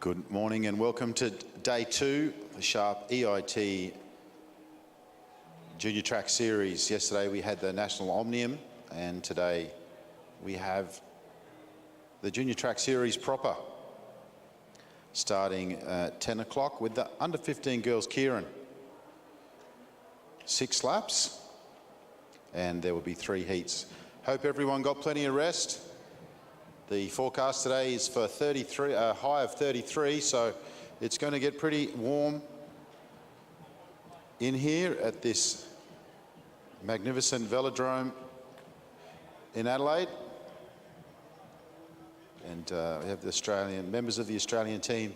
Good morning and welcome to day 2, the Sharp EIT Junior Track Series. Yesterday we had the National Omnium and today we have the Junior Track Series proper, starting at 10 o'clock with the under 15 girls Kieran. 6 laps and there will be 3 heats. Hope everyone got plenty of rest. The forecast today is for 33, a high of 33, so it's going to get pretty warm in here at this magnificent velodrome in Adelaide. And we have the members of the Australian team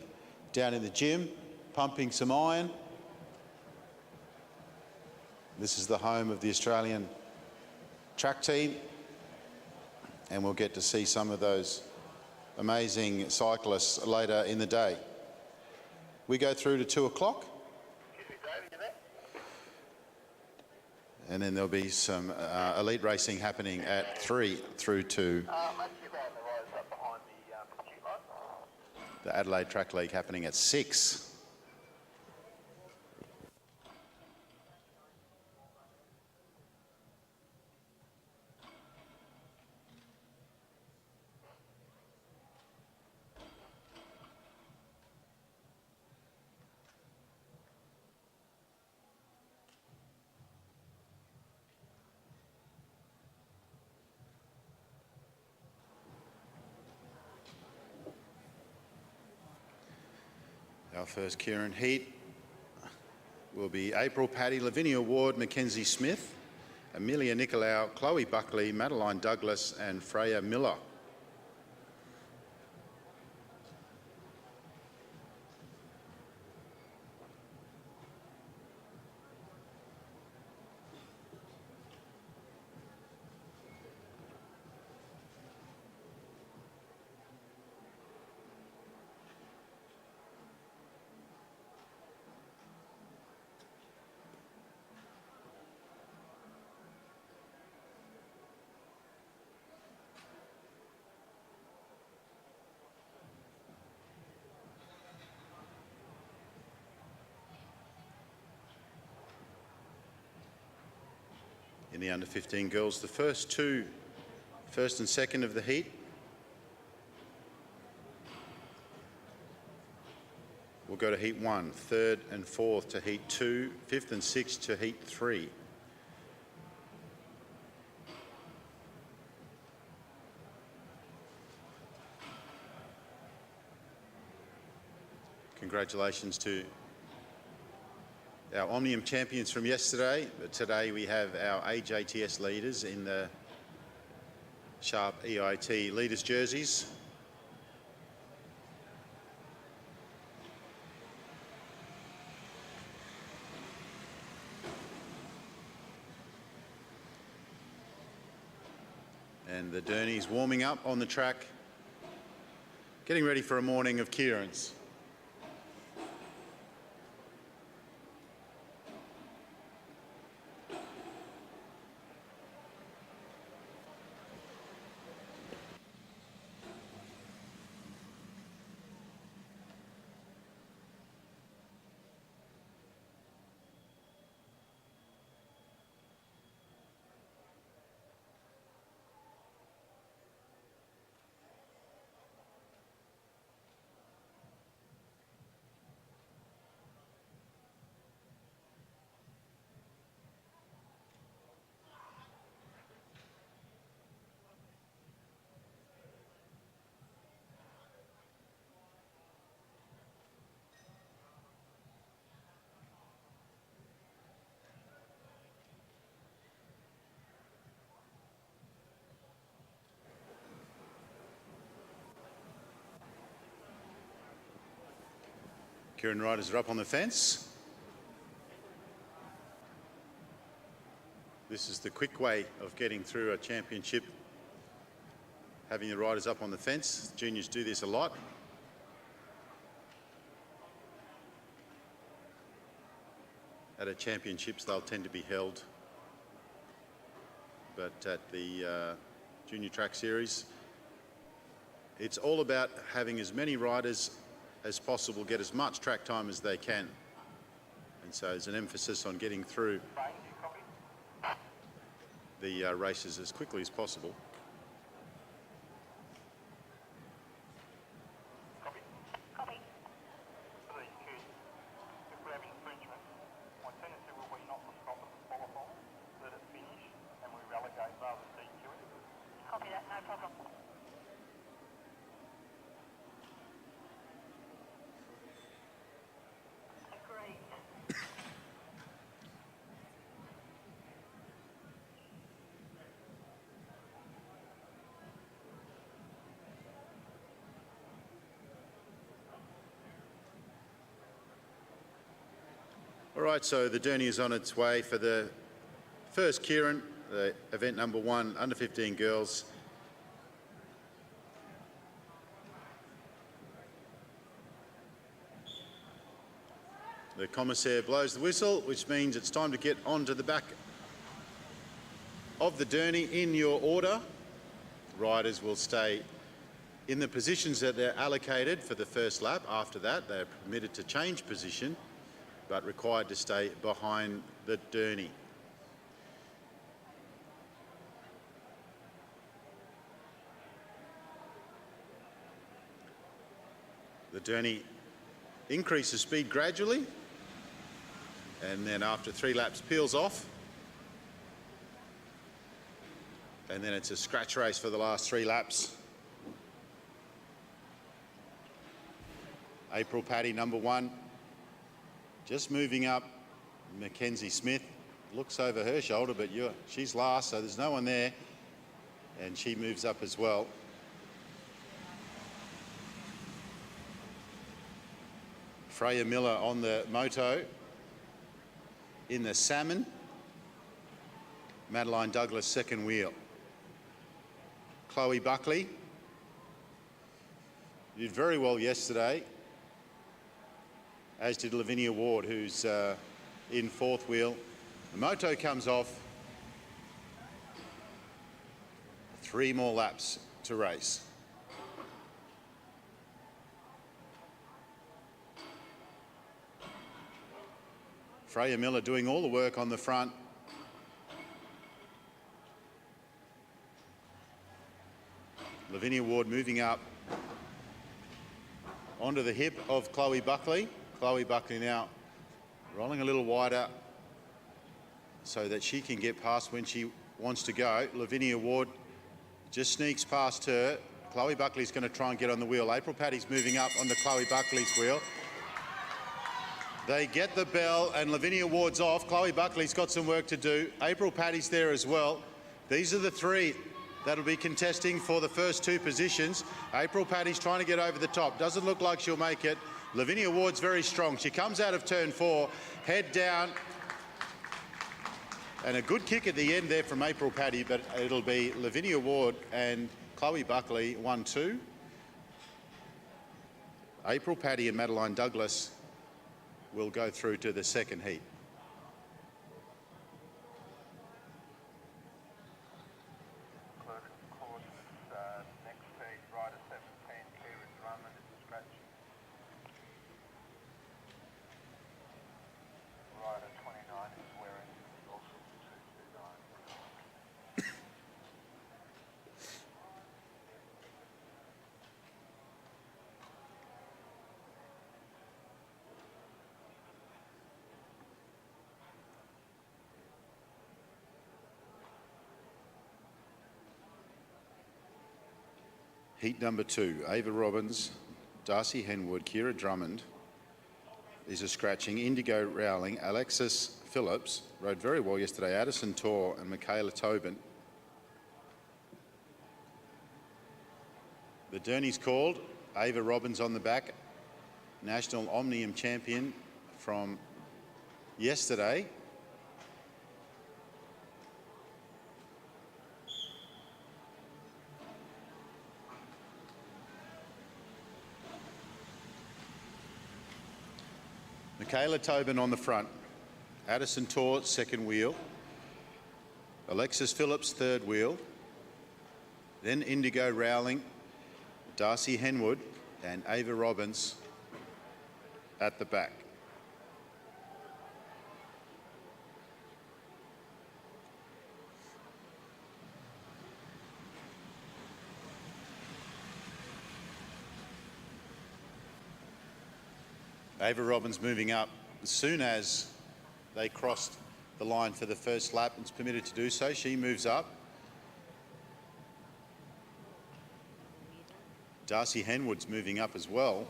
down in the gym, pumping some iron. This is the home of the Australian track team. And we'll get to see some of those amazing cyclists later in the day. We go through to 2 o'clock. And then there'll be some elite racing happening at 3 through to the Adelaide Track League happening at 6. Our first Kieran heat will be April Paddy, Lavinia Ward, Mackenzie Smith, Amelia Nicolau, Chloe Buckley, Madeline Douglas and Freya Miller. In the under 15 girls, the first and second of the heat will go to heat 1, third and fourth to heat 2, fifth and sixth to heat 3. Congratulations to our Omnium champions from yesterday, but today we have our AJTS leaders in the Sharp EIT leaders jerseys. And the Dernies warming up on the track, getting ready for a morning of Kieran's. Kieran riders are up on the fence. This is the quick way of getting through a championship, having the riders up on the fence. Juniors do this a lot. At a championships, they'll tend to be held. But at the Junior Track Series, it's all about having as many riders as possible, get as much track time as they can. And so there's an emphasis on getting through the races as quickly as possible. All right, so the Derny is on its way for the first Kieran, the event number 1, under 15 girls. The commissaire blows the whistle, which means it's time to get onto the back of the Derny in your order. Riders will stay in the positions that they're allocated for the first lap. After that, they're permitted to change position, but required to stay behind the Derny. The Derny increases speed gradually, and then after 3 laps peels off. And then it's a scratch race for the last 3 laps. April Paddy, number 1. Just moving up. Mackenzie Smith looks over her shoulder, but she's last, so there's no one there. And she moves up as well. Freya Miller on the moto. In the Salmon, Madeline Douglas second wheel. Chloe Buckley did very well yesterday, as did Lavinia Ward, who's in 4th wheel. The moto comes off. 3 more laps to race. Freya Miller doing all the work on the front. Lavinia Ward moving up onto the hip of Chloe Buckley. Chloe Buckley now rolling a little wider so that she can get past when she wants to go. Lavinia Ward just sneaks past her. Chloe Buckley's going to try and get on the wheel. April Paddy's moving up onto Chloe Buckley's wheel. They get the bell and Lavinia Ward's off. Chloe Buckley's got some work to do. April Paddy's there as well. These are the 3 that'll be contesting for the first 2 positions. April Paddy's trying to get over the top. Doesn't look like she'll make it. Lavinia Ward's very strong. She comes out of turn 4, head down. And a good kick at the end there from April Paddy, but it'll be Lavinia Ward and Chloe Buckley 1-2. April Paddy and Madeline Douglas will go through to the second heat. Heat number 2, Ava Robbins, Darcy Henwood, Kira Drummond is a scratching. Indigo Rowling, Alexis Phillips rode very well yesterday. Addison Torr and Michaela Tobin. The Derny's called. Ava Robbins on the back, National Omnium champion from yesterday. Michaela Tobin on the front, Addison Torr second wheel, Alexis Phillips third wheel, then Indigo Rowling, Darcy Henwood and Ava Robbins at the back. Ava Robbins moving up as soon as they crossed the line for the first lap and is permitted to do so. She moves up. Darcy Henwood's moving up as well.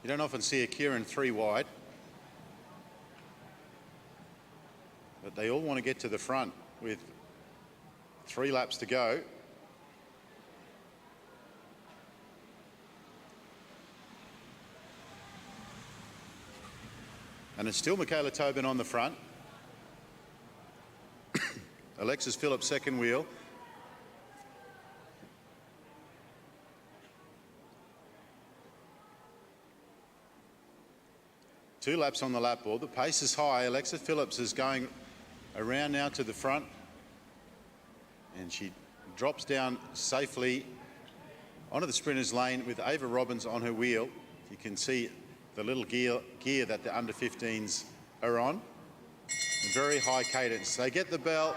You don't often see a Kieran 3 wide, but they all want to get to the front with 3 laps to go. And it's still Michaela Tobin on the front. Alexis Phillips second wheel. Two laps on the lap board. The pace is high. Alexis Phillips is going around now to the front. And she drops down safely onto the sprinter's lane with Ava Robbins on her wheel. You can see the little gear that the under-15s are on. A very high cadence. They get the bell.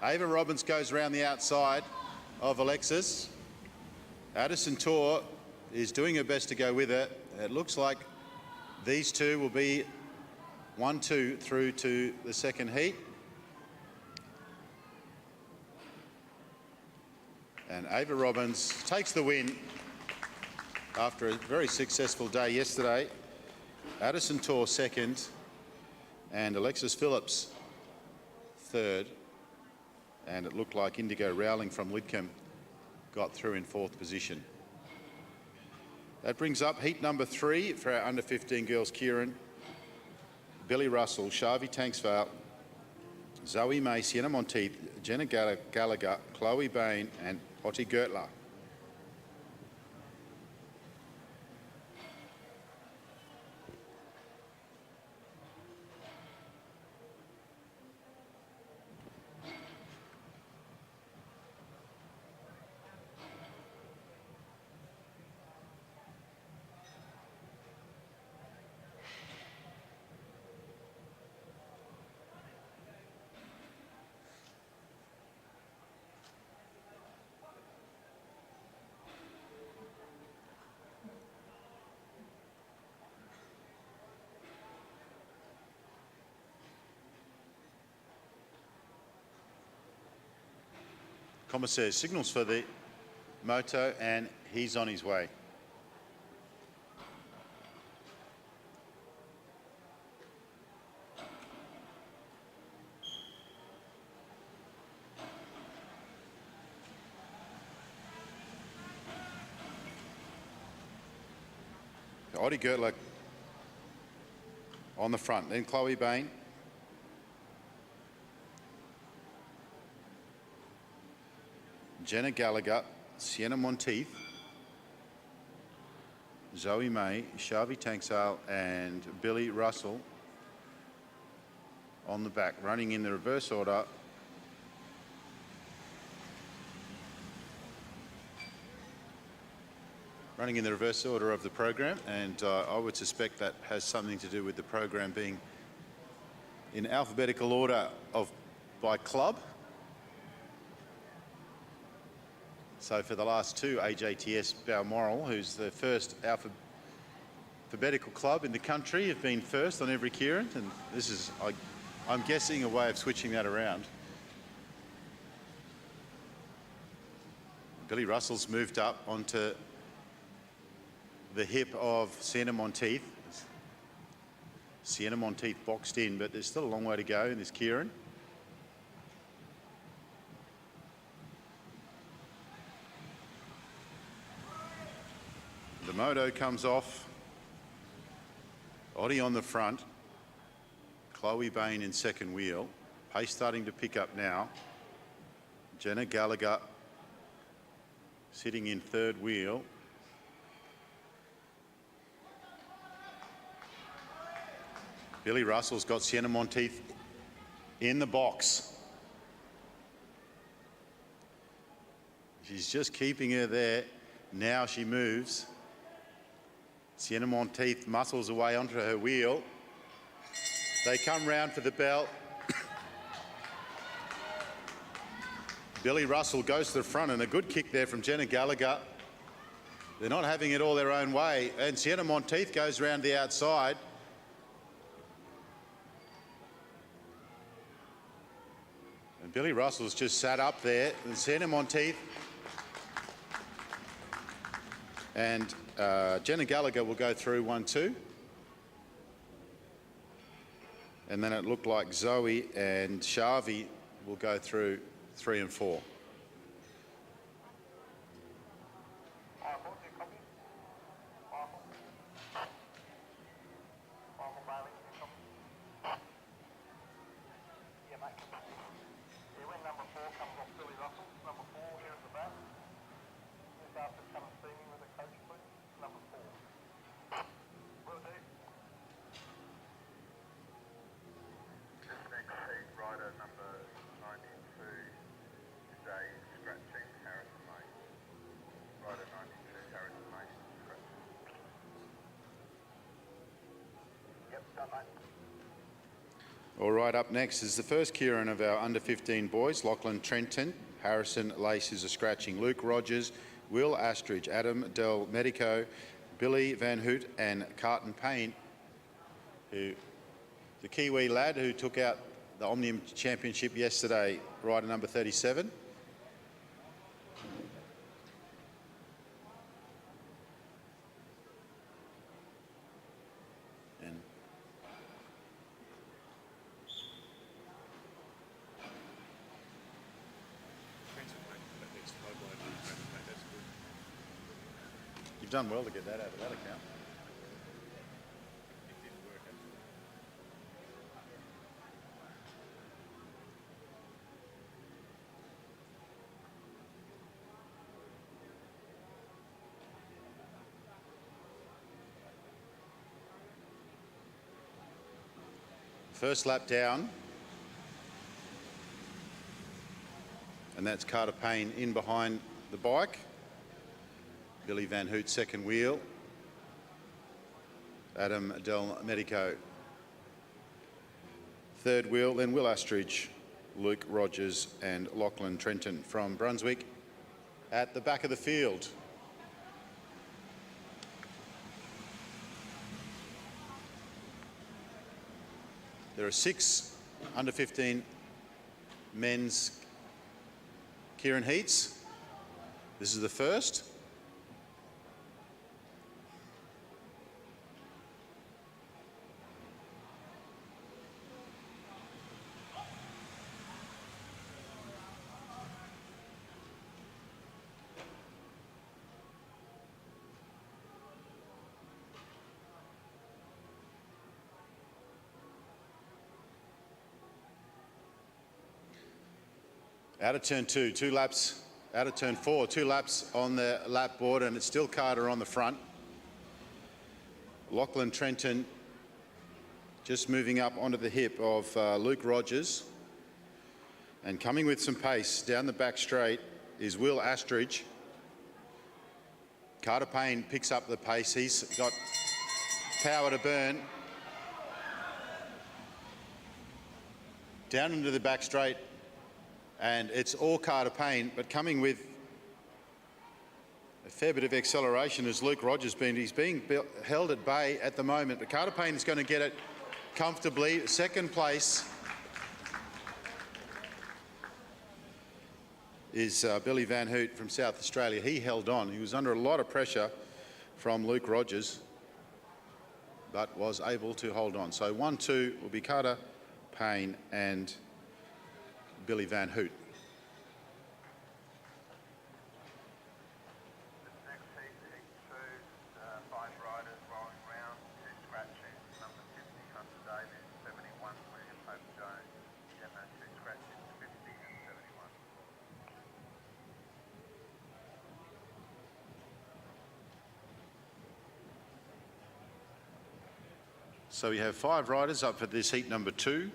Ava Robbins goes around the outside of Alexis. Addison Tor is doing her best to go with her. It looks like these two will be 1-2 through to the second heat. And Ava Robbins takes the win after a very successful day yesterday. Addison Tor second and Alexis Phillips third. And it looked like Indigo Rowling from Lidcombe got through in fourth position. That brings up heat number 3 for our under-15 girls. Kieran, Billy Russell, Shavi Tanksvale, Zoe May, Sienna Monteith, Jenna Gallagher, Chloe Bain and Otti Gertler. Commissaire signals for the moto and he's on his way. Otti Gertler on the front, then Chloe Bain. Jenna Gallagher, Sienna Monteith, Zoe May, Shavi Tanksale and Billy Russell on the back, running in the reverse order. Running in the reverse order of the program, and I would suspect that has something to do with the program being in alphabetical order by club. So for the last two, AJTS Balmoral, who's the first alphabetical club in the country, have been first on every Kieran, and this is, I'm guessing, a way of switching that around. Billy Russell's moved up onto the hip of Sienna Monteith. Sienna Monteith boxed in, but there's still a long way to go in this Kieran. The moto comes off. Otti on the front. Chloe Bain in second wheel. Pace starting to pick up now. Jenna Gallagher sitting in third wheel. Billy Russell's got Sienna Monteith in the box. She's just keeping her there. Now she moves. Sienna Monteith muscles away onto her wheel. They come round for the bell. Billy Russell goes to the front, and a good kick there from Jenna Gallagher. They're not having it all their own way, and Sienna Monteith goes round the outside. And Billy Russell's just sat up there, and Sienna Monteith and Jenna Gallagher will go through 1-2. And then it looked like Zoe and Shavi will go through 3 and 4. All right, up next is the first Kieran of our under-15 boys, Lachlan Trenton. Harrison Lace is a scratching. Luke Rogers, Will Astridge, Adam Del Medico, Billy Van Hoot and Carton Payne, the Kiwi lad who took out the Omnium Championship yesterday, rider number 37. You've done well to get that out of that account. First lap down. And that's Carter Payne in behind the bike. Billy Van Hoot second wheel. Adam Del Medico third wheel. Then Will Astridge, Luke Rogers and Lachlan Trenton from Brunswick at the back of the field. There are 6 under-15 men's Kieran heats. This is the first. Out of turn 2, 2 laps. Out of turn 4, 2 laps on the lap board, and it's still Carter on the front. Lachlan Trenton just moving up onto the hip of Luke Rogers. And coming with some pace down the back straight is Will Astridge. Carter Payne picks up the pace. He's got power to burn. Down into the back straight. And it's all Carter Payne, but coming with a fair bit of acceleration as Luke Rogers he's being held at bay at the moment. But Carter Payne is going to get it comfortably. Second place is Billy Van Hoot from South Australia. He held on. He was under a lot of pressure from Luke Rogers, but was able to hold on. So 1-2 will be Carter Payne and Billy Van Hoot. So we have 5 riders up for this heat number 2.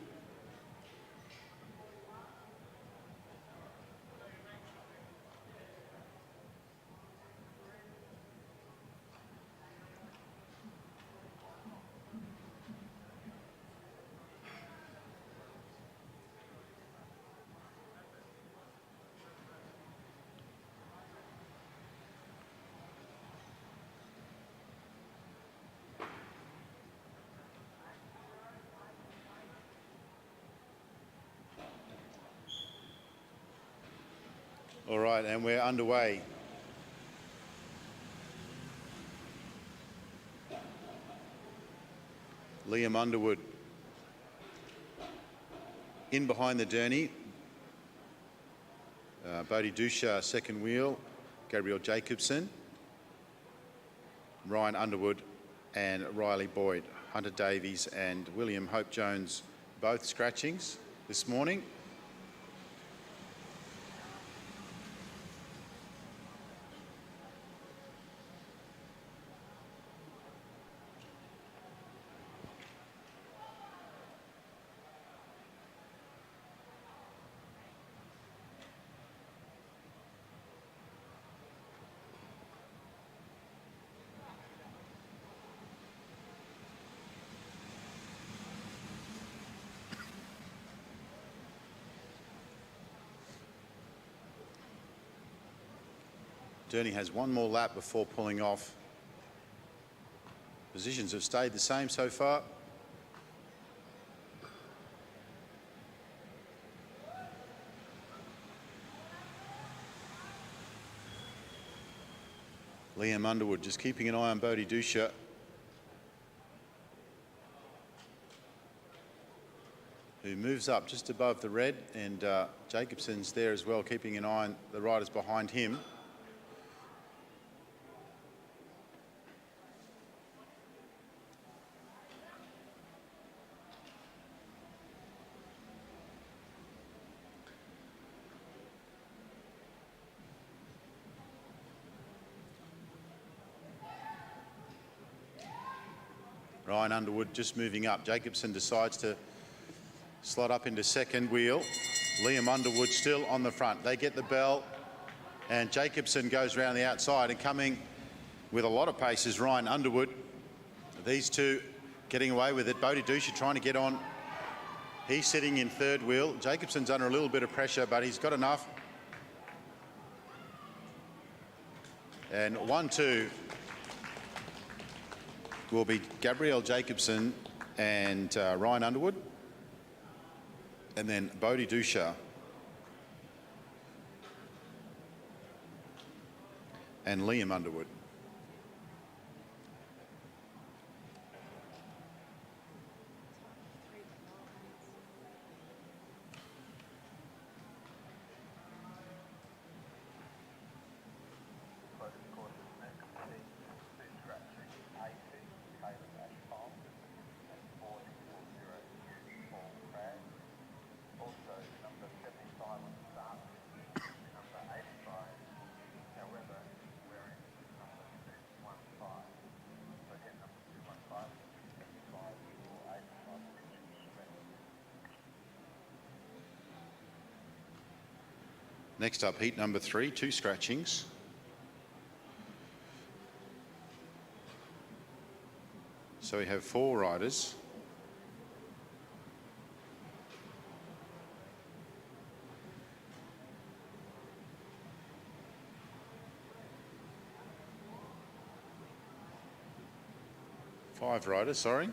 All right, and we're underway. Liam Underwood in behind the Derny. Bodhi Dusha second wheel. Gabriel Jacobson. Ryan Underwood and Riley Boyd. Hunter Davies and William Hope Jones both scratchings this morning. Derny has one more lap before pulling off. Positions have stayed the same so far. Liam Underwood just keeping an eye on Bodhi Dusha. Who moves up just above the red, and Jacobson's there as well, keeping an eye on the riders behind him. Ryan Underwood just moving up. Jacobson decides to slot up into second wheel. Liam Underwood still on the front. They get the bell, and Jacobson goes around the outside, and coming with a lot of pace is Ryan Underwood. These two getting away with it. Bodhi Dusha trying to get on. He's sitting in third wheel. Jacobson's under a little bit of pressure, but he's got enough. And 1-2 will be Gabrielle Jacobson and Ryan Underwood. And then Bodhi Dusha and Liam Underwood. Next up, heat number 3, 2 scratchings. So we have 4 riders. Five riders, sorry.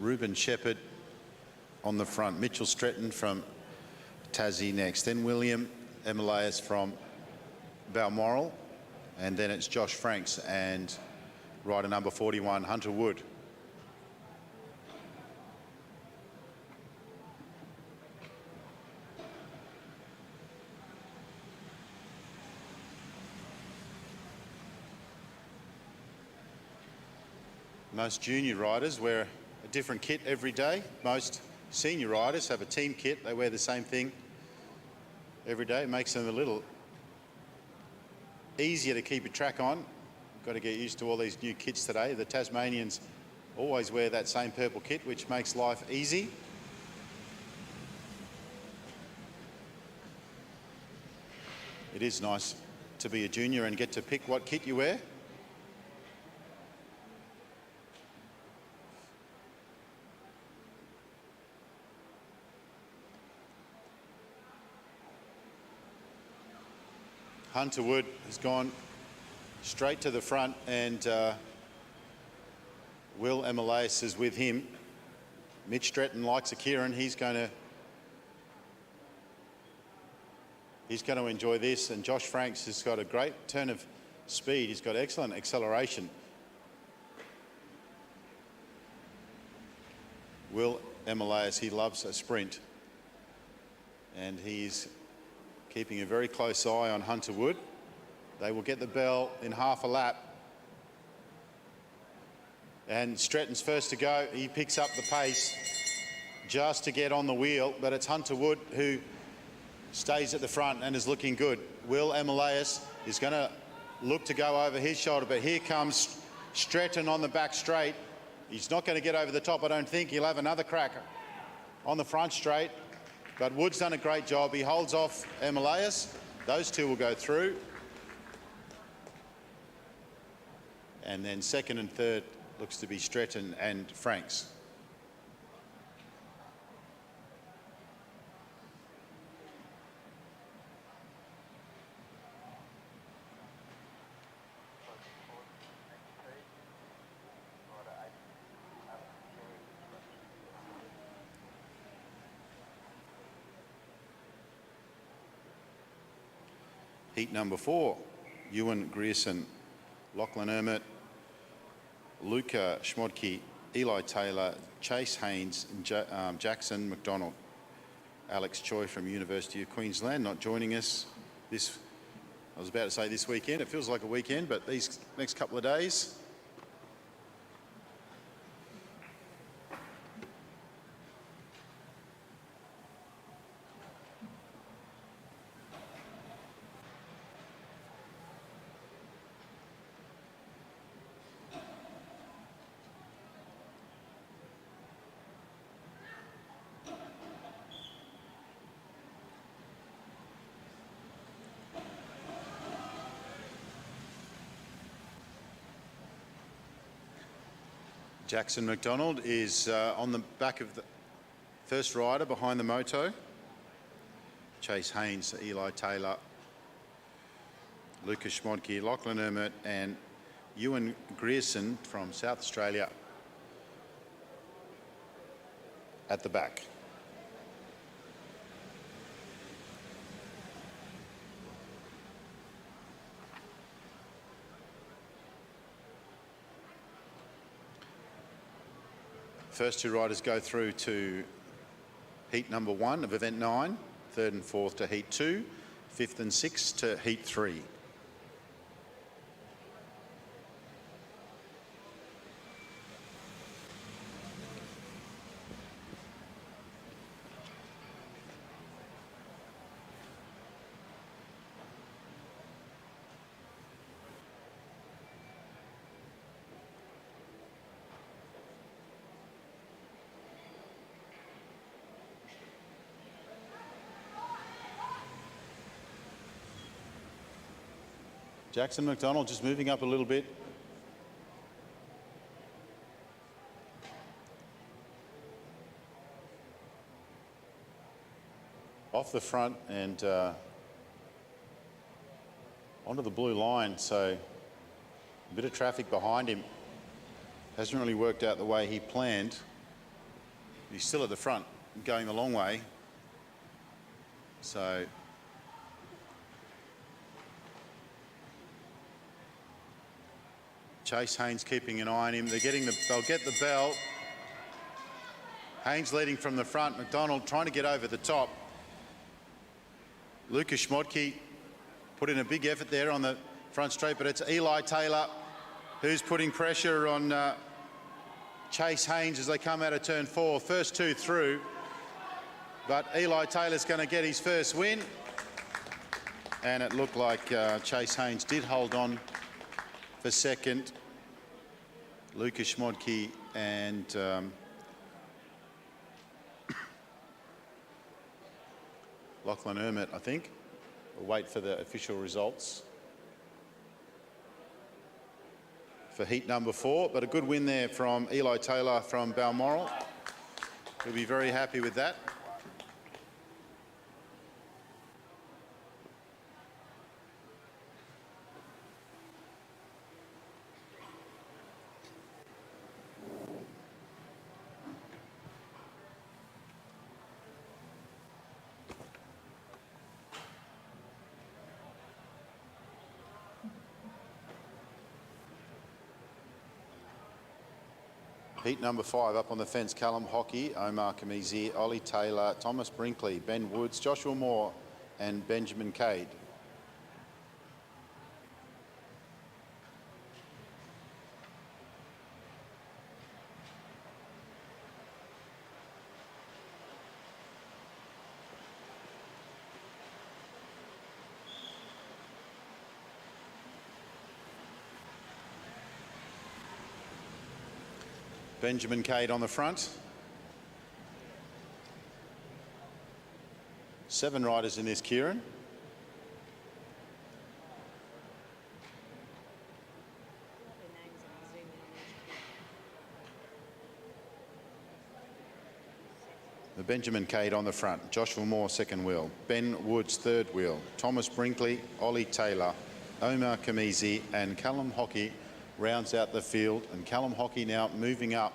Ruben Shepherd on the front. Mitchell Stretton from Tassie next. Then William Emilias from Balmoral. And then it's Josh Franks and rider number 41, Hunter Wood. Most junior riders wear a different kit every day. Most senior riders have a team kit. They wear the same thing every day. It makes them a little easier to keep a track on. Got to get used to all these new kits today. The Tasmanians always wear that same purple kit, which makes life easy. It is nice to be a junior and get to pick what kit you wear. Hunter Wood has gone straight to the front, and Will Emelaus is with him. Mitch Stretton likes a Kieran. He's going to enjoy this, and Josh Franks has got a great turn of speed. He's got excellent acceleration. Will Emelaus, he loves a sprint, and he's keeping a very close eye on Hunter Wood. They will get the bell in half a lap. And Stretton's first to go. He picks up the pace just to get on the wheel, but it's Hunter Wood who stays at the front and is looking good. Will Emelaus is going to look to go over his shoulder, but here comes Stretton on the back straight. He's not going to get over the top, I don't think. He'll have another crack on the front straight. But Wood's done a great job. He holds off Emelaus. Those two will go through. And then second and third looks to be Stretton and Franks. Heat number 4, Ewan Grierson, Lachlan Emmett, Luca Schmodke, Eli Taylor, Chase Haynes, and Jackson McDonald. Alex Choi from University of Queensland not joining us this, I was about to say this weekend. It feels like a weekend, but these next couple of days. Jackson McDonald is on the back of the first rider behind the moto. Chase Haynes, Eli Taylor, Lucas Schmodke, Lachlan Emmett and Ewan Grierson from South Australia at the back. First two riders go through to heat number 1 of event 9, third and fourth to heat 2, fifth and sixth to heat 3. Jackson McDonald just moving up a little bit. Off the front and onto the blue line, so a bit of traffic behind him. Hasn't really worked out the way he planned. He's still at the front, going the long way. So Chase Haynes keeping an eye on him. They'll get the bell. Haynes leading from the front. McDonald trying to get over the top. Lucas Schmodke put in a big effort there on the front straight, but it's Eli Taylor who's putting pressure on Chase Haynes as they come out of turn 4. First two through. But Eli Taylor's going to get his first win. And it looked like Chase Haynes did hold on for second. Lucas Schmodke and Lachlan Ermit, I think. We'll wait for the official results for heat number 4. But a good win there from Eli Taylor from Balmoral. We'll be very happy with that. Heat number 5 up on the fence, Callum Hockey, Omar Kamizi, Ollie Taylor, Thomas Brinkley, Ben Woods, Joshua Moore and Benjamin Cade. Benjamin Cade on the front. 7 riders in this, Kieran. The Benjamin Cade on the front. Joshua Moore second wheel. Ben Woods third wheel. Thomas Brinkley, Ollie Taylor, Omar Kamizi and Callum Hockey rounds out the field, and Callum Hockey now moving up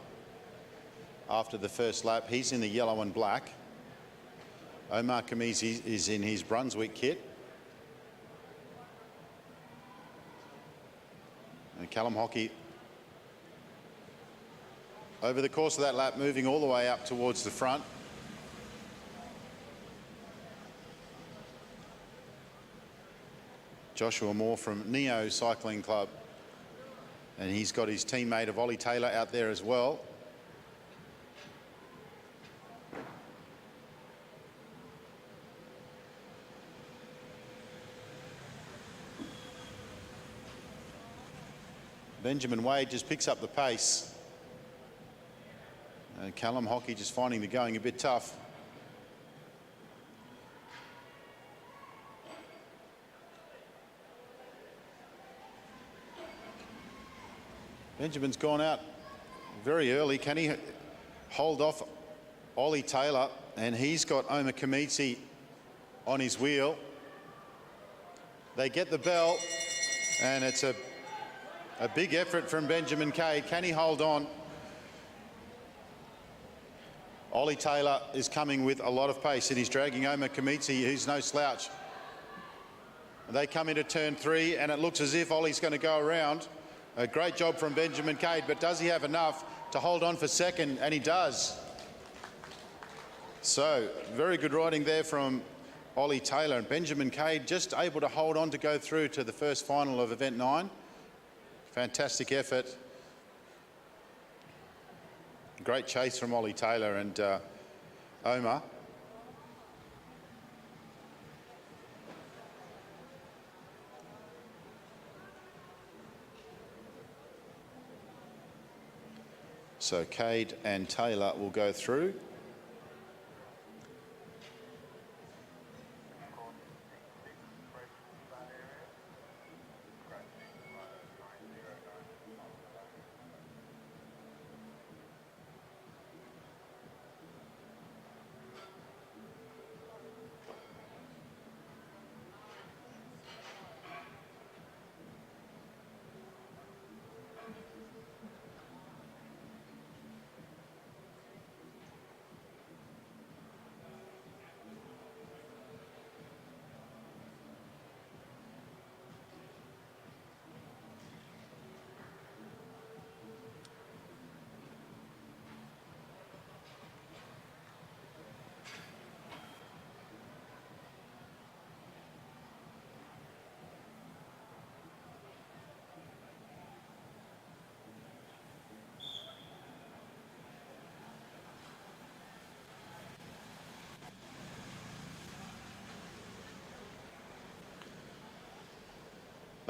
after the first lap. He's in the yellow and black. Omar Kamizi is in his Brunswick kit. And Callum Hockey, over the course of that lap, moving all the way up towards the front. Joshua Moore from Neo Cycling Club. And he's got his teammate of Ollie Taylor out there as well. Benjamin Wade just picks up the pace. Callum Hockey just finding the going a bit tough. Benjamin's gone out very early. Can he hold off Ollie Taylor? And he's got Omar Kamizi on his wheel. They get the bell, and it's a big effort from Benjamin Cade. Can he hold on? Ollie Taylor is coming with a lot of pace, and he's dragging Omar Kamizi, who's no slouch. They come into turn 3, and it looks as if Ollie's going to go around. A great job from Benjamin Cade, but does he have enough to hold on for second? And he does. So, very good riding there from Ollie Taylor, and Benjamin Cade just able to hold on to go through to the first final of event 9. Fantastic effort. Great chase from Ollie Taylor and Omar. So Cade and Taylor will go through.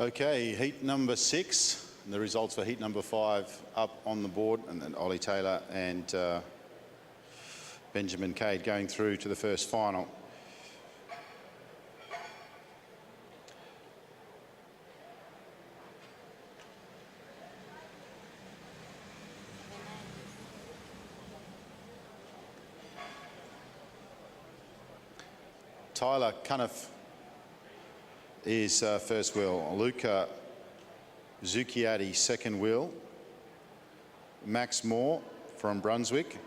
Okay, heat number 6. And the results for heat number 5 up on the board, and then Ollie Taylor and Benjamin Cade going through to the first final. Tyler Cuniff is first wheel. Luca Zucchiatti second wheel. Max Moore from Brunswick.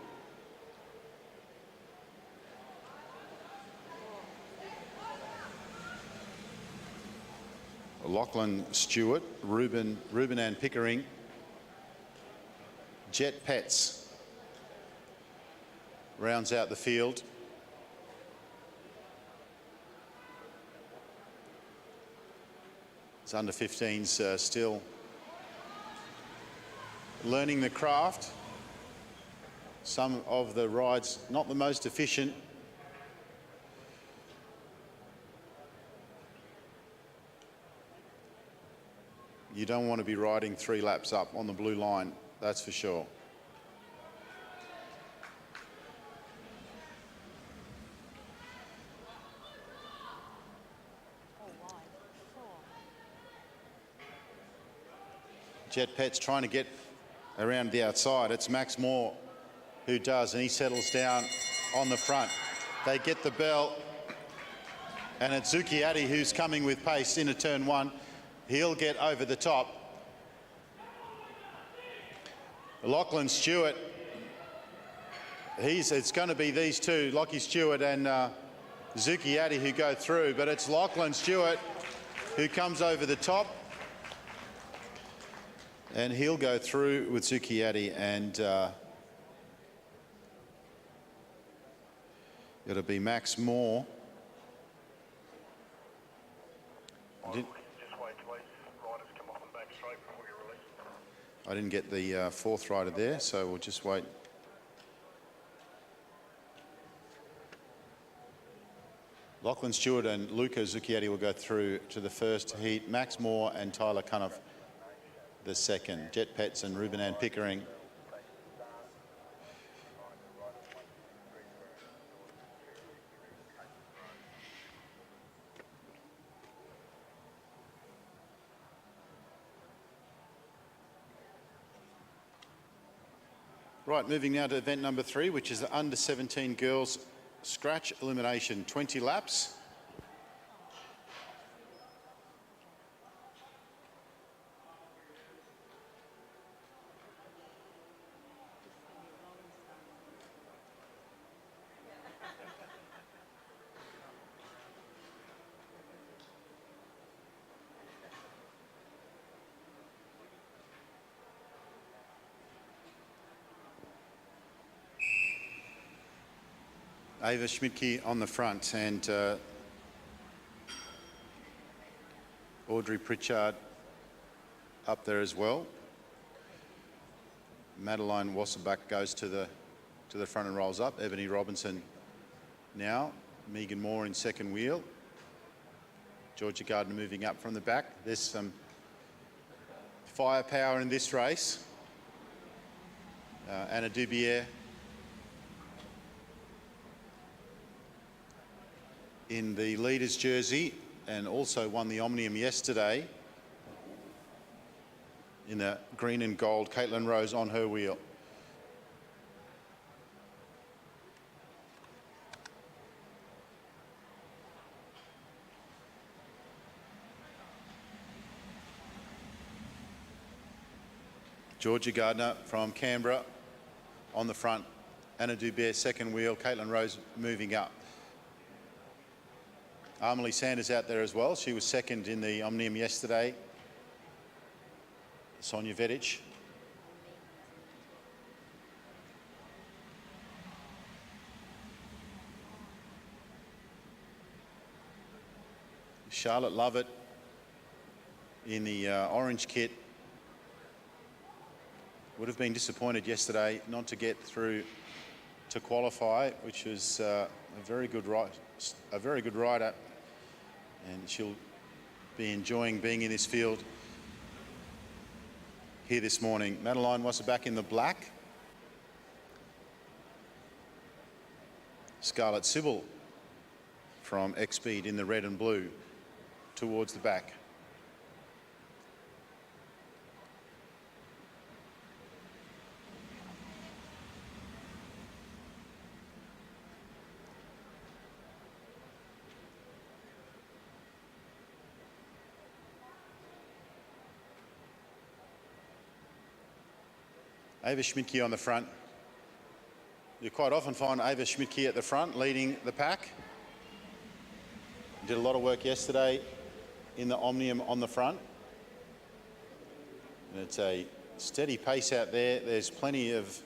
Lachlan Stewart, Ruben and Pickering. Jet Pets rounds out the field. It's under 15s still learning the craft. Some of the rides not the most efficient. You don't want to be riding 3 laps up on the blue line, that's for sure. Jet Pet's trying to get around the outside. It's Max Moore who does, and he settles down on the front. They get the bell, and it's Zucchiatti who's coming with pace into turn 1. He'll get over the top. Lachlan Stewart, it's going to be these two, Lockie Stewart and Zucchiatti, who go through, but it's Lachlan Stewart who comes over the top. And he'll go through with Zucchiatti, and it'll be Max Moore. I didn't get the fourth rider there, so we'll just wait. Lachlan Stewart and Luca Zucchiatti will go through to the first heat. Max Moore and Tyler Cuniff the second. Jet Pets and Ruben and Pickering. Right, moving now to event number 3, which is the under 17 girls scratch elimination, 20 laps. Ava Schmidtke on the front, and Audrey Pritchard up there as well. Madeline Wasserbach goes to the front and rolls up. Ebony Robinson now. Megan Moore in second wheel. Georgia Gardner moving up from the back. There's some firepower in this race. Anna Dubier in the leader's jersey, and also won the Omnium yesterday in the green and gold. Caitlin Rose on her wheel. Georgia Gardner from Canberra on the front. Anna Dubert second wheel. Caitlin Rose moving up. Amelie Sanders out there as well. She was second in the Omnium yesterday. Sonia Vedic. Charlotte Lovett in the orange kit. Would have been disappointed yesterday not to get through to qualify, which was a very good rider, and she'll be enjoying being in this field here this morning. Madeline Wasserback in the black. Scarlett Sybil from X-Speed in the red and blue towards the back. Ava Schmidtke on the front. You quite often find Ava Schmidtke at the front leading the pack. Did a lot of work yesterday in the Omnium on the front. And it's a steady pace out there. There's plenty of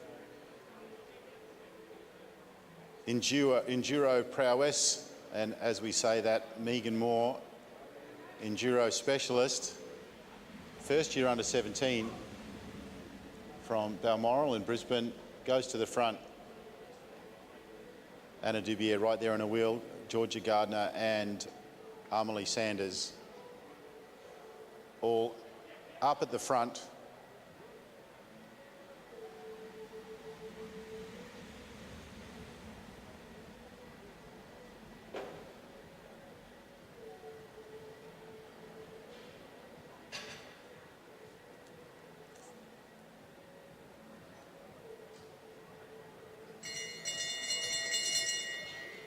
enduro prowess, and as we say that, Megan Moore, enduro specialist, first year under 17 from Balmoral in Brisbane, goes to the front. Anna Dubier right there on a wheel, Georgia Gardner and Amelie Sanders all up at the front.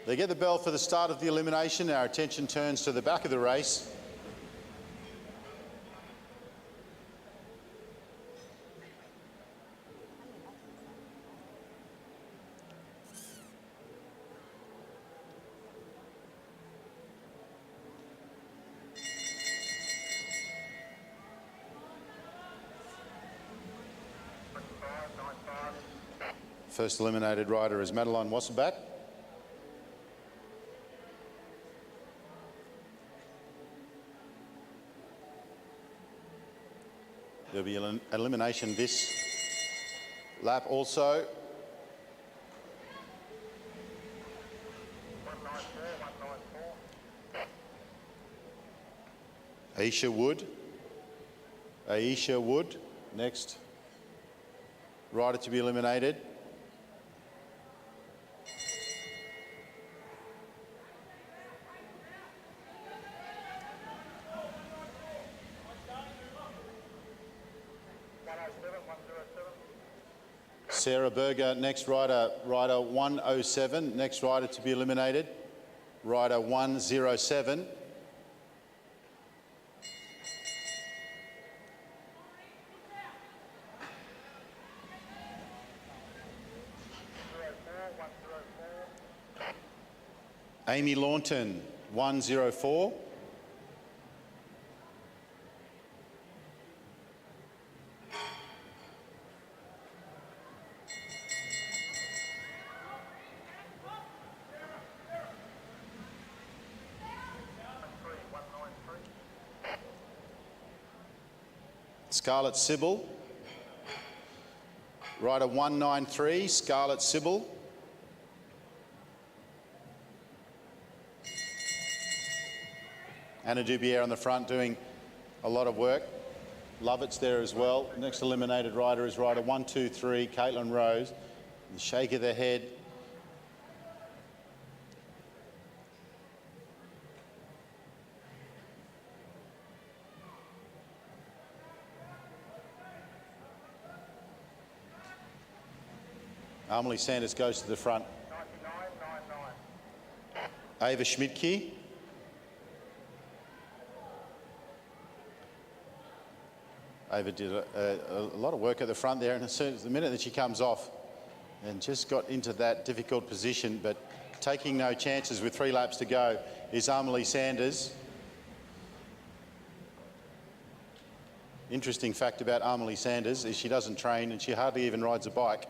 They get the bell for the start of the elimination. Our attention turns to the back of the race. First eliminated rider is Madeline Wasserback. There'll be an elimination this lap also. Aisha Wood, next rider to be eliminated. Sarah Berger, next rider, rider 107, next rider to be eliminated, rider 107. Amy Launton, 104. Scarlett Sybil, rider 193, Scarlett Sybil. Anna Dubier on the front doing a lot of work. Lovett's there as well. Next eliminated rider is rider 123, Caitlin Rose. The shake of the head. Amelie Sanders goes to the front. 99.99. Ava Schmidtke. Ava did a lot of work at the front there, and as soon as the minute that she comes off and just got into that difficult position, but taking no chances with 3 laps to go is Amelie Sanders. Interesting fact about Amelie Sanders is she doesn't train and she hardly even rides a bike.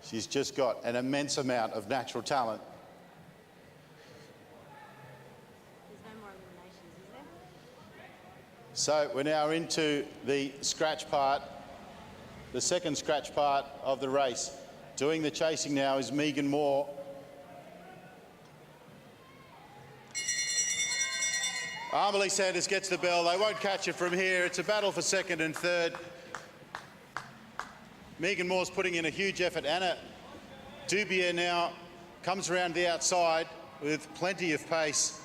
She's just got an immense amount of natural talent. There's no more eliminations, is there? So we're now into the scratch part, the second scratch part of the race. Doing the chasing now is Megan Moore. Armely Santos gets the bell. They won't catch it from here. It's a battle for second and third. Megan Moore's putting in a huge effort. Anna Dubier now comes around the outside with plenty of pace.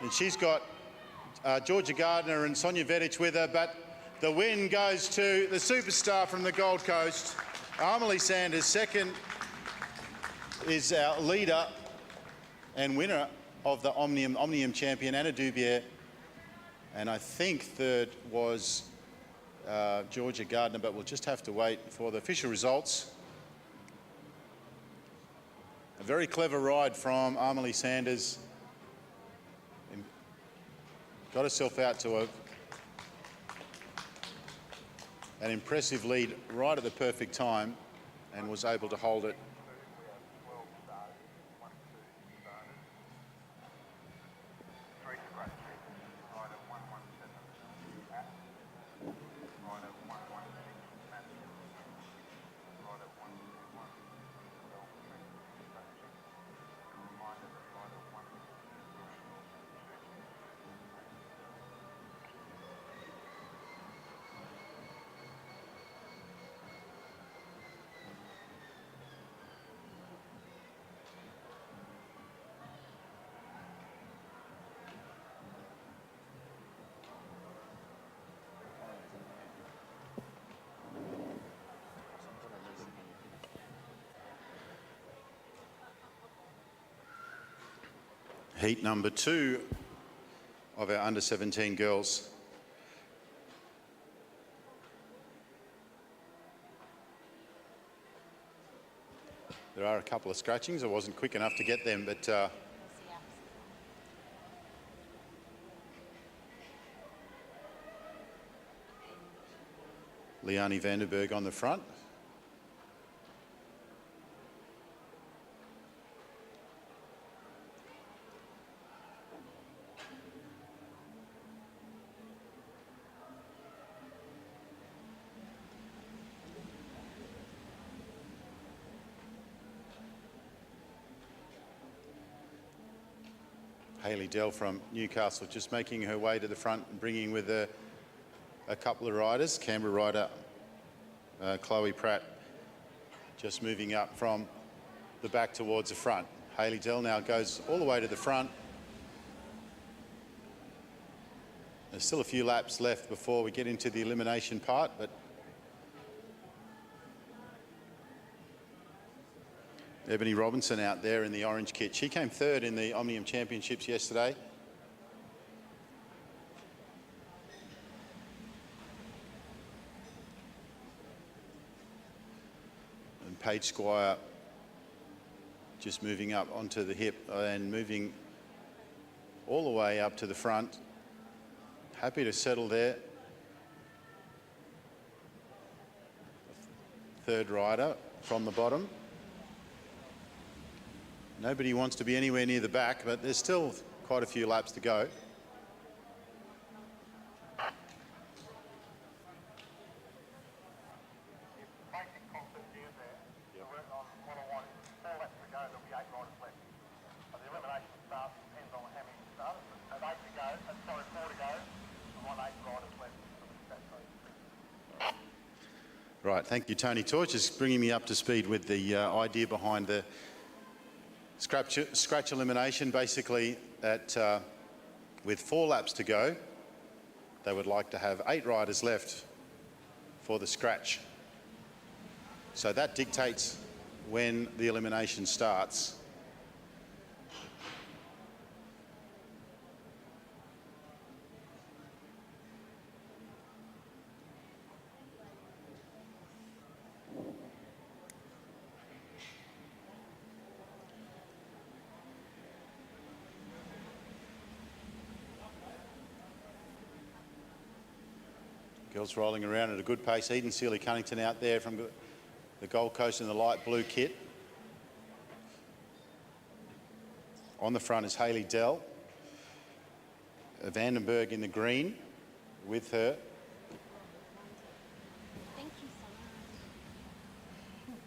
And she's got Georgia Gardner and Sonia Vedic with her, but the win goes to the superstar from the Gold Coast, Armely Sanders. Second is our leader and winner of the Omnium champion, Anna Dubier. And I think third was Georgia Gardner, but we'll just have to wait for the official results. A very clever ride from Armely Sanders. Got herself out to an impressive lead right at the perfect time and was able to hold it. Heat number 2 of our under-17 girls. There are a couple of scratchings. I wasn't quick enough to get them, but Liani Vanderberg on the front. Hayley Dell from Newcastle just making her way to the front and bringing with her a couple of riders. Canberra rider Chloe Pratt just moving up from the back towards the front. Hayley Dell now goes all the way to the front. There's still a few laps left before we get into the elimination part, but Ebony Robinson out there in the orange kit. She came third in the Omnium Championships yesterday. And Paige Squire just moving up onto the hip and moving all the way up to the front. Happy to settle there. Third rider from the bottom. Nobody wants to be anywhere near the back, but there's still quite a few laps to go. Right, thank you, Tony Torch, just bringing me up to speed with the idea behind the scratch elimination. Basically, with 4 laps to go, they would like to have 8 riders left for the scratch. So that dictates when the elimination starts. Girls rolling around at a good pace. Eden Sealy-Cunnington out there from the Gold Coast in the light blue kit. On the front is Hayley Dell. Vandenberg in the green with her. Thank you so much.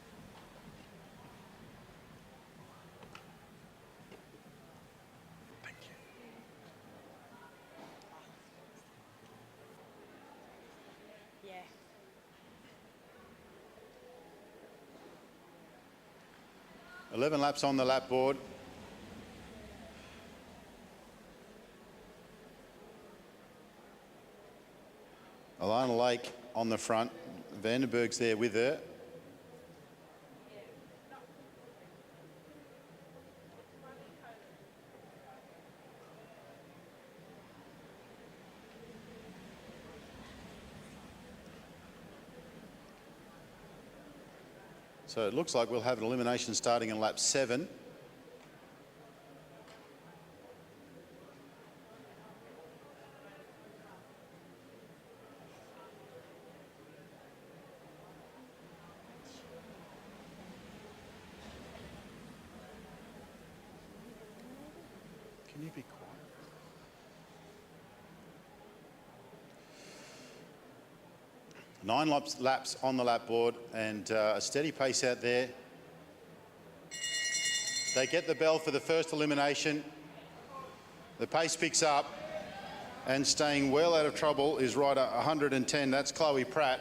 Thank 11 laps on the lap board. Alana Lake on the front. Vandenberg's there with her. So it looks like we'll have an elimination starting in lap 7. Can you be quiet? Nine laps on the lap board and a steady pace out there. They get the bell for the first elimination. The pace picks up and staying well out of trouble is rider 110. That's Chloe Pratt.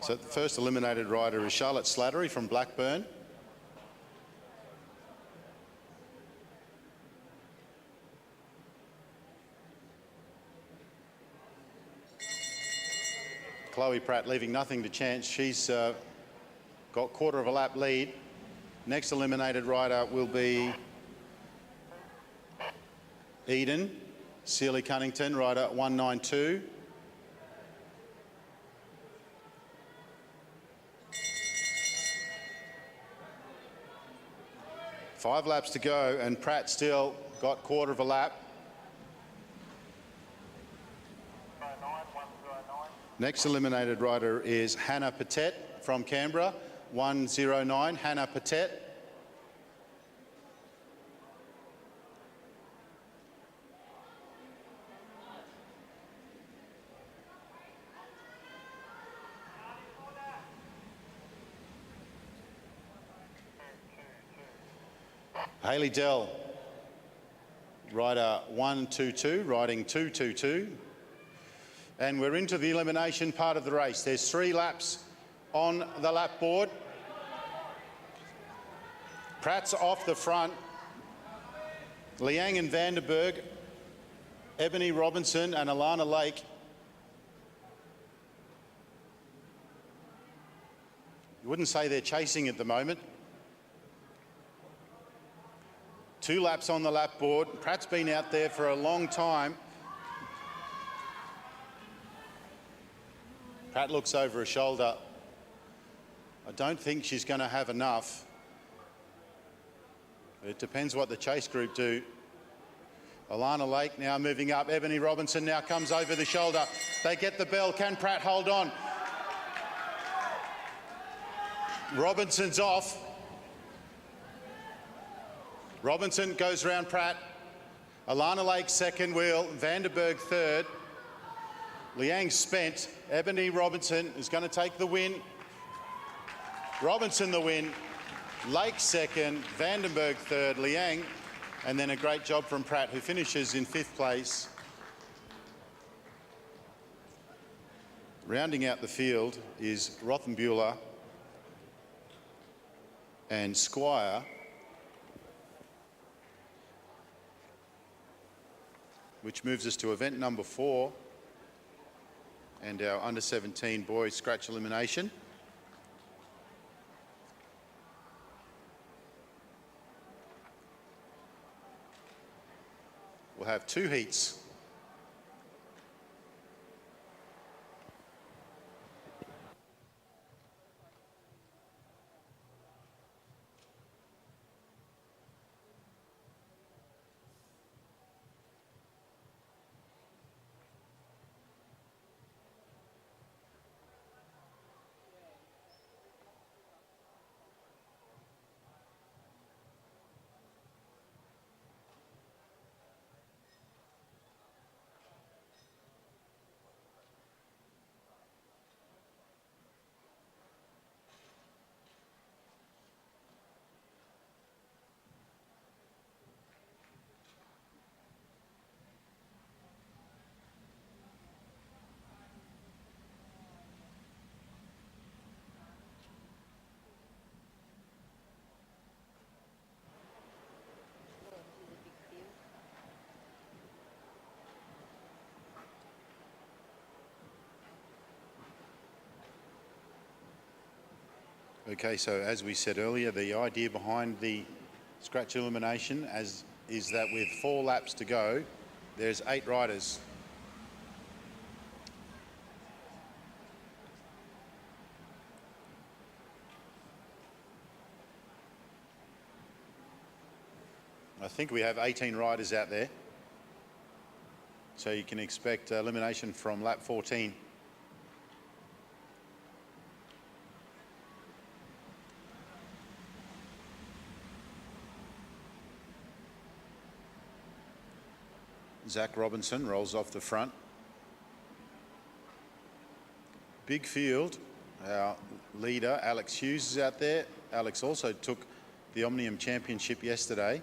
So the first eliminated rider is Charlotte Slattery from Blackburn. Chloe Pratt leaving nothing to chance. She's got quarter of a lap lead. Next eliminated rider will be Eden Sealy Cunnington, rider 192. Five laps to go and Pratt still got quarter of a lap. Next eliminated rider is Hannah Patet from Canberra, 109. Hannah Patet. Hayley Dell, rider 122, riding 222. And we're into the elimination part of the race. There's 3 laps on the lap board. Pratt's off the front. Liang and Vandenberg, Ebony Robinson and Alana Lake. You wouldn't say they're chasing at the moment. 2 laps on the lap board. Pratt's been out there for a long time. Pratt looks over her shoulder. I don't think she's going to have enough. It depends what the chase group do. Alana Lake now moving up. Ebony Robinson now comes over the shoulder. They get the bell. Can Pratt hold on? Robinson's off. Robinson goes round Pratt. Alana Lake second wheel. Vandenberg third. Liang spent. Ebony Robinson is going to take the win. Robinson the win. Lake second. Vandenberg third. Liang. And then a great job from Pratt, who finishes in 5th place. Rounding out the field is Rothenbuehler and Squire, which moves us to event number 4 and our under-17 boys scratch elimination. We'll have 2 heats. Okay, so as we said earlier, the idea behind the scratch elimination is that with 4 laps to go, there's 8 riders. I think we have 18 riders out there. So you can expect elimination from lap 14. Zach Robinson rolls off the front. Big field. Our leader, Alex Hughes, is out there. Alex also took the Omnium Championship yesterday.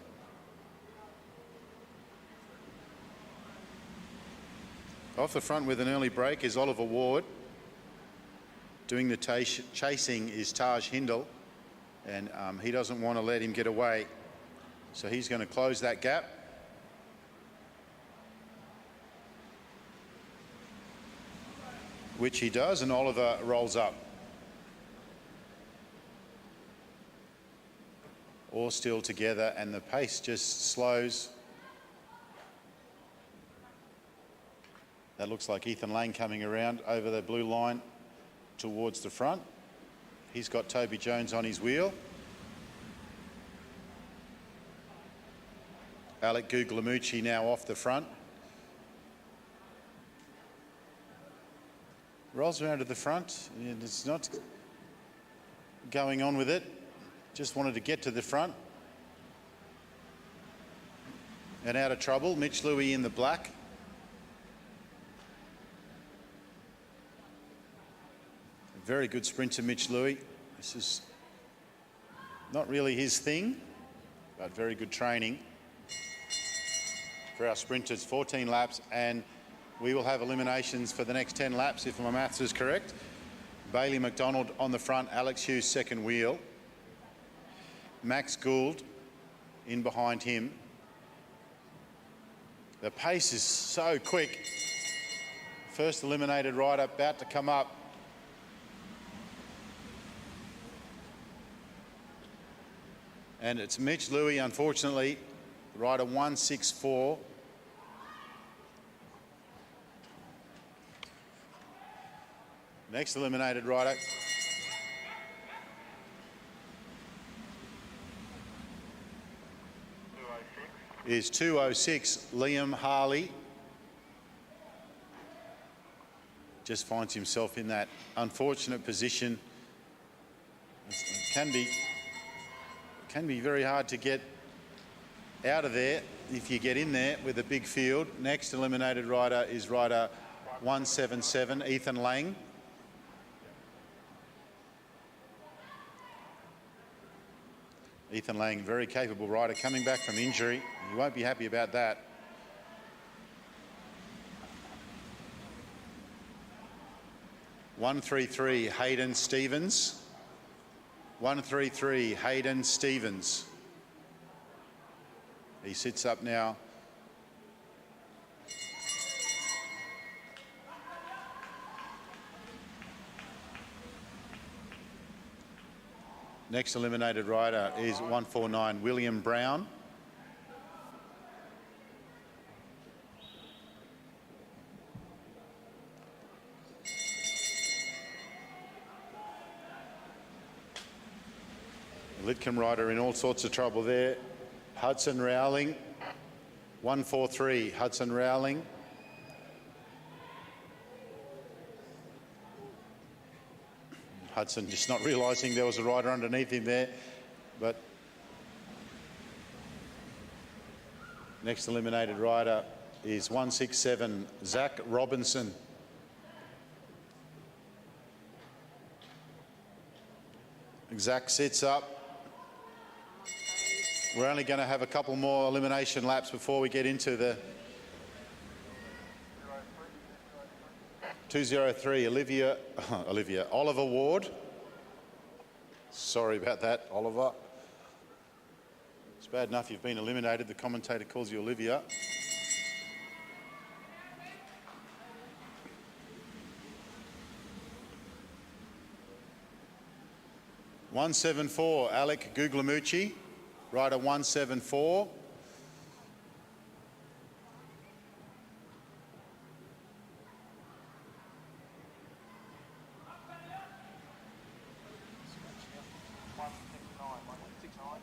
Off the front with an early break is Oliver Ward. Doing the chasing is Taj Hindle, and he doesn't want to let him get away. So he's going to close that gap. Which he does, and Oliver rolls up. All still together, and the pace just slows. That looks like Ethan Lane coming around over the blue line towards the front. He's got Toby Jones on his wheel. Alec Guglielmucci now off the front. Rolls around to the front, and it's not going on with it. Just wanted to get to the front. And out of trouble, Mitch Louis in the black. A very good sprinter, Mitch Louis. This is not really his thing, but very good training for our sprinters. 14 laps, and we will have eliminations for the next 10 laps, if my maths is correct. Bailey McDonald on the front, Alex Hughes second wheel. Max Gould in behind him. The pace is so quick. First eliminated rider about to come up. And it's Mitch Louis, unfortunately, rider 164. Next eliminated rider. Is 206, Liam Harley. Just finds himself in that unfortunate position. It can be very hard to get out of there if you get in there with a big field. Next eliminated rider is rider 177, Ethan Lang. Ethan Lang, very capable rider, coming back from injury. You won't be happy about that. (133) Hayden Stevens. 133 Hayden Stevens. He sits up now. Next eliminated rider is 149 William Brown. Lidcombe rider in all sorts of trouble there. Hudson Rowling, 143 Hudson Rowling. Hudson just not realising there was a rider underneath him there, but next eliminated rider is 167 Zach Robinson. Zach sits up. We're only going to have a couple more elimination laps before we get into the 203 Oliver Ward. Sorry about that, Oliver. It's bad enough you've been eliminated. The commentator calls you Olivia. 174, Alec Guglielmucci, rider 174.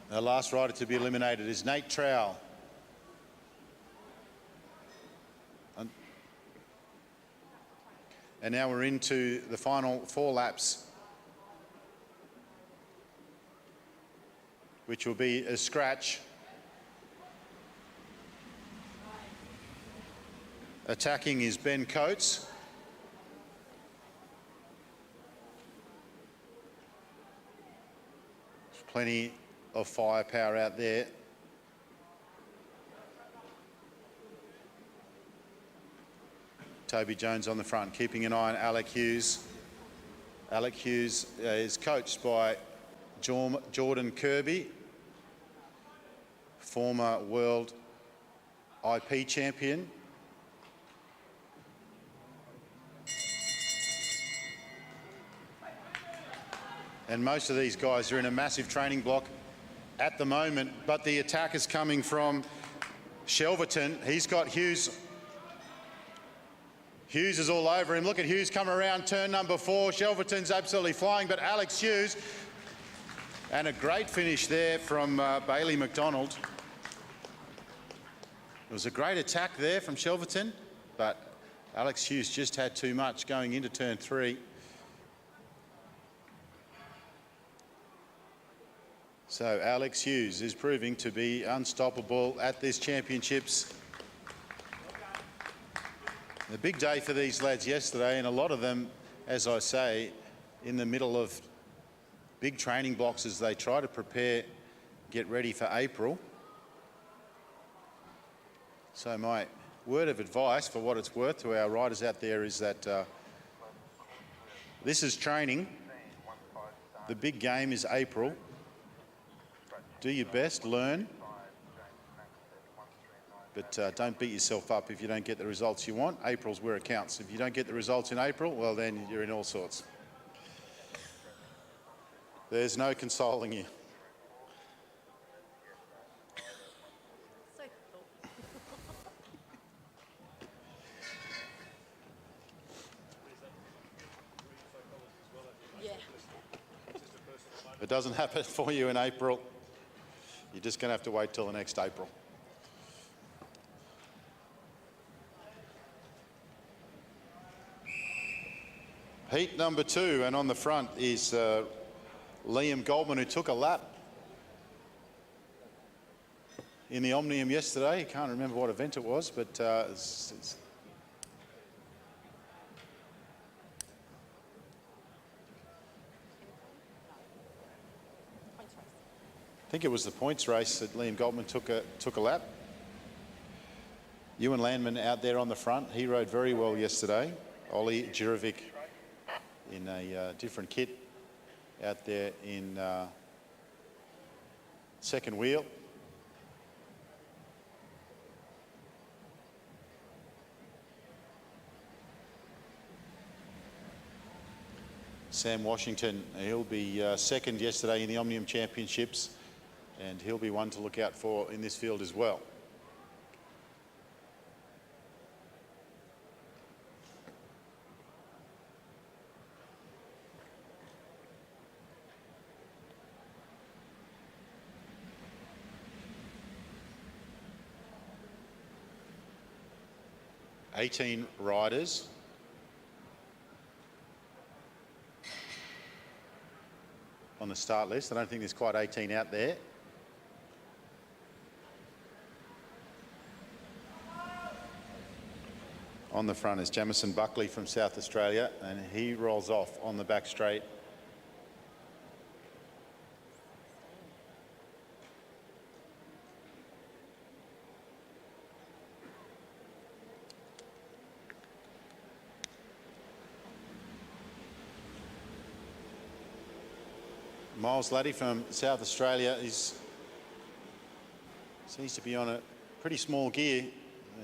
The last rider to be eliminated is Nate Trowell. And now we're into the final 4 laps, which will be a scratch. Attacking is Ben Coates. There's plenty of firepower out there. Toby Jones on the front, keeping an eye on Alec Hughes. Alec Hughes is coached by Jordan Kirby, former world IP champion. And most of these guys are in a massive training block at the moment, but the attack is coming from Shelverton. He's got Hughes. Hughes is all over him. Look at Hughes come around turn number 4. Shelverton's absolutely flying, but Alex Hughes, and a great finish there from Bailey McDonald. It was a great attack there from Shelverton, but Alex Hughes just had too much going into turn 3. So Alex Hughes is proving to be unstoppable at this championships. A big day for these lads yesterday, and a lot of them, as I say, in the middle of big training blocks as they try to prepare, get ready for April. So my word of advice, for what it's worth to our riders out there, is that this is training. The big game is April. Do your best, learn, but don't beat yourself up if you don't get the results you want. April's where it counts. If you don't get the results in April, well, then you're in all sorts. There's no consoling you. So cool. Yeah. If it doesn't happen for you in April, you're just going to have to wait till the next April. Heat number 2, and on the front is Liam Goldman, who took a lap in the Omnium yesterday. I can't remember what event it was, but it's I think it was the points race that Liam Goldman took a lap. Ewan Landman out there on the front. He rode very well yesterday. Ollie Jurovic in a different kit out there in second wheel. Sam Washington, he'll be second yesterday in the Omnium Championships, and he'll be one to look out for in this field as well. $18 riders. On the start list. I don't think there's quite 18 out there. On the front is Jamison Buckley from South Australia, and he rolls off on the back straight. Miles Laddie from South Australia seems to be on a pretty small gear.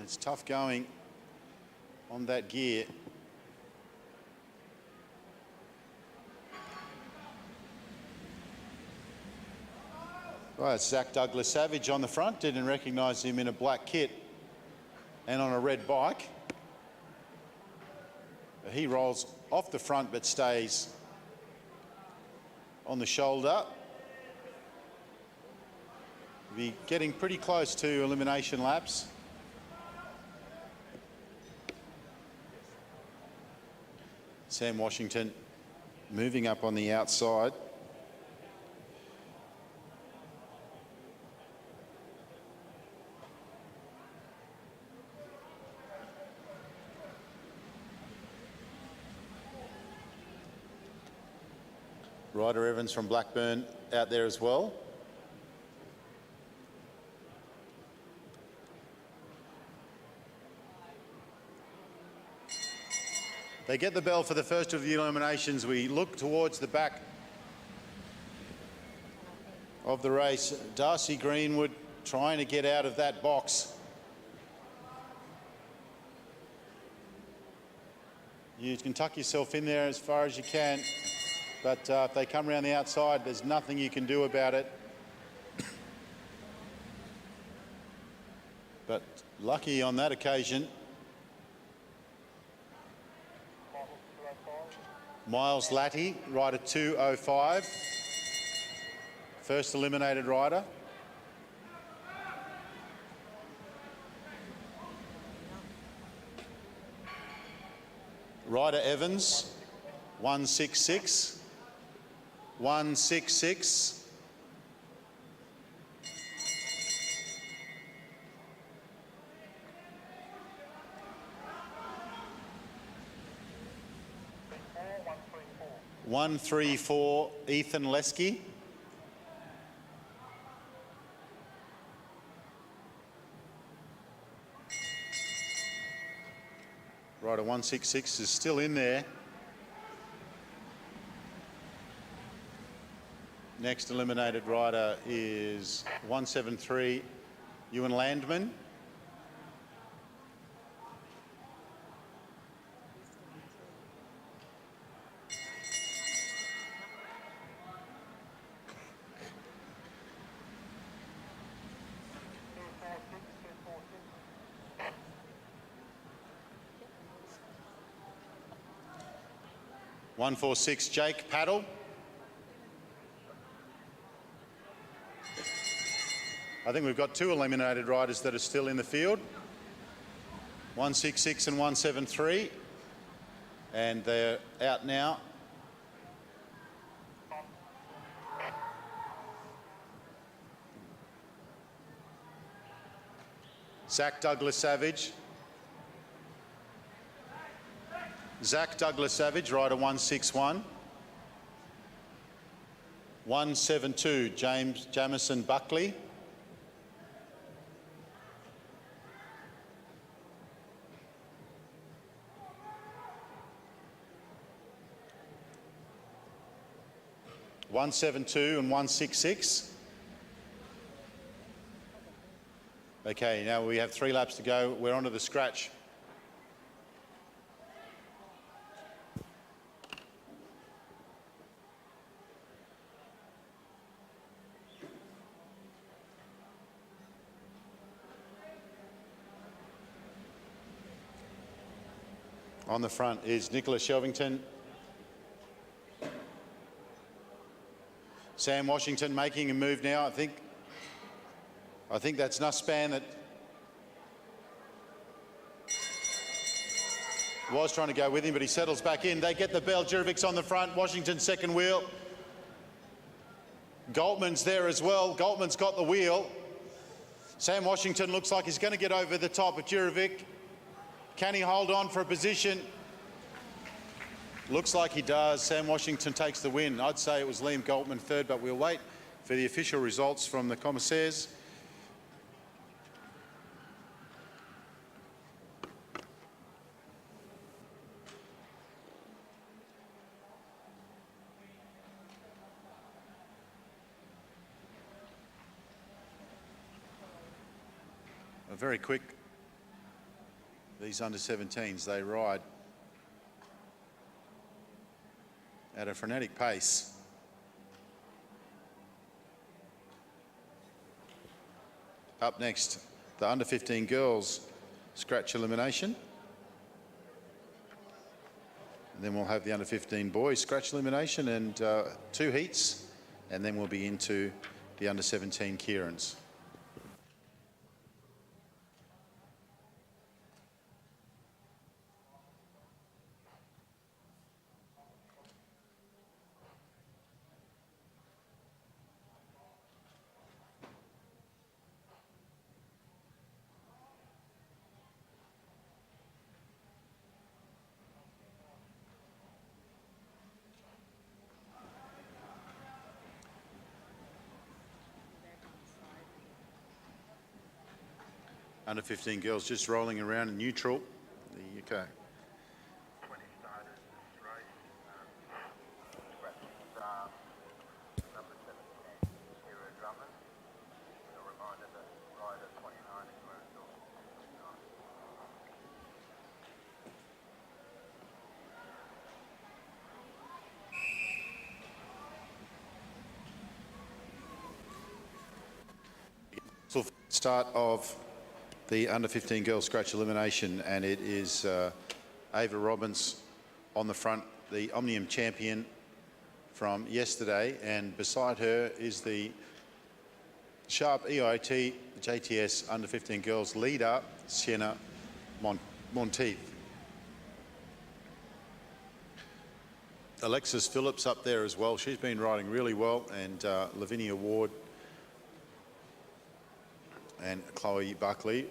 It's tough going on that gear. Well, it's Zach Douglas Savage on the front. Didn't recognise him in a black kit and on a red bike. He rolls off the front but stays on the shoulder. Be getting pretty close to elimination laps. Sam Washington moving up on the outside. Ryder Evans from Blackburn out there as well. They get the bell for the first of the eliminations. We look towards the back of the race. Darcy Greenwood trying to get out of that box. You can tuck yourself in there as far as you can, but if they come around the outside, there's nothing you can do about it. But lucky on that occasion. Miles Latty, rider 205. First eliminated rider. Ryder Evans, 166. 166. One, 3, 4, Ethan Lesky. Rider 166 is still in there. Next eliminated rider is 173, Ewan Landman. One, 4, 6, Jake Paddle. I think we've got two eliminated riders that are still in the field. 166 and 173. And they're out now. Zach Douglas Savage. Zach Douglas Savage, rider 161. 172, James Jamison Buckley. (172) and 166. Okay, now we have 3 laps to go. We're onto the scratch. On the front is Nicola Shelvington. Sam Washington making a move now. I think that's Nussbaum that was trying to go with him, but he settles back in. They get the bell. Jurovic's on the front. Washington second wheel. Galtman's there as well. Galtman's got the wheel. Sam Washington looks like he's going to get over the top of Jurovic. Can he hold on for a position? Looks like he does. Sam Washington takes the win. I'd say it was Liam Galtman third, but we'll wait for the official results from the commissaires. Very quick. These under-17s, they ride at a frenetic pace. Up next, the under 15 girls scratch elimination. And then we'll have the under 15 boys scratch elimination and 2 heats. And then we'll be into the under 17 Kieran's. Under 15 girls just rolling around in neutral. There you go. 20 starters in this race. Number 17, Hero Drummond. A reminder that rider 29 is Merkel. So start of the under 15 girls scratch elimination, and it is Ava Robbins on the front, the Omnium champion from yesterday, and beside her is the Sharp EIT JTS under 15 girls leader, Sienna Monteith. Alexis Phillips up there as well. She's been riding really well, and Lavinia Ward and Chloe Buckley.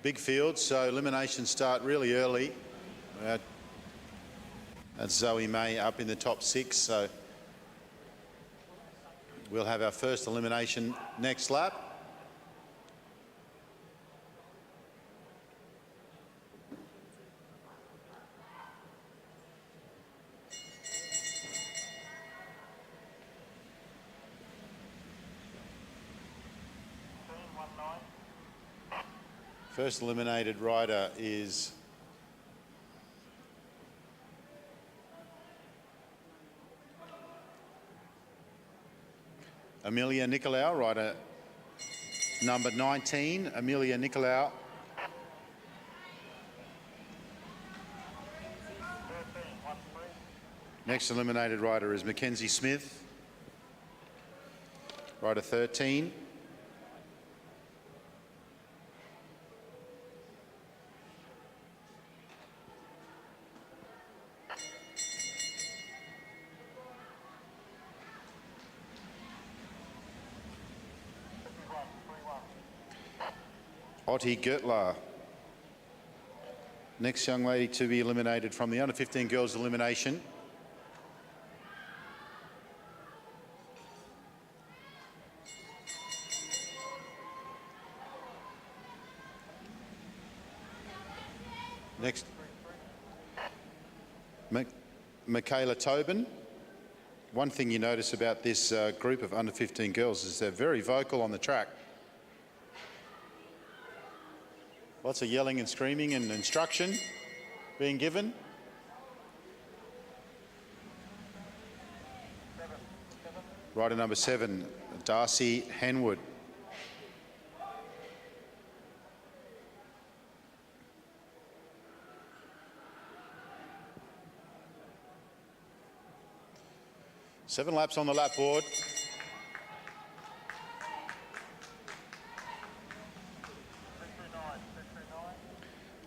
Big field, so eliminations start really early. That's Zoe May up in the top 6, so we'll have our first elimination next lap. First eliminated rider is Amelia Nicolau, rider number 19, Amelia Nicolau. Next eliminated rider is Mackenzie Smith, rider 13. Otti Gertler. Next young lady to be eliminated from the under 15 girls elimination. Next, Michaela Tobin. One thing you notice about this group of under 15 girls is they're very vocal on the track. Lots of yelling and screaming and instruction being given. Rider number 7, Darcy Henwood. Seven laps on the lap board.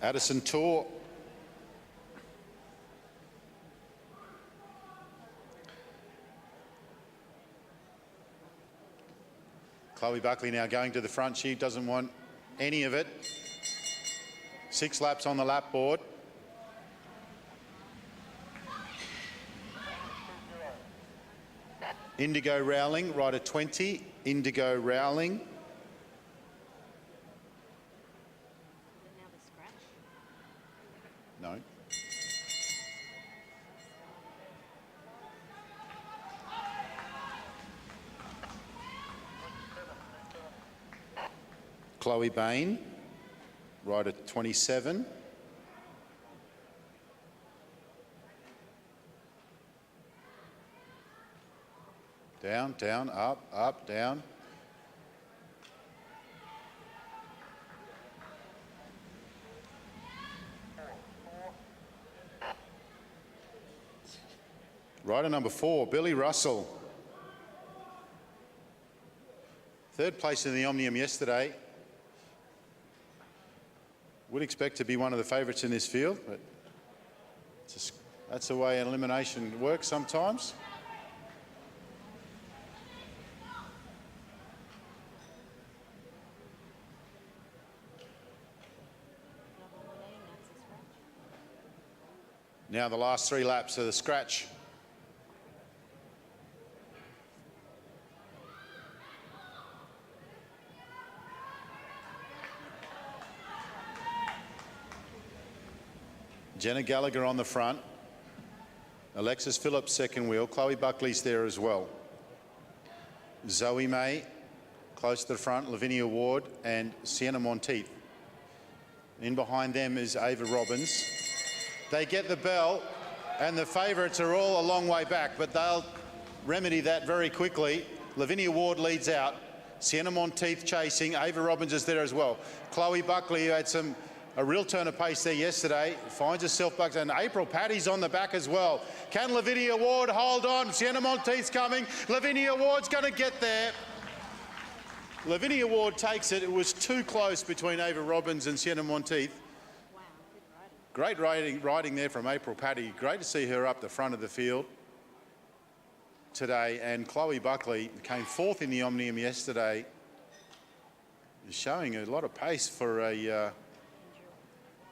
Addison Tour. Chloe Buckley now going to the front. She doesn't want any of it. 6 laps on the lap board. Indigo Rowling, rider 20. Indigo Rowling. No. Chloe Bain, rider 27. Down, down, up, down. Rider number 4, Billy Russell. Third place in the Omnium yesterday. Would expect to be one of the favourites in this field, but that's the way an elimination works sometimes. Now the last 3 laps of the scratch. Jenna Gallagher on the front. Alexis Phillips second wheel. Chloe Buckley's there as well. Zoe May close to the front. Lavinia Ward and Sienna Monteith. In behind them is Ava Robbins. They get the bell and the favourites are all a long way back, but they'll remedy that very quickly. Lavinia Ward leads out. Sienna Monteith chasing. Ava Robbins is there as well. Chloe Buckley, who had a real turn of pace there yesterday, finds herself back, and April Paddy's on the back as well. Can Lavinia Ward hold on? Sienna Monteith's coming. Lavinia Ward's going to get there. Lavinia Ward takes it. It was too close between Ava Robbins and Sienna Monteith. Wow, good riding. Great riding there from April Paddy. Great to see her up the front of the field today. And Chloe Buckley came 4th in the Omnium yesterday, showing a lot of pace for a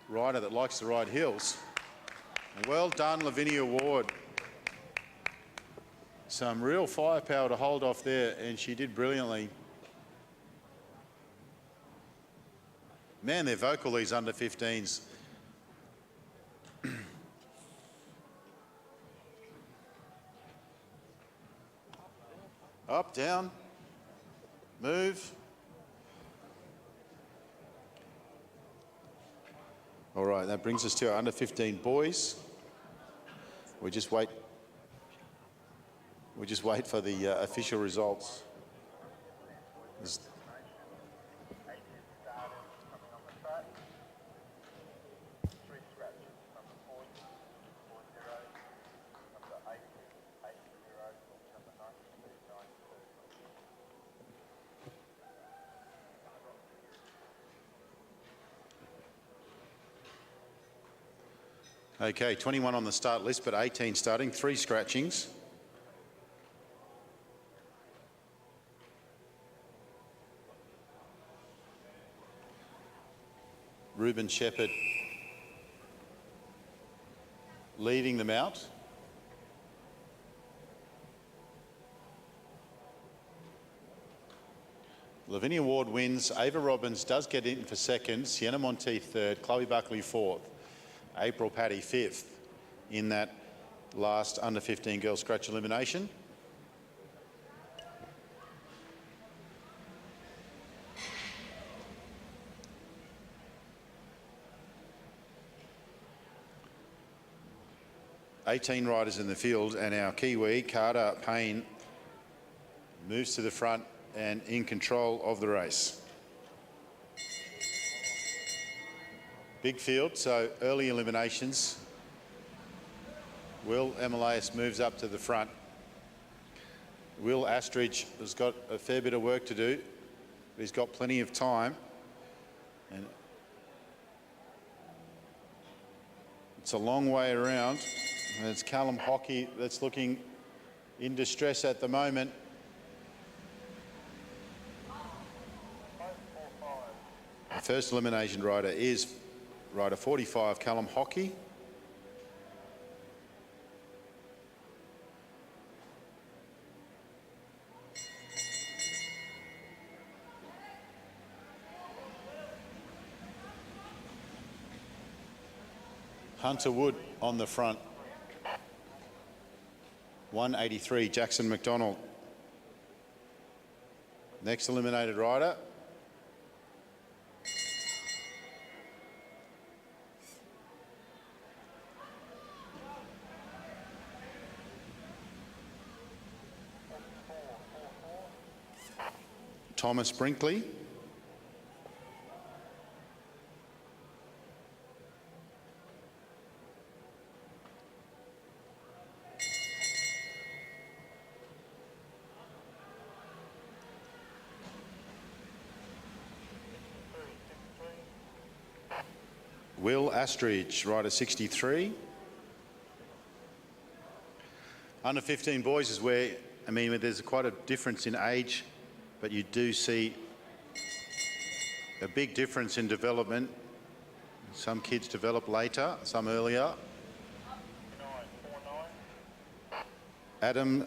rider that likes to ride hills. Well done, Lavinia Ward. Some real firepower to hold off there, and she did brilliantly. Man, they're vocal, these under 15s. Up, down, move. All right, that brings us to our under 15 boys. We just wait for the official results. There's 18 starters coming on the track. 3 scratches. Number 40, 40, number 80, 80, number 92, 92. Okay, 21 on the start list, but 18 starting, 3 scratchings. Ruben Shepherd leading them out. Lavinia Ward wins. Ava Robbins does get in for second. Sienna Monteith third. Chloe Buckley 4th. April Paddy 5th in that last under 15 girls scratch elimination. $18 riders in the field, and our Kiwi, Carter Payne, moves to the front and in control of the race. Big field, so early eliminations. Will Emilias moves up to the front. Will Astridge has got a fair bit of work to do, but he's got plenty of time. And it's a long way around. And it's Callum Hockey that's looking in distress at the moment. The first elimination rider is rider 45, Callum Hockey. Hunter Wood on the front. 183, Jackson McDonald. Next eliminated rider. Thomas Brinkley. Will Astridge, rider 63. Under 15 boys is where, I mean, there's quite a difference in age, but you do see a big difference in development. Some kids develop later, some earlier. Adam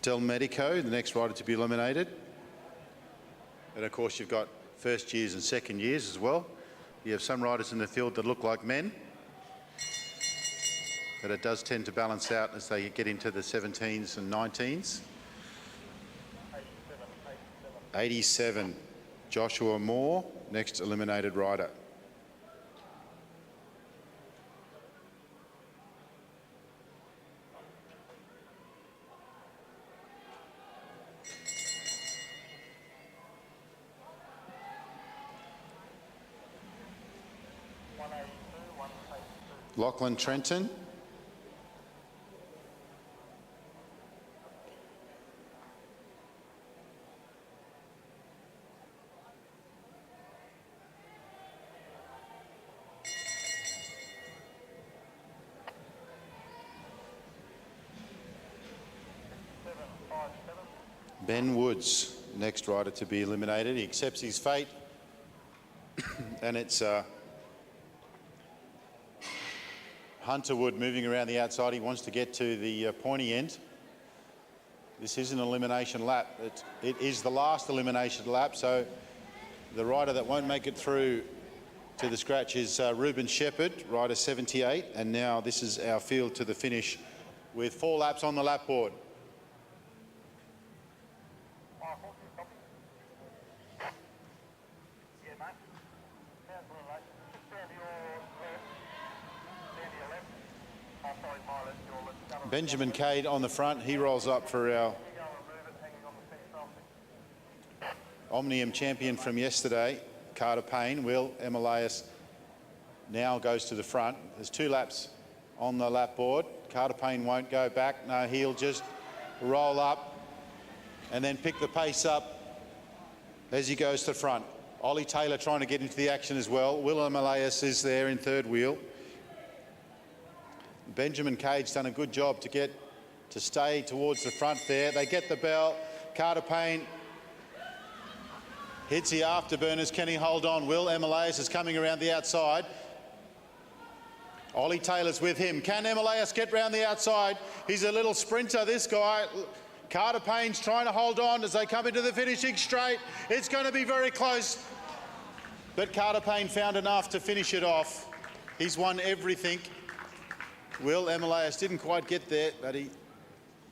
Del Medico, the next rider to be eliminated. And of course you've got first years and second years as well. You have some riders in the field that look like men, but it does tend to balance out as they get into the 17s and 19s. 87, Joshua Moore, next eliminated rider. Lachlan Trenton. Ben Woods, next rider to be eliminated. He accepts his fate, and it's Hunter Wood moving around the outside. He wants to get to the pointy end. This is an elimination lap. It is the last elimination lap, so the rider that won't make it through to the scratch is Ruben Shepherd, rider 78, and now this is our field to the finish with 4 laps on the lap board. Benjamin Cade on the front, he rolls up for our Omnium champion from yesterday, Carter Payne. Will Emilias now goes to the front. There's 2 laps on the lap board. Carter Payne won't go back. No, he'll just roll up and then pick the pace up as he goes to the front. Ollie Taylor trying to get into the action as well. Will Emilias is there in third wheel. Benjamin Cade's done a good job to stay towards the front there. They get the bell. Carter Payne hits the afterburners. Can he hold on? Will Emilias is coming around the outside. Ollie Taylor's with him. Can Emilias get round the outside? He's a little sprinter, this guy. Carter Payne's trying to hold on as they come into the finishing straight. It's going to be very close. But Carter Payne found enough to finish it off. He's won everything. Will Emilias didn't quite get there, but he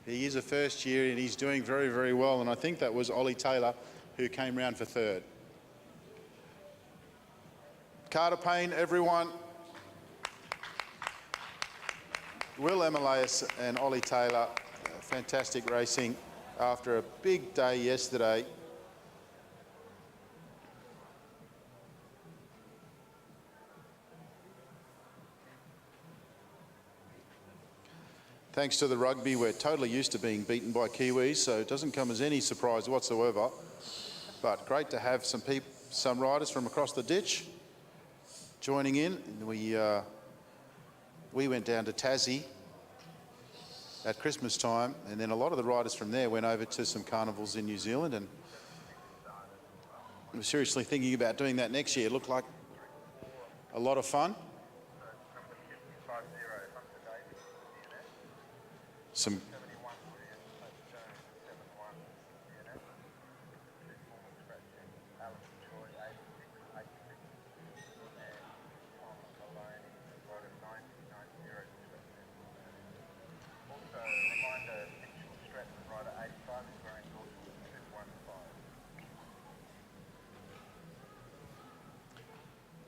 is a first year and he's doing very, very well. And I think that was Ollie Taylor who came round for third. Carter Payne, everyone. Will Emilias and Ollie Taylor, fantastic racing after a big day yesterday. Thanks to the rugby, we're totally used to being beaten by Kiwis, so it doesn't come as any surprise whatsoever. But great to have some riders from across the ditch joining in. We went down to Tassie at Christmas time, and then a lot of the riders from there went over to some carnivals in New Zealand, and we're seriously thinking about doing that next year. It looked like a lot of fun. Some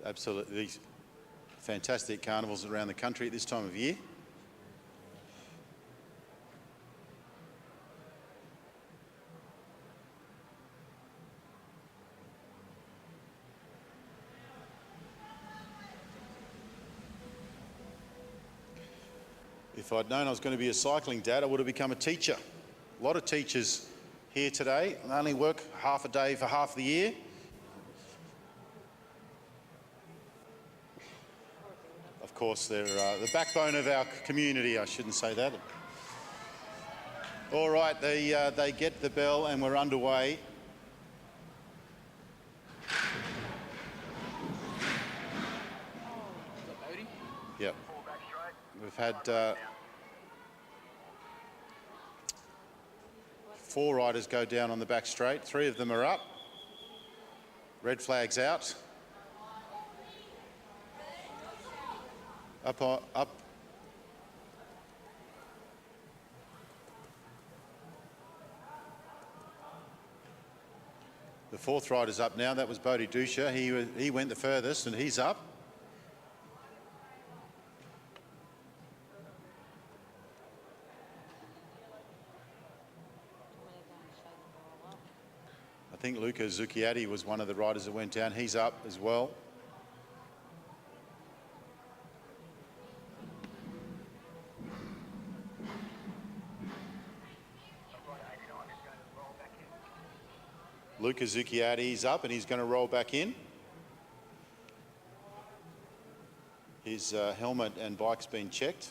absolutely fantastic carnivals around the country at this time of year. If I'd known I was going to be a cycling dad, I would have become a teacher. A lot of teachers here today. They only work half a day for half the year. Of course, they're the backbone of our community. I shouldn't say that. All right, they get the bell and we're underway. Yep. We've had 4 riders go down on the back straight. 3 of them are up. Red flag's out. Up. The 4th rider's up now. That was Bodhi Dusha. He went the furthest and he's up. I think Luca Zucchiatti was one of the riders that went down. He's up as well. Luca Zucchiatti's up and he's going to roll back in. His helmet and bike's been checked.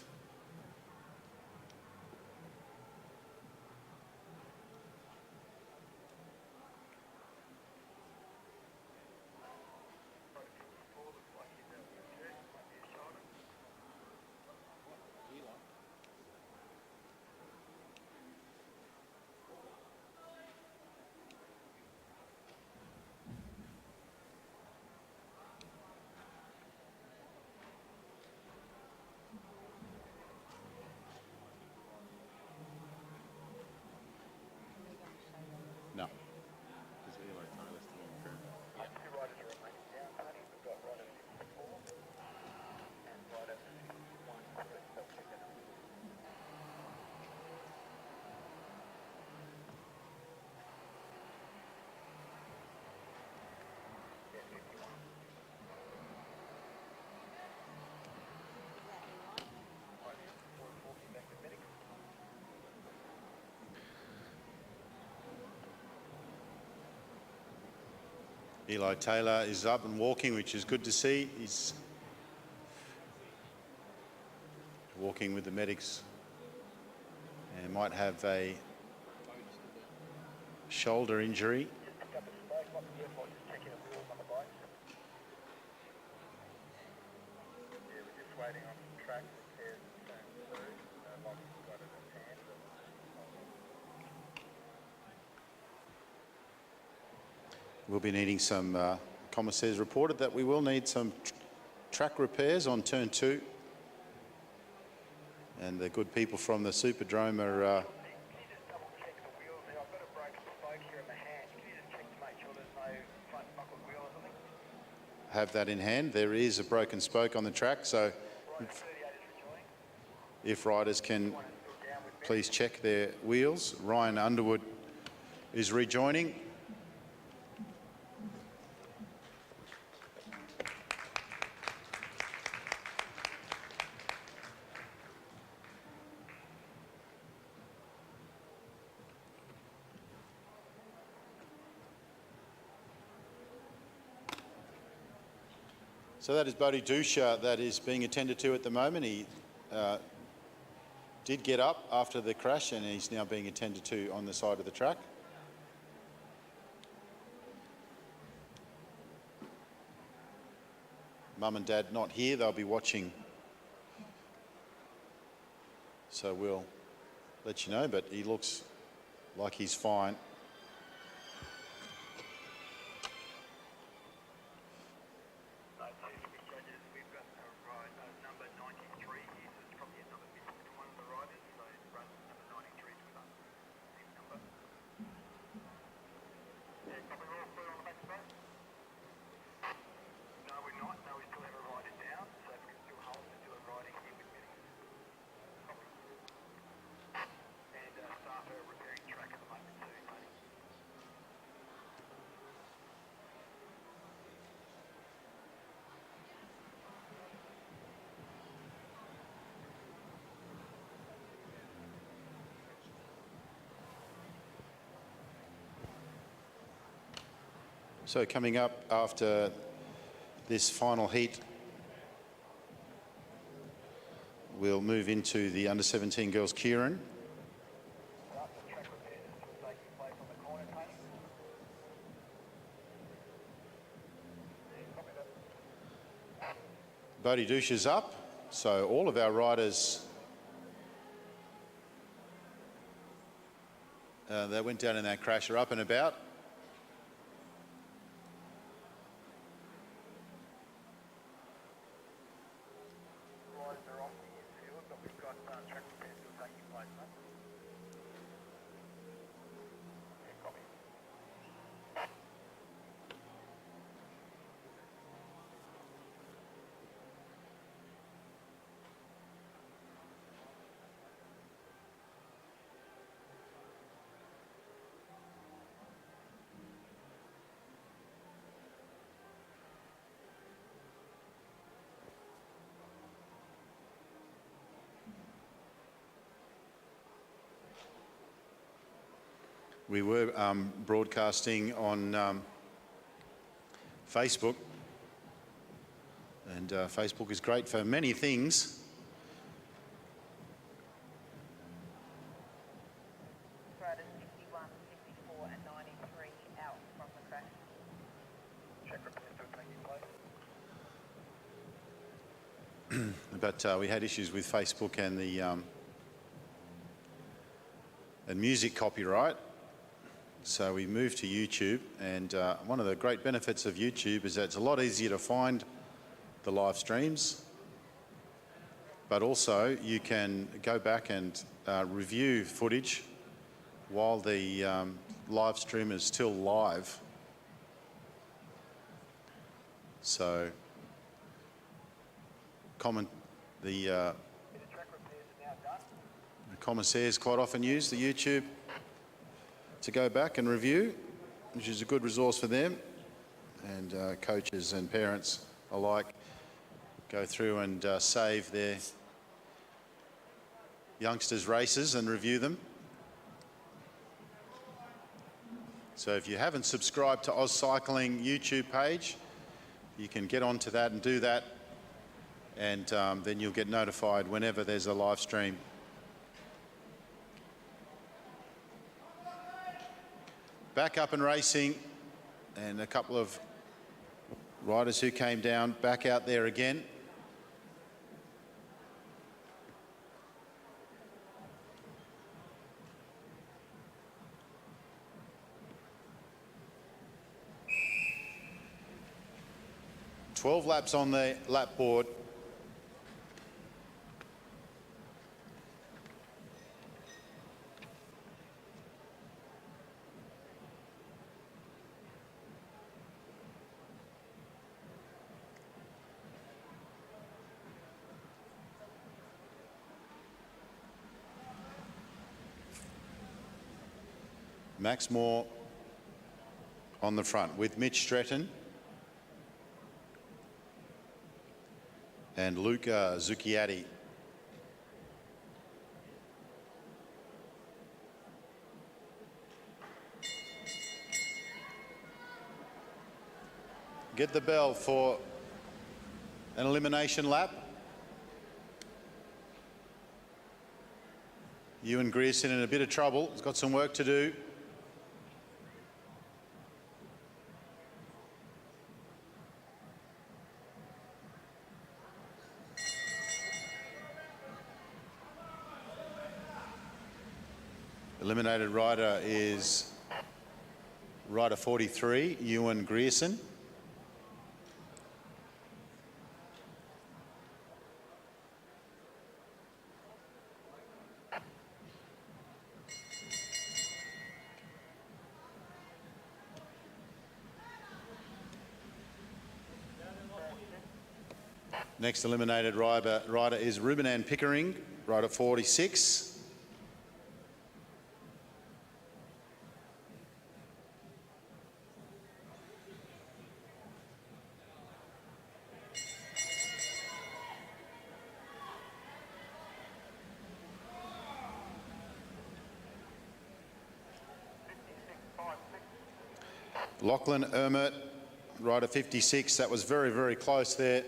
No. Eli Taylor is up and walking, which is good to see. He's walking with the medics and might have a shoulder injury. We'll be needing some, commissaires reported that we will need some track repairs on turn 2. And the good people from the Superdrome are have that in hand. There is a broken spoke on the track, so if riders can please check their wheels. Ryan Underwood is rejoining. So that is Bodhi Dusha that is being attended to at the moment. He did get up after the crash and he's now being attended to on the side of the track. Mum and Dad not here, they'll be watching. So we'll let you know, but he looks like he's fine. So coming up after this final heat, we'll move into the under-17 girls Kieran. Track repairs are still taking place on the corner, Tony. Copy that. Bodie Douche is up, so all of our riders that went down in that crash are up and about. Riders are off the infield, but we've got track repairs still taking place, mate. Yeah, copy. We were broadcasting on Facebook, and Facebook is great for many things. Riders 51, 54 and 93 out from the crash. Track repairs still taking place. But we had issues with Facebook and the and music copyright. So we moved to YouTube, and one of the great benefits of YouTube is that it's a lot easier to find the live streams, but also you can go back and review footage while the live stream is still live. So the Track repairs are now done. commissaires quite often use the YouTube to go back and review, which is a good resource for them, and coaches and parents alike go through and save their youngsters' races and review them. So if you haven't subscribed to Oz Cycling YouTube page, you can get onto that and do that, and then you'll get notified whenever there's a live stream. Back up and racing, and a couple of riders who came down back out there again. "12 laps on the lap board." Max Moore on the front with Mitch Stretton and Luca Zucchiatti. Get the bell for an elimination lap. Ewan Grierson in a bit of trouble. He's got some work to do. Eliminated rider is rider 43, Ewan Grierson. Next eliminated rider is Ruben Pickering, rider 46. Lachlan Ermert, rider 56. That was very, very close there.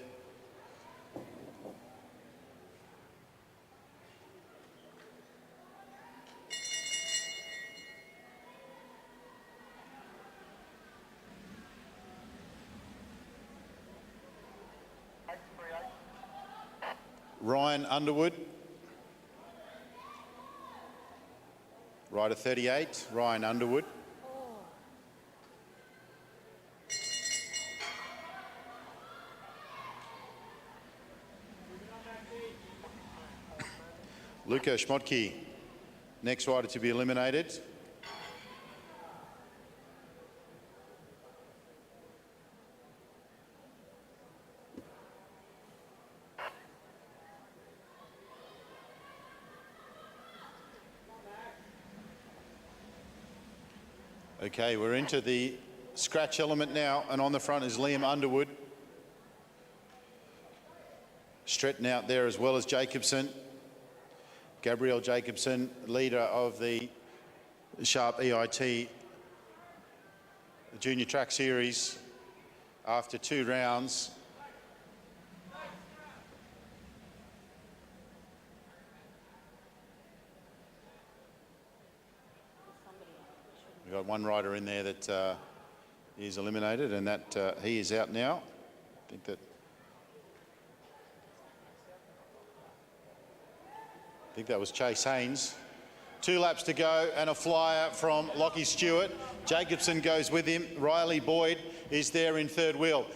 Ryan Underwood, rider 38, Ryan Underwood. Luka Schmotke, next rider to be eliminated. Okay, we're into the scratch element now, and on the front is Liam Underwood. Stretton out there as well as Jacobson. Gabrielle Jacobson, leader of the Sharp EIT Junior Track Series after 2 rounds. We've got one rider in there that is eliminated, and that he is out now. I think that was Chase Haynes. 2 laps to go and a flyer from Lockie Stewart. Jacobson goes with him. Riley Boyd is there in third wheel.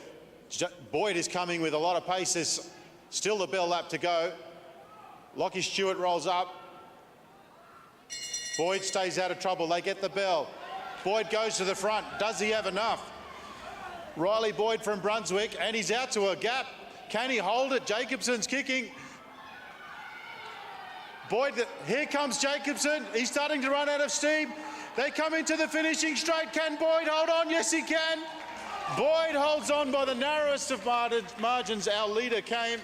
Boyd is coming with a lot of pace. There's still the bell lap to go. Lockie Stewart rolls up. Boyd stays out of trouble. They get the bell. Boyd goes to the front. Does he have enough? Riley Boyd from Brunswick, and he's out to a gap. Can he hold it? Jacobson's kicking. Boyd, here comes Jacobson. He's starting to run out of steam. They come into the finishing straight. Can Boyd hold on? Yes, he can. Boyd holds on by the narrowest of margins. Our leader came.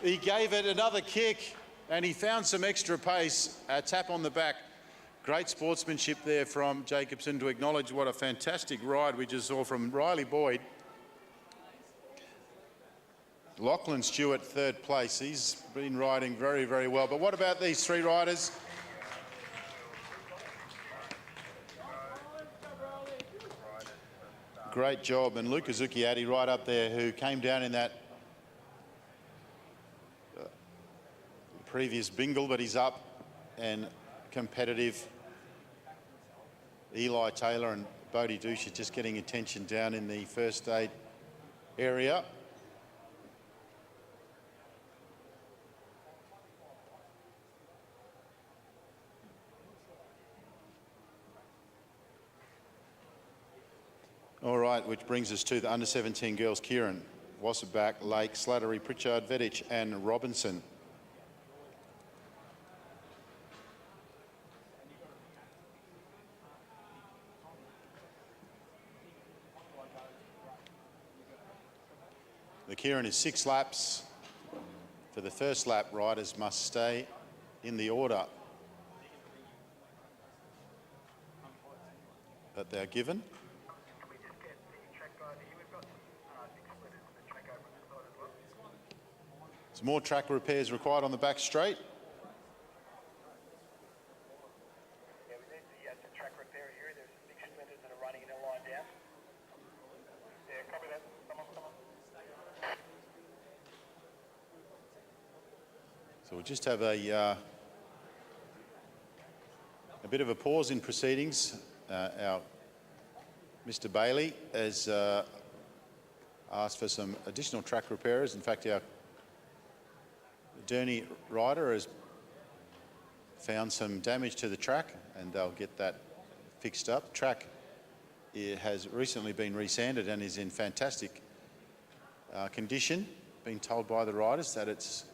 He gave it another kick, and he found some extra pace. A tap on the back. Great sportsmanship there from Jacobson to acknowledge what a fantastic ride we just saw from Riley Boyd. Lachlan Stewart, third place. He's been riding very, very well. But what about these 3 riders? Great job. And Luka Zucchiatti right up there, who came down in that previous bingle, but he's up and competitive. Eli Taylor and Bodie Douche are just getting attention down in the first aid area. All right, which brings us to the under-17 girls. Kieran, Wasserback, Lake, Slattery, Pritchard, Vedich and Robinson. The Kieran is 6 laps. For the first lap, riders must stay in the order that they're given. There's more track repairs required on the back straight. Yeah, we need the track repair here. There's some big splinters that are running in a line down. Yeah, copy that. Come on. So we'll just have a bit of a pause in proceedings. Our Mr. Bailey has asked for some additional track repairers. In fact, our Derny rider has found some damage to the track, and they'll get that fixed up. Track has recently been resanded and is in fantastic condition. Been told by the riders that it's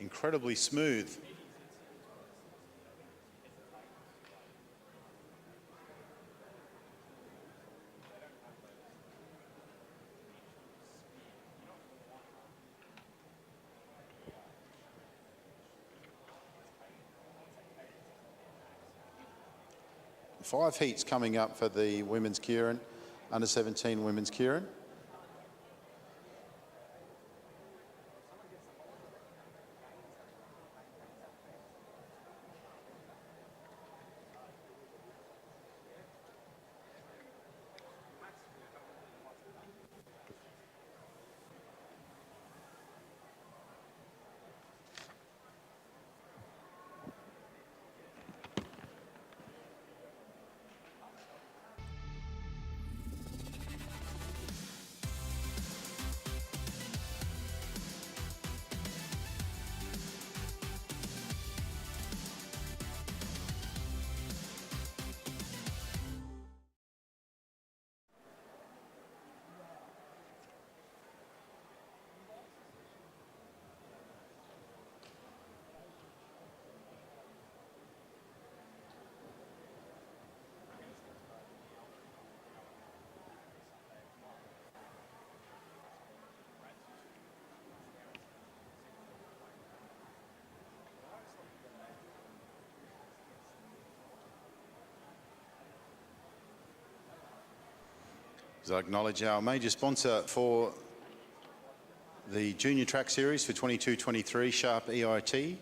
incredibly smooth. Five heats coming up for the women's Kieran. under 17 women's, Kieran. As I acknowledge our major sponsor for the Junior Track Series for 22-23, Sharp EIT.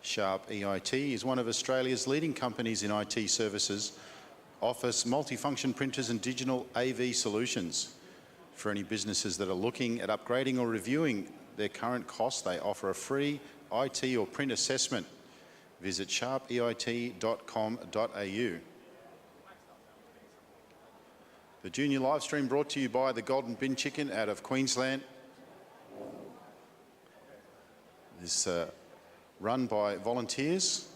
Sharp EIT is one of Australia's leading companies in IT services, offers multifunction printers and digital AV solutions. For any businesses that are looking at upgrading or reviewing their current costs, they offer a free IT or print assessment. Visit sharpeit.com.au. The Junior live stream brought to you by the Golden Bin Chicken out of Queensland. This run by volunteers.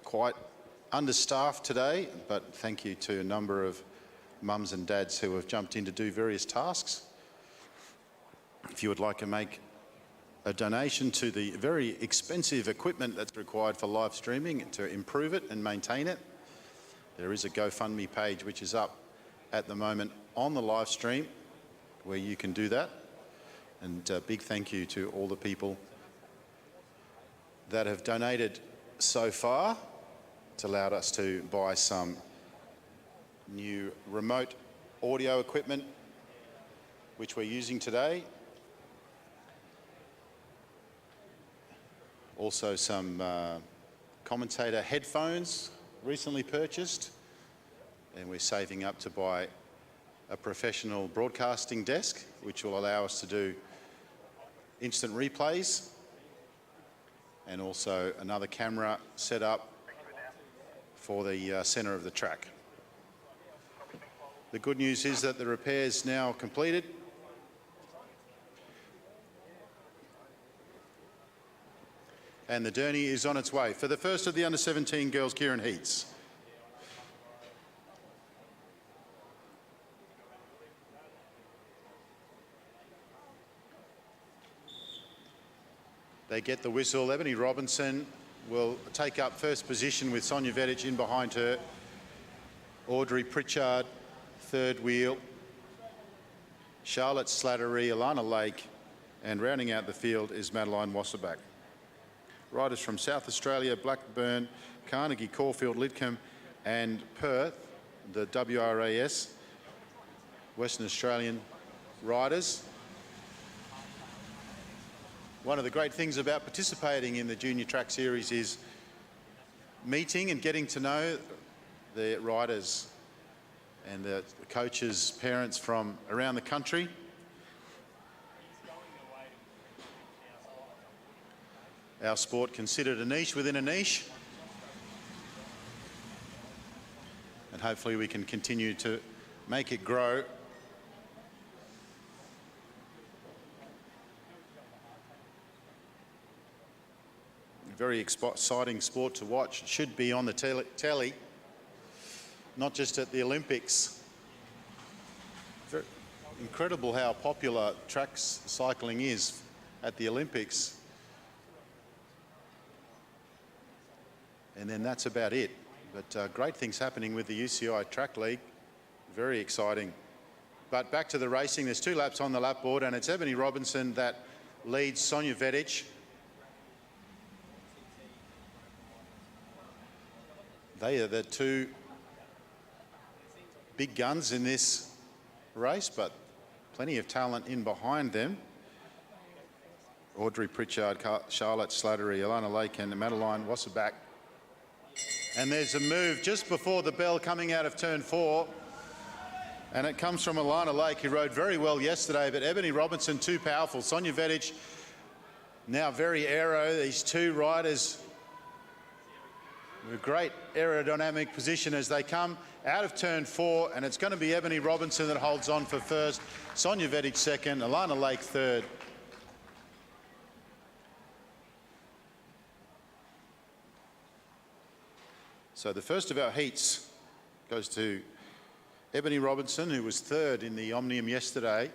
Quite understaffed today, but thank you to a number of mums and dads who have jumped in to do various tasks. If you would like to make a donation to the very expensive equipment that's required for live streaming to improve it and maintain it, there is a GoFundMe page which is up at the moment on the live stream where you can do that. And a big thank you to all the people that have donated so far. It's allowed us to buy some new remote audio equipment which we're using today. Also some commentator headphones recently purchased. And we're saving up to buy a professional broadcasting desk, which will allow us to do instant replays, and also another camera set up for the centre of the track. The good news is that the repair's now completed. And the journey is on its way. For the first of the under-17 girls, Kieran Heats. They get the whistle. Ebony Robinson will take up first position with Sonia Vetic in behind her. Audrey Pritchard, third wheel. Charlotte Slattery, Alana Lake, and rounding out the field is Madeline Wasserback. Riders from South Australia, Blackburn, Carnegie, Caulfield, Lidcombe and Perth, the WRAS, Western Australian riders. One of the great things about participating in the Junior Track Series is meeting and getting to know the riders and the coaches, parents from around the country. Our sport considered a niche within a niche. And hopefully we can continue to make it grow. Very exciting sport to watch. It should be on the telly, not just at the Olympics. Very incredible how popular track cycling is at the Olympics. And then that's about it. But great things happening with the UCI Track League. Very exciting. But back to the racing. There's 2 laps on the lap board, and it's Ebony Robinson that leads Sonia Vetic. They are the 2 big guns in this race, but plenty of talent in behind them. Audrey Pritchard, Charlotte Slattery, Alana Lake and Madeline Wasserback. And there's a move just before the bell coming out of turn 4. And it comes from Alana Lake, who rode very well yesterday, but Ebony Robinson too powerful. Sonia Vedic now very aero. These two riders with great aerodynamic position as they come out of turn 4, and it's going to be Ebony Robinson that holds on for first, Sonia Vedic second, Alana Lake third. So the first of our heats goes to Ebony Robinson, who was third in the Omnium yesterday.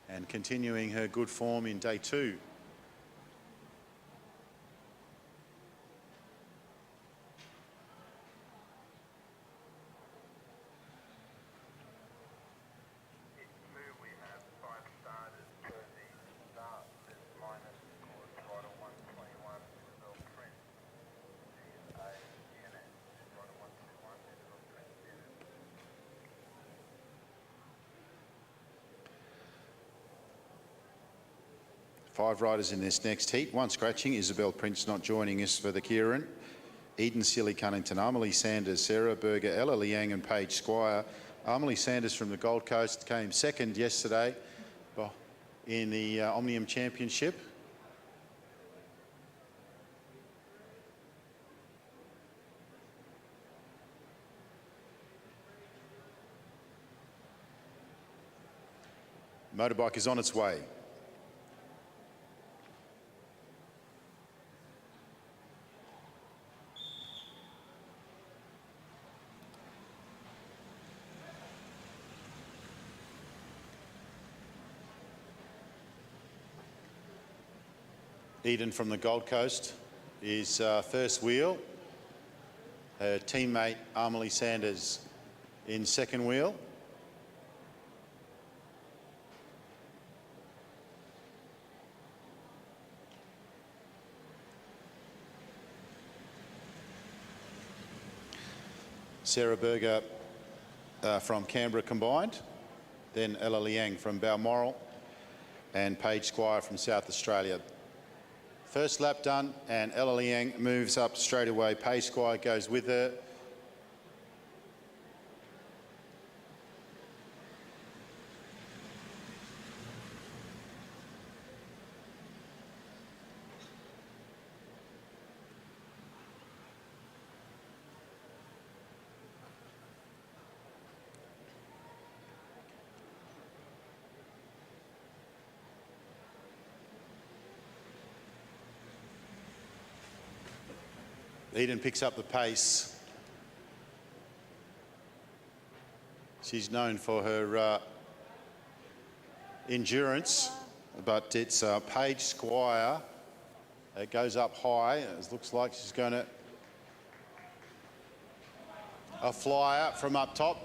And continuing her good form in day 2. Five riders in this next heat. One scratching, Isabel Prince not joining us for the Kieran. Eden Sealy Cunnington, Amelie Sanders, Sarah Berger, Ella Liang and Paige Squire. Amelie Sanders from the Gold Coast came second yesterday in the Omnium Championship. Motorbike is on its way. Eden from the Gold Coast is first wheel. Her teammate Amelie Sanders in second wheel. Sarah Berger from Canberra combined. Then Ella Liang from Balmoral and Paige Squire from South Australia. First lap done, and Ella Liang moves up straight away. Paige Squire goes with her. Eden picks up the pace. She's known for her endurance, but it's Paige Squire. It goes up high. It looks like she's going to a flyer from up top.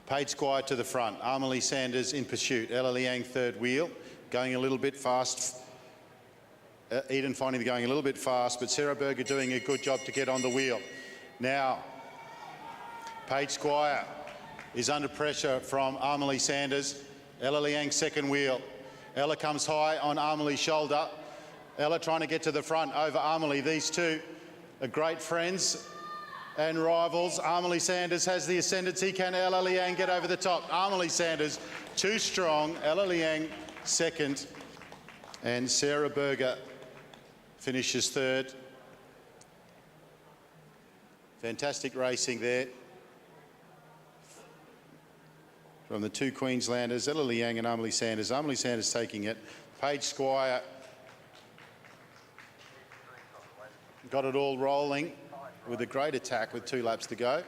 Paige Squire to the front. Amelie Sanders in pursuit. Ella Liang third wheel, going a little bit fast. Eden finding going a little bit fast, but Sarah Berger doing a good job to get on the wheel. Now, Paige Squire is under pressure from Amelie Sanders. Ella Liang second wheel. Ella comes high on Amelie's shoulder. Ella trying to get to the front over Amelie. These two are great friends and rivals. Amelie Sanders has the ascendancy. Can Ella Liang get over the top? Amelie Sanders too strong. Ella Liang second. And Sarah Berger finishes third. Fantastic racing there from the two Queenslanders, Ella Liang and Amelie Sanders. Amelie Sanders taking it. Paige Squire got it all rolling with a great attack with 2 laps to go.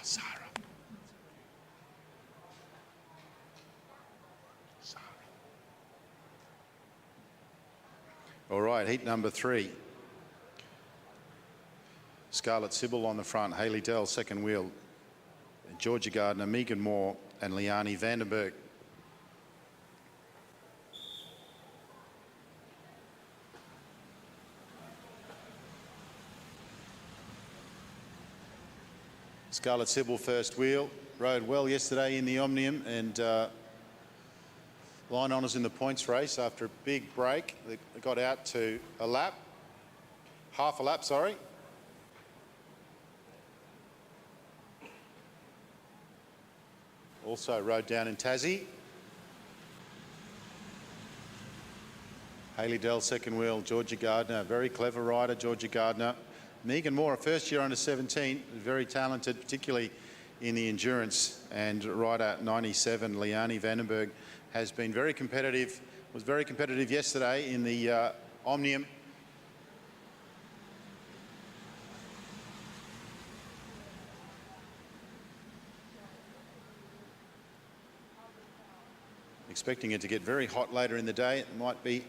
Sarah. All right, heat number 3. Scarlett Sybil on the front, Hayley Dell second wheel, Georgia Gardner, Megan Moore and Liani Vandenberg. Scarlett Sybil first wheel, rode well yesterday in the Omnium and line honours in the points race after a big break. They got out to a lap, half a lap, sorry. Also rode down in Tassie. Hayley Dell second wheel, Georgia Gardner, very clever rider, Georgia Gardner. Megan Moore, a first year under 17, very talented, particularly in the endurance, and rider 97, Liani Vandenberg, has been very competitive, was very competitive yesterday in the Omnium. Expecting it to get very hot later in the day. It might be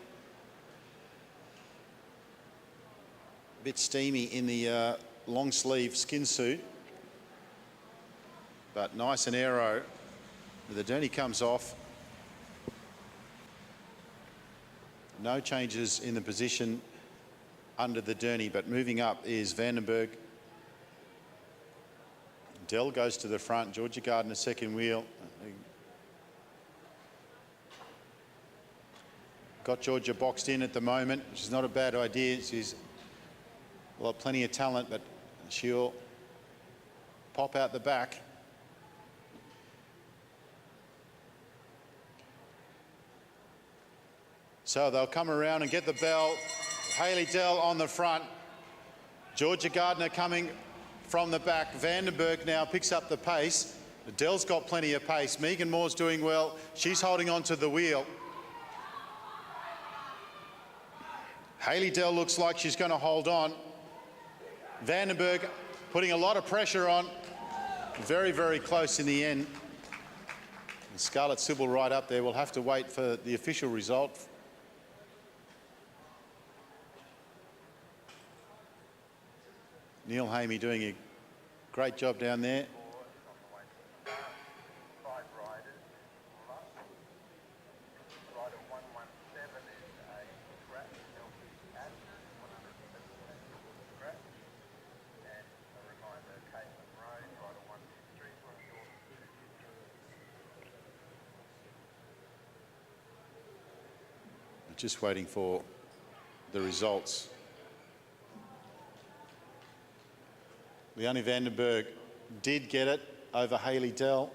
a bit steamy in the long sleeve skin suit, but nice and aero. The Derny comes off. No changes in the position under the Derny, but moving up is Vandenberg. Dell goes to the front, Georgia Gardner second wheel. Got Georgia boxed in at the moment, which is not a bad idea. She's got plenty of talent, but she'll pop out the back. So they'll come around and get the bell. Hayley Dell on the front. Georgia Gardner coming from the back. Vandenberg now picks up the pace. Dell's got plenty of pace. Megan Moore's doing well. She's holding on to the wheel. Hayley Dell looks like she's going to hold on. Vandenberg putting a lot of pressure on. Very, very close in the end. And Scarlett Sybil right up there. We'll have to wait for the official result. Neil Hamey doing a great job down there. Just waiting for the results. Liani Vandenberg did get it over Hayley Dell.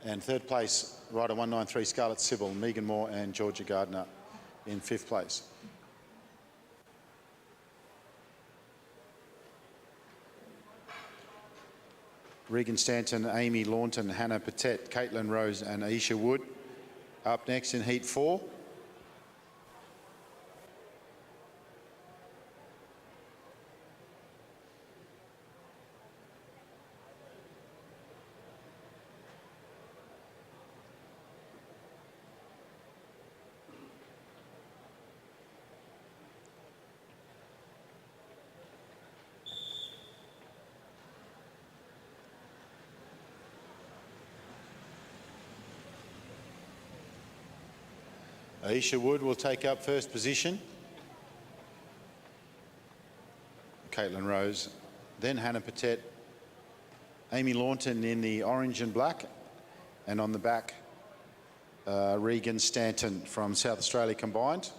And third place, rider 193, Scarlett Sybil, Megan Moore and Georgia Gardner in fifth place. Regan Stanton, Amy Launton, Hannah Patet, Caitlin Rose and Aisha Wood up next in Heat 4. Aisha Wood will take up first position. Caitlin Rose, then Hannah Patet, Amy Launton in the orange and black, and on the back, Regan Stanton from South Australia combined.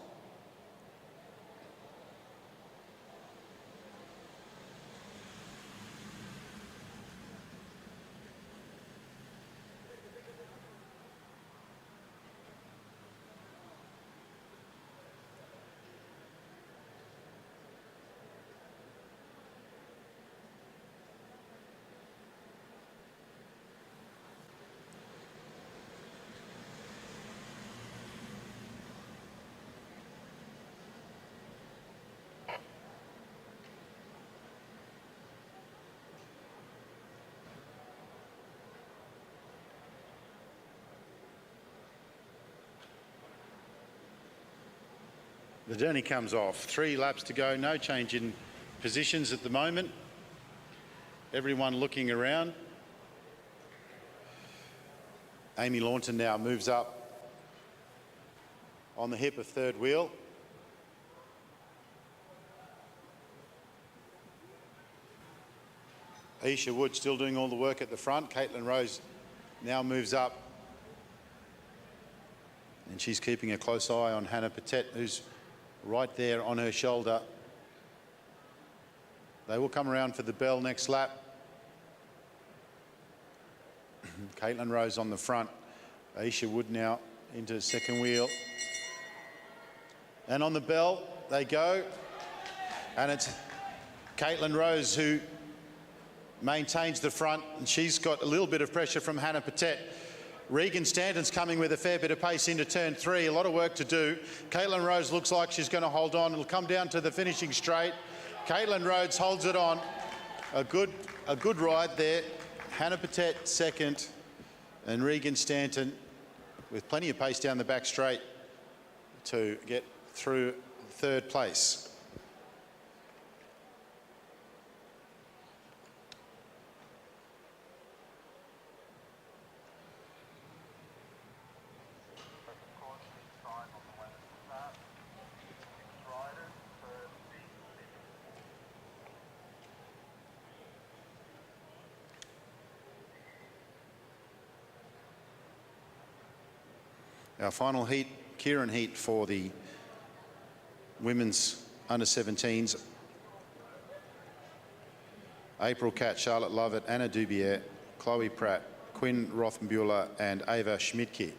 The journey comes off. 3 laps to go, no change in positions at the moment. Everyone looking around. Amy Launton now moves up on the hip of third wheel. Aisha Wood still doing all the work at the front. Caitlin Rose now moves up. And she's keeping a close eye on Hannah Patet, who's right there on her shoulder. They will come around for the bell next lap. Caitlin Rose on the front. Aisha Wood now into second wheel. And on the bell they go. And it's Caitlin Rose who maintains the front, and she's got a little bit of pressure from Hannah Patet. Regan Stanton's coming with a fair bit of pace into turn 3. A lot of work to do. Caitlin Rose looks like she's going to hold on. It'll come down to the finishing straight. Caitlin Rose holds it on. A good ride there. Hannah Patet second, and Regan Stanton with plenty of pace down the back straight to get through third place. Our final heat, Kieran heat for the women's under-17s. April Catt, Charlotte Lovett, Anna Dubier, Chloe Pratt, Quinn Rothenbuehler and Ava Schmidtke.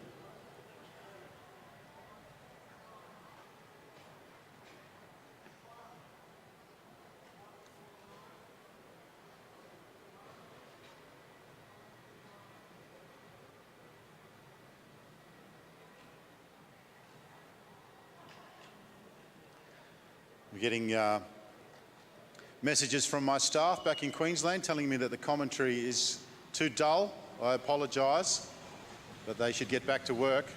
We're getting messages from my staff back in Queensland telling me that the commentary is too dull. I apologise, but they should get back to work.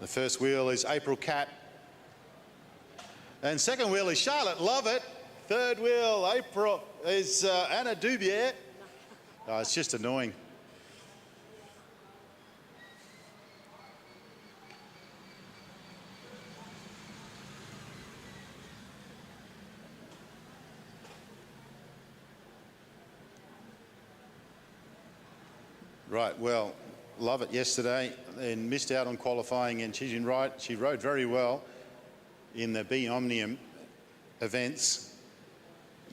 The first wheel is April Catt. And second wheel is Charlotte Lovett. Third wheel, April, is Anna Dubier. Oh, it's just annoying. Right, well, Lovett yesterday and missed out on qualifying, and she rode very well in the B Omnium events,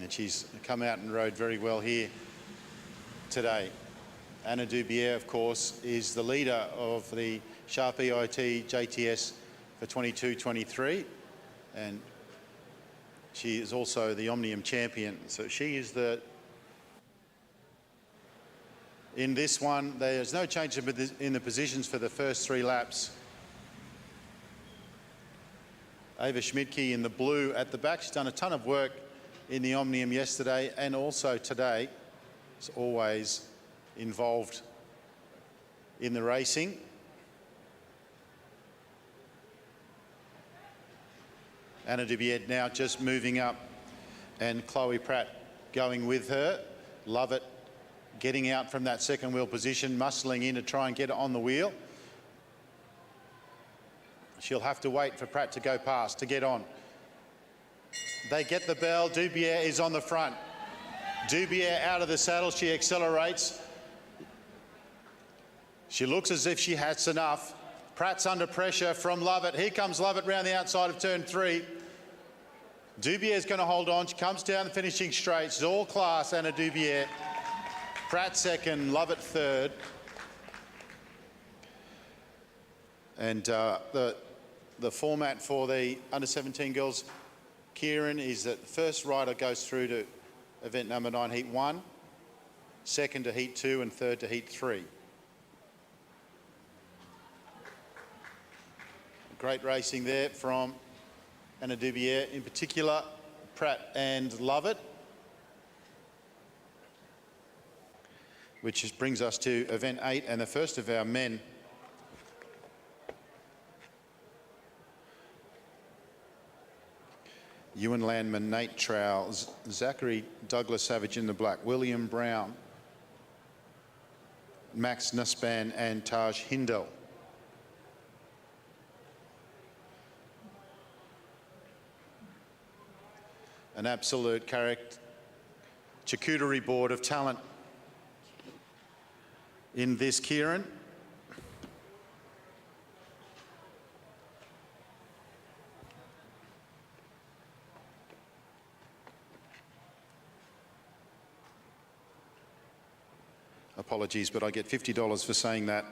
and she's come out and rode very well here today. Anna Dubier, of course, is the leader of the Sharp EIT JTS for 22-23, and she is also the Omnium champion. So she is in this one, there's no change in the positions for the first 3 laps. Ava Schmidtke in the blue at the back. She's done a ton of work in the Omnium yesterday and also today. She's always involved in the racing. Anna Dubier now just moving up, and Chloe Pratt going with her. Lovett getting out from that second wheel position, muscling in to try and get it on the wheel. She'll have to wait for Pratt to go past to get on. They get the bell. Dubier is on the front. Dubier out of the saddle. She accelerates. She looks as if she has enough. Pratt's under pressure from Lovett. Here comes Lovett round the outside of turn 3. Dubier is going to hold on. She comes down the finishing straight. She's all class, Anna Dubier. Pratt second, Lovett third. And the format for the under-17 girls, Kieran, is that the first rider goes through to event number 9, heat 1, second to heat 2 and third to heat 3. Great racing there from Anna Dubier, in particular, Pratt and Lovett. Which brings us to event 8 and the first of our men Ewan Landman, Nate Trowell, Zachary Douglas Savage in the black, William Brown, Max Nussbaum and Taj Hindel. An absolute charcuterie board of talent in this, Kieran. Apologies, but I get $50 for saying that.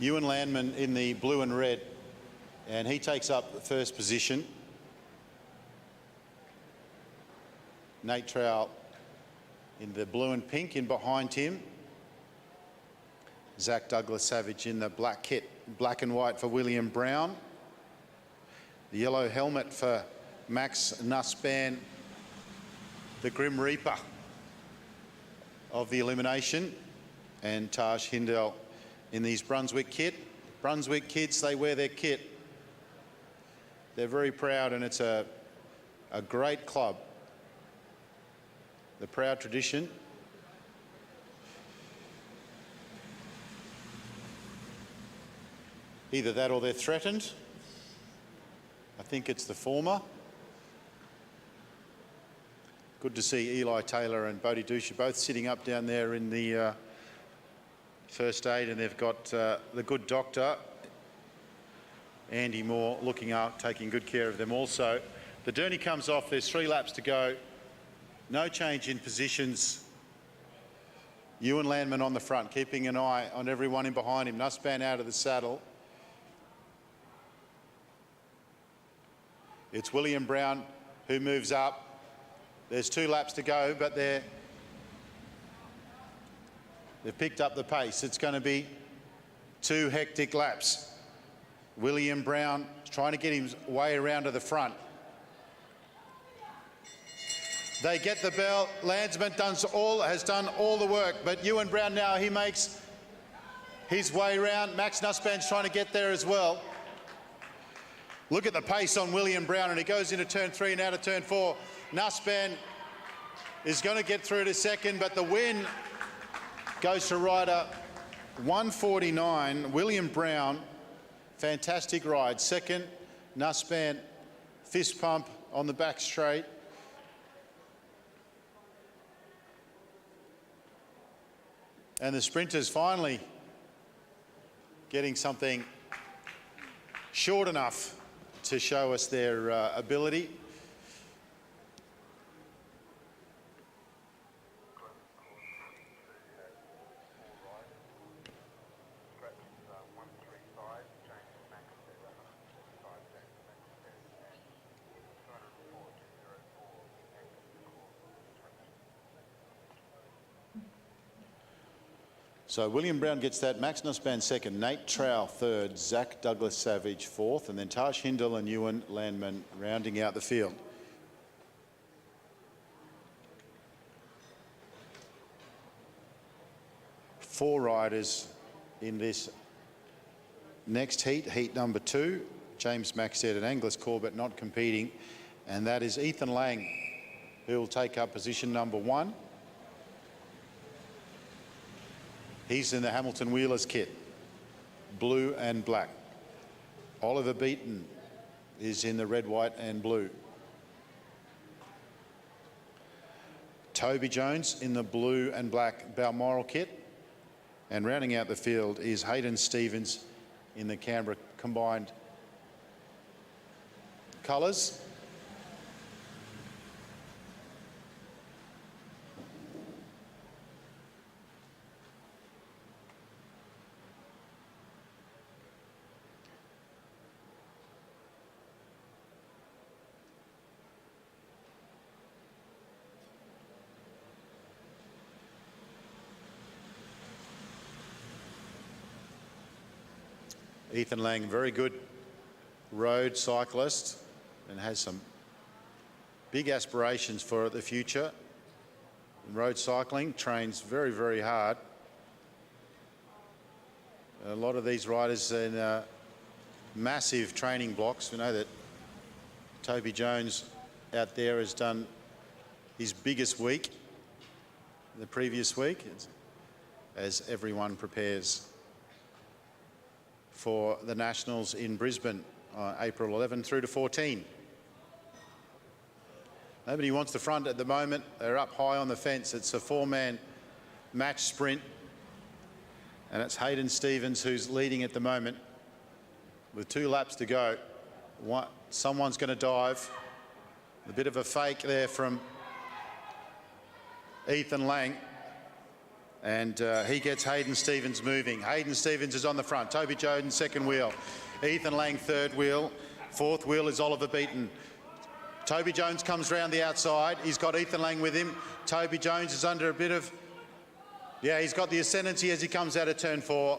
Ewan Landman in the blue and red, and he takes up the first position. Nate Trowell in the blue and pink in behind him. Zach Douglas Savage in the black kit, black and white for William Brown. The yellow helmet for Max Nussbaum, the Grim Reaper of the elimination, and Taj Hindel in these Brunswick kit. Brunswick kids, they wear their kit. They're very proud, and it's a great club. The proud tradition. Either that or they're threatened. I think it's the former. Good to see Eli Taylor and Bodie Dusha both sitting up down there in the first aid, and they've got the good doctor, Andy Moore, looking out, taking good care of them also. The Derny comes off, there's 3 laps to go. No change in positions. Ewan Landman on the front, keeping an eye on everyone in behind him. Nussbaum out of the saddle. It's William Brown who moves up. There's 2 laps to go, but they've picked up the pace. It's going to be 2 hectic laps. William Brown trying to get his way around to the front. They get the bell. Landsman has done all the work, but Ewan Brown now, he makes his way around. Max Nussbaum's trying to get there as well. Look at the pace on William Brown, and he goes into turn 3 and out of turn 4. Nussbaum is going to get through to second, but the win goes to rider 149, William Brown. Fantastic ride. Second, Nussbaum, fist pump on the back straight. And the sprinters finally getting something short enough to show us their ability. So William Brown gets that, Max Nussbaum second, Nate Trowell third, Zach Douglas Savage fourth, and then Taj Hindel and Ewan Landman rounding out the field. Four riders in this next heat, heat number 2. James Maxted and Angus Corbett not competing, and that is Ethan Lang, who will take up position number 1. He's in the Hamilton Wheelers kit, blue and black. Oliver Beaton is in the red, white and blue. Toby Jones in the blue and black Balmoral kit. And rounding out the field is Hayden Stevens in the Canberra combined colours. Ethan Lang, very good road cyclist and has some big aspirations for the future. In road cycling, trains very, very hard. A lot of these riders in massive training blocks. We know that Toby Jones out there has done his biggest week the previous week as everyone prepares for the Nationals in Brisbane, April 11 through to 14. Nobody wants the front at the moment. They're up high on the fence. It's a four-man match sprint, and it's Hayden Stevens who's leading at the moment with 2 laps to go. Someone's going to dive. A bit of a fake there from Ethan Lang, and he gets Hayden Stevens moving. Hayden Stevens is on the front. Toby Jones second wheel. Ethan Lang third wheel. Fourth wheel is Oliver Beaton. Toby Jones comes round the outside. He's got Ethan Lang with him. Toby Jones is under a bit of... Yeah, he's got the ascendancy as he comes out of turn 4.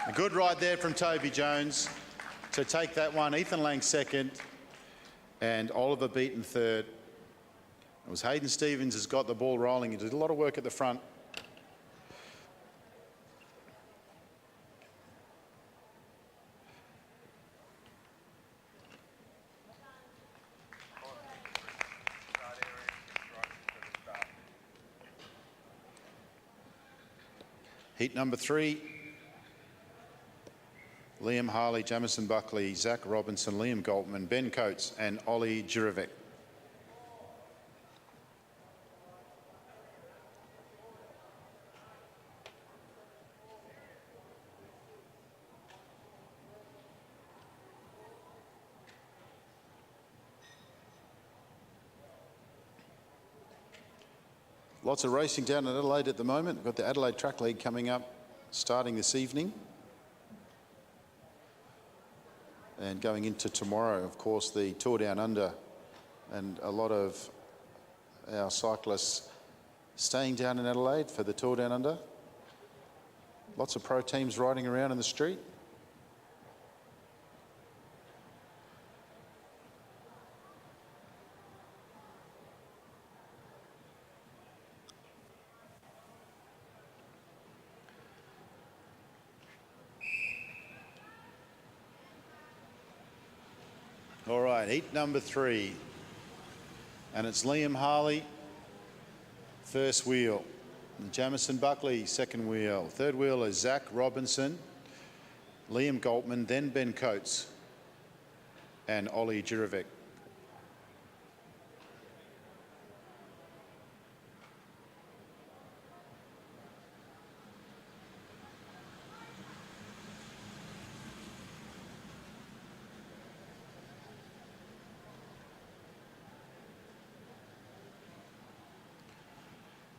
A good ride there from Toby Jones to take that one. Ethan Lang second and Oliver Beaton third. It was Hayden Stevens has got the ball rolling. He did a lot of work at the front. Heat number 3. Liam Harley, Jamison Buckley, Zach Robinson, Liam Goltman, Ben Coates and Ollie Jurovic. Lots of racing down at Adelaide at the moment. We've got the Adelaide Track League coming up, starting this evening. And going into tomorrow, of course, the Tour Down Under. And a lot of our cyclists staying down in Adelaide for the Tour Down Under. Lots of pro teams riding around in the street. All right, heat number 3. And it's Liam Harley, first wheel. And Jamison Buckley, second wheel. Third wheel is Zach Robinson, Liam Goltman, then Ben Coates and Ollie Jurovic.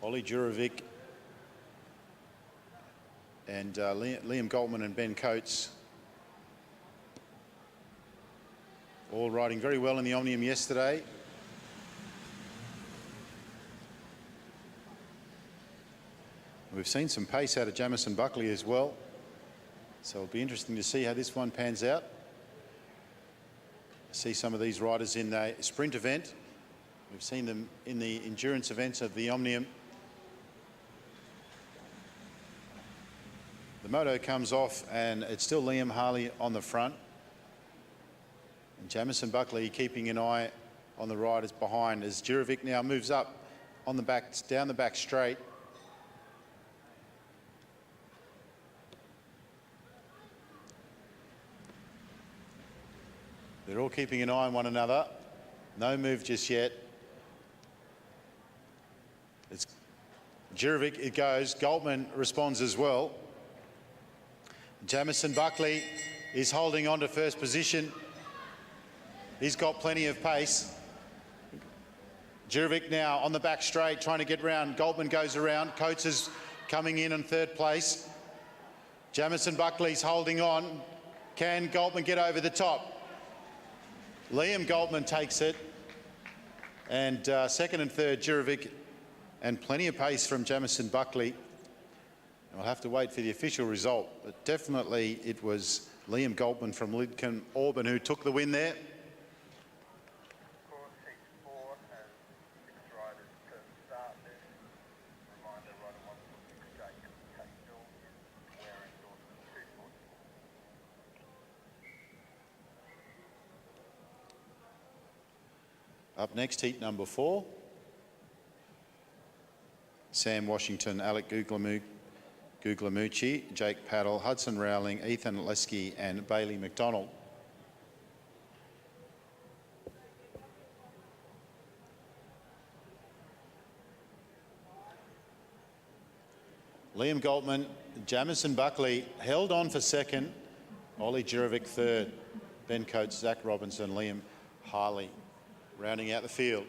Ollie Jurovic and Liam Goltman and Ben Coates all riding very well in the Omnium yesterday. We've seen some pace out of Jamison Buckley as well, so it'll be interesting to see how this one pans out. See some of these riders in the sprint event. We've seen them in the endurance events of the Omnium. The moto comes off and it's still Liam Harley on the front. And Jamison Buckley keeping an eye on the riders behind as Jurovic now moves up on the back, down the back straight. They're all keeping an eye on one another. No move just yet. It's Jurovic, it goes. Goltman responds as well. Jamison Buckley is holding on to first position. He's got plenty of pace. Jurovic now on the back straight trying to get round. Goltman goes around. Coates is coming in third place. Jamison Buckley's holding on. Can Goltman get over the top? Liam Goltman takes it. And second and third, Jurovic. And plenty of pace from Jamison Buckley. We'll have to wait for the official result, but definitely it was Liam Goltman from Lidcombe Auburn who took the win there. Up next, heat number 4. Sam Washington, Alec Guglielmucci, Jake Paddle, Hudson Rowling, Ethan Lesky and Bailey McDonald. Liam Goltman, Jamison Buckley held on for second. Ollie Jurovic third. Ben Coates, Zach Robinson, Liam Harley rounding out the field.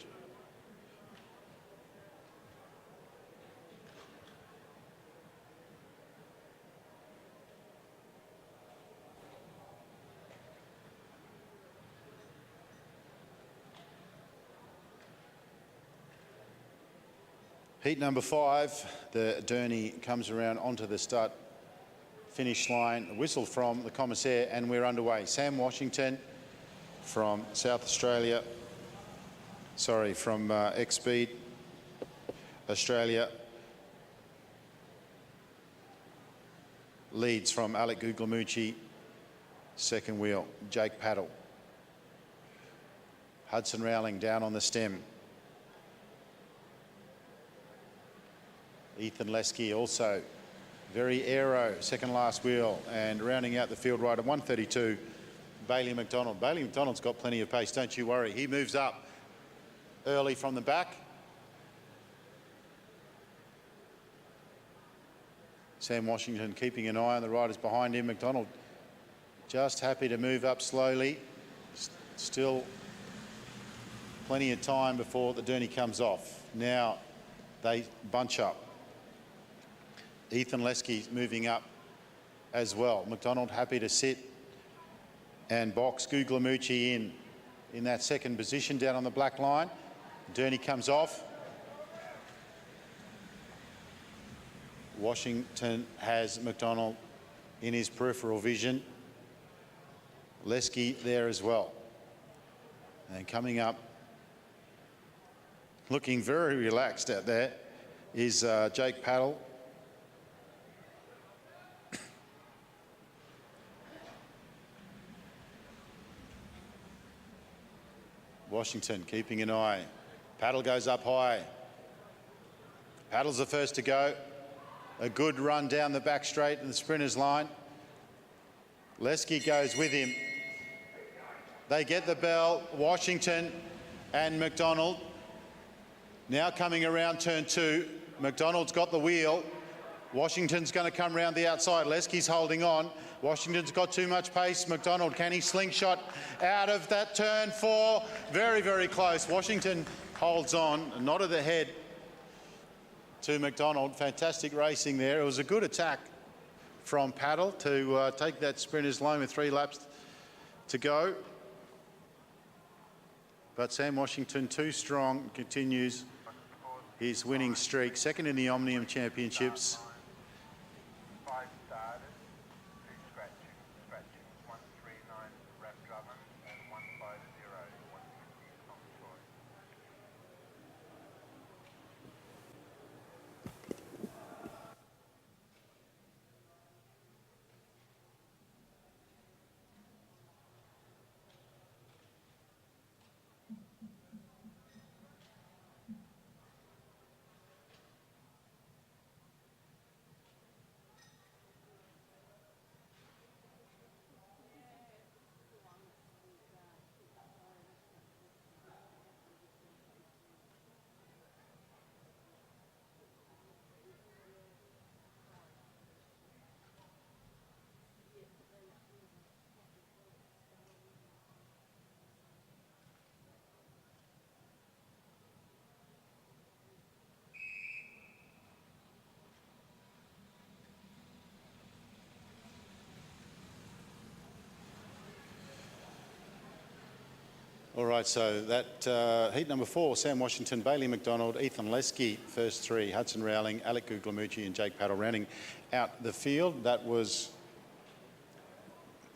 Heat number 5, the Derny comes around onto the start finish line. A whistle from the commissaire and we're underway. Sam Washington from South Australia, from X-Speed Australia, leads from Alec Guglielmucci, second wheel, Jake Paddle. Hudson Rowling down on the stem. Ethan Lesky also very aero, second last wheel, and rounding out the field right at 132, Bailey McDonald. Bailey McDonald's got plenty of pace, don't you worry. He moves up early from the back. Sam Washington keeping an eye on the riders behind him. McDonald just happy to move up slowly. Still plenty of time before the Derny comes off. Now they bunch up. Ethan Lesky moving up as well. McDonald happy to sit and box Guglielmucci in that second position down on the black line. Derny comes off. Washington has McDonald in his peripheral vision. Lesky there as well. And coming up, looking very relaxed out there, is Jake Paddle. Washington keeping an eye. Paddle goes up high. Paddle's the first to go. A good run down the back straight in the sprinter's line. Lesky goes with him. They get the bell. Washington and McDonald. Now coming around turn 2. McDonald's got the wheel. Washington's going to come round the outside. Lesky's holding on. Washington's got too much pace. McDonald, can he slingshot out of that turn 4? Very, very close. Washington holds on, not at the head to McDonald. Fantastic racing there. It was a good attack from Paddle to take that sprinter's line with 3 laps to go. But Sam Washington, too strong, continues his winning streak. Second in the Omnium Championships. 5 starters, 2 scratching, 139 Rap Drummond and 150, 150 Tom Troy. All right, so that heat number 4, Sam Washington, Bailey McDonald, Ethan Lesky, first 3, Hudson Rowling, Alec Guglielmucci and Jake Paddle rounding out the field. That was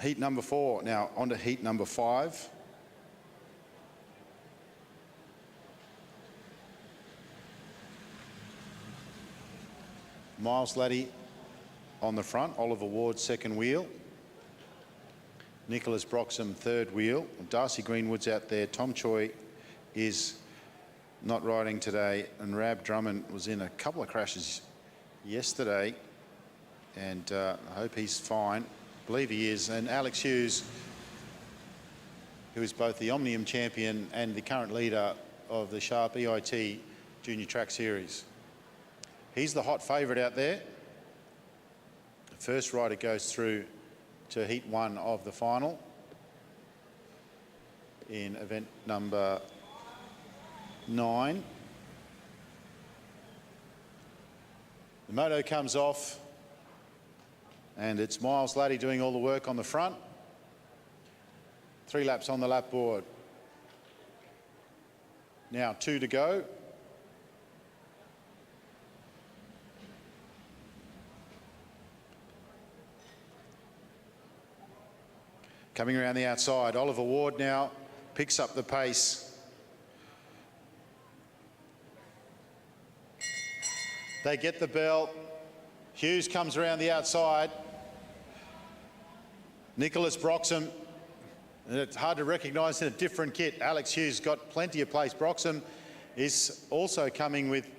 heat number 4. Now on to heat number 5. Miles Laddie on the front, Oliver Ward second wheel. Nicholas Broxham third wheel, Darcy Greenwood's out there, Tom Choi is not riding today, and Rab Drummond was in a couple of crashes yesterday, and I hope he's fine. I believe he is. And Alex Hughes, who is both the Omnium champion and the current leader of the Sharp EIT Junior Track Series. He's the hot favourite out there. The first rider goes through to heat 1 of the final in event number 9. The moto comes off, and it's Miles Laddie doing all the work on the front. 3 laps on the lap board. Now 2 to go. Coming around the outside, Oliver Ward now picks up the pace. They get the bell. Hughes comes around the outside. Nicholas Broxham, and it's hard to recognise in a different kit. Alex Hughes got plenty of pace. Broxham is also coming with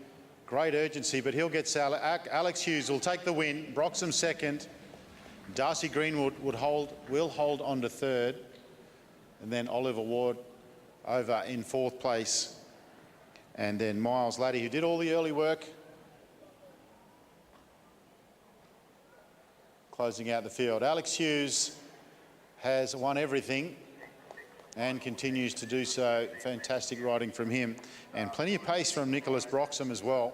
great urgency, but he'll get Alex Hughes will take the win. Broxham second. Darcy Greenwood will hold on to third, and then Oliver Ward over in 4th place, and then Miles Laddie, who did all the early work, closing out the field. Alex Hughes has won everything and continues to do so. Fantastic riding from him, and plenty of pace from Nicholas Broxham as well.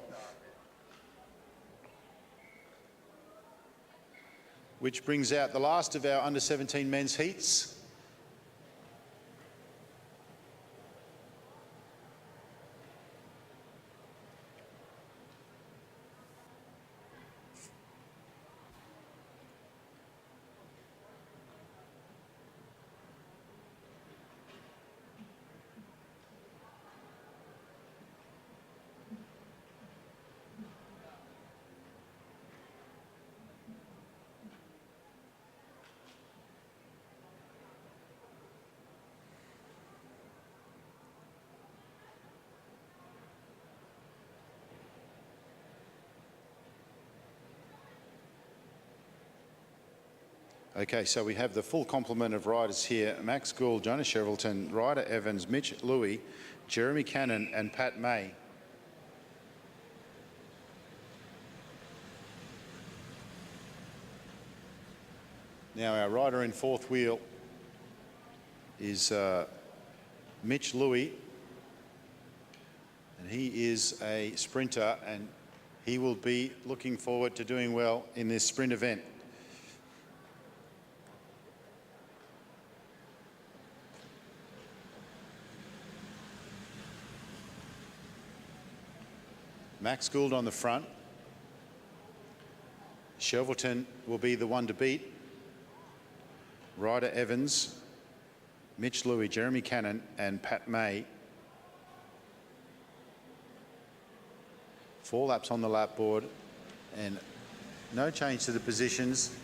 Which brings out the last of our under-17 men's heats. Okay, so we have the full complement of riders here. Max Gould, Jonas Chevelton, Ryder Evans, Mitch Louis, Jeremy Cannon and Pat May. Now our rider in 4th wheel is Mitch Louis, and he is a sprinter, and he will be looking forward to doing well in this sprint event. Max Gould on the front. Chevelton will be the one to beat. Ryder Evans, Mitch Louis, Jeremy Cannon and Pat May. 4 laps on the lap board and no change to the positions.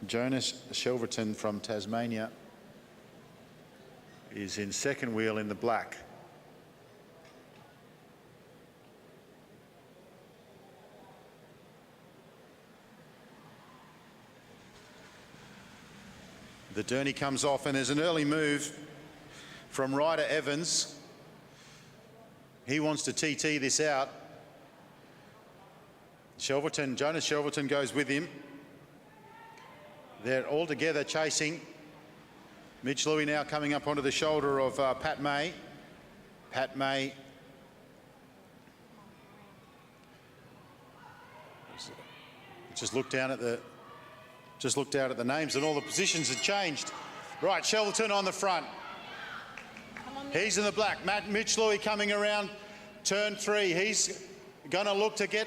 Jonas Chevelton from Tasmania is in 2nd wheel in the black. The Derny comes off, and there's an early move from Ryder Evans. He wants to TT this out. Chevelton, Jonas Chevelton goes with him. They're all together chasing. Mitch Louis now coming up onto the shoulder of Pat May. Pat May just looked down at the names, and all the positions had changed. Right, Chevelton on the front. He's in the black. Mitch Louis coming around turn 3. He's going to look to get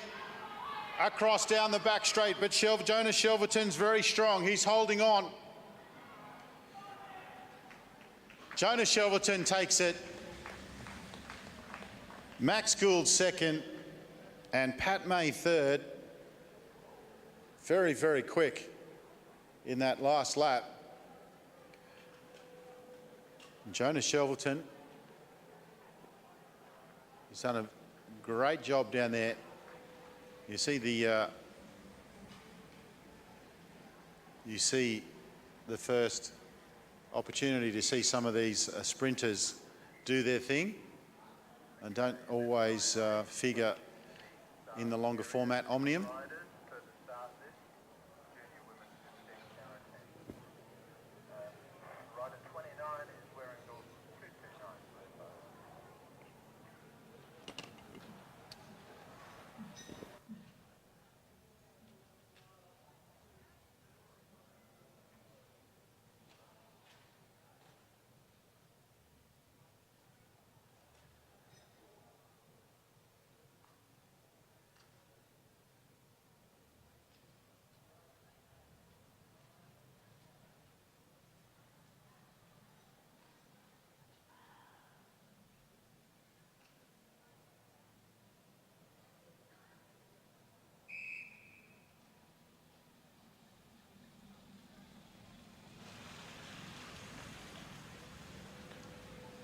across down the back straight, but Jonas Chevelton's very strong. He's holding on. Jonas Chevelton takes it. Max Gould second and Pat May third. Very, very quick in that last lap. Jonah Shelverton. He's done a great job down there. You see the first opportunity to see some of these sprinters do their thing and don't always figure in the longer format omnium.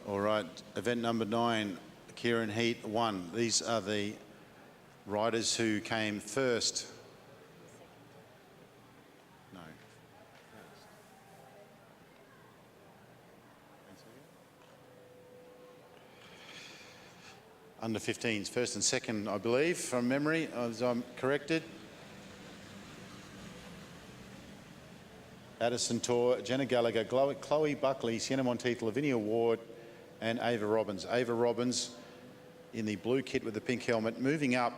All right, event number 9, Kieran Heat 1. These are the riders who came first. No. Under 15s, first and second, I believe, from memory, as I'm corrected. Addison Tor, Jenna Gallagher, Chloe Buckley, Sienna Monteith, Lavinia Ward, and Ava Robbins. Ava Robbins in the blue kit with the pink helmet, moving up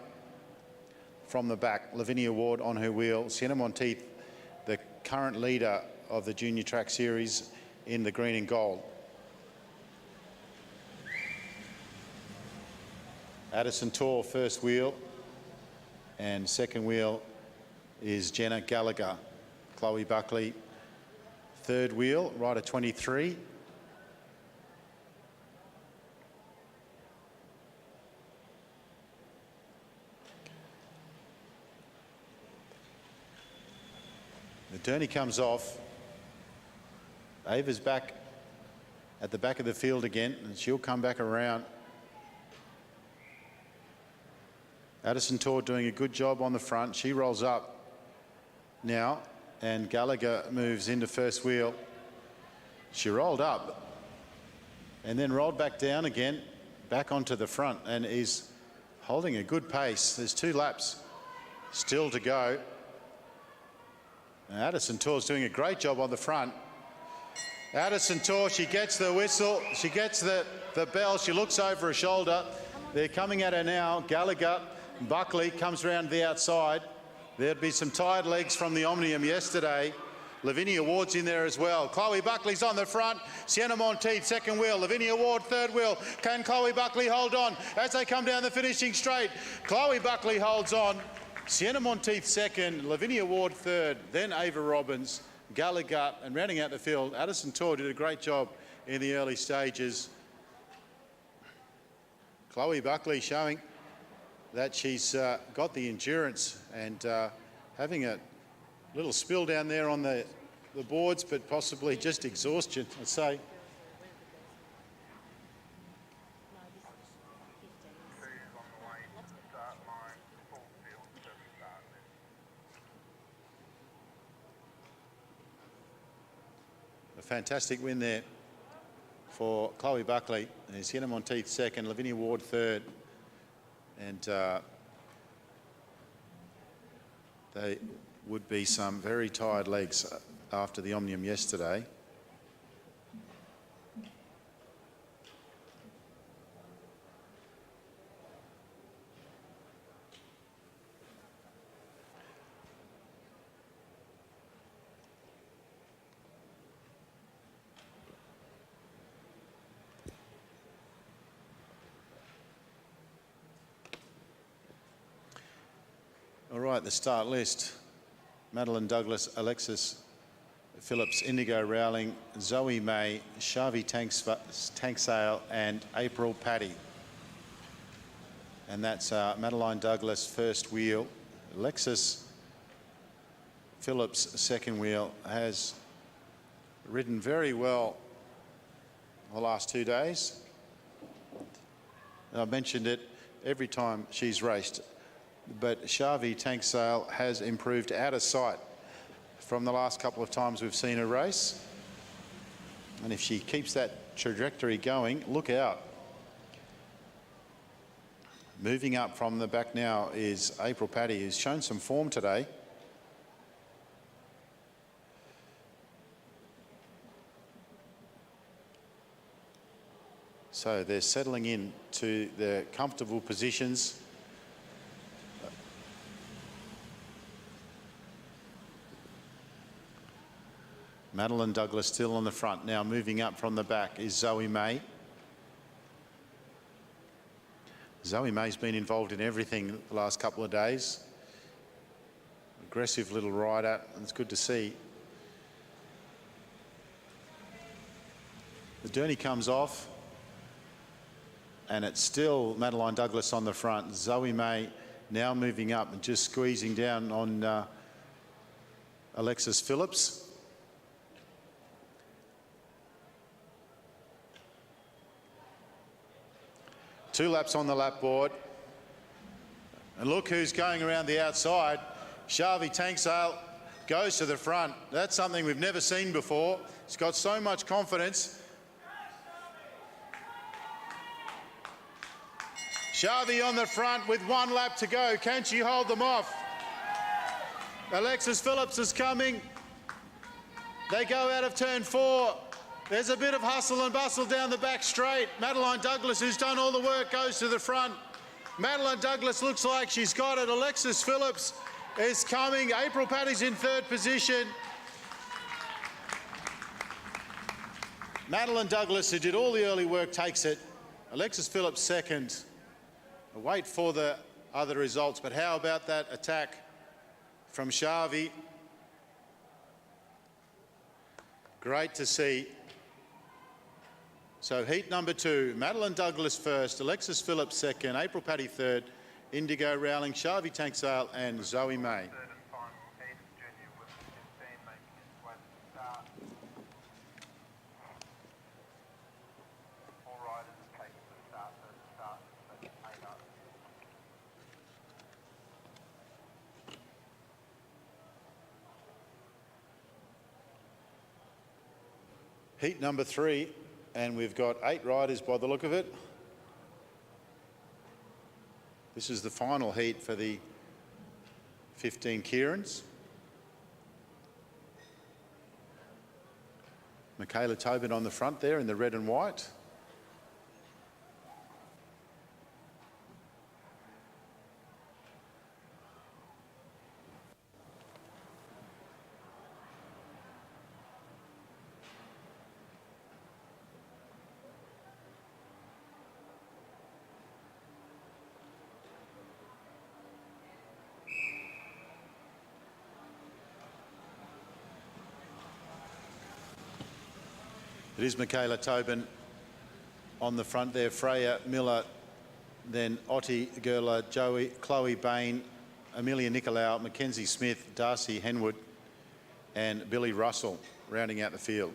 from the back. Lavinia Ward on her wheel. Sienna Monteith, the current leader of the Junior Track Series, in the green and gold. Addison Tor, first wheel, and second wheel is Jenna Gallagher. Chloe Buckley, third wheel, rider 23. The Derny comes off. Ava's back at the back of the field again, and she'll come back around. Addison Tor doing a good job on the front. She rolls up now, and Gallagher moves into first wheel. She rolled up and then rolled back down again, back onto the front, and is holding a good pace. There's 2 laps still to go. Addison Tor's doing a great job on the front. Addison Tor, she gets the whistle, she gets the bell, she looks over her shoulder. They're coming at her now. Gallagher, Buckley comes around the outside. There'd be some tired legs from the Omnium yesterday. Lavinia Ward's in there as well. Chloe Buckley's on the front. Sienna Monteith, second wheel. Lavinia Ward, third wheel. Can Chloe Buckley hold on as they come down the finishing straight? Chloe Buckley holds on. Sienna Monteith second, Lavinia Ward third, then Ava Robbins, Gallagher, and rounding out the field, Addison Tor did a great job in the early stages. Chloe Buckley showing that she's got the endurance and having a little spill down there on the boards, but possibly just exhaustion, I'd say. A fantastic win there for Chloe Buckley. And Sienna Monteith second, Lavinia Ward third. And they would be some very tired legs after the Omnium yesterday. All right, the start list. Madeline Douglas, Alexis Phillips, Indigo Rowling, Zoe May, Shavi Tanksale and April Paddy. And that's Madeline Douglas first wheel. Alexis Phillips second wheel has ridden very well the last 2 days. And I've mentioned it every time she's raced, but Shavi Tanksale has improved out of sight from the last couple of times we've seen her race. And if she keeps that trajectory going, look out. Moving up from the back now is April Paddy, who's shown some form today. So they're settling in to their comfortable positions. Madeline Douglas still on the front. Now moving up from the back is Zoe May. Zoe May's been involved in everything the last couple of days. Aggressive little rider, and it's good to see. The Derny comes off, and it's still Madeline Douglas on the front. Zoe May now moving up and just squeezing down on Alexis Phillips. Two laps on the lap board. And look who's going around the outside. Shavi Tanksale goes to the front. That's something we've never seen before. He's got so much confidence. Shavi on the front with 1 lap to go. Can she hold them off? Alexis Phillips is coming. They go out of turn 4. There's a bit of hustle and bustle down the back straight. Madeline Douglas, who's done all the work, goes to the front. Madeline Douglas looks like she's got it. Alexis Phillips is coming. April Paddy's in 3rd position. Madeline Douglas, who did all the early work, takes it. Alexis Phillips 2nd. Wait for the other results, but how about that attack from Shavi? Great to see. So heat number 2, Madeline Douglas 1st, Alexis Phillips 2nd, April Paddy 3rd, Indigo Rowling, Shavi Tanksale and Zoe May. 3rd and final heat, Junior with 15 making its way to the start. All riders are taking the start, so the start is 8 up. Heat number 3. And we've got 8 riders by the look of it. This is the final heat for the 15 Kierans. Michaela Tobin on the front there in the red and white. It is Michaela Tobin on the front there. Freya Miller, then Otti Gerler, Chloe Bain, Amelia Nicolau, Mackenzie Smith, Darcy Henwood and Billy Russell rounding out the field.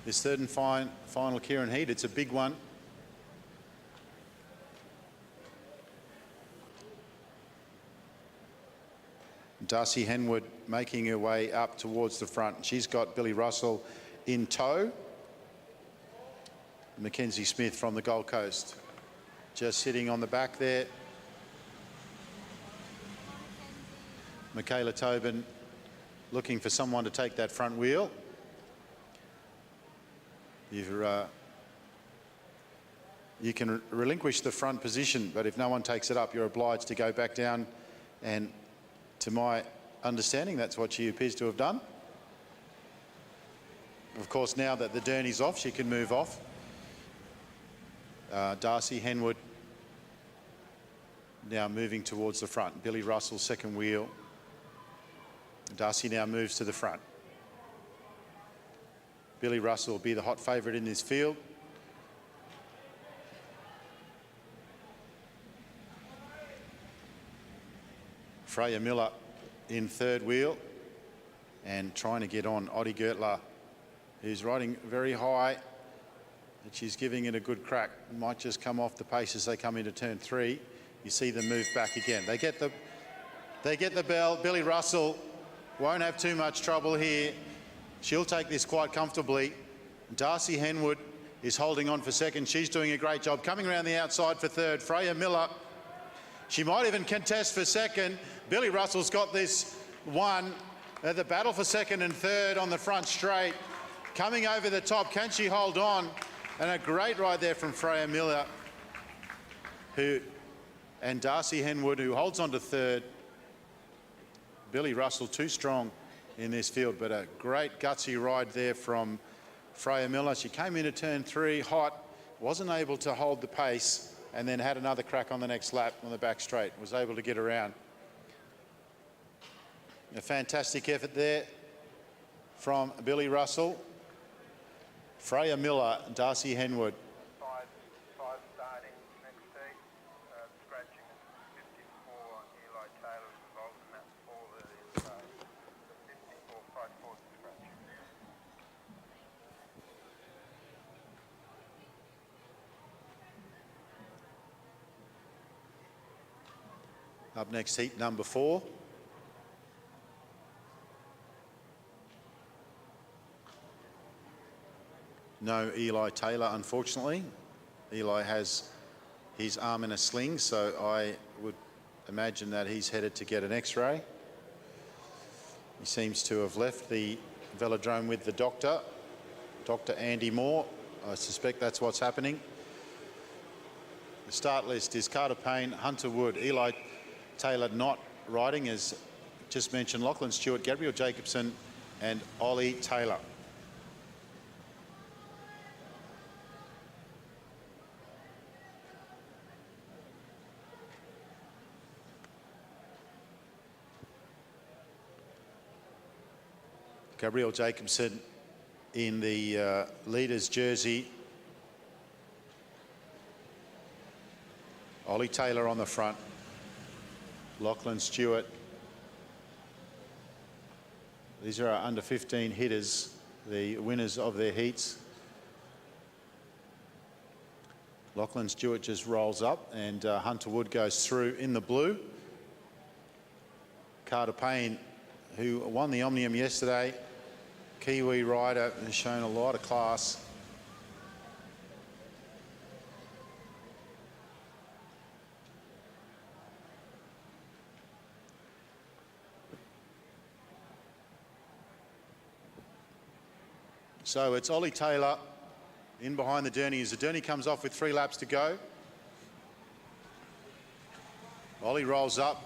This 3rd and final Kieran heat, it's a big one. Darcy Henwood making her way up towards the front. She's got Billy Russell in tow. Mackenzie Smith from the Gold Coast just sitting on the back there. Michaela Tobin looking for someone to take that front wheel. You can relinquish the front position, but if no one takes it up, you're obliged to go back down, and to my understanding, that's what she appears to have done. Of course, now that the Derny's off, she can move off. Darcy Henwood now moving towards the front. Billy Russell, 2nd wheel. Darcy now moves to the front. Billy Russell will be the hot favourite in this field. Freya Miller in third wheel and trying to get on Oddie Gertler, who's riding very high, and she's giving it a good crack. Might just come off the pace as they come into turn 3. You see them move back again. They get the bell. Billy Russell won't have too much trouble here. She'll take this quite comfortably. Darcy Henwood is holding on for second. She's doing a great job. Coming around the outside for third, Freya Miller. She might even contest for second. Billy Russell's got this one. The battle for second and third on the front straight. Coming over the top, can she hold on? And a great ride there from Freya Miller, and Darcy Henwood, who holds on to third. Billy Russell too strong in this field, but a great gutsy ride there from Freya Miller. She came into turn 3 hot, wasn't able to hold the pace, and then had another crack on the next lap on the back straight, was able to get around. A fantastic effort there from Billy Russell. Freya Miller, Darcy Henwood. Five starting next tee. Scratching is 54. Eli Taylor's involved in that fall there. 54, 5-4 scratching. Up next, heat number 4. No Eli Taylor, unfortunately. Eli has his arm in a sling, so I would imagine that he's headed to get an X-ray. He seems to have left the velodrome with the doctor, Dr. Andy Moore. I suspect that's what's happening. The start list is Carter Payne, Hunter Wood, Eli Taylor not riding, as just mentioned, Lachlan Stewart, Gabriel Jacobson and Ollie Taylor. Gabriel Jacobson in the leader's jersey. Ollie Taylor on the front. Lachlan Stewart. These are our under 15 hitters, the winners of their heats. Lachlan Stewart just rolls up and Hunter Wood goes through in the blue. Carter Payne, who won the Omnium yesterday, Kiwi rider, has shown a lot of class. So it's Ollie Taylor in behind the Derny as the Derny comes off with 3 laps to go. Ollie rolls up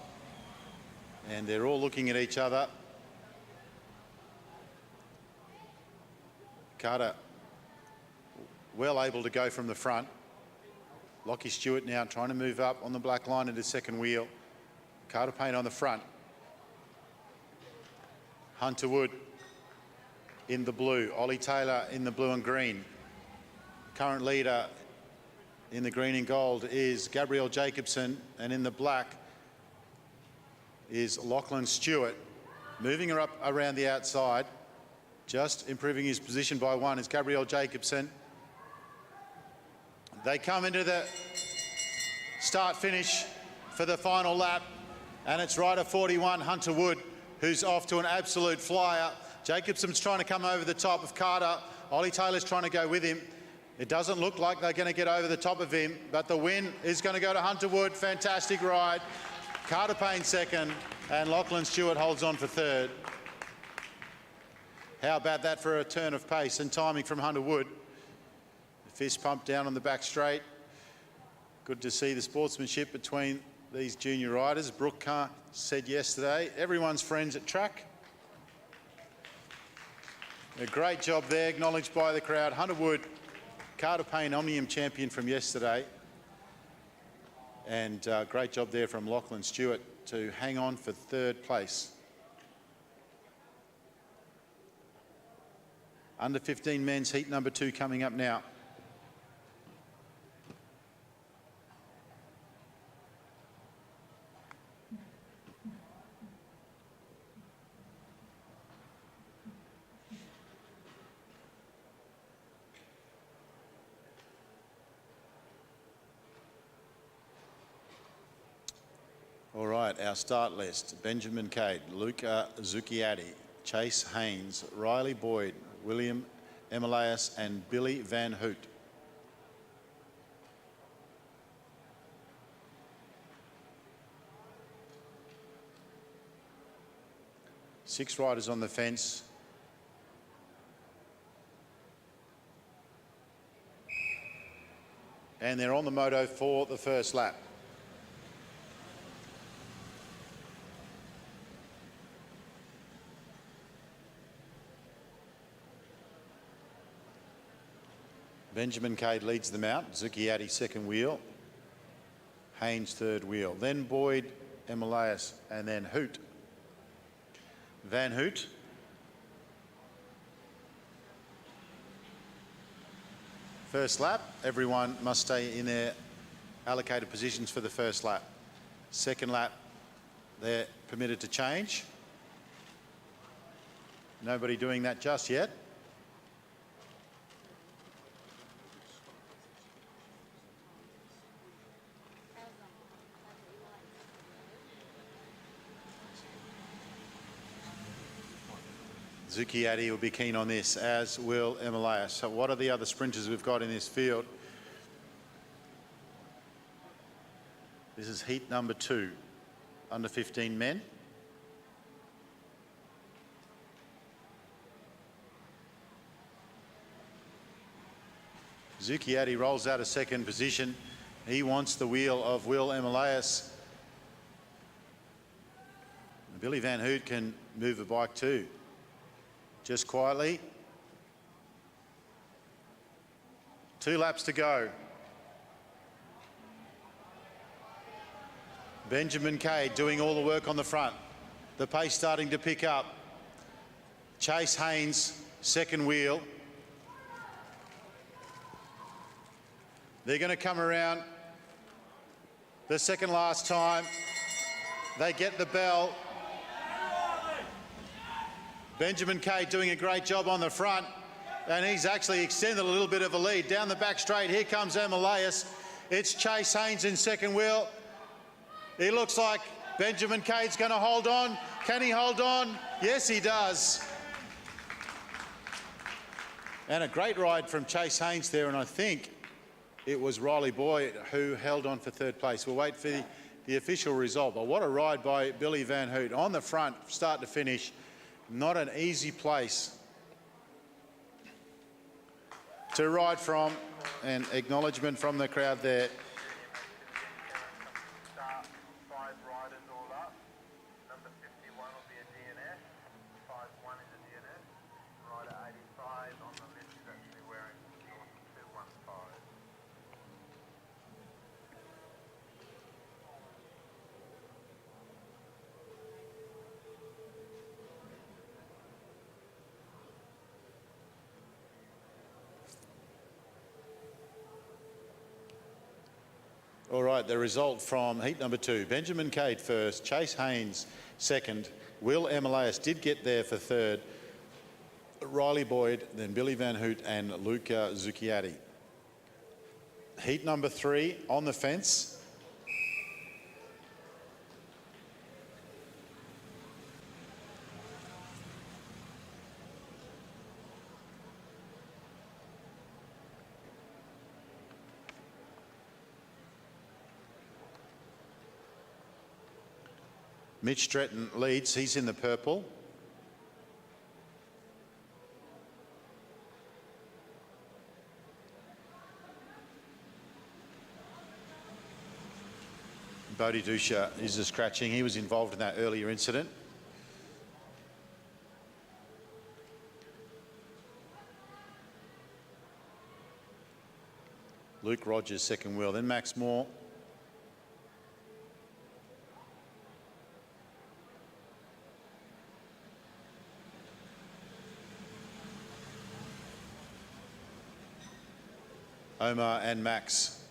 and they're all looking at each other. Carter well able to go from the front. Lockie Stewart now trying to move up on the black line into second wheel. Carter Payne on the front. Hunter Wood in the blue. Ollie Taylor in the blue and green. Current leader in the green and gold is Gabriel Jacobson, and in the black is Lachlan Stewart. Moving her up around the outside, just improving his position by 1 is Gabriel Jacobson. They come into the start-finish for the final lap, and it's rider 41, Hunter Wood, who's off to an absolute flyer. Jacobson's trying to come over the top of Carter. Ollie Taylor's trying to go with him. It doesn't look like they're going to get over the top of him, but the win is going to go to Hunter Wood. Fantastic ride. Carter Payne second, and Lachlan Stewart holds on for third. How about that for a turn of pace and timing from Hunter Wood? Fist pump down on the back straight. Good to see the sportsmanship between these junior riders. Brooke Carr said yesterday, everyone's friends at track. A great job there, acknowledged by the crowd. Hunter Wood, Carter Payne Omnium champion from yesterday. And great job there from Lachlan Stewart to hang on for third place. Under 15 men's heat number 2 coming up now. right, our start list. Benjamin Cade, Luca Zucchiatti, Chase Haynes, Riley Boyd, William Emilias and Billy Van Hoot. Six riders on the fence. And they're on the moto for the first lap. Benjamin Cade leads them out. Zucchiatti second wheel. Haynes third wheel. Then Boyd, Emilias and then Hoot. Van Hoot. First lap, everyone must stay in their allocated positions for the first lap. Second lap, they're permitted to change. Nobody doing that just yet. Zucchiatti will be keen on this, as will Emilias. So what are the other sprinters we've got in this field? This is heat number 2, under 15 men. Zucchiatti rolls out of second position. He wants the wheel of Will Emilias. Billy Van Hoot can move a bike too. Just quietly. 2 laps to go. Benjamin Cade doing all the work on the front. The pace starting to pick up. Chase Haynes, second wheel. They're going to come around the second last time. They get the bell. Benjamin Cade doing a great job on the front, and he's actually extended a little bit of a lead. Down the back straight, here comes Emilias. It's Chase Haynes in second wheel. It looks like Benjamin Cade's going to hold on. Can he hold on? Yes, he does. And a great ride from Chase Haynes there, and I think it was Riley Boyd who held on for third place. We'll wait for the official result, but what a ride by Billy Van Hoot on the front, start to finish. Not an easy place to ride from, and acknowledgement from the crowd there. Start 5 riders all up. Number 51 will be a DNS. 51 is a DNS. Rider 85 on the list is actually wearing 215. All right, the result from heat number 2. Benjamin Cade first, Chase Haynes second, Will Emilias did get there for third, Riley Boyd, then Billy Van Hoot and Luca Zucchiatti. Heat number 3 on the fence. Mitch Stretton leads, he's in the purple. Bodhi Dusha is a scratching. He was involved in that earlier incident. Luke Rogers second wheel, then Max Moore. Omar and Max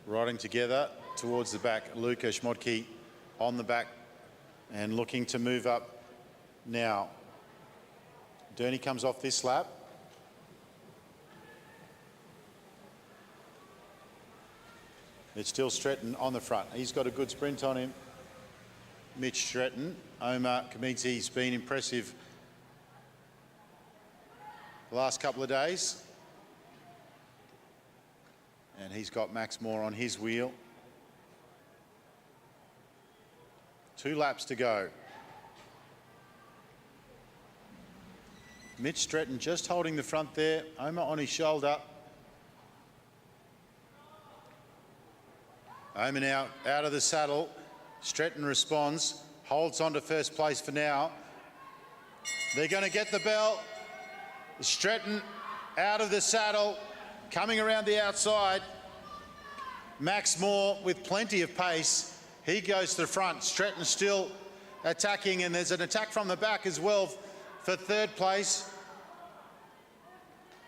riding together towards the back. Luca Schmodke on the back and looking to move up now. Durney comes off this lap. It's still Stretton on the front. He's got a good sprint on him. Mitch Stretton. Omar Kamizi's been impressive the last couple of days. And he's got Max Moore on his wheel. 2 laps to go. Mitch Stretton just holding the front there. Omar on his shoulder. Omar now out of the saddle. Stretton responds, holds on to first place for now. They're going to get the bell. Stretton out of the saddle, coming around the outside. Max Moore with plenty of pace. He goes to the front. Stretton still attacking, and there's an attack from the back as well for third place.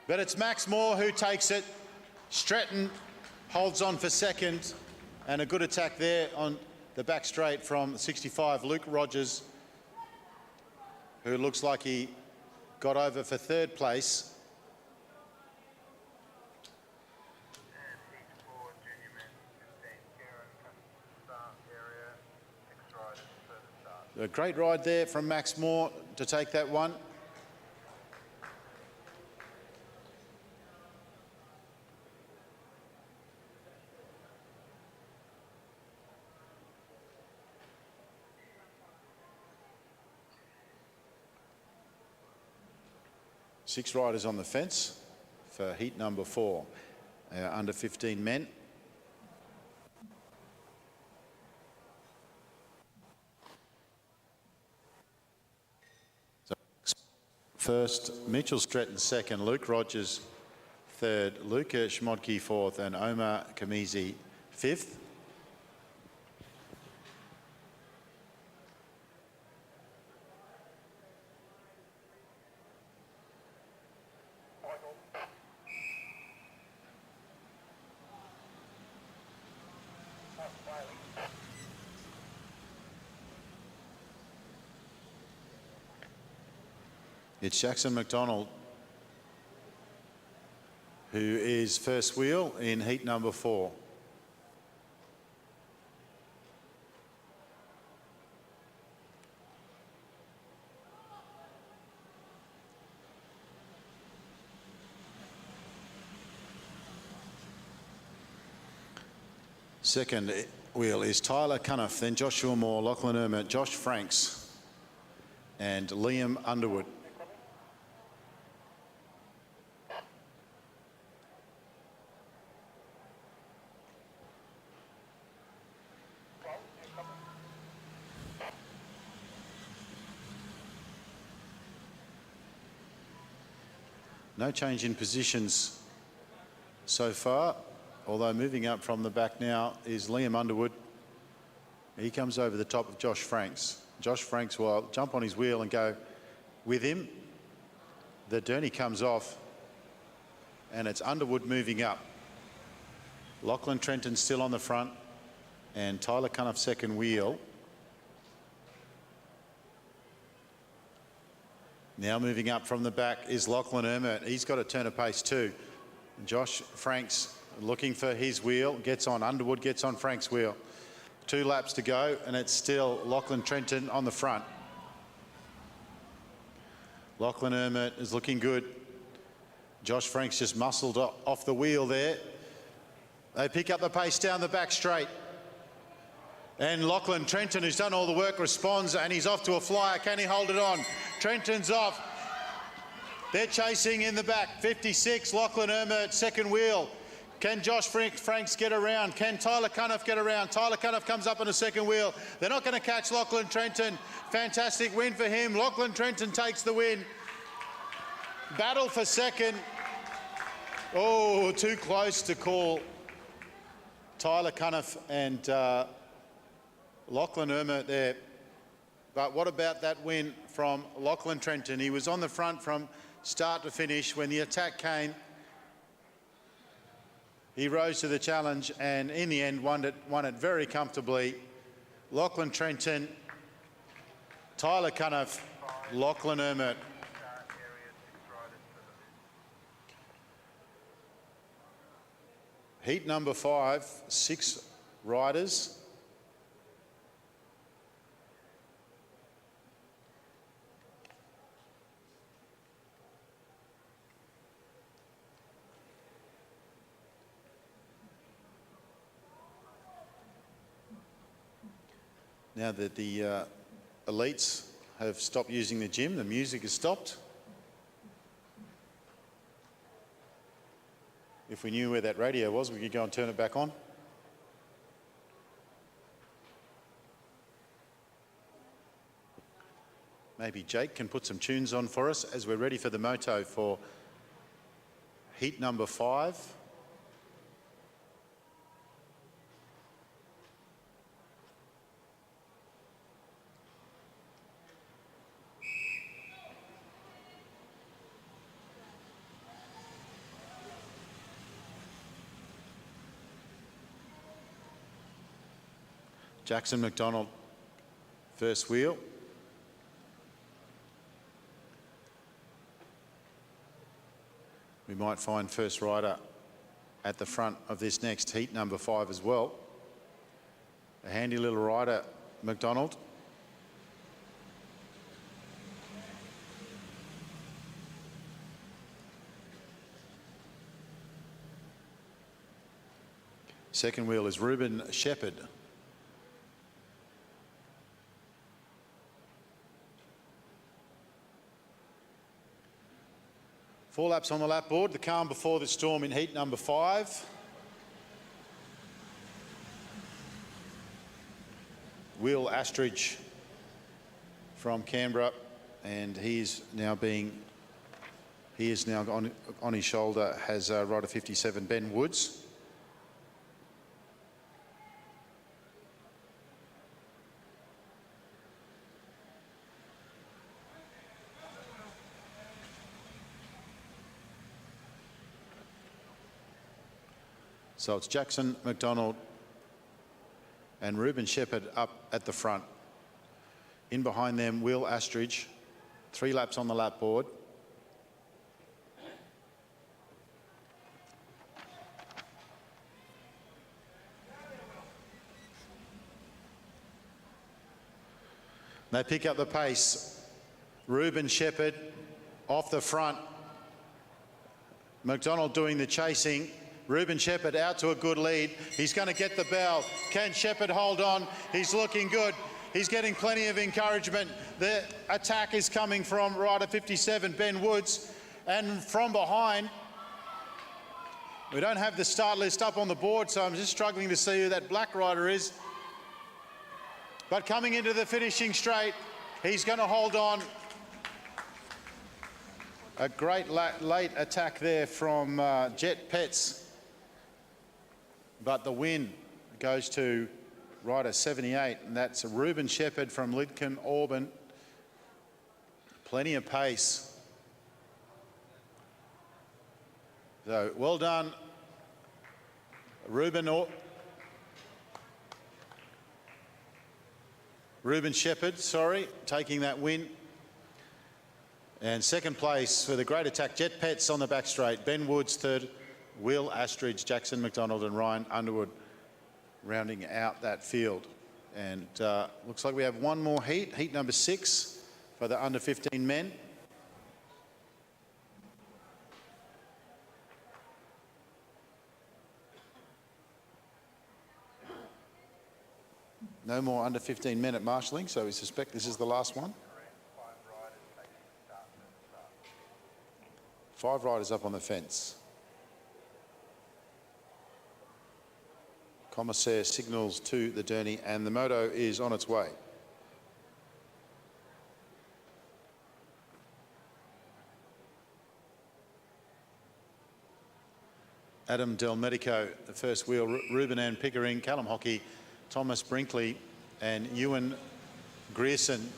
But it's Max Moore who takes it. Stretton holds on for second, and a good attack there on the back straight from 65, Luke Rogers, who looks like he got over for third place. And heat 4, junior men, 15, Kieran, start area, 6 riders, further start. A great ride there from Max Moore to take that one. Six riders on the fence for heat number 4, under 15 men. So first, Mitchell Stretton second, Luke Rogers third, Luca Schmodke fourth, and Omar Kamizi fifth. It's Jackson McDonald who is first wheel in heat number 4. Second wheel is Tyler Cunniff, then Joshua Moore, Lachlan Ermert, Josh Franks and Liam Underwood. No change in positions so far, although moving up from the back now is Liam Underwood. He comes over the top of Josh Franks. Josh Franks will jump on his wheel and go with him. The Derny comes off and it's Underwood moving up. Lachlan Trenton still on the front and Tyler Cunniff second wheel. Now moving up from the back is Lachlan Ermert. He's got a turn of pace too. Josh Franks looking for his wheel, gets on. Underwood gets on Frank's wheel. 2 laps to go and it's still Lachlan Trenton on the front. Lachlan Ermert is looking good. Josh Franks just muscled off the wheel there. They pick up the pace down the back straight. And Lachlan Trenton, who's done all the work, responds and he's off to a flyer. Can he hold it on? Trenton's off. They're chasing in the back. 56, Lachlan Ermert, second wheel. Can Josh Franks get around? Can Tyler Cunniff get around? Tyler Cunniff comes up on a second wheel. They're not going to catch Lachlan Trenton. Fantastic win for him. Lachlan Trenton takes the win. Battle for second. Oh, too close to call Tyler Cunniff and Lachlan Ermert there. But what about that win from Lachlan Trenton? He was on the front from start to finish. When the attack came, he rose to the challenge and in the end won it very comfortably. Lachlan Trenton, Tyler Cunniff, Lachlan Ermert. Heat number 5, 6 riders. Now that the elites have stopped using the gym, the music has stopped. If we knew where that radio was, we could go and turn it back on. Maybe Jake can put some tunes on for us as we're ready for the moto for heat number 5. Jackson McDonald, first wheel. We might find first rider at the front of this next heat, number 5 as well. A handy little rider, McDonald. Second wheel is Ruben Shepherd. Four laps on the lap board, the calm before the storm in heat number 5. Will Astridge from Canberra, and he is now on his shoulder has rider 57 Ben Woods. So it's Jackson McDonald and Ruben Shepherd up at the front. In behind them, Will Astridge. 3 laps on the lap board. They pick up the pace. Ruben Shepherd off the front. McDonald doing the chasing. Ruben Shepherd out to a good lead. He's going to get the bell. Can Shepherd hold on? He's looking good. He's getting plenty of encouragement. The attack is coming from rider 57, Ben Woods. And from behind, we don't have the start list up on the board, so I'm just struggling to see who that black rider is. But coming into the finishing straight, he's going to hold on. A great late attack there from Jet Pets. But the win goes to rider 78, and that's Ruben Shepherd from Lidcombe Auburn. Plenty of pace. So well done, Ruben Shepherd, taking that win. And second place for the great attack, Jet Pets on the back straight. Ben Woods third, Will Astridge, Jackson McDonald and Ryan Underwood rounding out that field. And looks like we have one more heat, heat number 6 for the under 15 men. No more under 15 men at marshalling, so we suspect this is the last one. 5 riders up on the fence. Commissaire signals to the Derny and the moto is on its way. Adam Del Medico, the first wheel, Ruben Ann Pickering, Callum Hockey, Thomas Brinkley and Ewan Grierson.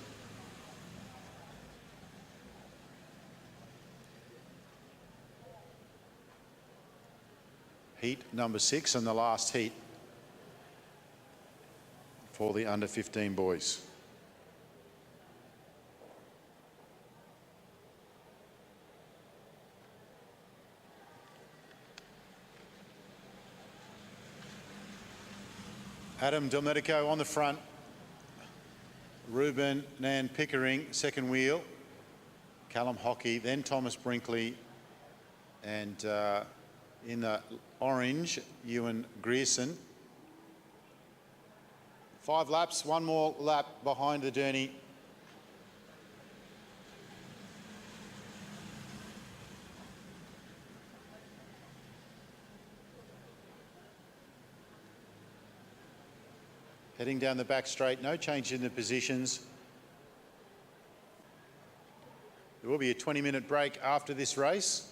Heat number 6 and the last heat for the under 15 boys. Adam Del Medico on the front. Ruben Nan Pickering, second wheel. Callum Hockey, then Thomas Brinkley, and in the orange, Ewan Grierson. 5 laps, 1 more lap behind the journey. Heading down the back straight, no change in the positions. There will be a 20-minute break after this race.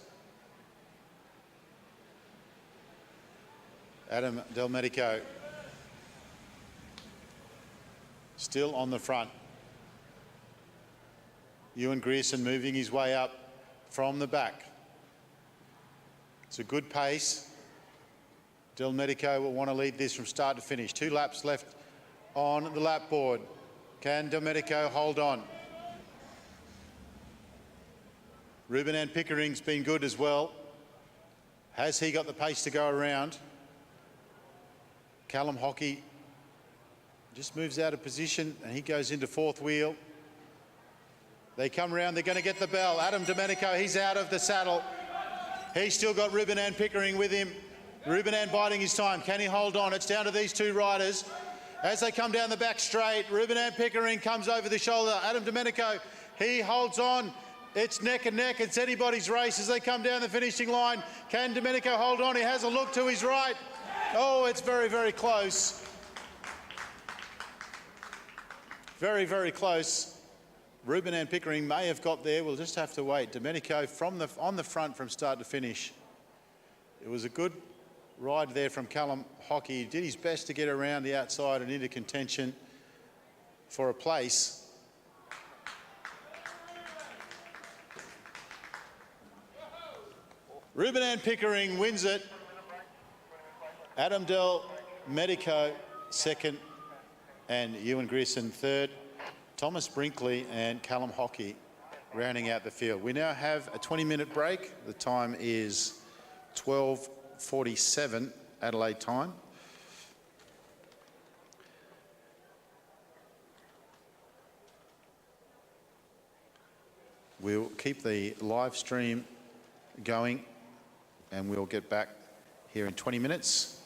Adam Del Medico still on the front. Ewan Grierson moving his way up from the back. It's a good pace. Del Medico will want to lead this from start to finish. 2 laps left on the lap board. Can Del Medico hold on? Ruben Ann Pickering's been good as well. Has he got the pace to go around? Callum Hockey just moves out of position and he goes into 4th wheel. They come round, they're going to get the bell. Adam Domenico, he's out of the saddle. He's still got Ruben Ann Pickering with him. Ruben Ann biding his time. Can he hold on? It's down to these 2 riders. As they come down the back straight, Ruben Ann Pickering comes over the shoulder. Adam Domenico, he holds on. It's neck and neck. It's anybody's race as they come down the finishing line. Can Domenico hold on? He has a look to his right. Oh, it's very, very close. Very, very close. Ruben Ann Pickering may have got there. We'll just have to wait. Domenico on the front from start to finish. It was a good ride there from Callum Hockey. He did his best to get around the outside and into contention for a place. Ruben Ann Pickering wins it. Adam Del Medico second and Ewan Grierson third. Thomas Brinkley and Callum Hockey rounding out the field. We now have a 20-minute break. The time is 12:47 Adelaide time. We'll keep the live stream going and we'll get back here in 20 minutes.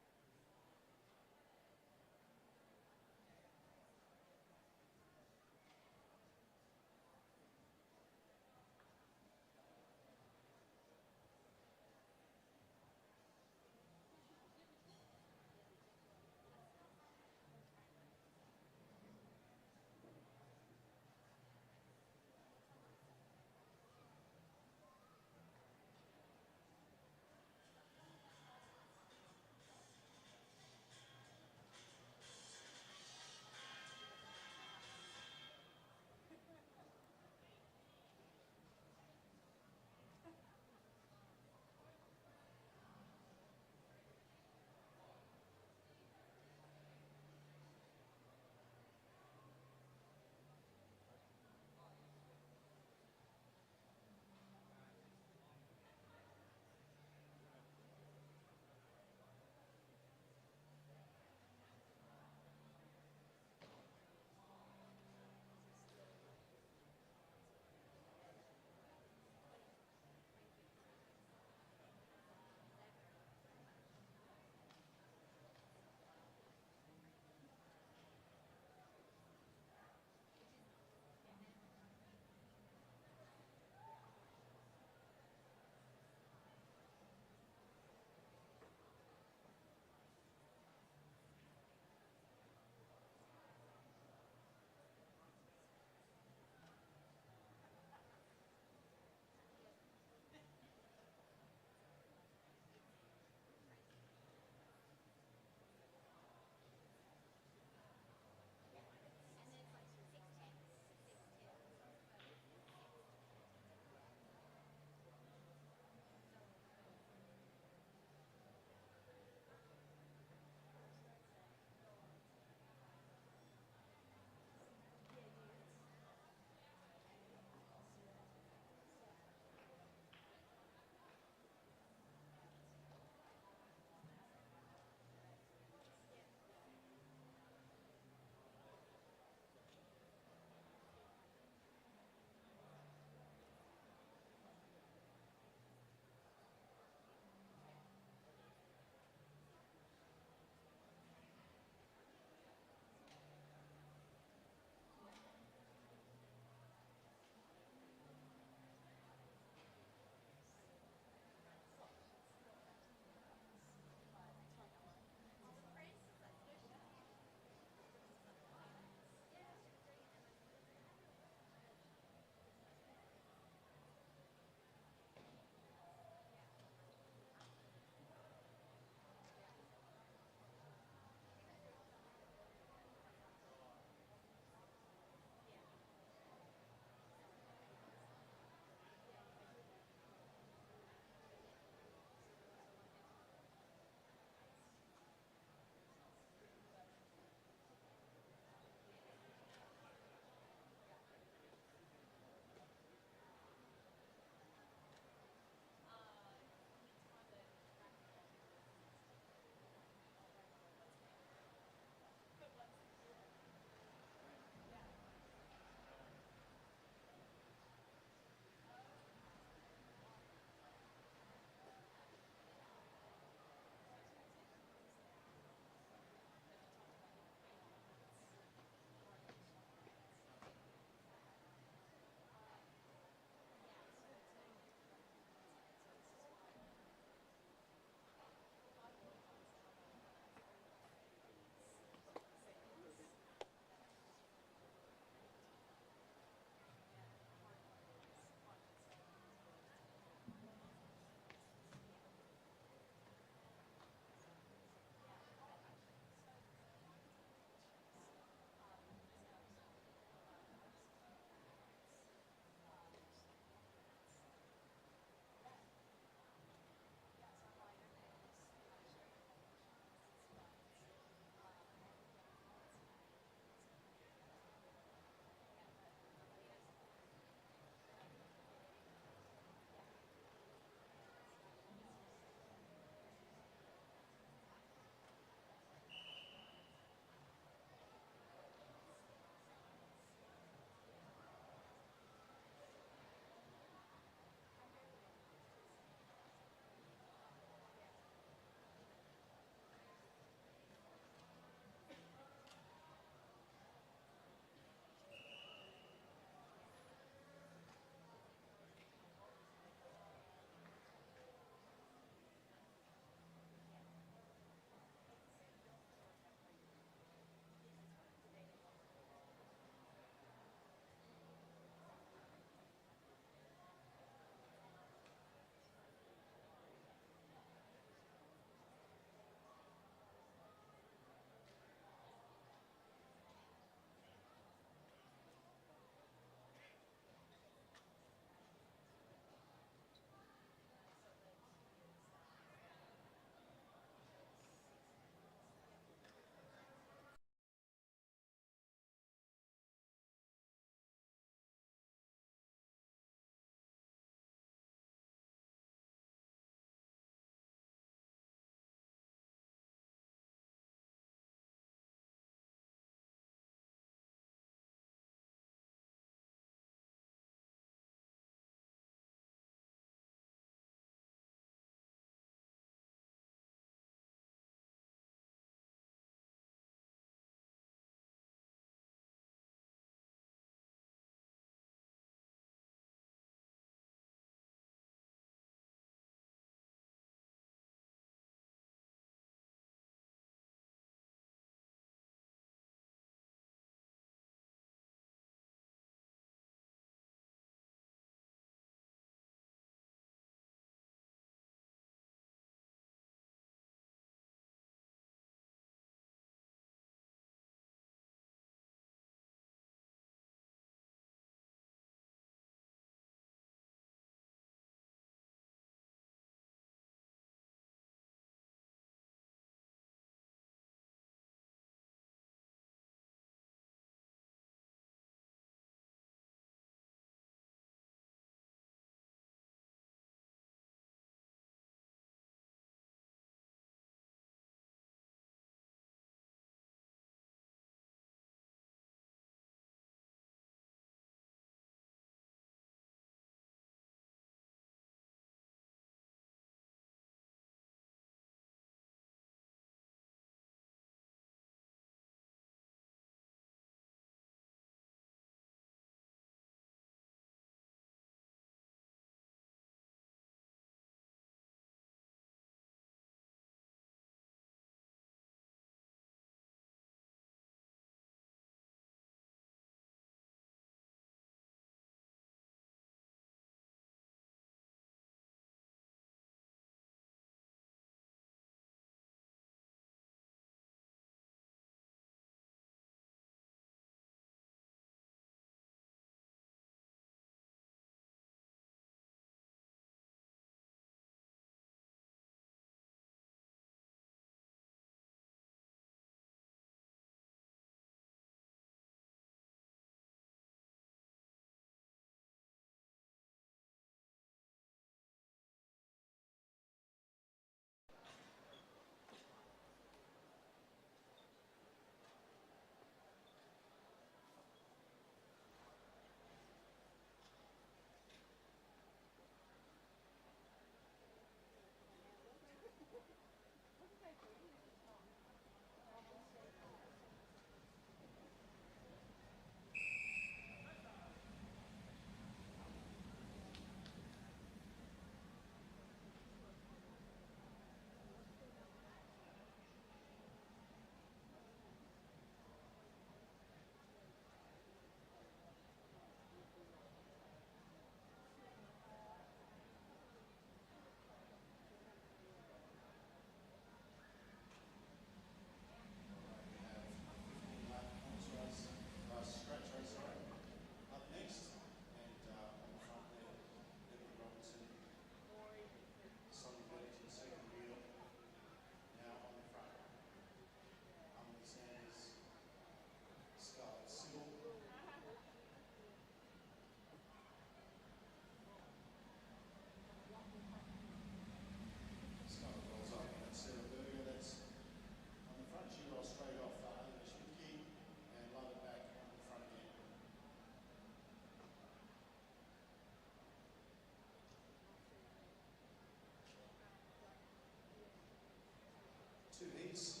two heats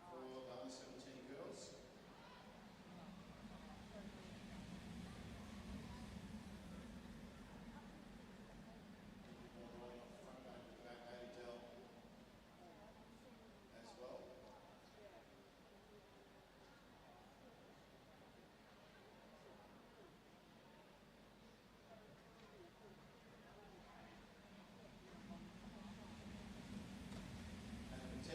for the under 17 girls. Rolling off front with that Adelaide as well. And 10.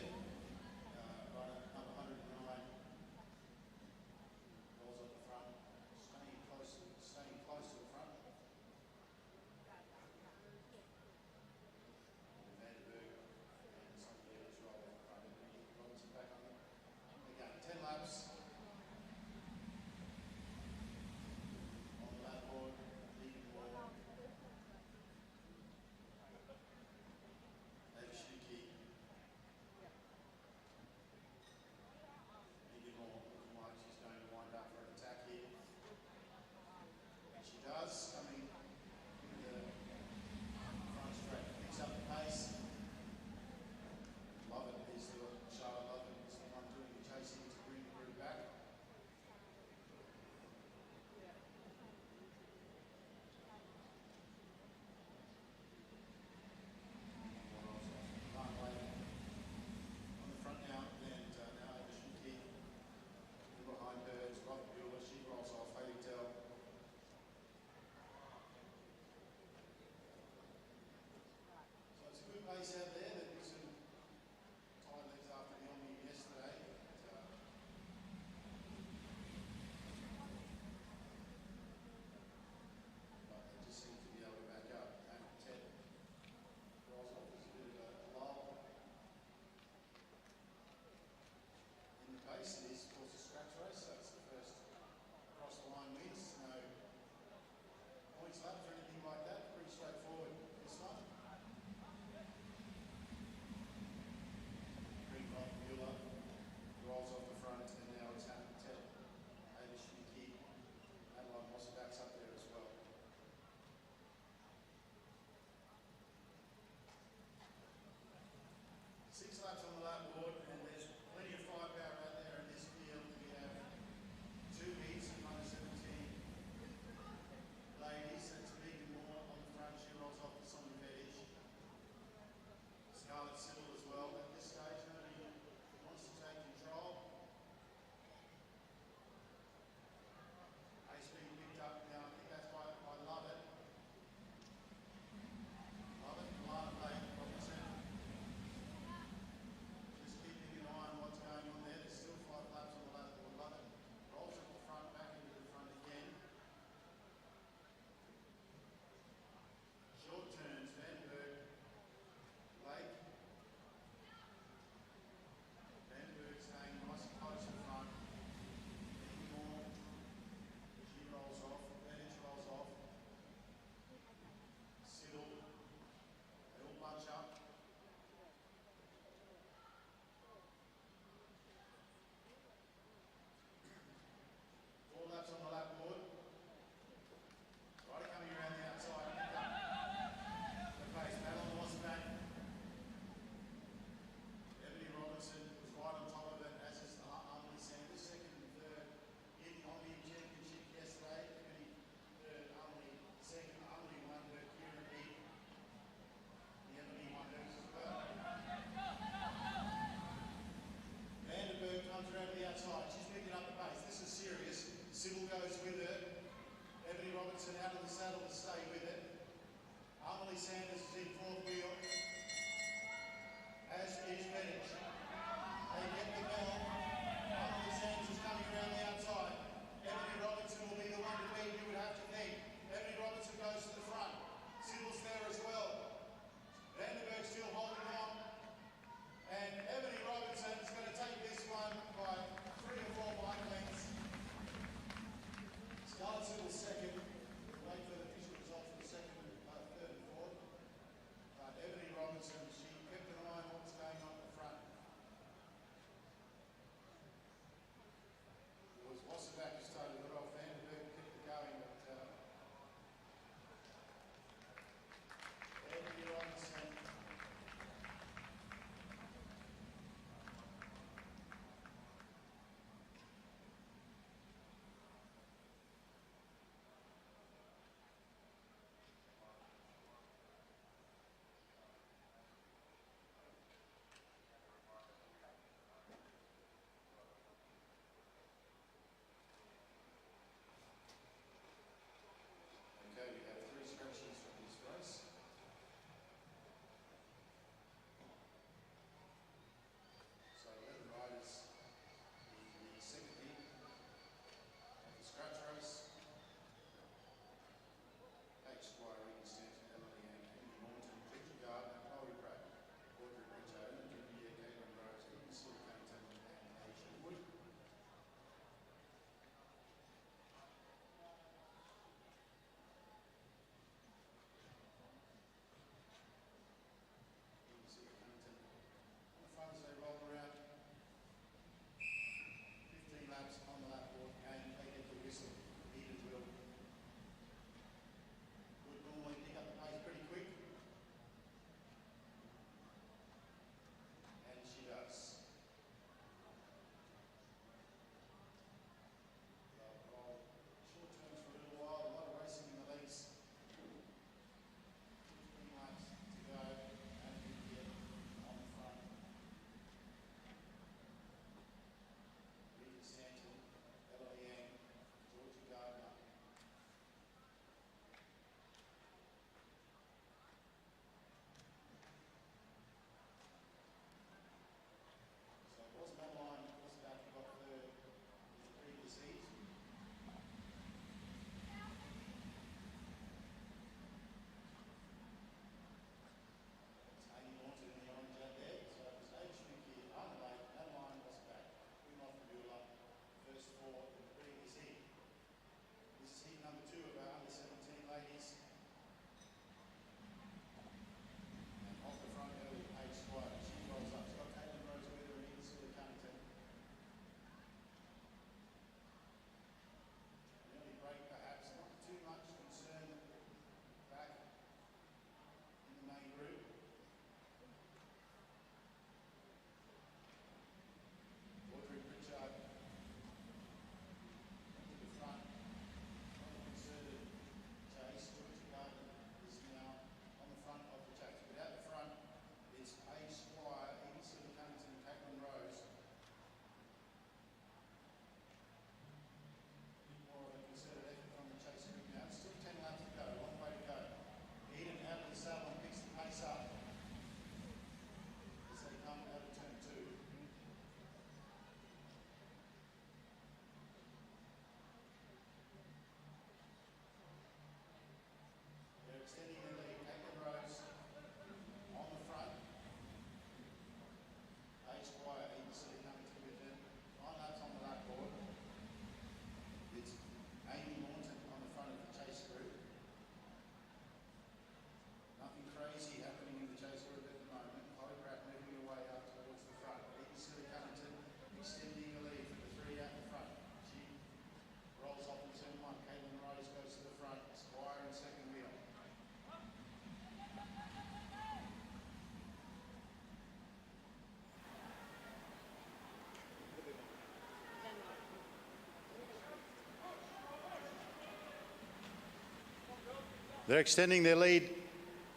They're extending their lead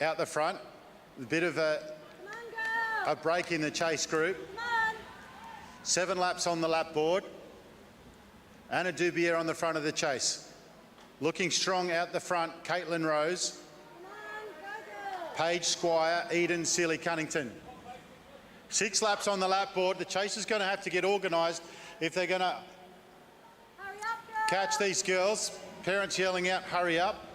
out the front. A bit of a break in the chase group. 7 laps on the lap board. Anna Dubier on the front of the chase. Looking strong out the front, Caitlin Rose. Paige Squire, Eden Sealy Cunnington. 6 laps on the lap board. The chase is going to have to get organised if they're going to catch these girls. Parents yelling out, hurry up.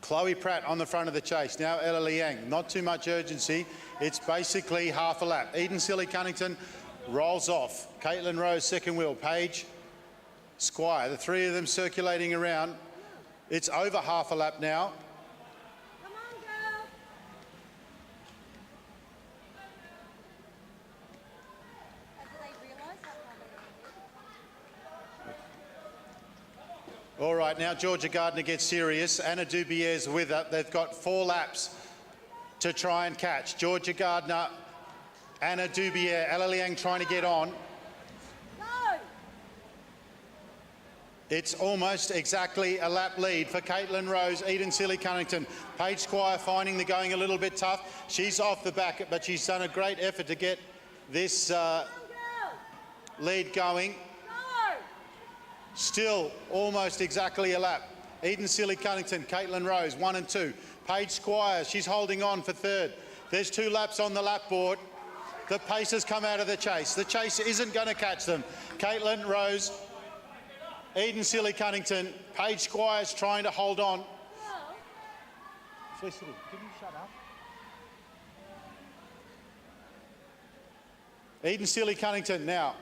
Chloe Pratt on the front of the chase. Now Ella Liang. Not too much urgency. It's basically half a lap. Eden Sealy Cunnington rolls off. Caitlin Rose second wheel. Paige Squire. The 3 of them circulating around. It's over half a lap now. Come on, girl. Do they realise how All right, now Georgia Gardner gets serious. Anna Dubier's with her. They've got 4 laps to try and catch. Georgia Gardner, Anna Dubier, Ella Liang trying to get on. Go! It's almost exactly a lap lead for Caitlin Rose, Eden Sealy Cunnington. Paige Squire finding the going a little bit tough. She's off the back, but she's done a great effort to get this lead going. Still almost exactly a lap. Eden Sealy Cunnington, Caitlin Rose, 1 and 2. Paige Squire, she's holding on for third. There's 2 laps on the lap board. The pacers come out of the chase. The chase isn't going to catch them. Caitlin Rose, Eden Sealy Cunnington, Paige Squire's trying to hold on. Felicity, can you shut up? Eden Sealy Cunnington now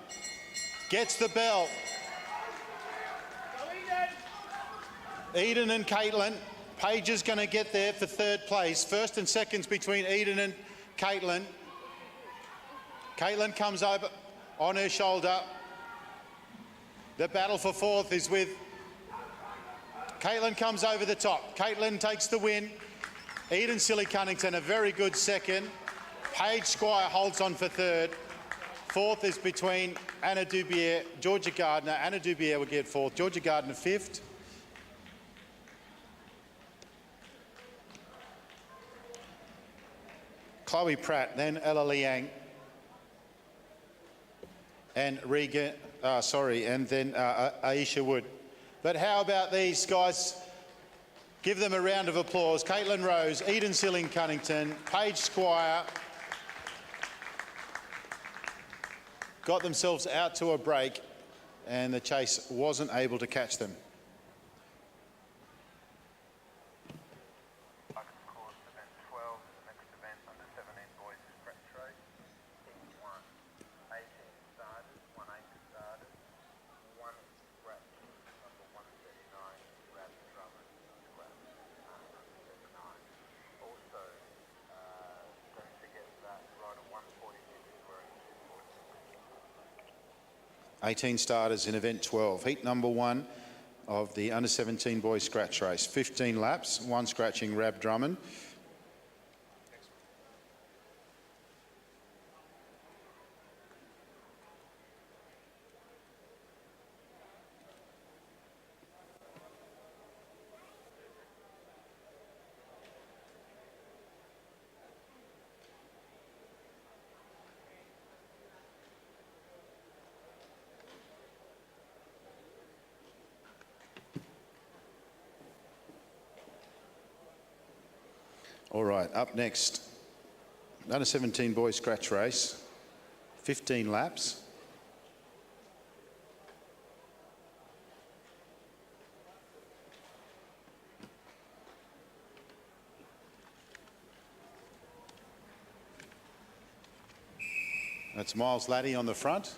gets the bell. Eden and Caitlin. Paige is going to get there for third place. First and seconds between Eden and Caitlin. Caitlin comes over on her shoulder. The battle for fourth is with... Caitlin comes over the top. Caitlin takes the win. Eden Sealy Cunnington, a very good second. Paige Squire holds on for third. Fourth is between Anna Dubier, Georgia Gardner. Anna Dubier will get fourth. Georgia Gardner fifth. Chloe Pratt, then Ella Liang. And Regan, and then Aisha Wood. But how about these guys? Give them a round of applause. Caitlin Rose, Eden Sealy Cunnington, Paige Squire. Got themselves out to a break and the chase wasn't able to catch them. Eighteen starters in event 12, heat number 1 of the under-17 boys scratch race. 15 laps, 1 scratching Rab Drummond. All right, up next, under-17 boys scratch race, 15 laps. That's Miles Laddie on the front.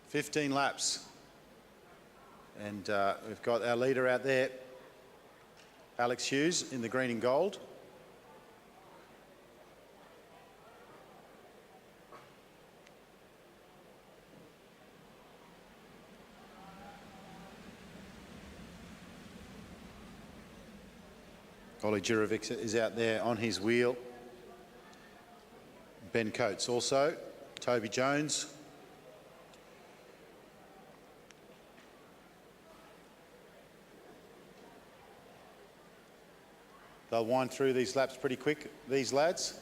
"15 laps. And we've got our leader out there, Alex Hughes, in the green and gold. Ollie Jurovic is out there on his wheel. Ben Coates also Toby Jones. They'll wind through these laps pretty quick, these lads.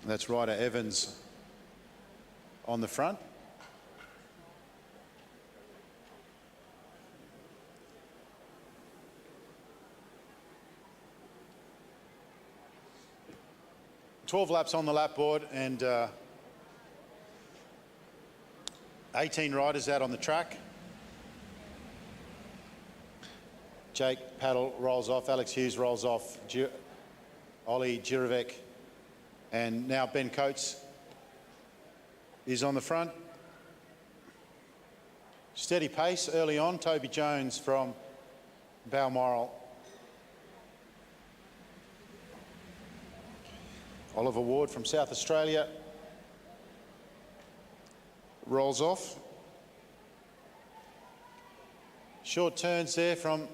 That's Ryder Evans on the front. "12 laps on the lap board and 18 riders out on the track. Jake Paddle rolls off, Alex Hughes rolls off, Ollie Jirovic, and now Ben Coates is on the front. Steady pace early on, Toby Jones from Balmoral. Oliver Ward from South Australia rolls off. Short turns there from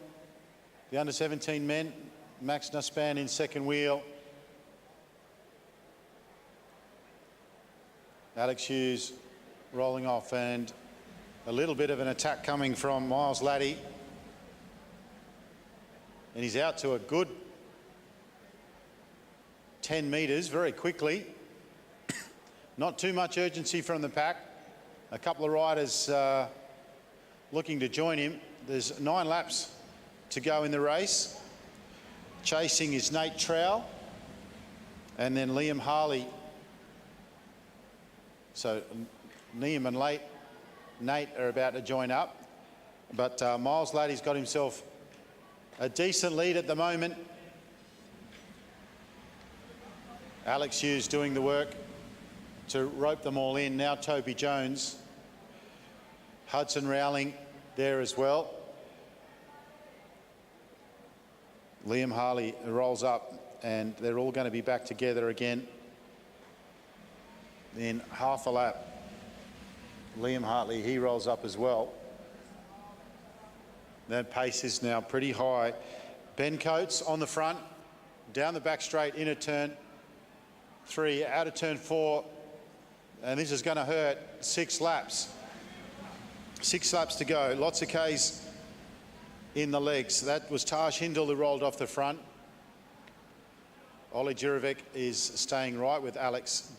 the under-17 men. Max Nuspan in second wheel. Alex Hughes rolling off, and a little bit of an attack coming from Miles Laddie. And he's out to a good 10 metres very quickly. Not too much urgency from the pack. A couple of riders looking to join him. There's 9 laps to go in the race. Chasing is Nate Trowell and then Liam Harley. So Liam and Nate are about to join up, but Miles Laddie's got himself a decent lead at the moment. Alex Hughes doing the work to rope them all in. Now Toby Jones. Hudson Rowling there as well. Liam Harley rolls up, and they're all going to be back together again in half a lap. Liam Hartley, he rolls up as well. That pace is now pretty high. Ben Coates on the front, down the back straight, in a turn 3, out of turn 4, and this is going to hurt. 6 laps. 6 laps to go. Lots of Ks in the legs. That was Taj Hindle who rolled off the front. Ollie Jirovic is staying right with Alex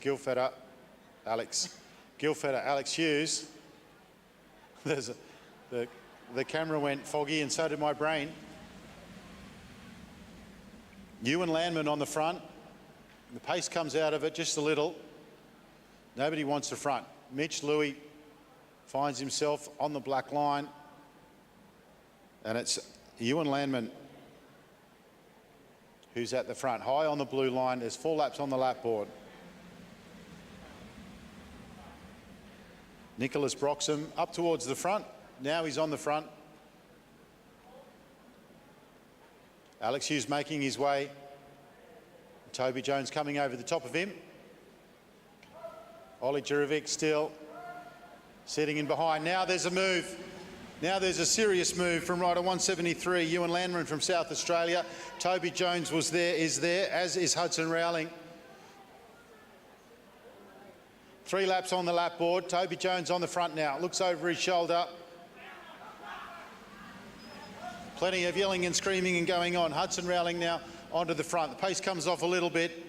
Hughes. The camera went foggy and so did my brain. Ewan Landman on the front. The pace comes out of it just a little. Nobody wants the front. Mitch Louis finds himself on the black line. And it's Ewan Landman who's at the front. High on the blue line. There's 4 laps on the lap board. Nicholas Broxham up towards the front. Now he's on the front. Alex Hughes making his way. Toby Jones coming over the top of him. Ollie Jirovic still sitting in behind. Now there's a move. Now there's a serious move from rider 173, Ewan Landman from South Australia. Toby Jones is there, as is Hudson Rowling. 3 laps on the lap board. Toby Jones on the front now. Looks over his shoulder. Plenty of yelling and screaming and going on. Hudson Rowling now onto the front. The pace comes off a little bit.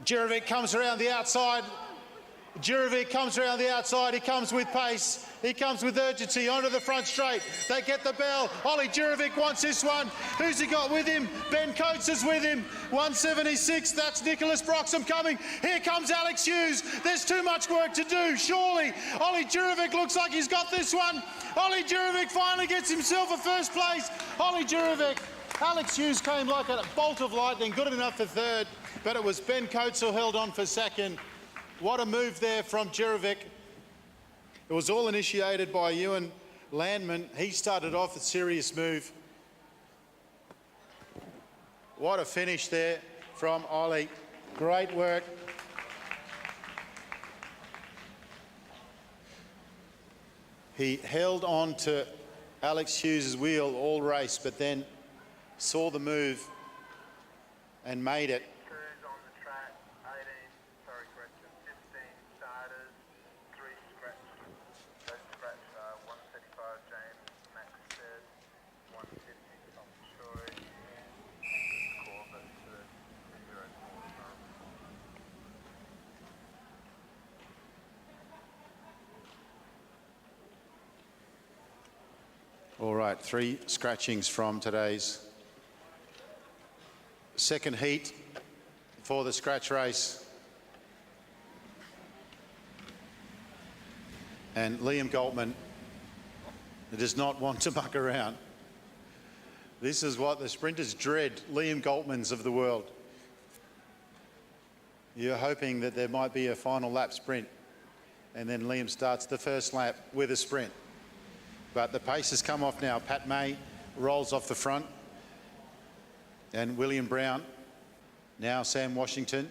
Jirovic comes around the outside. Jirovic comes around the outside. He comes with pace. He comes with urgency onto the front straight. They get the bell. Ollie Jirovic wants this one. Who's he got with him? Ben Coates is with him. 176. That's Nicholas Broxham coming. Here comes Alex Hughes. There's too much work to do, surely. Ollie Jirovic looks like he's got this one. Ollie Jirovic finally gets himself a first place. Ollie Jirovic. Alex Hughes came like a bolt of lightning. Good enough for third, but it was Ben Coates who held on for second. What a move there from Jirovic. It was all initiated by Ewan Landman. He started off a serious move. What a finish there from Ollie. Great work. He held on to Alex Hughes' wheel all race, but then saw the move and made it. Turns on the track, Right, 3 scratchings from today's second heat for the scratch race. And Liam Goltman does not want to muck around. This is what the sprinters dread, Liam Goltmans of the world. You're hoping that there might be a final lap sprint, and then Liam starts the first lap with a sprint. But the pace has come off now. Pat May rolls off the front, and William Brown. Now Sam Washington.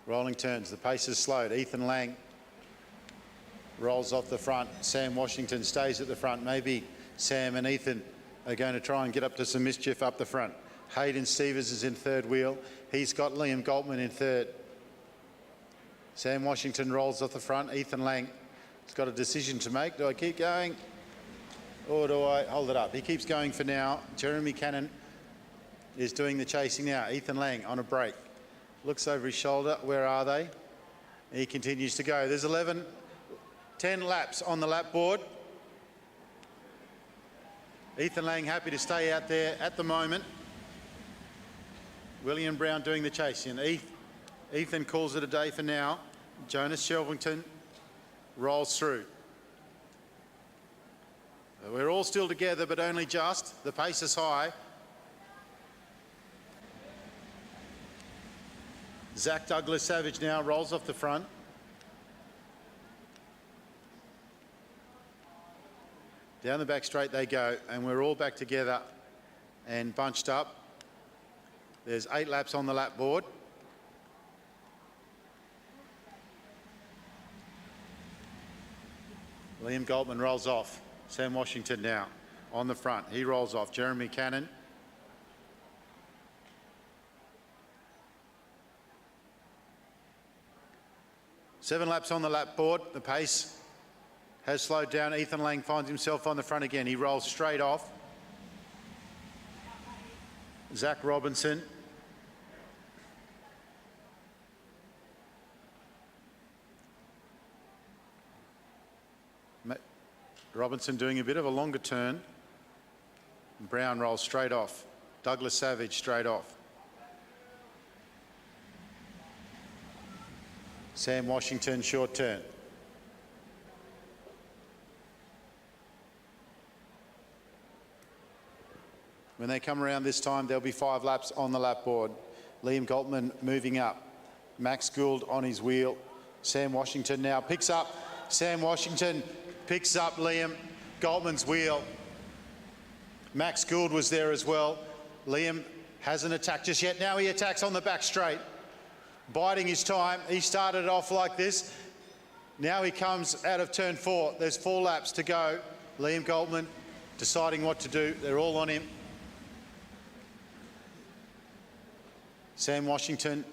Rolling turns, the pace is slowed. Ethan Lang rolls off the front. Sam Washington stays at the front. Maybe Sam and Ethan are going to try and get up to some mischief up the front. Hayden Stevens is in third wheel. He's got Liam Goltman in third. Sam Washington rolls off the front. Ethan Lang has got a decision to make. Do I keep going or do I hold it up? He keeps going for now. Jeremy Cannon is doing the chasing now. Ethan Lang on a break. Looks over his shoulder. Where are they? He continues to go. There's 10 laps on the lap board. Ethan Lang happy to stay out there at the moment. William Brown doing the chasing. Ethan calls it a day for now. Jonas Shelvington rolls through. We're all still together, but only just. The pace is high. Zach Douglas Savage now rolls off the front. Down the back straight they go, and we're all back together and bunched up. There's 8 laps on the lap board. Liam Goltman rolls off. Sam Washington now on the front. He rolls off. Jeremy Cannon. Seven laps on the lap board. The pace has slowed down. Ethan Lang finds himself on the front again. He rolls straight off. Zach Robinson. Robinson doing a bit of a longer turn. Brown rolls straight off. Douglas Savage straight off. Sam Washington short turn. When they come around this time, there'll be 5 laps on the lap board. Liam Goltman moving up. Max Gould on his wheel. Sam Washington now picks up. Sam Washington picks up Liam Goltman's wheel. Max Gould was there as well. Liam hasn't attacked just yet. Now he attacks on the back straight. Biding his time. He started off like this. Now he comes out of turn 4. There's 4 laps to go. Liam Goltman deciding what to do. They're all on him. Sam Washington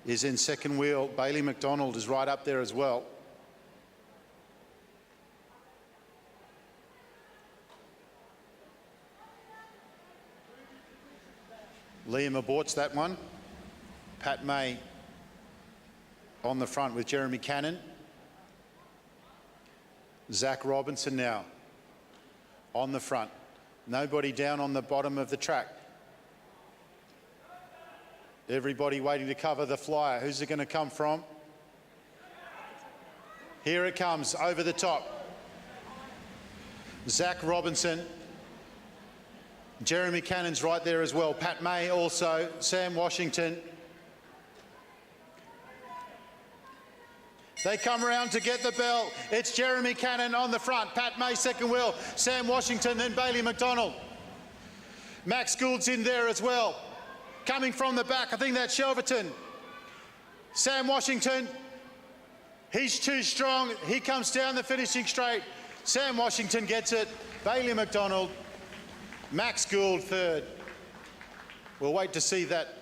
is in second wheel. Bailey McDonald is right up there as well. Liam aborts that one. Pat May on the front with Jeremy Cannon. Zach Robinson now on the front. Nobody down on the bottom of the track. Everybody waiting to cover the flyer. Who's it going to come from? Here it comes, over the top. Zach Robinson. Jeremy Cannon's right there as well. Pat May also. Sam Washington. They come around to get the bell. It's Jeremy Cannon on the front. Pat May second wheel. Sam Washington, then Bailey McDonald. Max Gould's in there as well. Coming from the back, I think that's Shelverton. Sam Washington. He's too strong. He comes down the finishing straight. Sam Washington gets it. Bailey McDonald. Max Gould third. We'll wait to see that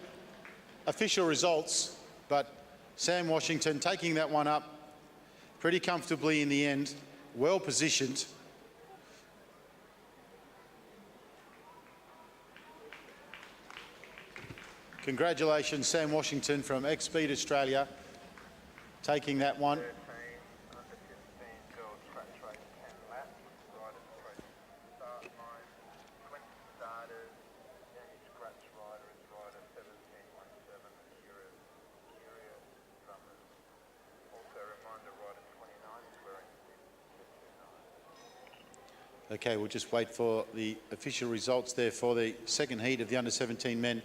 official results, but Sam Washington taking that one up pretty comfortably in the end, well positioned. Congratulations, Sam Washington from X-Speed Australia. taking that one. 13, under 15 girls scratch race 10 laps. Riders approach start line. 20 starters. Any scratch rider is rider 1717 curious drummers. Also a reminder rider 29 is wearing 229. Okay, we'll just wait for the official results there for the second heat of the under-17 men.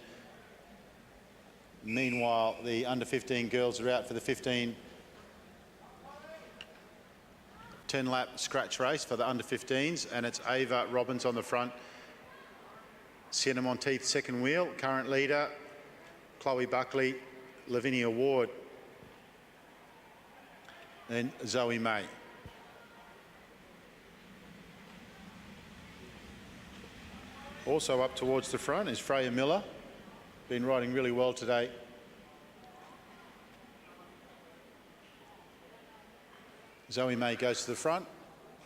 Meanwhile, the under-15 girls are out for the 10-lap scratch race for the under-15s, and it's Ava Robbins on the front. Sienna Monteith second wheel, current leader. Chloe Buckley, Lavinia Ward. Then Zoe May. Also up towards the front is Freya Miller. Been riding really well today. Zoe May goes to the front,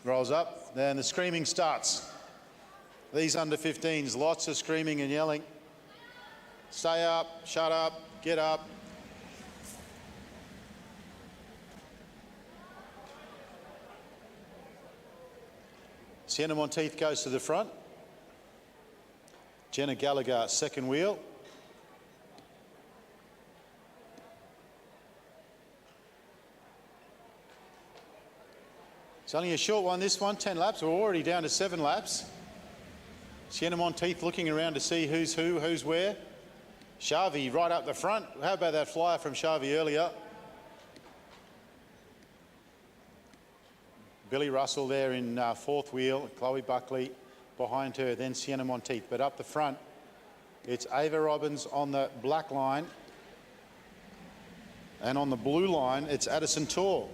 rolls up, then the screaming starts. These under-15s, lots of screaming and yelling. Stay up, shut up, get up. Sienna Monteith goes to the front. Jenna Gallagher, second wheel. It's only a short one, this one, 10 laps. We're already down to 7 laps. Sienna Monteith looking around to see who's who, who's where. Shavi right up the front. How about that flyer from Shavi earlier? Billy Russell there in fourth wheel. Chloe Buckley behind her, then Sienna Monteith. But up the front, it's Ava Robbins on the black line. And on the blue line, it's Addison Tor.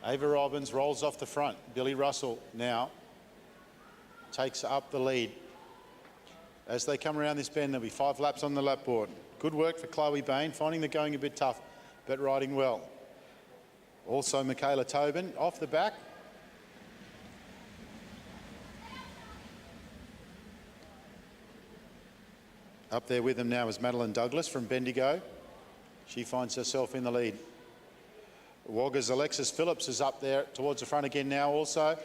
Ava Robbins rolls off the front. Billy Russell now takes up the lead. As they come around this bend, there'll be 5 laps on the lap board. Good work for Chloe Bain, finding the going a bit tough, but riding well. Also Michaela Tobin off the back. Up there with them now is Madeline Douglas from Bendigo. She finds herself in the lead. Wagga's Alexis Phillips is up there towards the front again now also.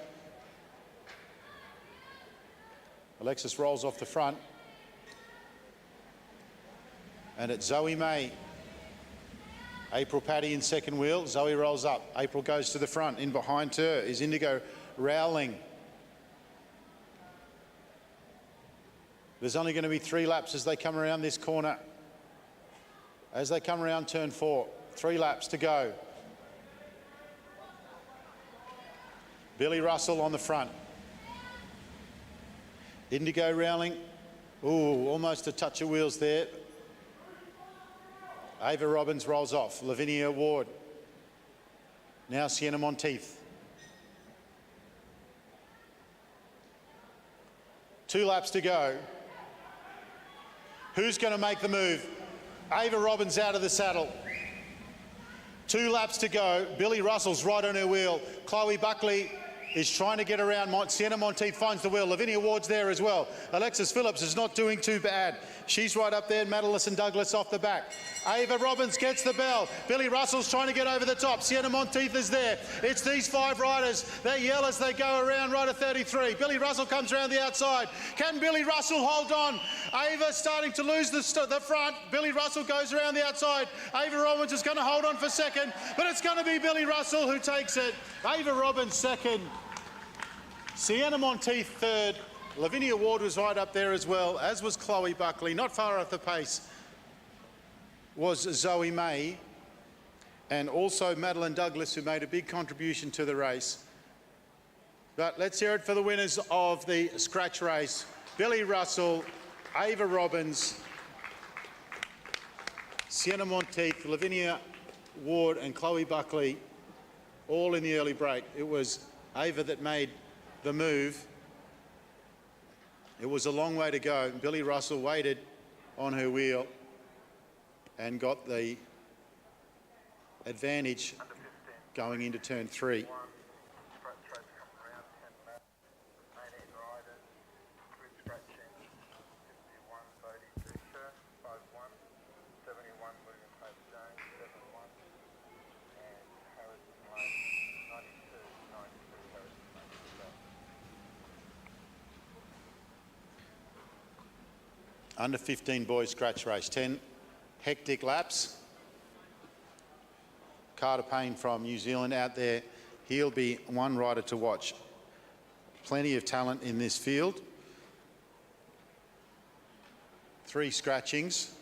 Alexis rolls off the front. And it's Zoe May. April Paddy in second wheel. Zoe rolls up. April goes to the front. In behind her is Indigo Rowling. There's only going to be 3 laps as they come around this corner. As they come around turn 4. 3 laps to go. Billy Russell on the front. Indigo Rowling. Ooh, almost a touch of wheels there. Ava Robbins rolls off. Lavinia Ward. Now Sienna Monteith. 2 laps to go. Who's going to make the move? Ava Robbins out of the saddle. 2 laps to go. Billy Russell's right on her wheel. Chloe Buckley is trying to get around. Sienna Monteith finds the wheel. Lavinia Ward's there as well. Alexis Phillips is not doing too bad. She's right up there. Madeline Douglas off the back. Ava Robbins gets the bell. Billy Russell's trying to get over the top. Sienna Monteith is there. It's these 5 riders. They yell as they go around rider 33. Billy Russell comes around the outside. Can Billy Russell hold on? Ava starting to lose the front. Billy Russell goes around the outside. Ava Robbins is going to hold on for second, but it's going to be Billy Russell who takes it. Ava Robbins second. Sienna Monteith third. Lavinia Ward was right up there as well, as was Chloe Buckley. Not far off the pace was Zoe May, and also Madeline Douglas, who made a big contribution to the race. But let's hear it for the winners of the scratch race. Billy Russell, Ava Robbins, Sienna Monteith, Lavinia Ward and Chloe Buckley, all in the early break. It was Ava that made the move. It was a long way to go. Billy Russell waited on her wheel and got the advantage going into turn 3. Under 15 boys scratch race, 10 hectic laps. Carter Payne from New Zealand out there. He'll be one rider to watch. Plenty of talent in this field. 3 scratchings.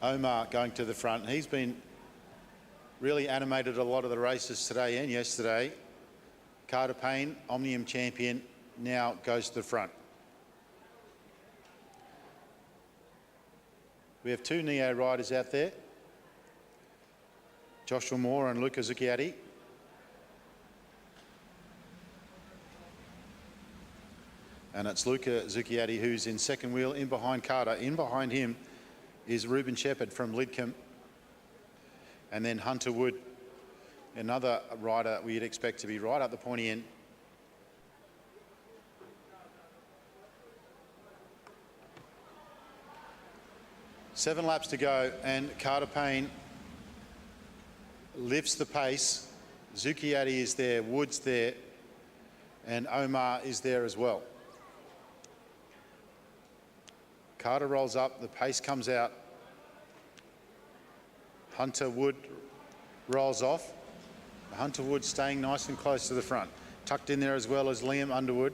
Omar going to the front. He's been really animated a lot of the races today and yesterday. Carter Payne, Omnium champion, now goes to the front. We have 2 Neo riders out there. Joshua Moore and Luca Zucchiatti. And it's Luca Zucchiatti who's in second wheel, in behind Carter. In behind him is Ruben Shepherd from Lidcombe. And then Hunter Wood, another rider we'd expect to be right up the pointy end. Seven laps to go, and Carter Payne lifts the pace. Zucchiatti is there, Wood's there, and Omar is there as well. Carter rolls up, the pace comes out. Hunter Wood rolls off. Hunter Wood staying nice and close to the front. Tucked in there as well as Liam Underwood.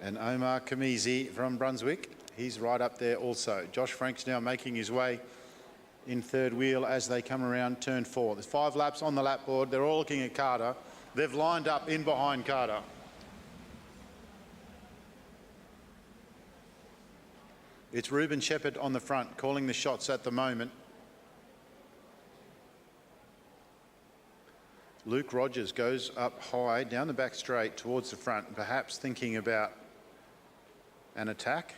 And Omar Kamizi from Brunswick, he's right up there also. Josh Frank's now making his way in third wheel as they come around turn 4. There's 5 laps on the lap board. They're all looking at Carter. They've lined up in behind Carter. It's Ruben Shepherd on the front, calling the shots at the moment. Luke Rogers goes up high, down the back straight towards the front, perhaps thinking about an attack.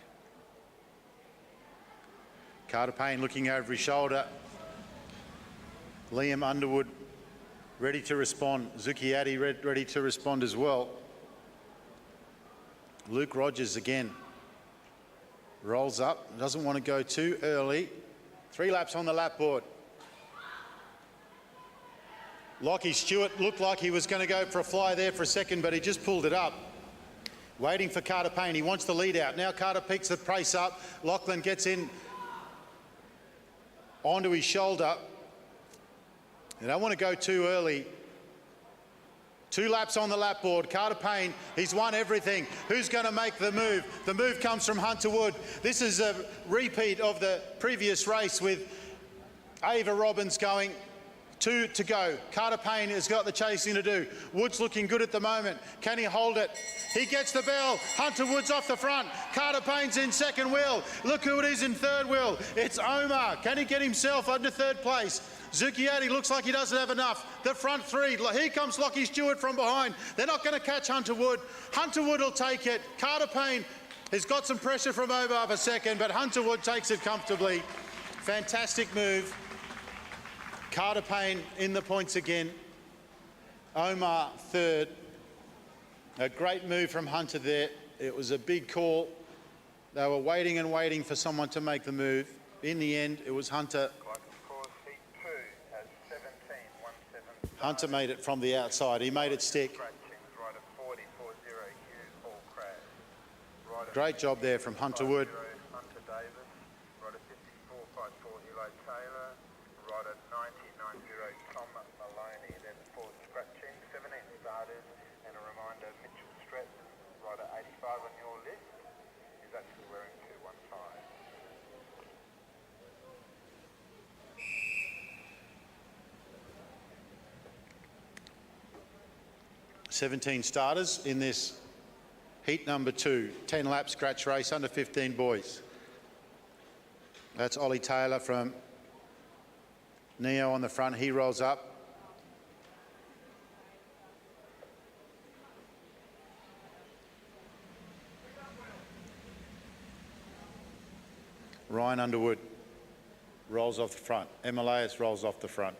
Carter Payne looking over his shoulder. Liam Underwood ready to respond. Zucchiatti ready to respond as well. Luke Rogers again. Rolls up, doesn't want to go too early. 3 laps on the lap board. Lockie Stewart looked like he was going to go for a fly there for a second, but he just pulled it up. Waiting for Carter Payne. He wants the lead out. Now Carter picks the pace up. Lachlan gets in onto his shoulder. They don't want to go too early. 2 laps on the lap board. Carter Payne, he's won everything. Who's going to make the move? The move comes from Hunter Wood. This is a repeat of the previous race with Ava Robbins going. 2 to go. Carter Payne has got the chasing to do. Wood's looking good at the moment. Can he hold it? He gets the bell. Hunter Wood's off the front. Carter Payne's in second wheel. Look who it is in third wheel. It's Omar. Can he get himself under third place? Zucchiatti looks like he doesn't have enough. The front 3. Here comes Lockie Stewart from behind. They're not going to catch Hunter Wood. Hunter Wood will take it. Carter Payne has got some pressure from Omar for second, but Hunter Wood takes it comfortably. Fantastic move. Carter Payne in the points again. Omar third. A great move from Hunter there. It was a big call. They were waiting and waiting for someone to make the move. In the end, it was Hunter. Hunter made it from the outside. He made it stick. Great job there from Hunter Wood. $17 starters in this heat number 2, 10 lap scratch race, under 15 boys. That's Ollie Taylor from Neo on the front. He rolls up. Ryan Underwood rolls off the front. Emilias rolls off the front.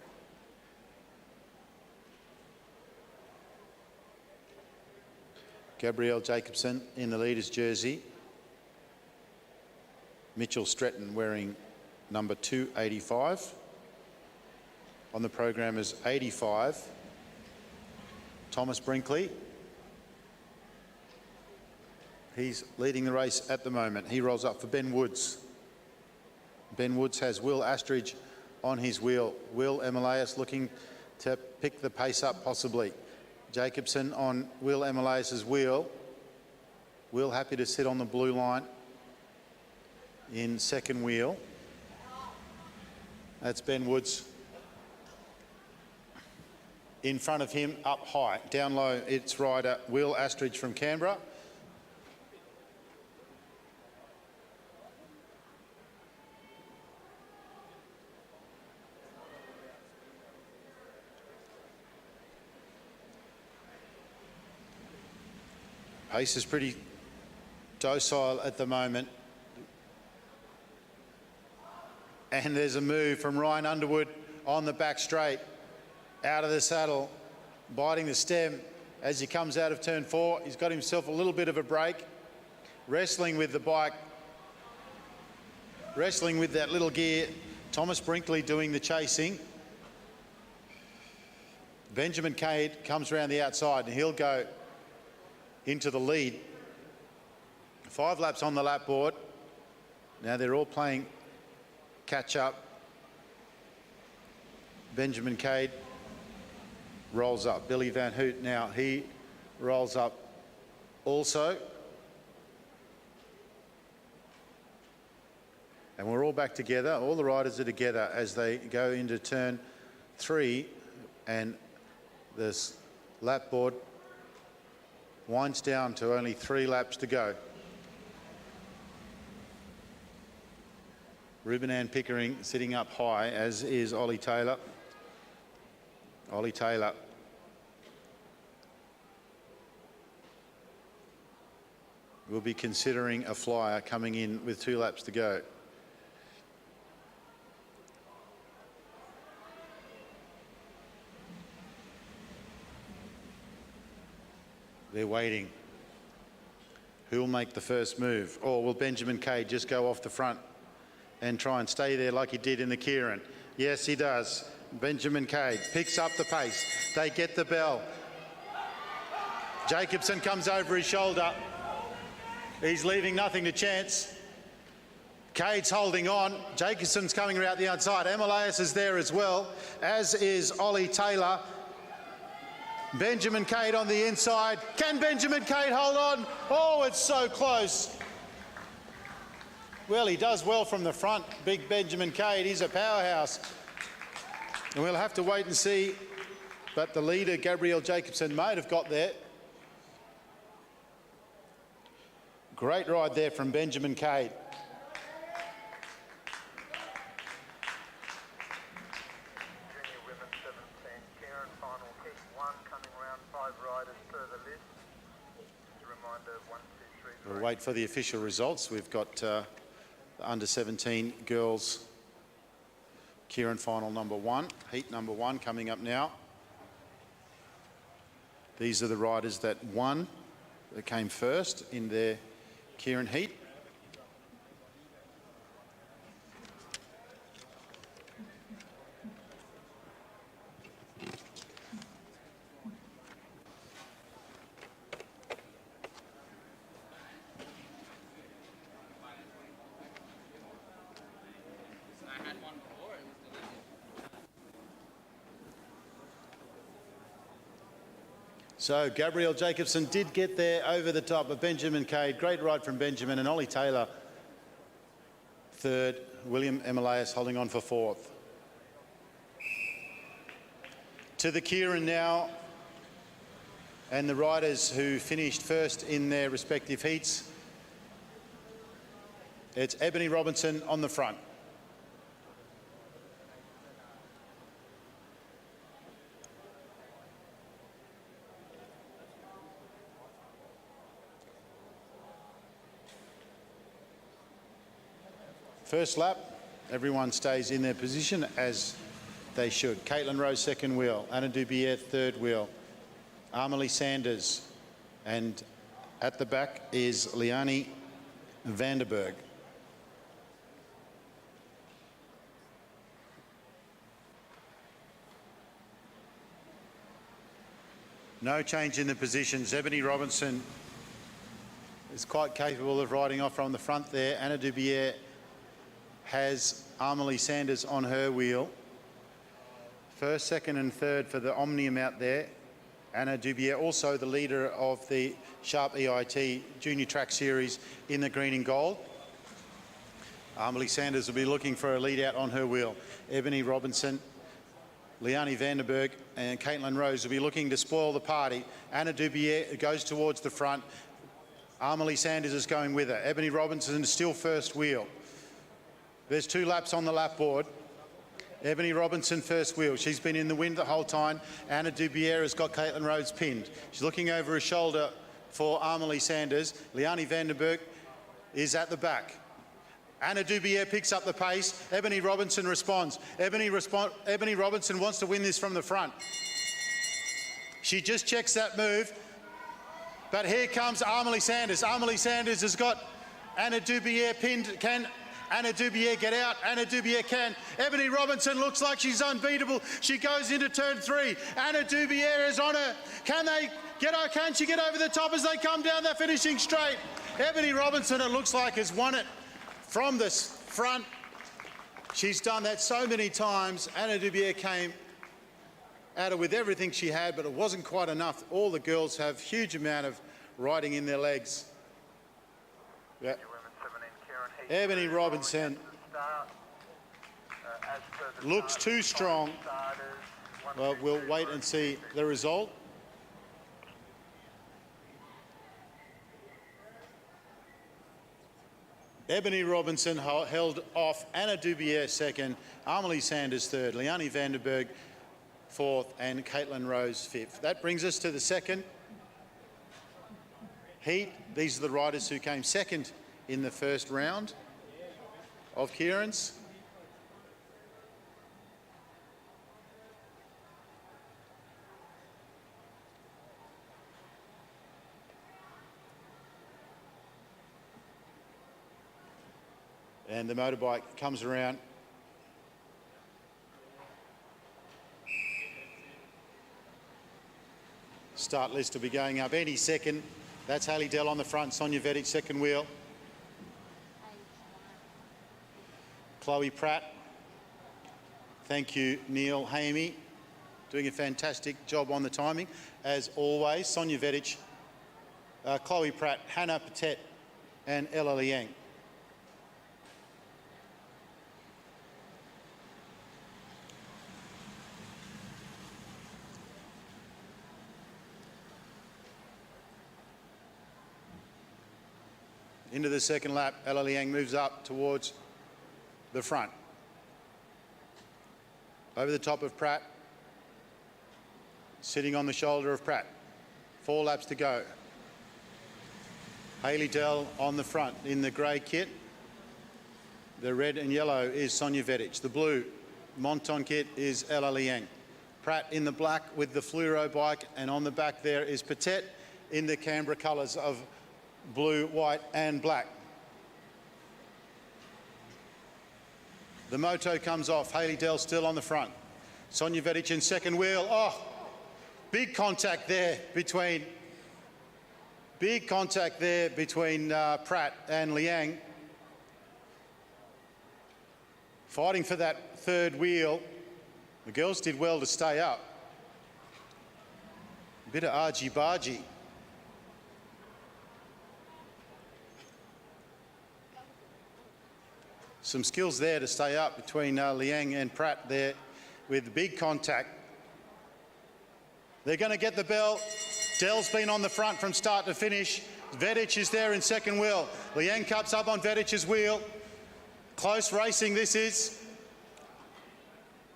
Gabrielle Jacobson in the leader's jersey. Mitchell Stretton wearing number 285. on the program is 85. Thomas Brinkley. He's leading the race at the moment. He rolls up for Ben Woods. Ben Woods has Will Astridge on his wheel. Will Emilius looking to pick the pace up possibly. Jacobson on Will Emilius's wheel. Will happy to sit on the blue line in second wheel. That's Ben Woods. In front of him, up high. Down low, it's rider Will Astridge from Canberra. Pace is pretty docile at the moment. And there's a move from Ryan Underwood on the back straight. Out of the saddle, biting the stem as he comes out of turn 4. He's got himself a little bit of a break. Wrestling with the bike. Wrestling with that little gear. Thomas Brinkley doing the chasing. Benjamin Cade comes around the outside and he'll go into the lead. 5 laps on the lap board. Now they're all playing catch up. Benjamin Cade rolls up. Billy Van Hoot now, he rolls up also. And we're all back together. All the riders are together as they go into turn 3, and this lap board winds down to only 3 laps to go. Ruben Ann Pickering sitting up high, as is Ollie Taylor. Ollie Taylor will be considering a flyer coming in with 2 laps to go. They're waiting. Who will make the first move? Or will Benjamin Cade just go off the front and try and stay there like he did in the Kieran? Yes, he does. Benjamin Cade picks up the pace. They get the bell. Jacobson comes over his shoulder. He's leaving nothing to chance. Cade's holding on. Jacobson's coming around the outside. Emilius is there as well, as is Ollie Taylor. Benjamin Cade on the inside. Can Benjamin Cade hold on? Oh, it's so close. Well, he does well from the front. Big Benjamin Cade, he's a powerhouse. And we'll have to wait and see. But the leader, Gabrielle Jacobson, might have got there. Great ride there from Benjamin Cade. Junior women 17, Kieran final heat 1, coming round 5 riders per the list. Just a reminder, 1, 2, 3. We'll wait for the official results. We've got the under 17 girls Kieran final number 1, heat number 1 coming up now. These are the riders that won, that came first in their Kieran heat. So Gabrielle Jacobson did get there over the top of Benjamin Cade. Great ride from Benjamin, and Ollie Taylor third. William Emilius holding on for 4th. To the Kieran now, and the riders who finished first in their respective heats. It's Ebony Robinson on the front. First lap, everyone stays in their position as they should. Caitlin Rose second wheel, Anna Dubier third wheel, Amelie Sanders, and at the back is Liani Vanderberg. No change in the positions. Ebony Robinson is quite capable of riding off from the front there. Anna Dubier has Amelie Sanders on her wheel. First, second and third for the Omnium out there. Anna Dubier, also the leader of the Sharp EIT Junior Track Series in the green and gold. Amelie Sanders will be looking for a lead out on her wheel. Ebony Robinson, Leonie Vandenberg and Caitlin Rose will be looking to spoil the party. Anna Dubier goes towards the front. Amelie Sanders is going with her. Ebony Robinson is still first wheel. There's 2 laps on the lap board. Ebony Robinson first wheel. She's been in the wind the whole time. Anna Dubier has got Caitlin Rose pinned. She's looking over her shoulder for Amelie Sanders. Leonie Vandenberg is at the back. Anna Dubier picks up the pace. Ebony Robinson responds. Ebony Robinson wants to win this from the front. She just checks that move. But here comes Amelie Sanders. Amelie Sanders has got Anna Dubier pinned. Can Anna Dubier get out? Anna Dubier can. Ebony Robinson looks like she's unbeatable. She goes into turn 3. Anna Dubier is on her. Can she get over the top as they come down the finishing straight? Ebony Robinson, it looks like, has won it from the front. She's done that so many times. Anna Dubier came at her with everything she had, but it wasn't quite enough. All the girls have huge amount of riding in their legs. Yeah. Ebony Robinson looks too strong. Well, we'll wait and see the result. Ebony Robinson held off Anna Dubier second, Amelie Sanders third, Leonie Vandenberg fourth and Caitlin Rose fifth. That brings us to the second heat. These are the riders who came second in the first round of Kieran's. And the motorbike comes around. Start list will be going up any second. That's Haley Dell on the front, Sonia Vedic second wheel. Chloe Pratt. Thank you, Neil Hamey, doing a fantastic job on the timing. As always, Sonia Vedic, Chloe Pratt, Hannah Patet and Ella Liang. Into the second lap, Ella Liang moves up towards the front. Over the top of Pratt. Sitting on the shoulder of Pratt. 4 laps to go. Haley Dell on the front in the grey kit. The red and yellow is Sonia Vedic. The blue Monton kit is Ella Liang. Pratt in the black with the fluoro bike, and on the back there is Patet in the Canberra colours of blue, white and black. The moto comes off. Haley Dell still on the front. Sonia Vedic in second wheel. Oh, big contact there between Pratt and Liang. Fighting for that third wheel. The girls did well to stay up. A bit of argy-bargy. Some skills there to stay up between Liang and Pratt there with big contact. They're going to get the bell. Dell's been on the front from start to finish. Vedic is there in second wheel. Liang cups up on Vedic's wheel. Close racing this is.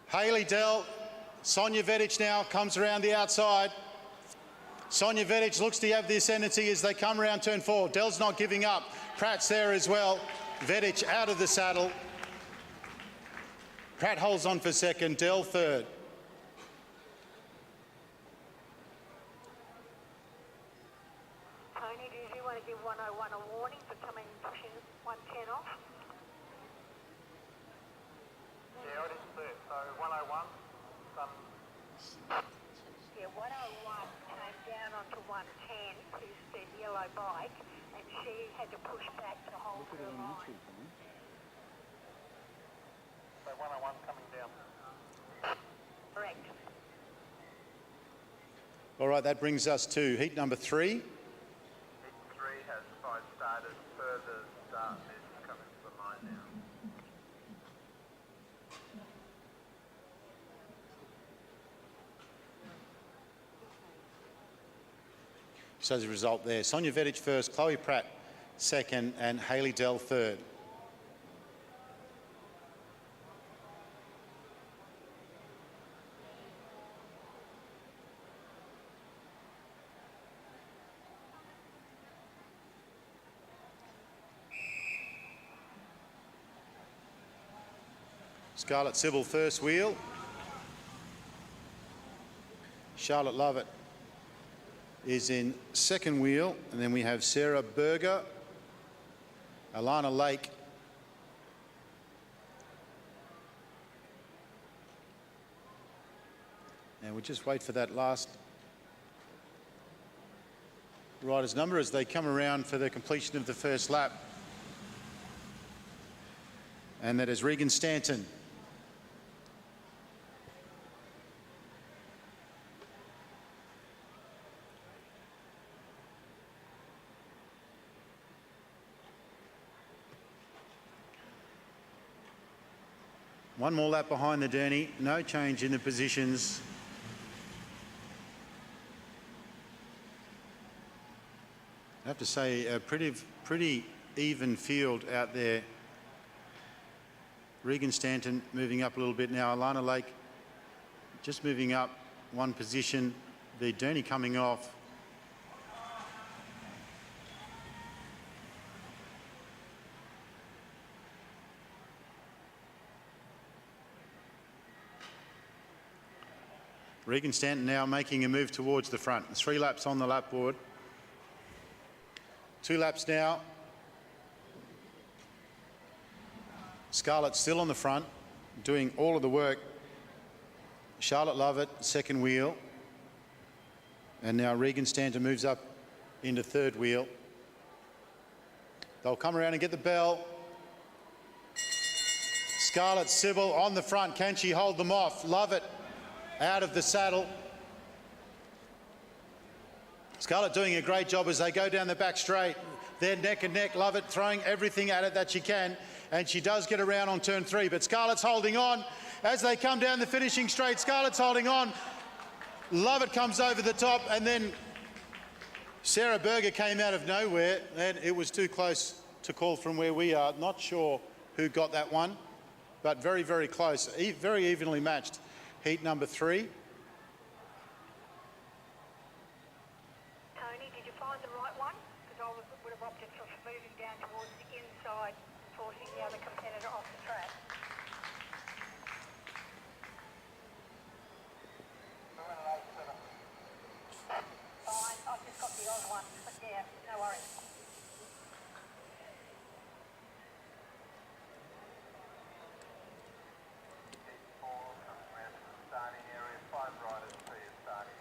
Haley Dell, Sonia Vedic now comes around the outside. Sonia Vedic looks to have the ascendancy as they come around turn 4. Dell's not giving up. Pratt's there as well. Vedic out of the saddle. Pratt holds on for second, Dell third. Tony, do you want to give 101 a warning for coming pushing 110 off? Yeah, already split. So 101, Yeah, 101 came on to 110, who's the yellow bike, and she had to push back to hold her line. So 101 coming down. Correct. All right, that brings us to heat number 3. Heat 3 has 5 starters, further start is coming to the line now. So as a result there, Sonia Vetic first, Chloe Pratt second, and Hayley Dell third. Scarlett Sybil first wheel. Charlotte Lovett is in second wheel, and then we have Sarah Berger, Alana Lake, and we'll just wait for that last rider's number as they come around for the completion of the first lap. And that is Regan Stanton. One more lap behind the Derny, no change in the positions. I have to say, a pretty even field out there. Regan Stanton moving up a little bit now. Alana Lake just moving up one position. The Derny coming off. Regan Stanton now making a move towards the front. 3 laps on the lap board. 2 laps now. Scarlett still on the front, doing all of the work. Charlotte Lovett, second wheel. And now Regan Stanton moves up into third wheel. They'll come around and get the bell. Scarlett Sybil on the front. Can she hold them off? Lovett out of the saddle. Scarlett doing a great job as they go down the back straight. They're neck and neck. Lovett throwing everything at it that she can. And she does get around on turn 3. But Scarlett's holding on as they come down the finishing straight. Scarlett's holding on. Lovett comes over the top. And then Sarah Berger came out of nowhere. And it was too close to call from where we are. Not sure who got that one. But very, very close. Very evenly matched. Heat number 3. Tony, did you find the right one? Because I would have opted for moving down towards the inside, forcing the other competitor off the track. Fine, I've just got the odd one, but yeah, no worries. Heat 4 coming round to the starting area. 5 riders, 3 is starting.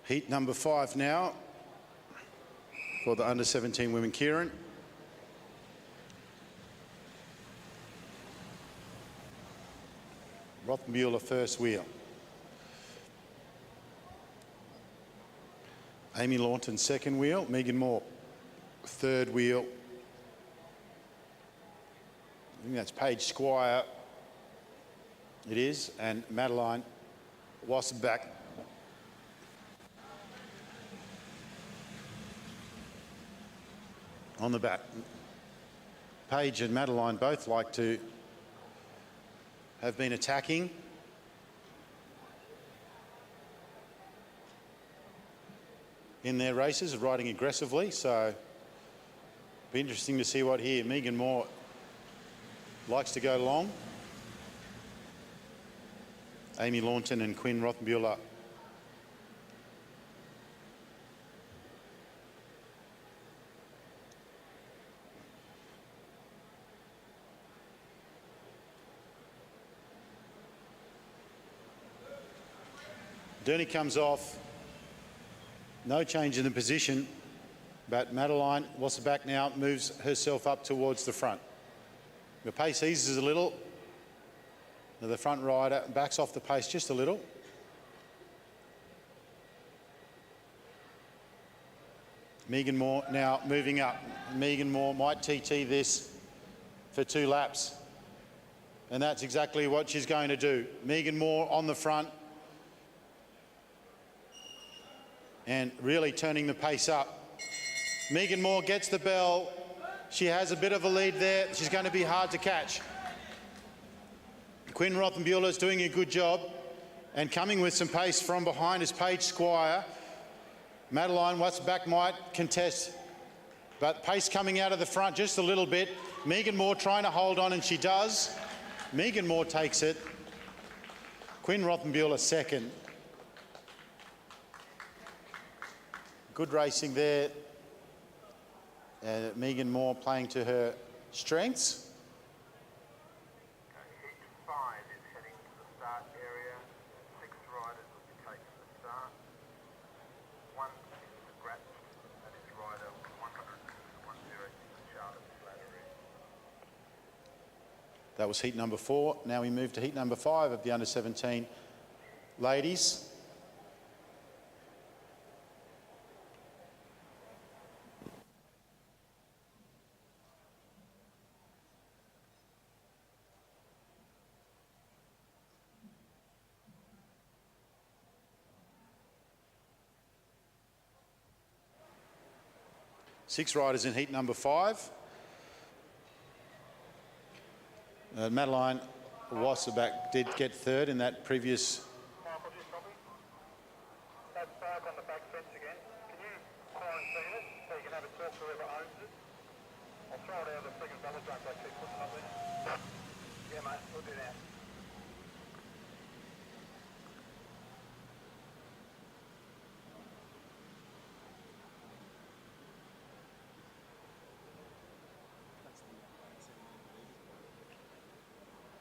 Heat number 5 now for the under-17 women. Kieran. Rothmuller first wheel. Amy Launton second wheel. Megan Moore third wheel. I think that's Paige Squire. It is. And Madeline Wassenbach on the back. Paige and Madeline both like to have been attacking. In their races, riding aggressively, so Be interesting to see what here. Megan Moore likes to go long. Amy Launton and Quinn Rothenbuehler. Derny comes off. No change in the position, but Madeline Wasserback now moves herself up towards the front. The pace eases a little. Now the front rider backs off the pace just a little. Megan Moore now moving up. Megan Moore might TT this for 2 laps. And that's exactly what she's going to do. Megan Moore on the front. And really turning the pace up. Megan Moore gets the bell. She has a bit of a lead there. She's going to be hard to catch. Quinn Rothenbuehler is doing a good job, and coming with some pace from behind is Paige Squire. Madeline Wasserback might contest, but pace coming out of the front just a little bit. Megan Moore trying to hold on, and she does. Megan Moore takes it. Quinn Rothenbuehler second. Good racing there. Megan Moore playing to her strengths. Heat 5 is heading to the start area. 6 riders will be taking the start. 1 is the Gratz, that is rider 106 Charlotte Slattery. That was heat number 4. Now we move to heat number 5 of the under-17 ladies. Six riders in heat number 5. Madeline Wasserback did get third in that previous. Michael, do you copy? That's 5 on the back fence again. Can you quarantine it so you can have a talk to whoever owns it? I'll throw it out of the friggin' bubble jump I keep putting up there. Yeah, mate, we'll do that.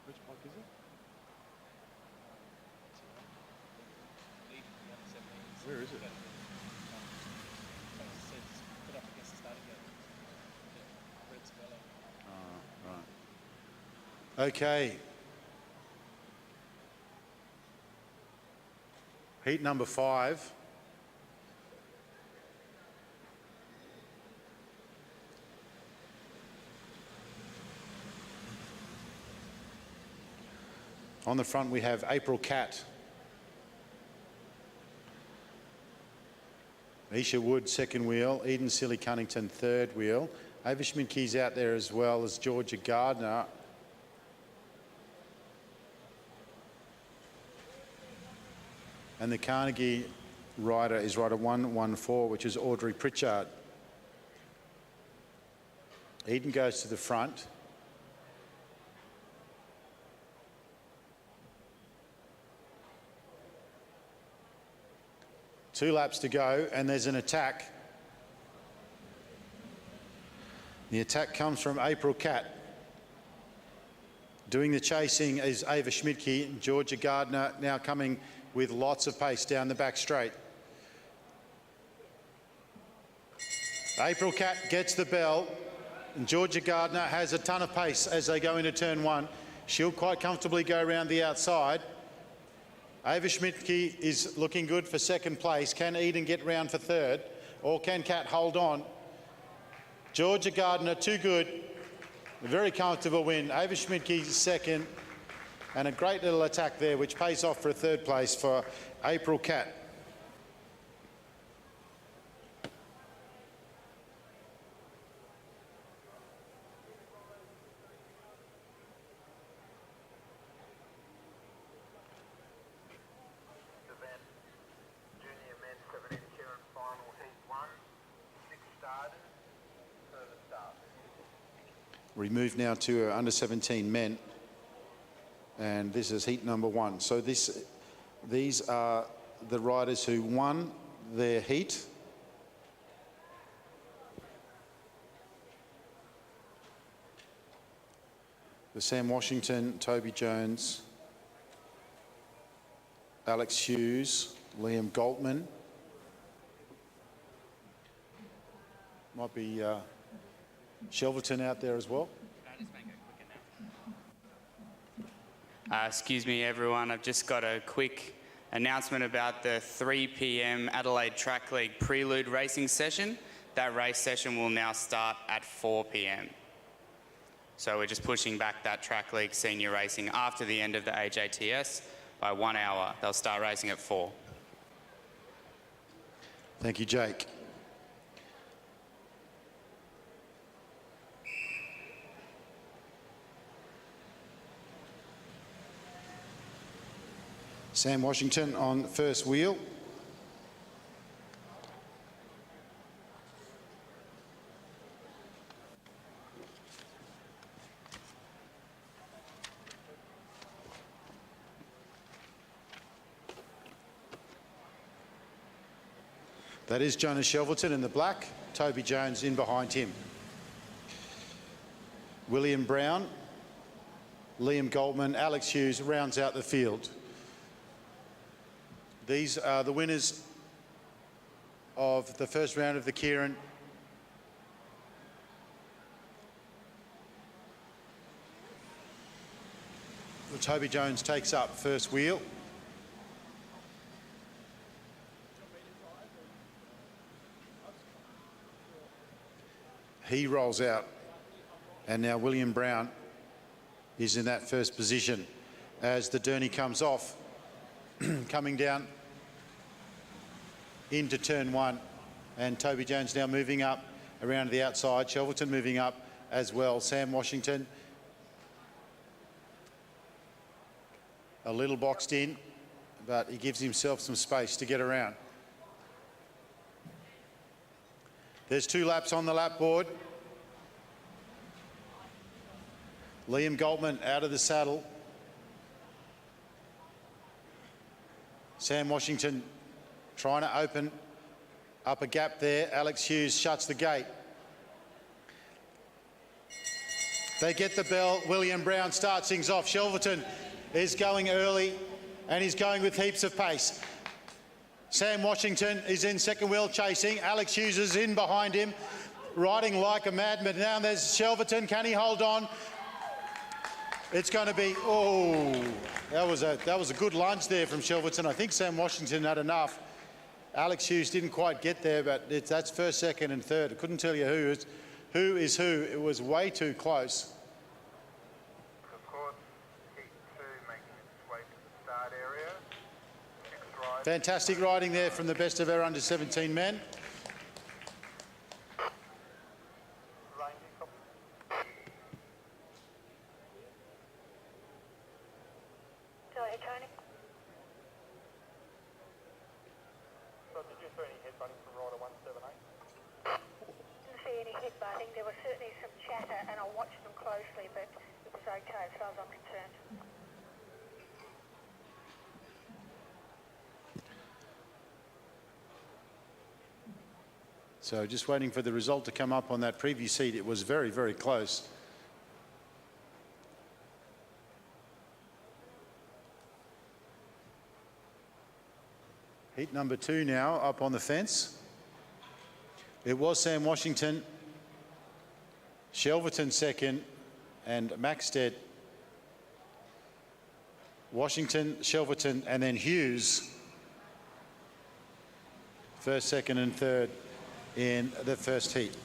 Which block is it? Where is it? Right. Okay. Heat number 5. On the front we have April Catt. Isha Wood, second wheel. Eden Silly Cunnington, third wheel. Ava Schmidtke's out there as well as Georgia Gardner. And the Carnegie rider is rider 114, which is Audrey Pritchard. Eden goes to the front. Two laps to go, and there's an attack. The attack comes from April Catt. Doing the chasing is Ava Schmidtke. Georgia Gardner now coming with lots of pace down the back straight. April Catt gets the bell, and Georgia Gardner has a ton of pace as they go into turn 1. She'll quite comfortably go around the outside. Ava Schmidtke is looking good for second place. Can Eden get round for third? Or can Catt hold on? Georgia Gardner, too good. A very comfortable win. Ava Schmidtke second. And a great little attack there, which pays off for a third place for April Catt. Junior men's 17 Kieran final heat 1. 6 starters. Further start. We move now to under 17 men, and this is heat number 1. So these are the riders who won their heat. The Sam Washington, Toby Jones, Alex Hughes, Liam Galtman. Might be Shelverton out there as well. Can I just make a quick announcement? Excuse me, everyone. I've just got a quick announcement about the 3 p.m. Adelaide Track League prelude racing session. That race session will now start at 4 p.m. So we're just pushing back that Track League senior racing after the end of the AJTS by 1 hour. They'll start racing at 4. Thank you, Jake. Sam Washington on first wheel. That is Jonas Shelverton in the black, Toby Jones in behind him. William Brown, Liam Goldman, Alex Hughes rounds out the field. These are the winners of the first round of the Kieran. Toby Jones takes up first wheel. He rolls out, and now William Brown is in that first position as the Derny comes off, coming down into turn 1, and Toby Jones now moving up around the outside, Shelverton moving up as well. Sam Washington a little boxed in, but he gives himself some space to get around. There's 2 laps on the lap board. Liam Galtman out of the saddle. Sam Washington trying to open up a gap there. Alex Hughes shuts the gate. They get the bell. William Brown starts things off. Shelverton is going early, and he's going with heaps of pace. Sam Washington is in second wheel chasing. Alex Hughes is in behind him, riding like a madman. Now there's Shelverton. Can he hold on? It's going to be, oh, that was a good lunge there from Shelverton. I think Sam Washington had enough. Alex Hughes didn't quite get there, but that's first, second and third. I couldn't tell you who is who. It was way too close. Of course, heat 2 making its way to the start area. Next ride. Fantastic riding there from the best of our under 17 men. Go ahead, Tony. So did you see any headbutting from rider 178? Didn't see any headbutting. There was certainly some chatter, and I watched them closely, but it was okay as far as I'm concerned. So just waiting for the result to come up on that previous heat. It was very, very close. Heat number 2 now up on the fence. It was Sam Washington, Shelverton second, and Maxted. Washington, Shelverton, and then Hughes first, second and third in the first heat.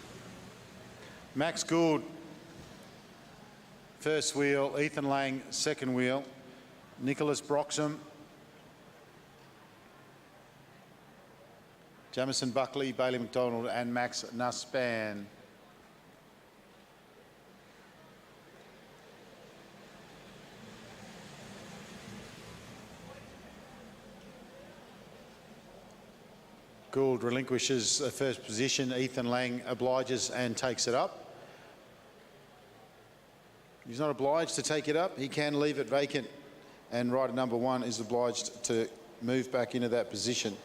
Max Gould first wheel, Ethan Lang second wheel, Nicholas Broxham, Jamison Buckley, Bailey McDonald and Max Nuspan. Gould relinquishes the first position. Ethan Lang obliges and takes it up. He's not obliged to take it up. He can leave it vacant. And rider number 1 is obliged to move back into that position.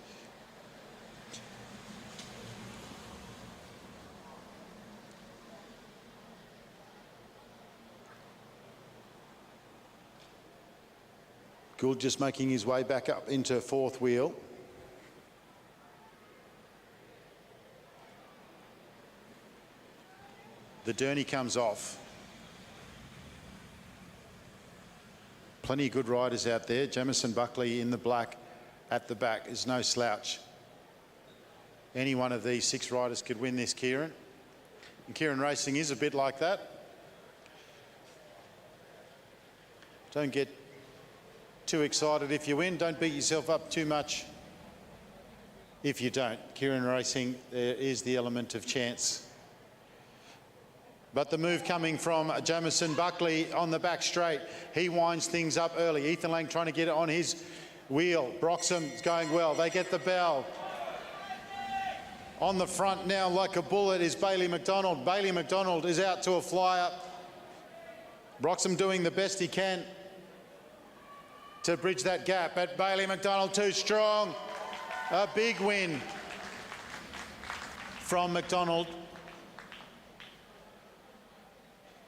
Gould just making his way back up into 4th wheel. The Derny comes off. Plenty of good riders out there. Jamison Buckley in the black at the back is no slouch. Any one of these 6 riders could win this, Kieran. And Kieran Racing is a bit like that. Don't get too excited if you win. Don't beat yourself up too much if you don't. Kieran Racing, there is the element of chance. But the move coming from Jamison Buckley on the back straight. He winds things up early. Ethan Lang trying to get it on his wheel. Broxham is going well. They get the bell. On the front now like a bullet is Bailey McDonald. Bailey McDonald is out to a flyer. Broxham doing the best he can to bridge that gap, but Bailey McDonald too strong. A big win from McDonald.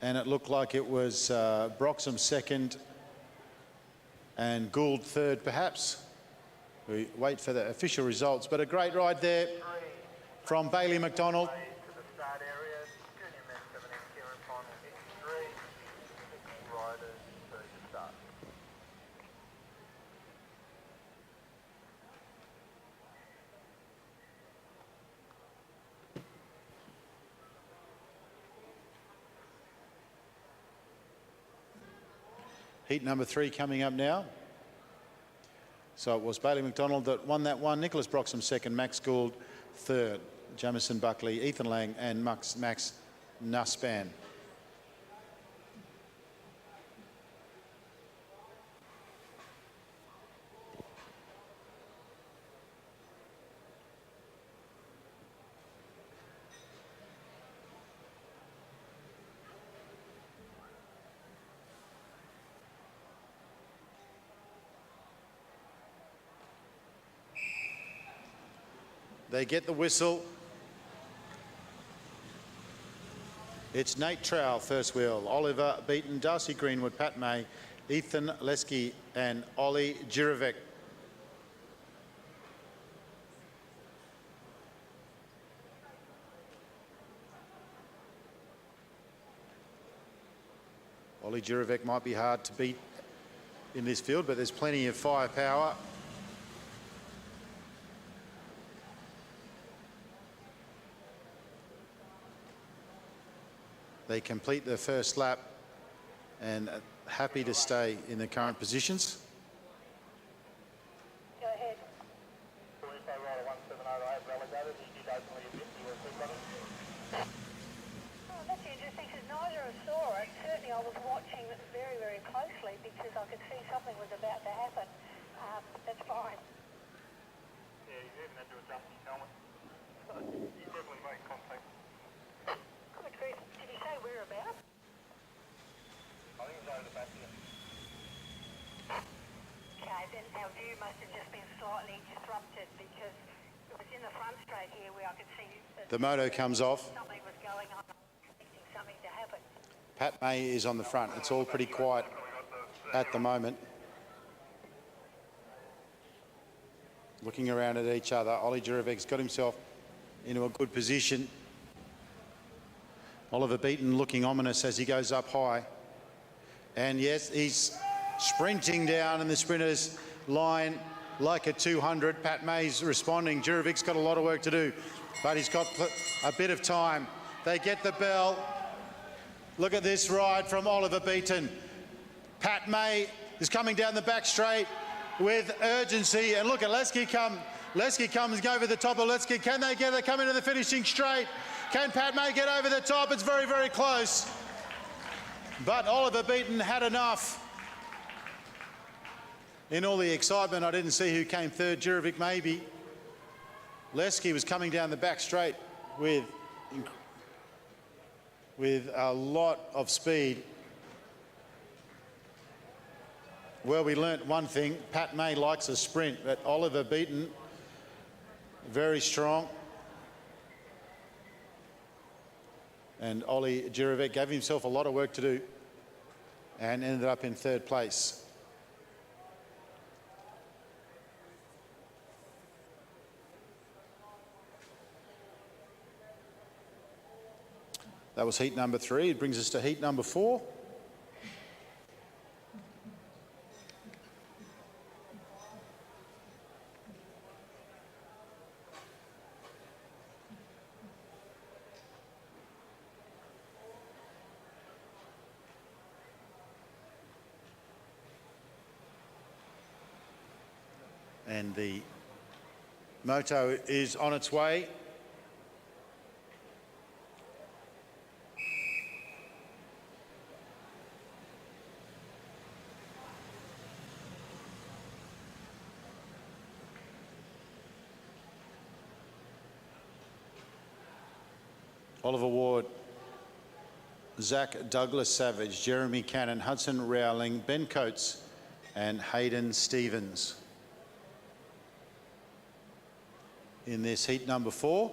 And it looked like it was Broxham 2nd and Gould 3rd perhaps. We wait for the official results, but a great ride there from Bailey McDonald. To the start area, junior men 17 Kieran final hit 3, 6 riders to the start. Heat number 3 coming up now. So it was Bailey McDonald that won that one. Nicholas Broxham 2nd, Max Gould 3rd, Jamison Buckley, Ethan Lang and Max Nussbaum. They get the whistle. It's Nate Trowell, first wheel. Oliver Beaton, Darcy Greenwood, Pat May, Ethan Lesky and Ollie Jirovic. Ollie Jirovic might be hard to beat in this field, but there's plenty of firepower. They complete their first lap and are happy to stay in the current positions. Go ahead. Rider 1708 relegated, he did openly admit he was good running. Oh, that's interesting because neither of us saw it. Certainly I was watching very, very closely because I could see something was about to happen. That's fine. Yeah, he even had to adjust his helmet. So he definitely made contact. Good grief. Did he say whereabouts? I think it was over the back here. Okay, then our view must have just been slightly disrupted because it was in the front straight here where I could see that The moto comes off. something was going on. I was expecting something to happen. Pat May is on the front. It's all pretty quiet at the moment. Looking around at each other, Ollie Jirovic's got himself into a good position. Oliver Beaton looking ominous as he goes up high. And yes, he's sprinting down in the sprinters line like a 200. Pat May's responding. Jirovic's got a lot of work to do, but he's got a bit of time. They get the bell. Look at this ride from Oliver Beaton. Pat May is coming down the back straight with urgency. And look at Lesky come. Lesky comes over the top of Lesky. Can they get it? Come into the finishing straight. Can Pat May get over the top? It's very, very close. But Oliver Beaton had enough. In all the excitement, I didn't see who came third. Jirovic maybe. Lesky was coming down the back straight with a lot of speed. Well, we learnt one thing. Pat May likes a sprint, but Oliver Beaton, very strong. And Ollie Girovic gave himself a lot of work to do and ended up in third place. That was heat number 3. It brings us to heat number 4. And the moto is on its way. Oliver Ward, Zach Douglas Savage, Jeremy Cannon, Hudson Rowling, Ben Coates and Hayden Stevens. In this heat number 4.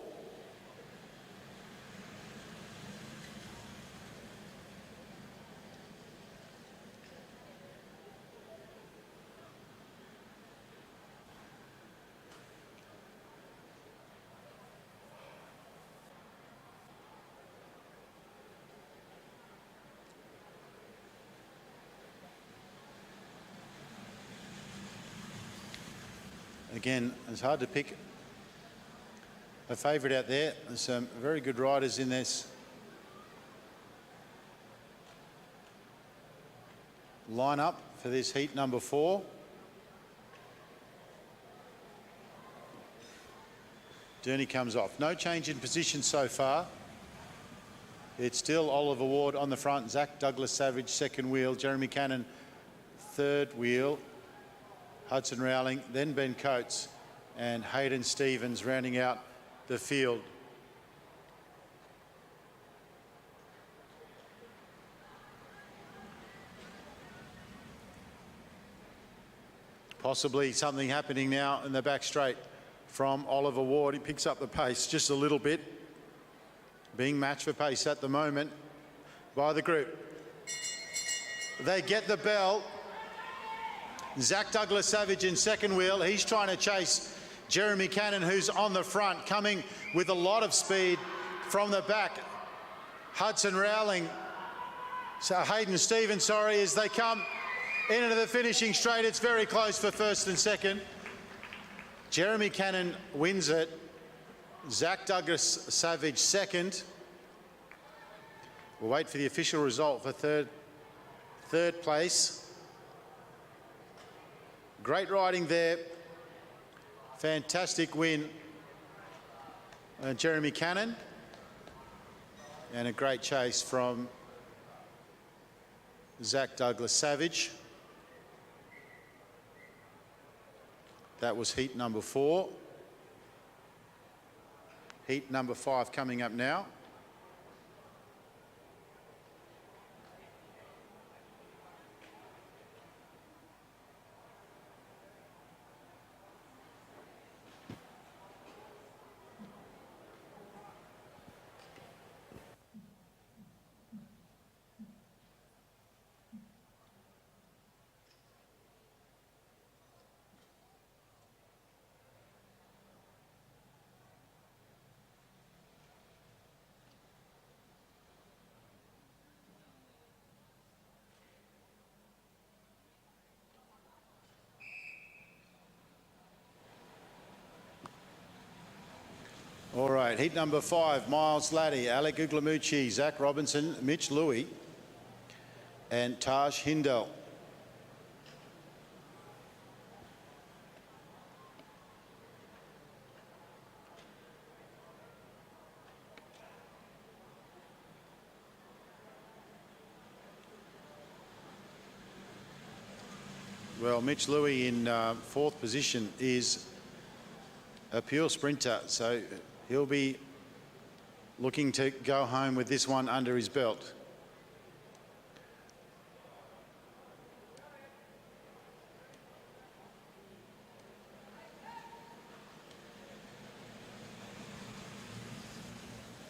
Again, it's hard to pick a favourite out there. There's some very good riders in this lineup for this heat number 4. Durney comes off. No change in position so far. It's still Oliver Ward on the front, Zach Douglas Savage second wheel, Jeremy Cannon third wheel, Hudson Rowling, then Ben Coates and Hayden Stevens rounding out the field. Possibly something happening now in the back straight from Oliver Ward. He picks up the pace just a little bit, being matched for pace at the moment by the group. They get the bell. Zach Douglas Savage in second wheel. He's trying to chase Jeremy Cannon, who's on the front, coming with a lot of speed from the back. Hudson Rowling, so Hayden Stevens, sorry, as they come into the finishing straight. It's very close for first and second. Jeremy Cannon wins it. Zach Douglas Savage second. We'll wait for the official result for third place. Great riding there. Fantastic win, Jeremy Cannon. And a great chase from Zach Douglas Savage. That was heat number 4. Heat number 5 coming up now. All right, heat number 5, Miles Laddie, Alec Uglamucci, Zach Robinson, Mitch Louis and Taj Hindell. Well, Mitch Louis in 4th position is a pure sprinter, so he'll be looking to go home with this one under his belt.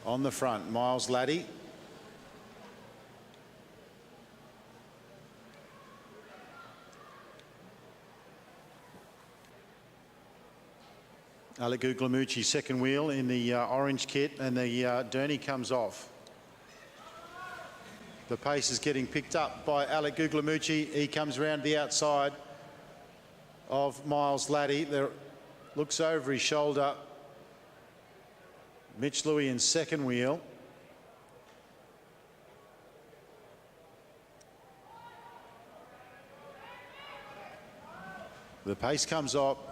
On the front, Miles Laddie. Alec Guglamucci second wheel in the orange kit, and the Derny comes off. The pace is getting picked up by Alec Guglamucci. He comes round the outside of Miles Laddie. There, looks over his shoulder. Mitch Louis in second wheel. The pace comes up.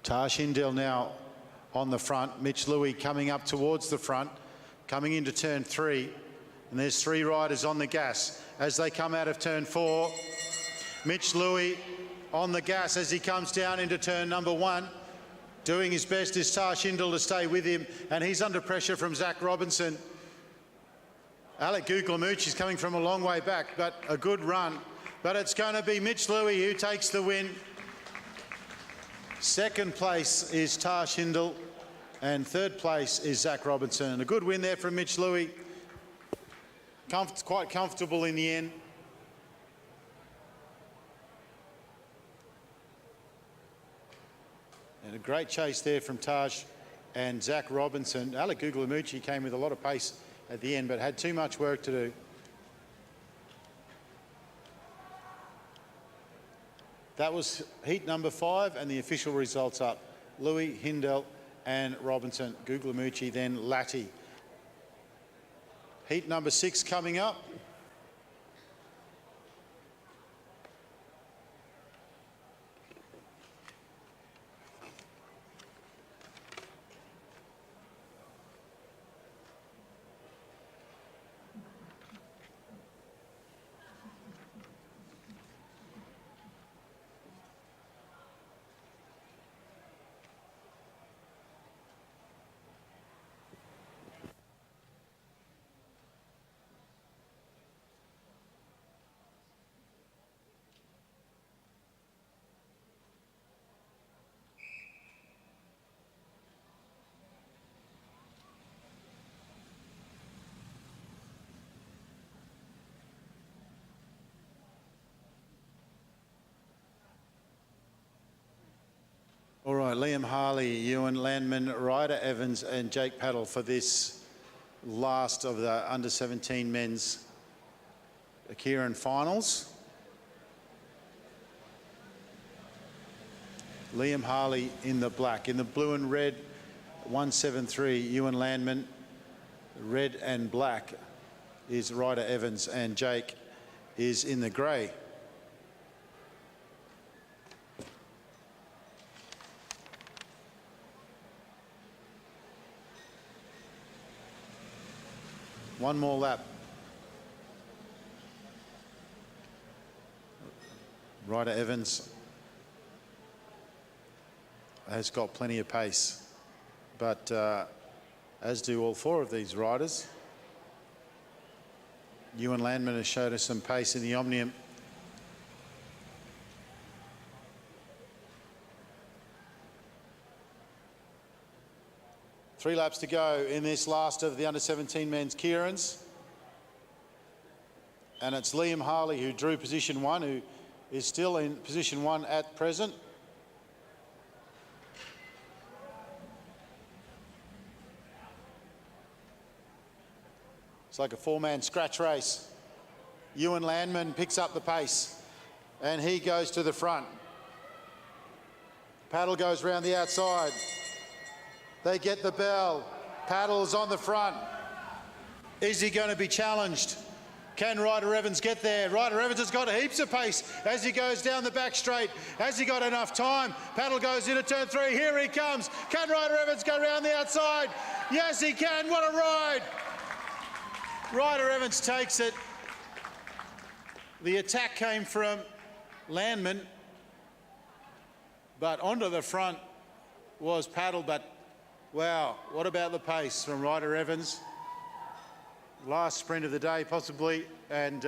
Tash Hindell now on the front. Mitch Louis coming up towards the front, coming into turn 3. And there's 3 riders on the gas as they come out of turn 4. Mitch Louis on the gas as he comes down into turn number 1. Doing his best is Tash Hindell to stay with him, and he's under pressure from Zach Robinson. Alec Guglamucci's coming from a long way back, but a good run. But it's going to be Mitch Louis who takes the win. Second place is Tash Hindell, and third place is Zach Robinson. A good win there from Mitch Louis. Quite comfortable in the end. And a great chase there from Taj and Zach Robinson. Alec Guglamucci came with a lot of pace at the end, but had too much work to do. That was heat number 5, and the official results up. Louis, Hindell and Robinson. Guglamucci, then Latty. Heat number 6 coming up. All right, Liam Harley, Ewan Landman, Ryder Evans and Jake Paddle for this last of the under-17 men's Kieran finals. Liam Harley in the black. In the blue and red, 173, Ewan Landman. Red and black is Ryder Evans, and Jake is in the grey. One more lap. Ryder Evans has got plenty of pace, but as do all 4 of these riders. Ewan Landman has showed us some pace in the Omnium. Three laps to go in this last of the under-17 men's Kieran's. And it's Liam Harley who drew position 1, who is still in position 1 at present. It's like a 4-man scratch race. Ewan Landman picks up the pace and he goes to the front. Paddle goes round the outside. They get the bell. Paddle's on the front. Is he going to be challenged? Can Ryder Evans get there? Ryder Evans has got heaps of pace as he goes down the back straight. Has he got enough time? Paddle goes into turn 3. Here he comes. Can Ryder Evans go round the outside? Yes, he can. What a ride. Ryder Evans takes it. The attack came from Landman, but onto the front was Paddle, but wow, what about the pace from Ryder Evans? Last sprint of the day, possibly, and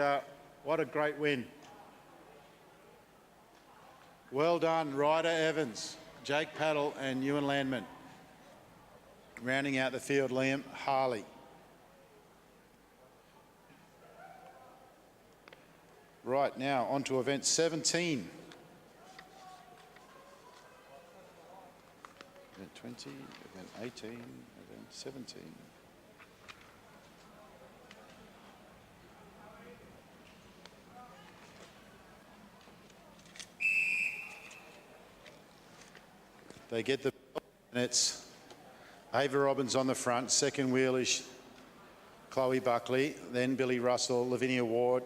what a great win. Well done, Ryder Evans, Jake Paddle and Ewan Landman. Rounding out the field, Liam Harley. Right, now on to event 17. Event 20, event 18, event 17. They get the, and it's Ava Robbins on the front. Second wheel is Chloe Buckley, then Billy Russell, Lavinia Ward.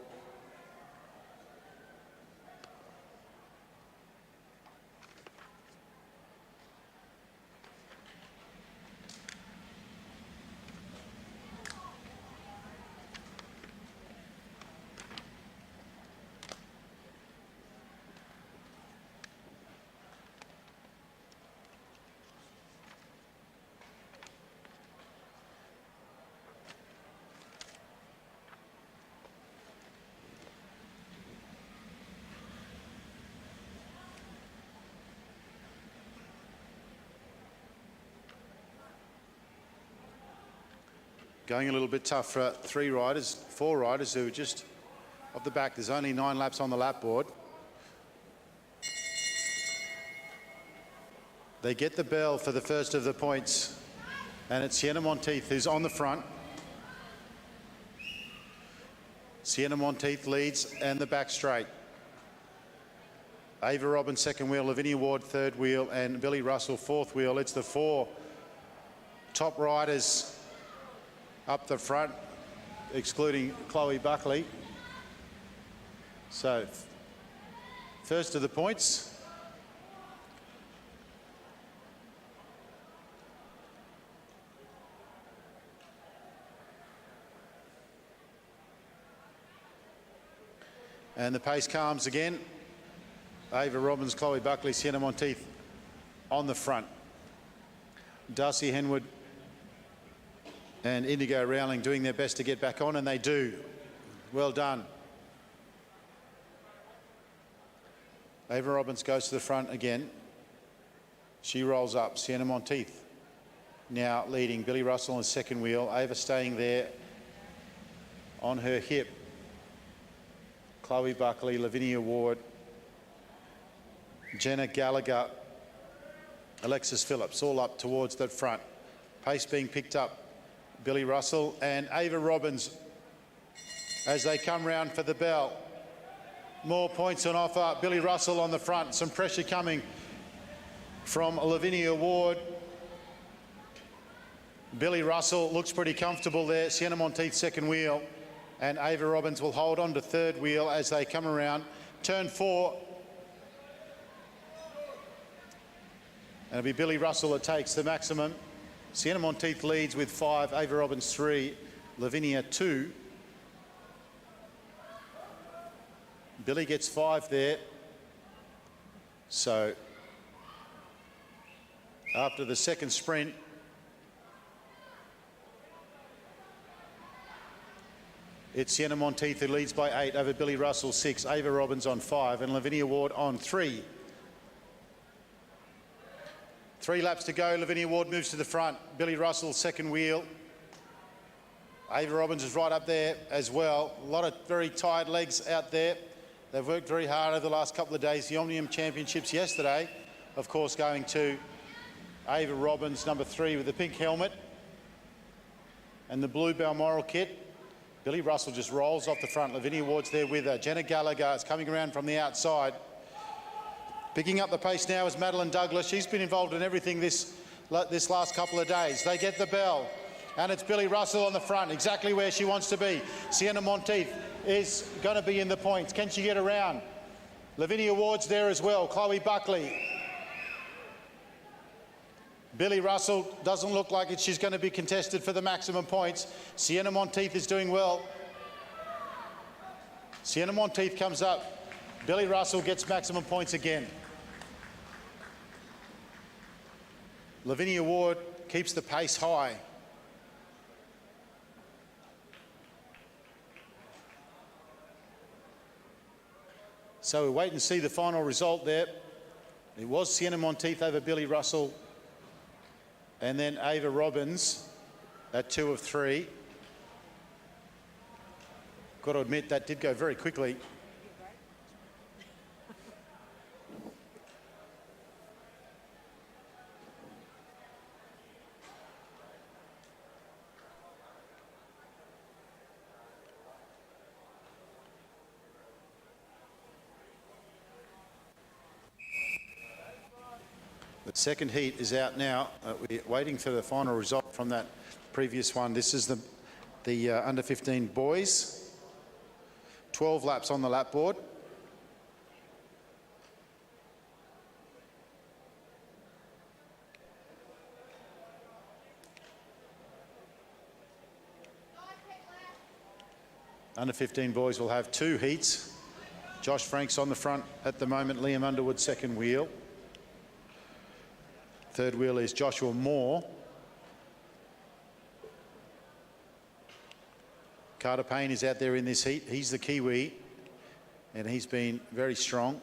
Going a little bit tough for four riders who are just off the back. There's only 9 laps on the lap board. They get the bell for the first of the points, and it's Sienna Monteith who's on the front. Sienna Monteith leads and the back straight. Ava Robbins second wheel, Lavinia Ward third wheel, and Billy Russell fourth wheel. It's the 4 top riders up the front, excluding Chloe Buckley. So, first of the points. And the pace calms again. Ava Robbins, Chloe Buckley, Sienna Monteith on the front. Darcy Henwood and Indigo Rowling doing their best to get back on, and they do. Well done. Ava Robbins goes to the front again. She rolls up. Sienna Monteith now leading. Billy Russell in second wheel. Ava staying there on her hip. Chloe Buckley, Lavinia Ward, Jenna Gallagher, Alexis Phillips, all up towards that front. Pace being picked up. Billy Russell and Ava Robbins as they come round for the bell. More points on offer. Billy Russell on the front. Some pressure coming from Lavinia Ward. Billy Russell looks pretty comfortable there. Sienna Monteith second wheel, and Ava Robbins will hold on to third wheel as they come around. Turn 4. And it'll be Billy Russell that takes the maximum. Sienna Monteith leads with 5, Ava Robbins 3, Lavinia 2. Billy gets 5 there. So after the second sprint, it's Sienna Monteith who leads by 8 over Billy Russell 6, Ava Robbins on 5, and Lavinia Ward on 3. 3 laps to go. Lavinia Ward moves to the front. Billy Russell second wheel. Ava Robbins is right up there as well. A lot of very tired legs out there. They've worked very hard over the last couple of days. The Omnium Championships yesterday, of course, going to Ava Robbins, number 3, with the pink helmet and the blue Balmoral kit. Billy Russell just rolls off the front. Lavinia Ward's there with her. Jenna Gallagher is coming around from the outside. Picking up the pace now is Madeline Douglas. She's been involved in everything this last couple of days. They get the bell, and it's Billy Russell on the front, exactly where she wants to be. Sienna Monteith is going to be in the points. Can she get around? Lavinia Ward's there as well. Chloe Buckley. Billy Russell doesn't look like it. She's going to be contested for the maximum points. Sienna Monteith is doing well. Sienna Monteith comes up. Billy Russell gets maximum points again. Lavinia Ward keeps the pace high. So we wait and see the final result there. It was Sienna Monteith over Billy Russell And then Ava Robbins at 2 of 3. Got to admit, that did go very quickly. The second heat is out now. We're waiting for the final result from that previous one. This is the under 15 boys. 12 laps on the lap board. Under 15 boys will have 2 heats. Josh Franks on the front at the moment. Liam Underwood second wheel. Third wheel is Joshua Moore. Carter Payne is out there in this heat. He's the Kiwi, and he's been very strong.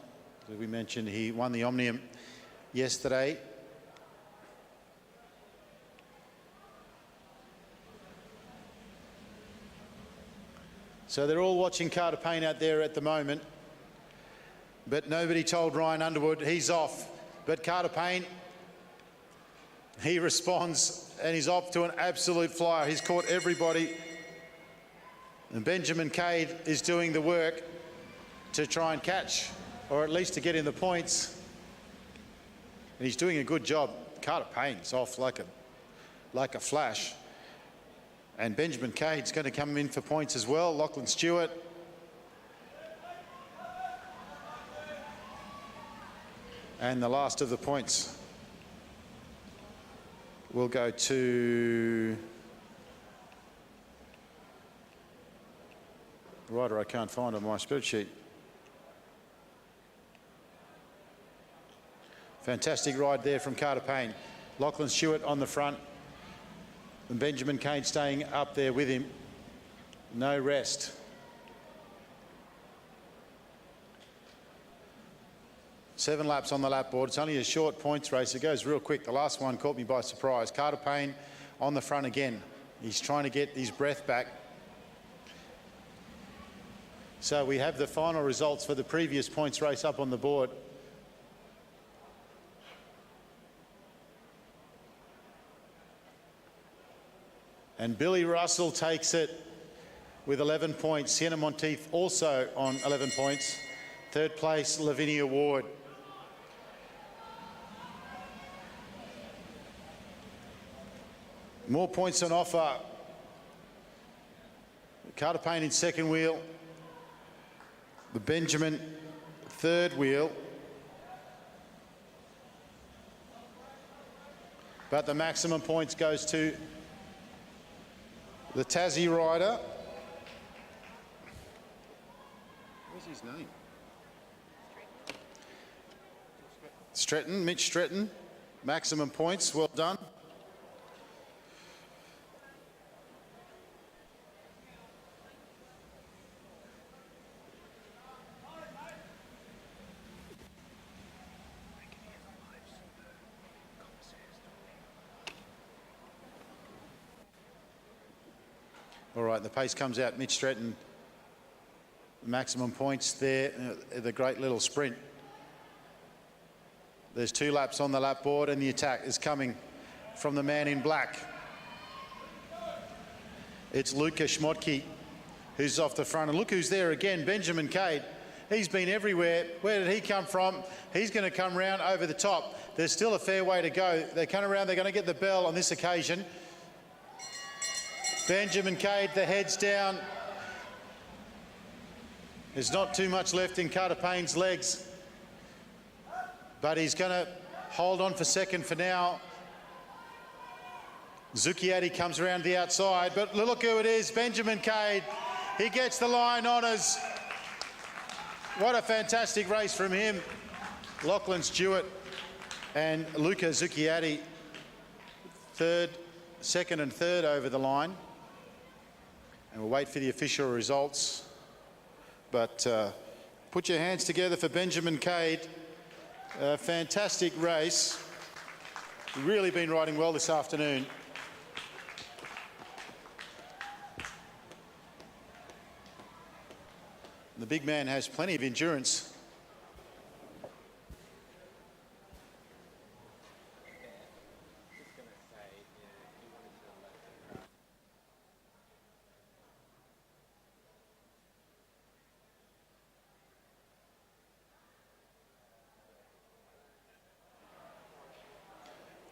As we mentioned, he won the Omnium yesterday. So they're all watching Carter Payne out there at the moment, but nobody told Ryan Underwood he's off. But Carter Payne, he responds and he's off to an absolute flyer. He's caught everybody. And Benjamin Cade is doing the work to try and catch, or at least to get in the points. And he's doing a good job. Carter Payne's off like a flash. And Benjamin Cade's going to come in for points as well. Lachlan Stewart. And the last of the points will go to... Rider I can't find on my spreadsheet. Fantastic ride there from Carter Payne. Lachlan Stewart on the front. And Benjamin Cade staying up there with him. No rest. Seven laps on the lap board. It's only a short points race. It goes real quick. The last one caught me by surprise. Carter Payne on the front again. He's trying to get his breath back. So we have the final results for the previous points race up on the board. And Billy Russell takes it with 11 points. Sienna Monteith also on 11 points. Third place, Lavinia Ward. More points on offer. Carter Payne in second wheel. The Benjamin third wheel. But the maximum points goes to the Tassie rider. What's his name? Stretton, Mitch Stretton. Maximum points, well done. All right, the pace comes out. Mitch Stretton, maximum points there, the great little sprint. There's 2 laps on the lap board and the attack is coming from the man in black. It's Luca Schmotke who's off the front. And look who's there again, Benjamin Cade. He's been everywhere. Where did he come from? He's going to come round over the top. There's still a fair way to go. They come around, they're going to get the bell on this occasion. Benjamin Cade, the head's down. There's not too much left in Carter Payne's legs, but he's going to hold on for second for now. Zucchiatti comes around the outside, but look who it is, Benjamin Cade. He gets the line honours. What a fantastic race from him. Lachlan Stewart and Luca Zucchiatti, second and third over the line. And we'll wait for the official results. But put your hands together for Benjamin Cade. A fantastic race. Really been riding well this afternoon. The big man has plenty of endurance.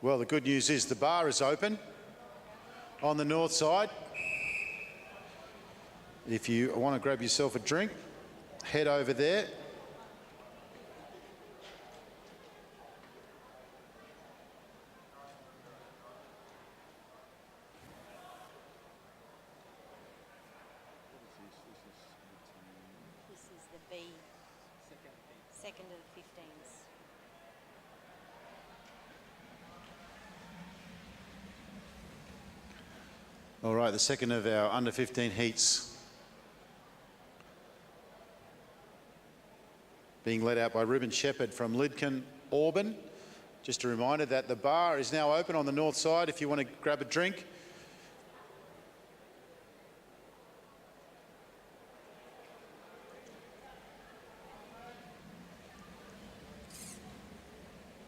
Well, the good news is the bar is open on the north side. If you want to grab yourself a drink, head over there. This is the B. Second of the 15s. All right, the second of our under 15 heats being led out by Ruben Shepherd from Lidcombe, Auburn. Just a reminder that the bar is now open on the north side if you want to grab a drink.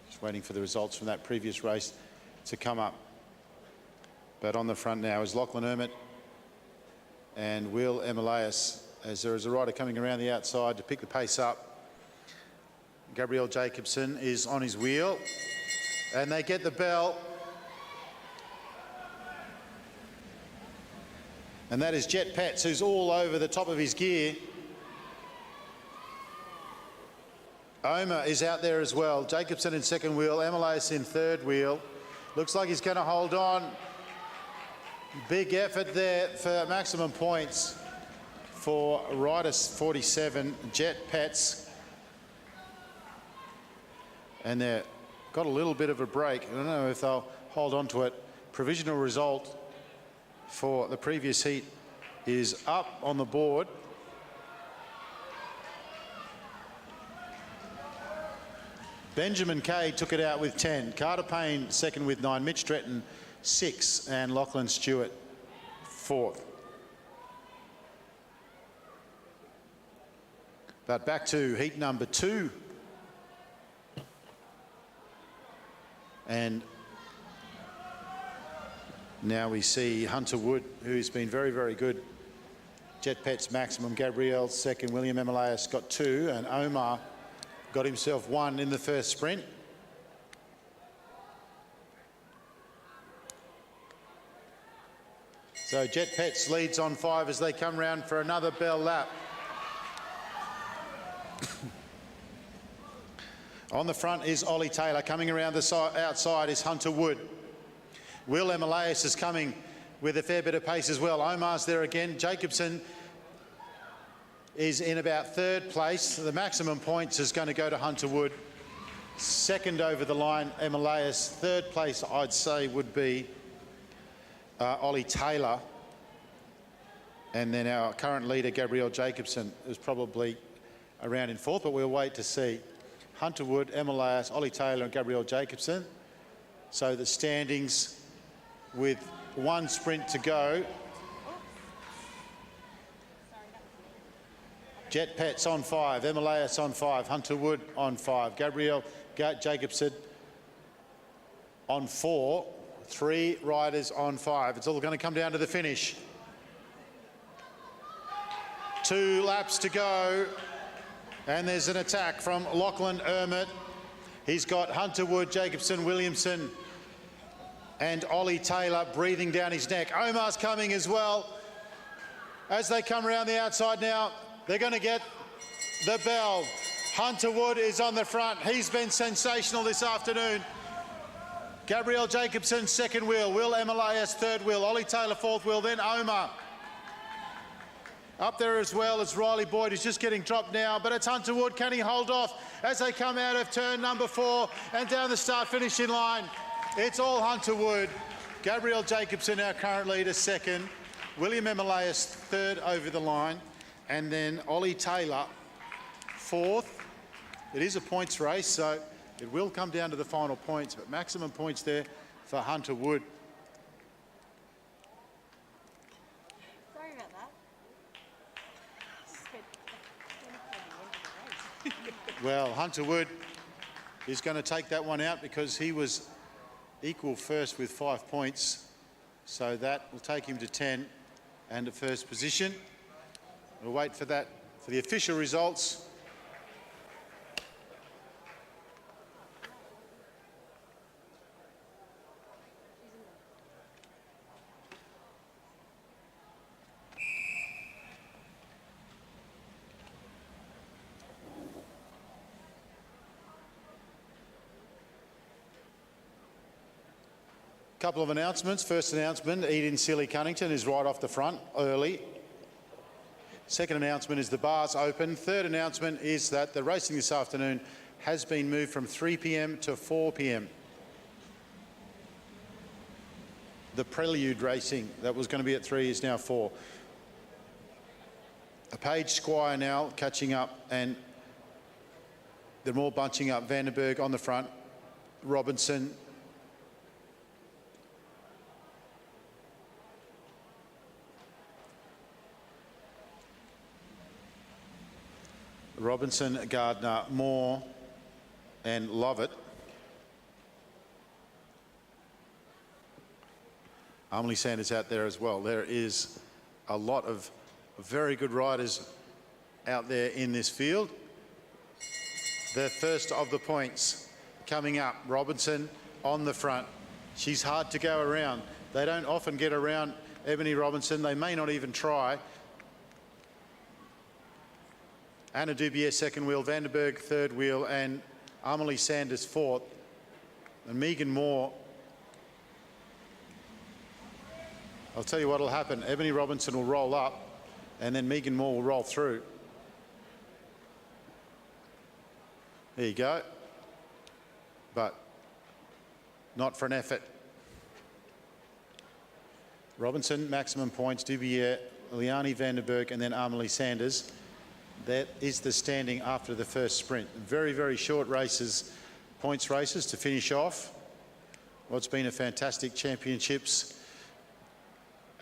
Just waiting for the results from that previous race to come up. But on the front now is Lachlan Ermit and Will Emilias, as there is a rider coming around the outside to pick the pace up. Gabriel Jacobson is on his wheel and they get the bell. And that is Jet Pets, who's all over the top of his gear. Omer is out there as well. Jacobson in second wheel, Emilias in third wheel. Looks like he's going to hold on. Big effort there for maximum points for rider 47, Jet Pets. And they've got a little bit of a break. I don't know if they'll hold on to it. Provisional result for the previous heat is up on the board. Benjamin Kay took it out with 10. Carter Payne second with 9. Mitch Stretton 6 and Lachlan Stewart 4th. But back to heat number 2. And now we see Hunter Wood, who's been very, very good. Jet Pets maximum. Gabrielle second. William Emilias got 2 and Omar got himself 1 in the first sprint. So Jet Pets leads on 5 as they come round for another bell lap. On the front is Ollie Taylor. Coming around the outside is Hunter Wood. Will Emilias is coming with a fair bit of pace as well. Omar's there again. Jacobson is in about 3rd place. The maximum points is going to go to Hunter Wood. Second over the line, Emilias. 3rd place, I'd say, would be Ollie Taylor. And then our current leader, Gabrielle Jacobson, is probably around in 4th, but we'll wait to see. Hunter Wood, Emilias, Ollie Taylor and Gabrielle Jacobson. So the standings with 1 sprint to go. Jet Pets on 5, Emilias on 5, Hunter Wood on 5, Gabrielle Jacobson on 4, 3 riders on 5. It's all going to come down to the finish. 2 laps to go. And there's an attack from Lachlan Ermit. He's got Hunter Wood, Jacobson, Williamson and Ollie Taylor breathing down his neck. Omar's coming as well. As they come around the outside now, they're going to get the bell. Hunter Wood is on the front. He's been sensational this afternoon. Gabrielle Jacobson, second wheel. Will Emilias, third wheel. Ollie Taylor, fourth wheel. Then Omar. Up there as well as Riley Boyd, who's just getting dropped now, but it's Hunter Wood. Can he hold off as they come out of turn number 4 and down the start-finishing line? It's all Hunter Wood. Gabrielle Jacobson, our current leader, second. William Emilias, third over the line. And then Ollie Taylor, 4th. It is a points race, so It will come down to the final points, but maximum points there for Hunter Wood. Sorry about that. Well, Hunter Wood is going to take that one out because he was equal first with 5 points. So that will take him to 10 and to first position. We'll wait for that, for the official results. Couple of announcements. First announcement, Eden Sealy-Cunnington is right off the front early. Second announcement is the bar's open. Third announcement is that the racing this afternoon has been moved from 3 p.m. to 4 p.m. The prelude racing that was going to be at 3 is now 4. A Page Squire now catching up, and they're all bunching up. Vandenberg on the front, Robinson, Gardner, Moore and Lovett. Emily Sanders out there as well. There is a lot of very good riders out there in this field. The first of the points coming up. Robinson on the front. She's hard to go around. They don't often get around Ebony Robinson. They may not even try. Anna Dubier second wheel, Vandenberg third wheel, and Emily Sanders fourth. And Megan Moore. I'll tell you what will happen. Ebony Robinson will roll up, and then Megan Moore will roll through. There you go. But not for an effort. Robinson, maximum points, Dubier, Liani Vandenberg, and then Emily Sanders. That is the standing after the first sprint. Very, very short races, points races to finish off what's been a fantastic championships.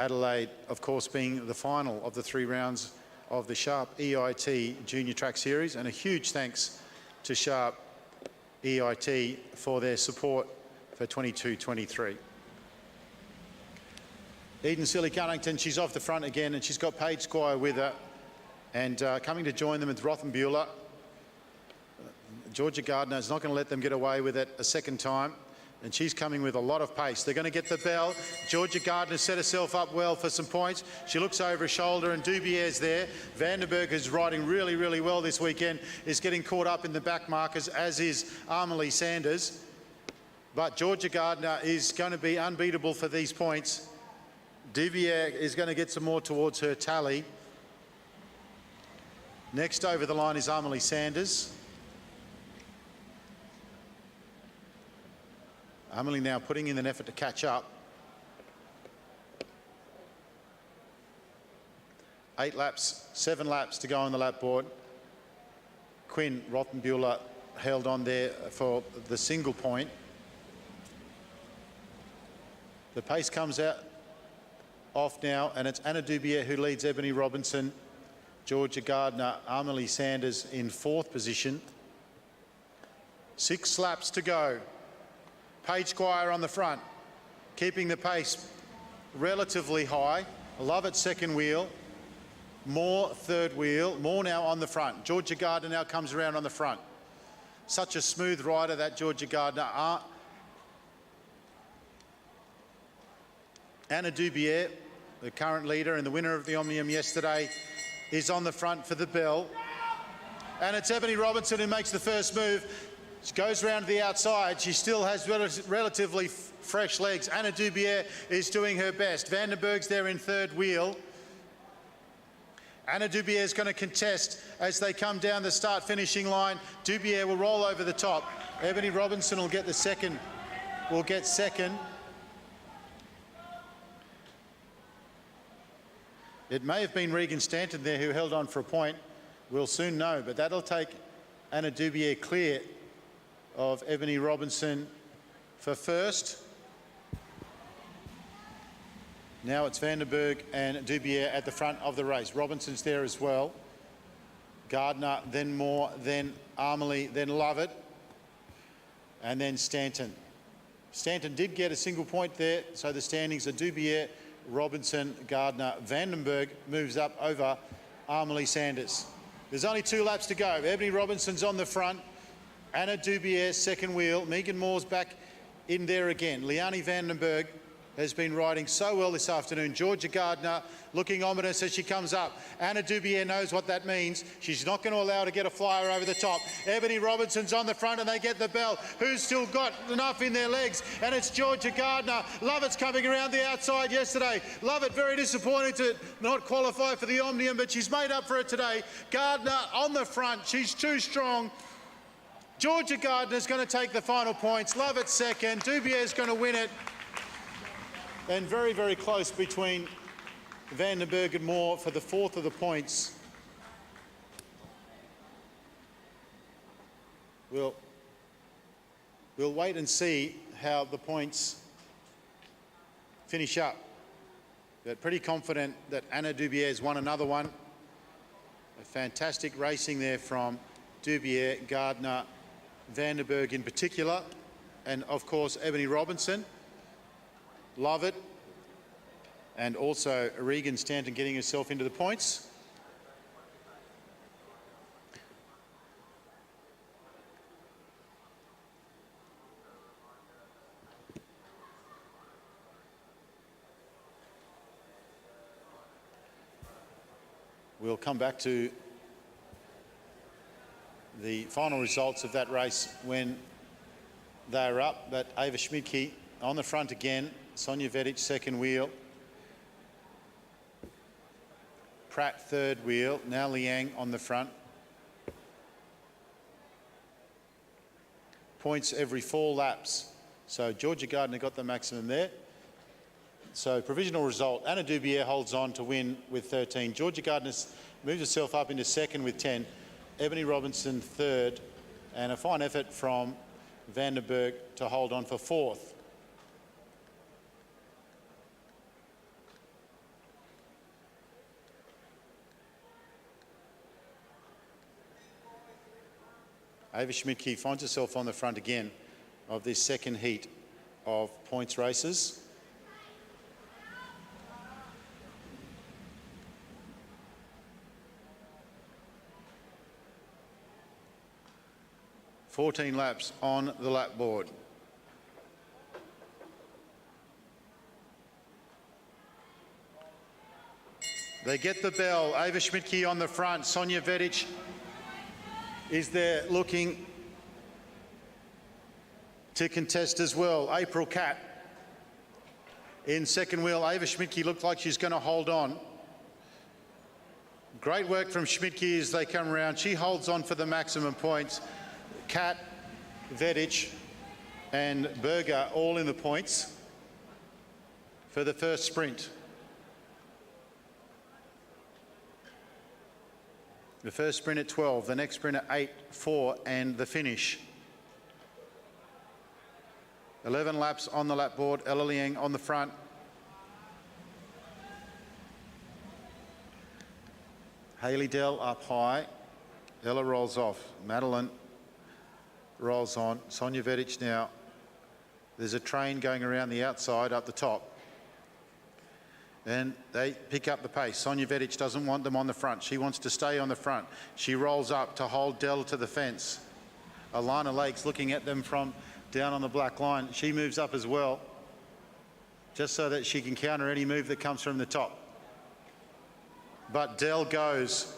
Adelaide, of course, being the final of the 3 rounds of the Sharp EIT Junior Track Series, and a huge thanks to Sharp EIT for their support for 22-23. Eden Sealy-Cunnington, she's off the front again, and she's got Paige Squire with her. And coming to join them is Rothenbuehler. Georgia Gardner is not going to let them get away with it a second time. And she's coming with a lot of pace. They're going to get the bell. Georgia Gardner set herself up well for some points. She looks over her shoulder, and Dubier's there. Vandenberg, who's riding really, really well this weekend, is getting caught up in the back markers, as is Emily Sanders. But Georgia Gardner is going to be unbeatable for these points. Dubier is going to get some more towards her tally. Next over the line is Emily Sanders. Emily now putting in an effort to catch up. 8 laps, 7 laps to go on the lap board. Quinn Rothenbuehler held on there for the single point. The pace comes out off now, and it's Anna Dubier who leads Ebony Robinson. Georgia Gardner, Emily Sanders in 4th position. 6 laps to go. Paige Squire on the front, keeping the pace relatively high. Lovett second wheel. Moore third wheel. Moore now on the front. Georgia Gardner now comes around on the front. Such a smooth rider, that Georgia Gardner. Anna Dubier, the current leader and the winner of the Omnium yesterday, is on the front for the bell. And it's Ebony Robinson who makes the first move. She goes round to the outside. She still has relatively fresh legs. Anna Dubier is doing her best. Vandenberg's there in third wheel. Anna Dubier is going to contest as they come down the start-finishing line. Dubier will roll over the top. Ebony Robinson will get the second. Will get second. It may have been Regan Stanton there who held on for a point. We'll soon know, but that'll take Anna Dubier clear of Ebony Robinson for first. Now it's Vandenberg and Dubier at the front of the race. Robinson's there as well. Gardner, then Moore, then Armley, then Lovett, and then Stanton. Stanton did get a single point there, so the standings are Dubier, Robinson, Gardner, Vandenberg moves up over Armley, Sanders. There's only 2 laps to go. Ebony Robinson's on the front. Anna Dubier, second wheel. Megan Moore's back in there again. Liani Vandenberg has been riding so well this afternoon. Georgia Gardner looking ominous as she comes up. Anna Dubier knows what that means. She's not going to allow her to get a flyer over the top. Ebony Robinson's on the front and they get the bell. Who's still got enough in their legs? And it's Georgia Gardner. Lovett's coming around the outside yesterday. Lovett very disappointed to not qualify for the Omnium, but she's made up for it today. Gardner on the front. She's too strong. Georgia Gardner's going to take the final points. Lovett second. Dubier's going to win it. And very, very close between Vandenberg and Moore for the 4th of the points. We'll wait and see how the points finish up. But pretty confident that Anna Dubier's won another one. A fantastic racing there from Dubier, Gardner, Vandenberg in particular, and of course Ebony Robinson. Lovett, and also Regan Stanton getting herself into the points. We'll come back to the final results of that race when they're up, but Ava Schmidtke on the front again. Sonja Vedic, second wheel. Pratt, third wheel. Now Liang on the front. Points every 4 laps. So Georgia Gardner got the maximum there. So provisional result, Anna Dubier holds on to win with 13. Georgia Gardner moves herself up into second with 10. Ebony Robinson third. And a fine effort from Vandenberg to hold on for 4th. Ava Schmidtke finds herself on the front again of this second heat of points races. "14 laps on the lap board. They get the bell. Ava Schmidtke on the front. Sonja Vedic is there looking to contest as well. April Catt in second wheel. Ava Schmidtke looked like she's going to hold on. Great work from Schmidtke as they come around. She holds on for the maximum points. Catt, Vedic and Berger all in the points for the first sprint. The first sprint at 12, the next sprint at 8, 4 and the finish. 11 laps on the lap board. Ella Liang on the front. Hayley Dell up high. Ella rolls off. Madeline rolls on. Sonja Vedic now. There's a train going around the outside up the top. And they pick up the pace. Sonja Vedic doesn't want them on the front. She wants to stay on the front. She rolls up to hold Dell to the fence. Alana Lake's looking at them from down on the black line. She moves up as well, just so that she can counter any move that comes from the top. But Dell goes.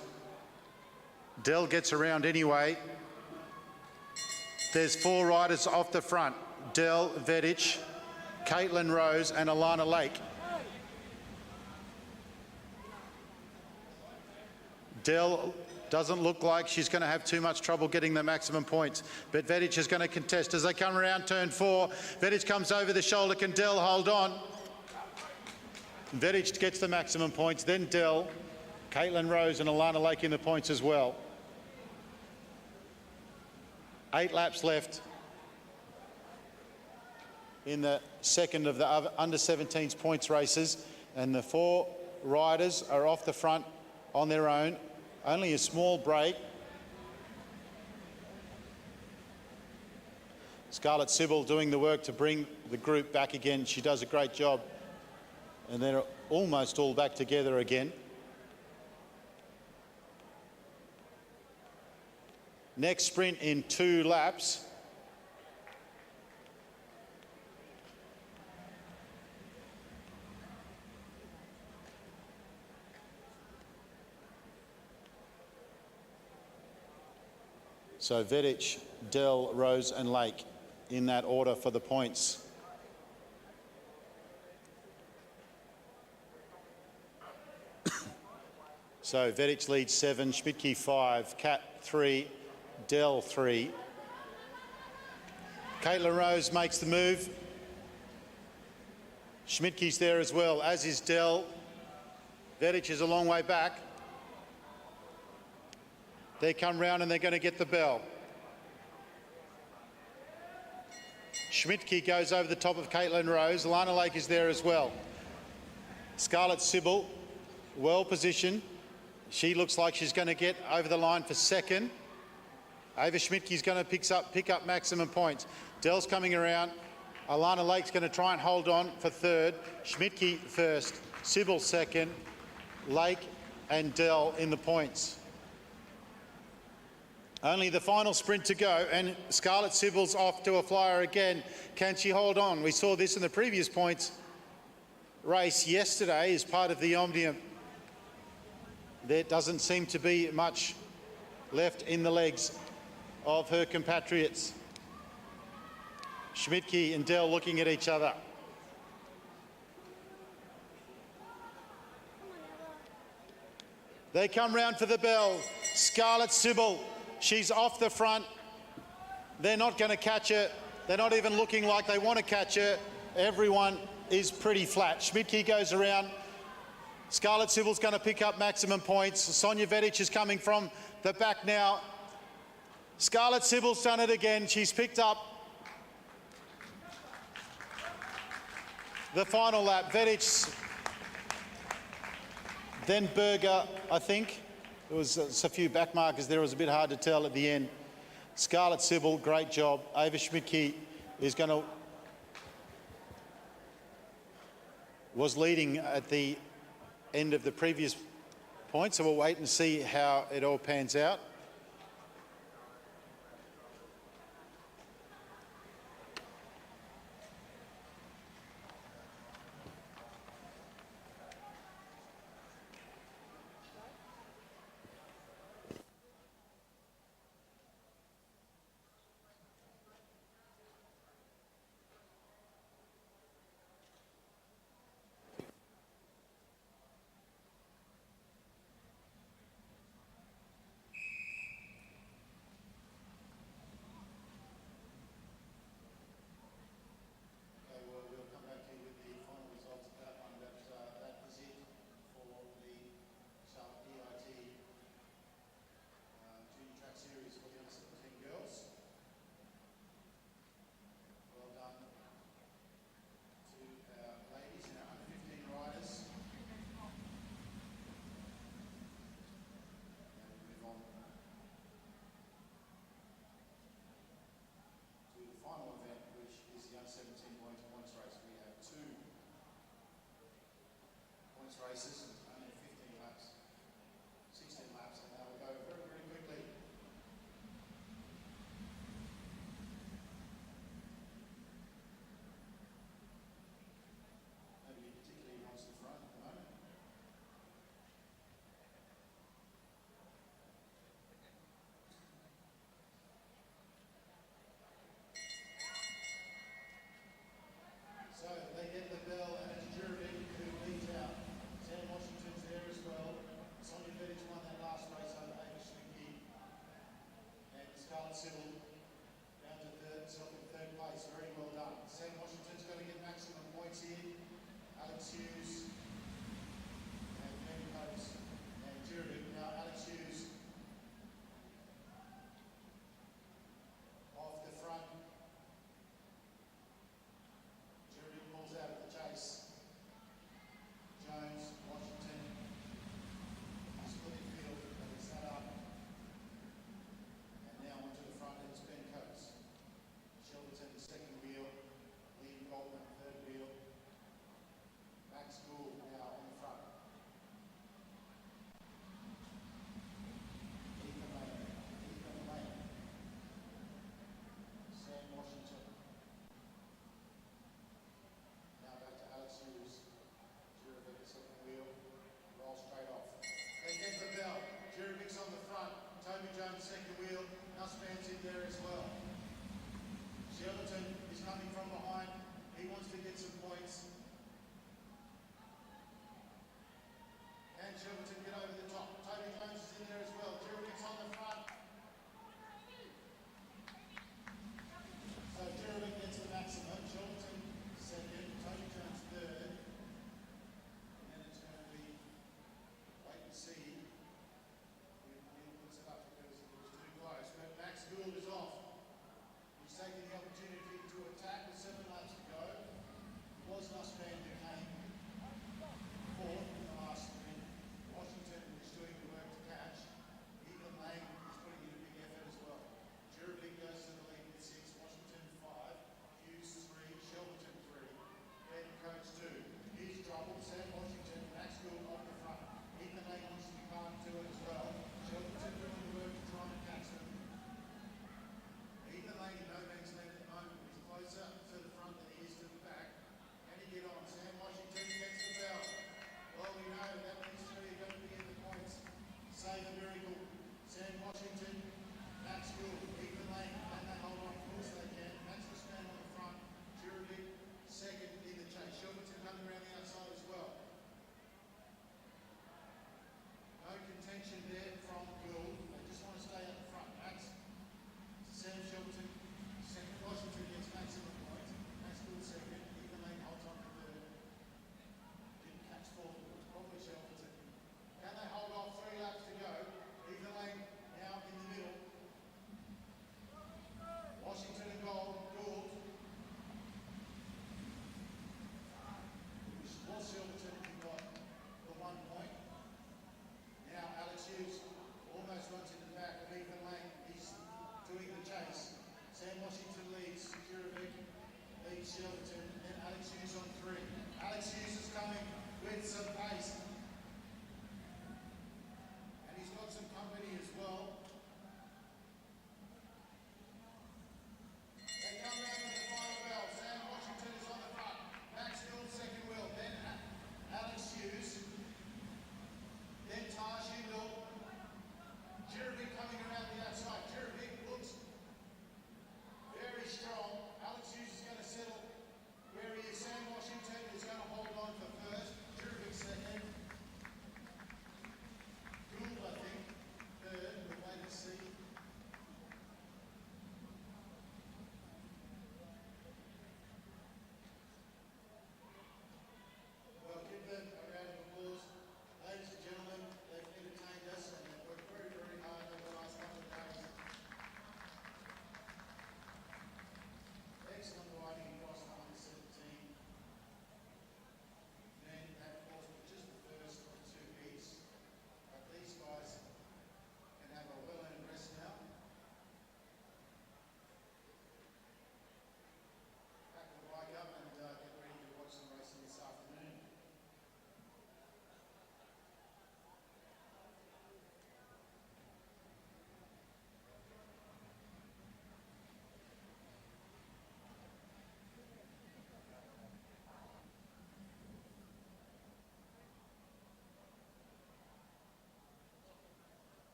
Dell gets around anyway. There's 4 riders off the front. Dell, Vedic, Caitlin Rose and Alana Lake. Dell doesn't look like she's going to have too much trouble getting the maximum points, but Vedic is going to contest as they come around turn 4. Vedic comes over the shoulder. Can Dell hold on? Vedic gets the maximum points, then Dell, Caitlin Rose and Alana Lake in the points as well. 8 laps left in the second of the under 17s points races, and the 4 riders are off the front on their own. Only a small break. Scarlett Sybil doing the work to bring the group back again. She does a great job. And they're almost all back together again. Next sprint in 2 laps. So Vedich, Dell, Rose and Lake in that order for the points. So Vedich leads 7, Schmidtke 5, Cat 3, Dell 3. Caitlin Rose makes the move. Schmidtke's there as well, as is Dell. Vedich is a long way back. They come round and they're going to get the bell. Schmidtke goes over the top of Caitlin Rose. Lana Lake is there as well. Scarlett Sybil, well positioned. She looks like she's going to get over the line for second. Ava Schmidtke's going to pick up maximum points. Dell's coming around. Alana Lake's going to try and hold on for third. Schmidtke first. Sybil second. Lake and Dell in the points. Only the final sprint to go, and Scarlett Sybil's off to a flyer again. Can she hold on? We saw this in the previous points race yesterday as part of the Omnium. There doesn't seem to be much left in the legs of her compatriots. Schmidtke and Dell looking at each other. They come round for the bell. Scarlett Sybil, she's off the front. They're not going to catch her. They're not even looking like they want to catch her. Everyone is pretty flat. Schmidtke goes around. Scarlett Sybil's going to pick up maximum points. Sonia Vedich is coming from the back now. Scarlett Sybil's done it again. She's picked up the final lap. Vedich, then Berger, I think. There was a few back markers there. It was a bit hard to tell at the end. Scarlett Sybil, great job. Ava Schmidtke is going to... was leading at the end of the previous point, so we'll wait and see how it all pans out. Races, only 15 laps, 16 laps, and that will go very, very quickly. Nobody particularly wants the front at the moment. So they get the bell and it's Jury who leads out. Washington's there as well. Sonia Vedich won that last race over Ava Schmidtke. And Scarlett Sybil down to third place. Very well done. Sam Washington's going to get maximum points here. Alex Hughes and Penny Coates and Jury. Now Alex Hughes off the front. second wheel. Nussbaum's in there as well. Shelverton is coming from behind. He wants to get some points. And Shelverton get over the top. Toby Jones is in there as well. Jeremy's on the front. So Jeremy gets the maximum. Shelverton second. Toby Jones third. And then it's going to be wait and see. Neil puts it up because it was too close. But Max Gould is off. He's taking the opportunity to attack with 7 laps to go. It was Nussbaum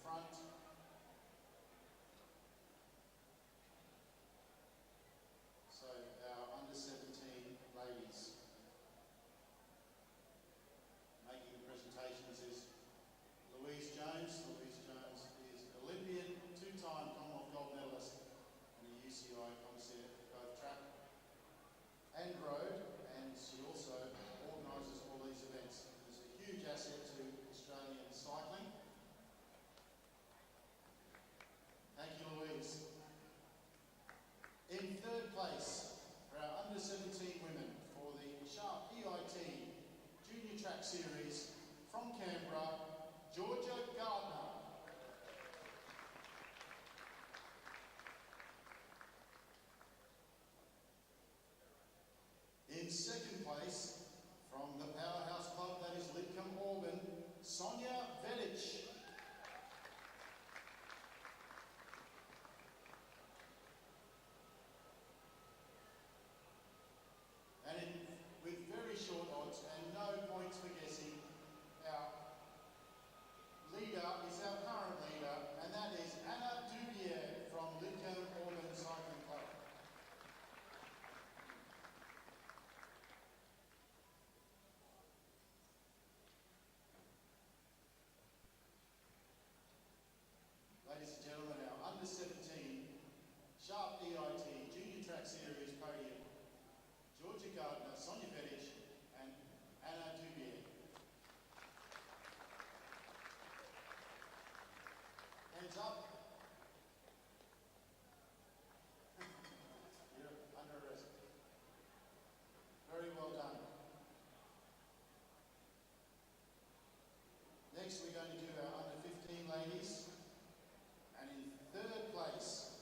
front. So our under 17 ladies making the presentations is Louise Jones. Louise Jones is Olympian, two-time Commonwealth gold medalist and a UCI commissaire for both track and road, and she also organises all these events. It's a huge asset to Australian cycling. Thank you, Louise. In third place for our under 17 women for the Sharp EIT Junior Track Series from Canberra, Georgia Gardner. In second place, from the powerhouse club that is Lidcombe Auburn, Sonia Vedic. And with very short odds and no points for guessing, our leader is our current leader, and that is Anna Dubier from Lidcombe Auburn Cycling Club. Ladies and gentlemen, our under 17 Sharp EIT Junior Track Series podium, Georgia Gardner, Sonia Vedic and Anna Dubier. Hands up. You're under arrest. Very well done. Next we're going to do our under 15 ladies. And in third place,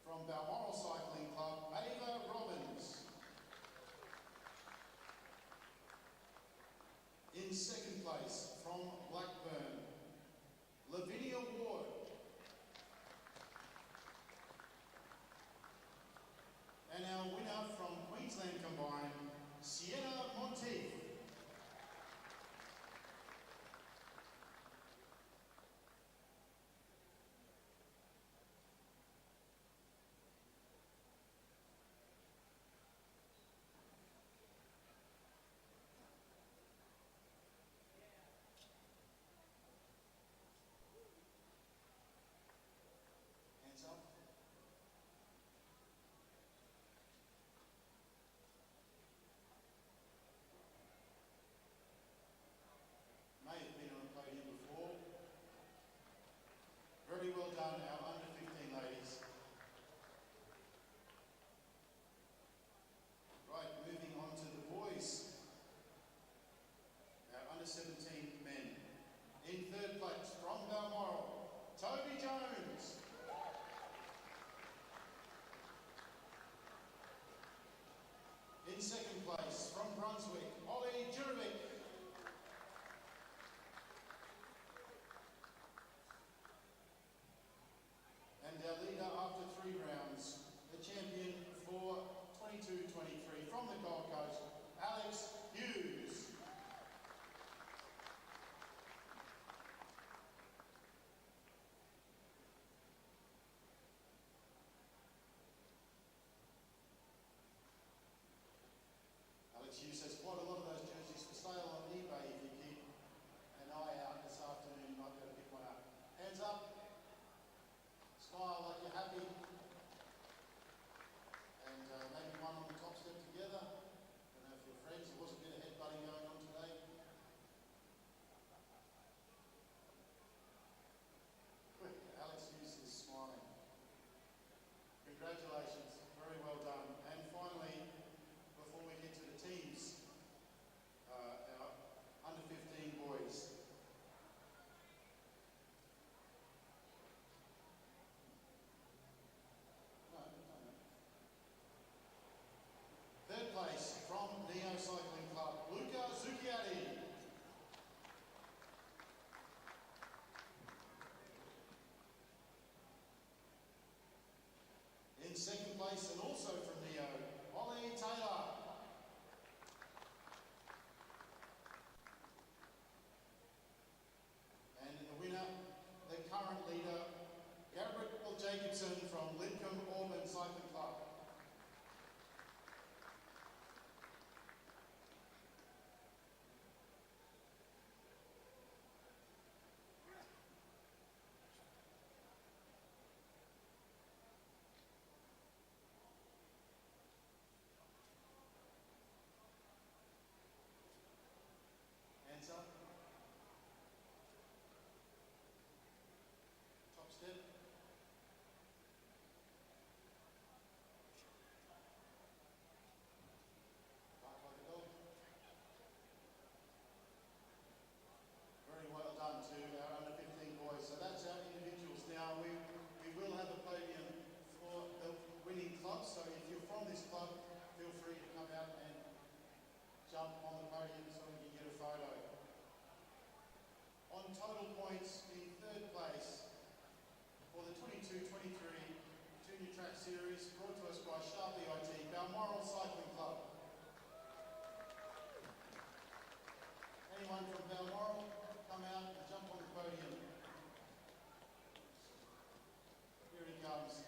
from Balmoral Cycling Club, Ava Robbins. In second place, from Blackburn, Lavinia Ward. And our winner from Queensland Combined, Sienna Monteith. Hands up. May have been on a podium before. Very well done, our under 15 ladies. Right, moving on to the boys. Our under 17 men. In third place, from Balmoral, Toby Jones. In second place, from Brunswick, Ollie Jurovic. And our leader after 3 rounds, the champion for 22-23 from the Gold Coast, Alex Hughes. Alex Hughes has quite a lot of points in third place for the 22-23 Junior Track Series brought to us by Sharp EIT, Balmoral Cycling Club. Anyone from Balmoral, come out and jump on the podium. Here he comes.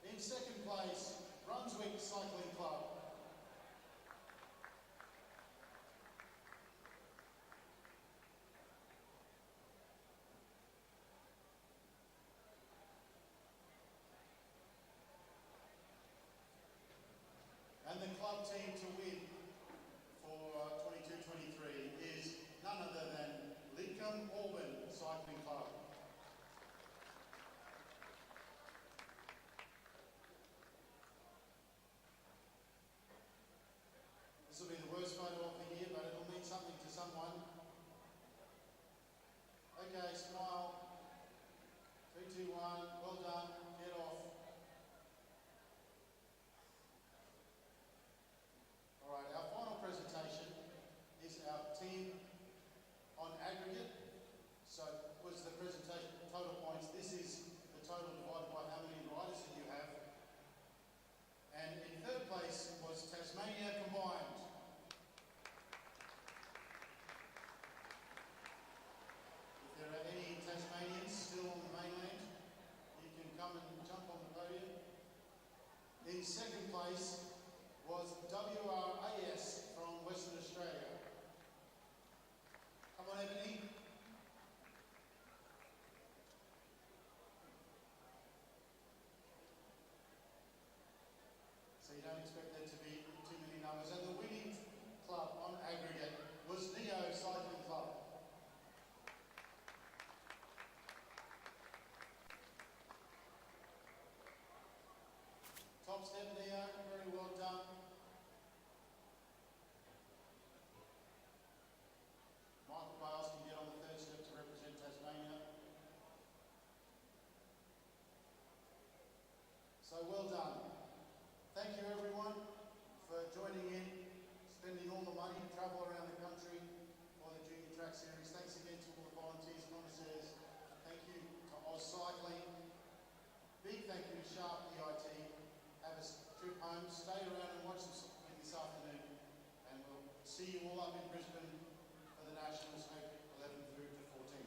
In second place, Brunswick Cycling Club. And the club team to win for 22-23 is none other than Lidcombe Auburn Cycling Club. This will be the worst photo of the year, but it'll mean something to someone. Okay, smile. 3, 2, 1, well done, get off. All right, our final presentation is our team on aggregate. So was the presentation total points. This is the total divided by how many riders that you have. And in third place was Tasmania combined. If there are any Tasmanians still on the mainland, you can come and jump on the podium. In second place was WRAS from Western Australia. Come on, Ebony. So you don't expect there to be too many numbers. And the winning club on aggregate was Neo Cycling Club. Top step, Neo, very well done. Michael Bales can get on the third step to represent Tasmania. So well done. Thank you everyone for joining in, spending all the money, travel around the country for the Junior Track Series. Thanks again to all the volunteers and connoisseurs. Thank you to Oz Cycling. Big thank you to Sharp EIT. Have a trip home, stay around and watch this afternoon. And we'll see you all up in Brisbane for the Nationals, April 11 through to 14.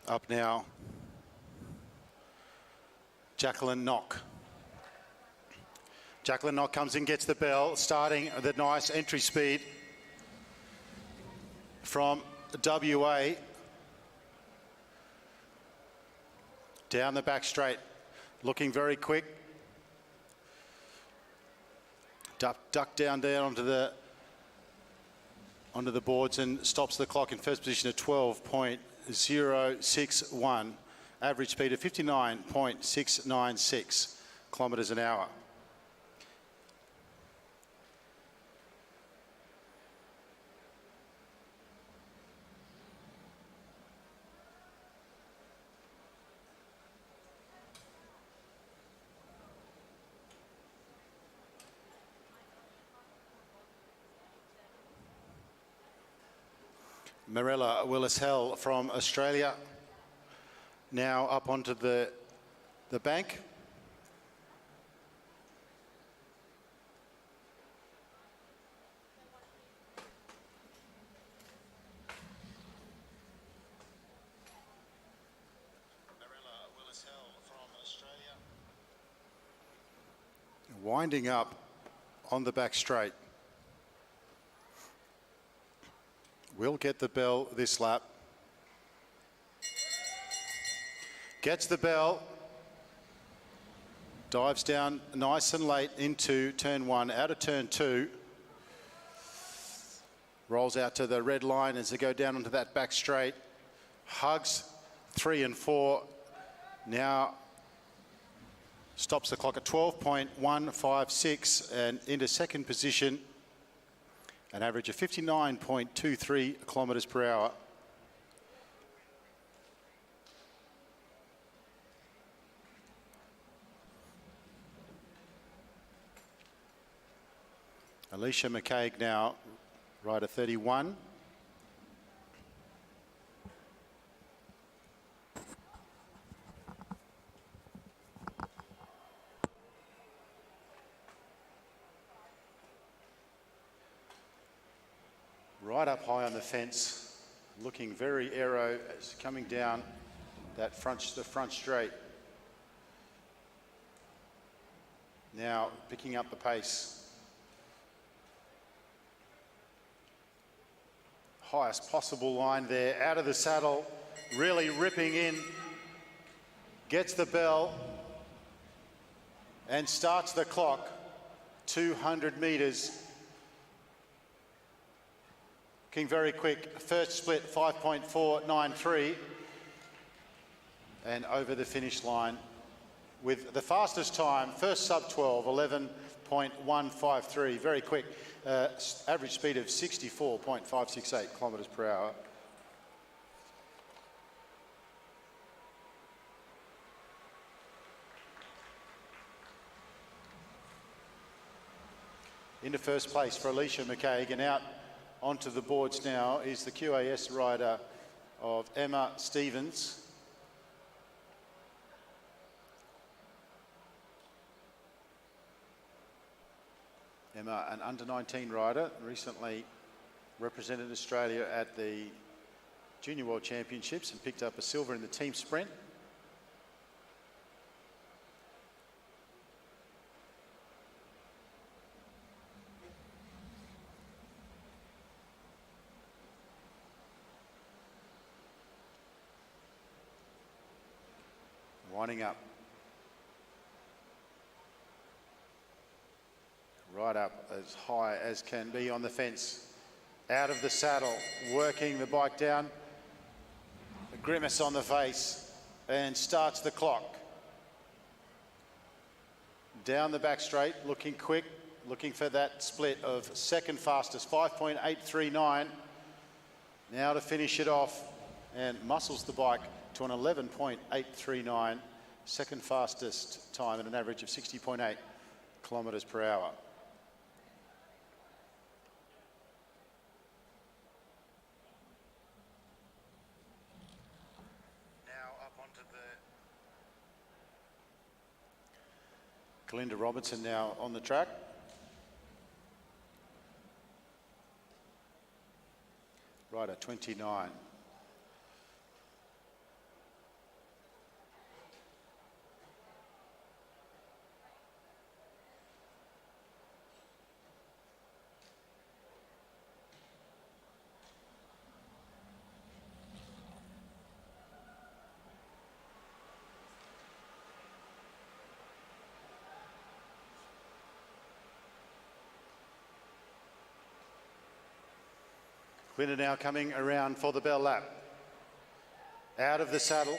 Up now, Jacqueline Knock. Jacqueline Knock comes in, gets the bell, starting the nice entry speed from WA. Down the back straight, looking very quick. Duck down there onto the boards and stops the clock in first position at 12.061. Average speed of 59.696 kilometres an hour. Marella Willis-Hell from Australia now up onto the bank. Marella Willis-Hell from Australia. Winding up on the back straight. Will get the bell this lap. Gets the bell. Dives down nice and late into turn 1, out of turn 2. Rolls out to the red line as they go down onto that back straight. Hugs 3 and 4. Now stops the clock at 12.156 and into second position. An average of 59.23 kilometres per hour. Alicia McCaig now, rider 31. Right up high on the fence, looking very aero as coming down that the front straight. Now picking up the pace. Highest possible line there, out of the saddle, really ripping in, gets the bell and starts the clock, 200 metres. Looking very quick, first split 5.493 and over the finish line with the fastest time, first sub 12, 11.153, very quick, average speed of 64.568 kilometres per hour. Into first place for Alicia McCaig, and out onto the boards now is the QAS rider of Emma Stevens. Emma, an under-19 rider, recently represented Australia at the Junior World Championships and picked up a silver in the team sprint. Winding up. Right up as high as can be on the fence. Out of the saddle, working the bike down. A grimace on the face and starts the clock. Down the back straight, looking quick, looking for that split of second fastest, 5.839. Now to finish it off and muscles the bike to an 11.839, second fastest time at an average of 60.8 kilometres per hour. Kalinda Robertson now on the track. Rider 29. Winner now coming around for the bell lap. Out of the saddle.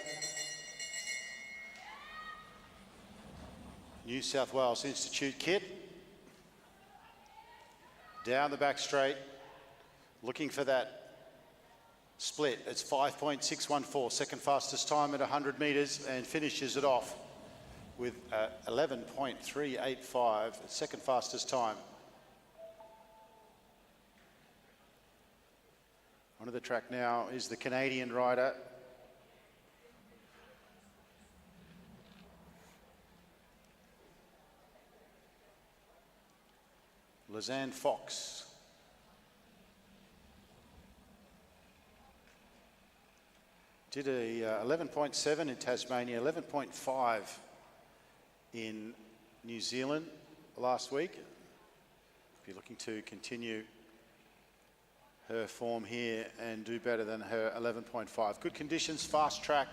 New South Wales Institute kit. Down the back straight. Looking for that split. It's 5.614, second fastest time at 100 metres, and finishes it off with 11.385, second fastest time. Onto the track now is the Canadian rider. Lizanne Fox. Did a 11.7 in Tasmania, 11.5 in New Zealand last week. If you're looking to continue her form here and do better than her 11.5. Good conditions, fast track.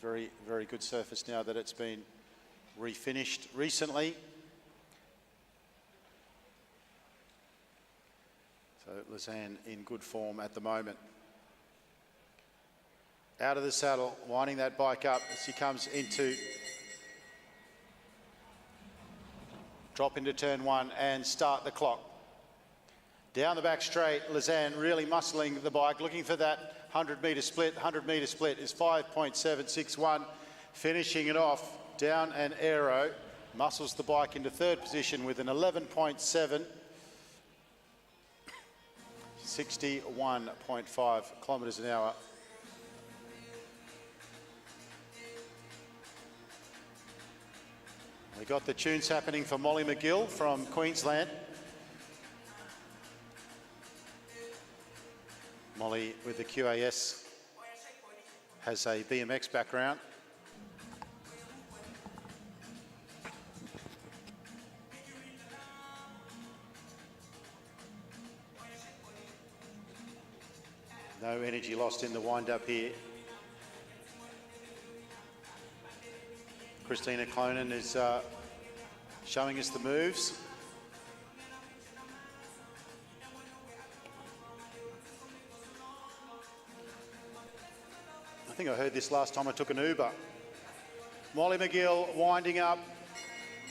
Very, very good surface now that it's been refinished recently. So Lizanne in good form at the moment. Out of the saddle, winding that bike up as he comes into, drop into turn one and start the clock. Down the back straight, Lizanne really muscling the bike, looking for that 100-metre split. 100-metre split is 5.761, finishing it off down an aero, muscles the bike into third position with an 11.7, 61.5 kilometres an hour. We got the tunes happening for Molly McGill from Queensland. Molly with the QAS has a BMX background. No energy lost in the wind-up here. Christina Clonan is showing us the moves. I think I heard this last time I took an Uber. Molly McGill winding up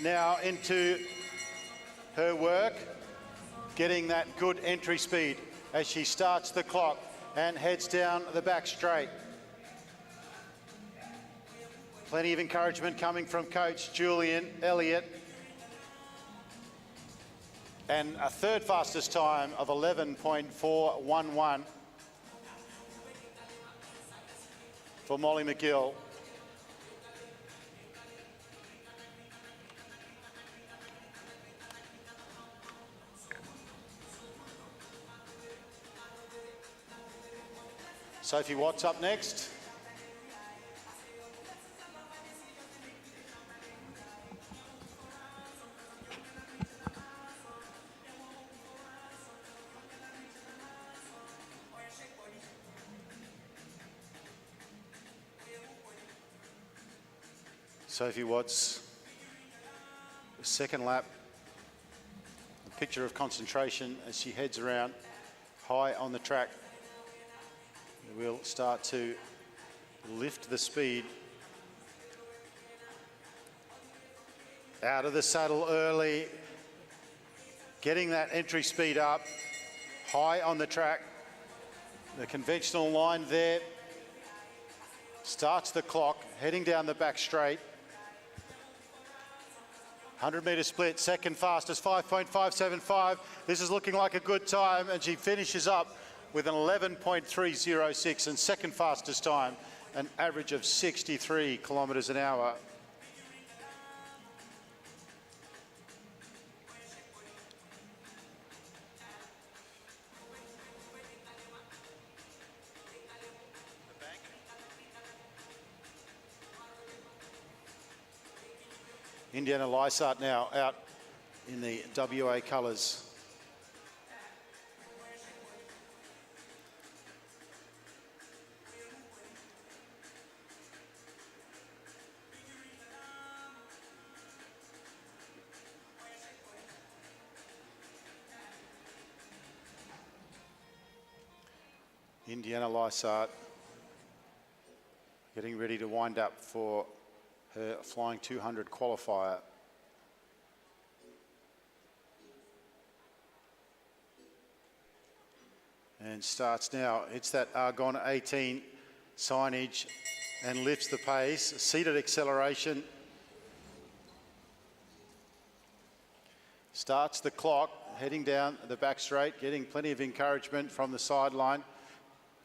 now into her work, getting that good entry speed as she starts the clock and heads down the back straight. Plenty of encouragement coming from coach Julian Elliott. And a third fastest time of 11.411 for Molly McGill. Sophie Watts up next. Sophie Watts, second lap, a picture of concentration as she heads around high on the track. We'll start to lift the speed. Out of the saddle early, getting that entry speed up, high on the track. The conventional line there, starts the clock, heading down the back straight. 100-metre split, second fastest, 5.575. This is looking like a good time, and she finishes up with an 11.306 and second fastest time, an average of 63 kilometres an hour. Indiana Lysart now out in the WA colours. Indiana Lysart getting ready to wind up for her flying 200 qualifier. And starts now. It's that Argon 18 signage and lifts the pace. Seated acceleration. Starts the clock, heading down the back straight, getting plenty of encouragement from the sideline.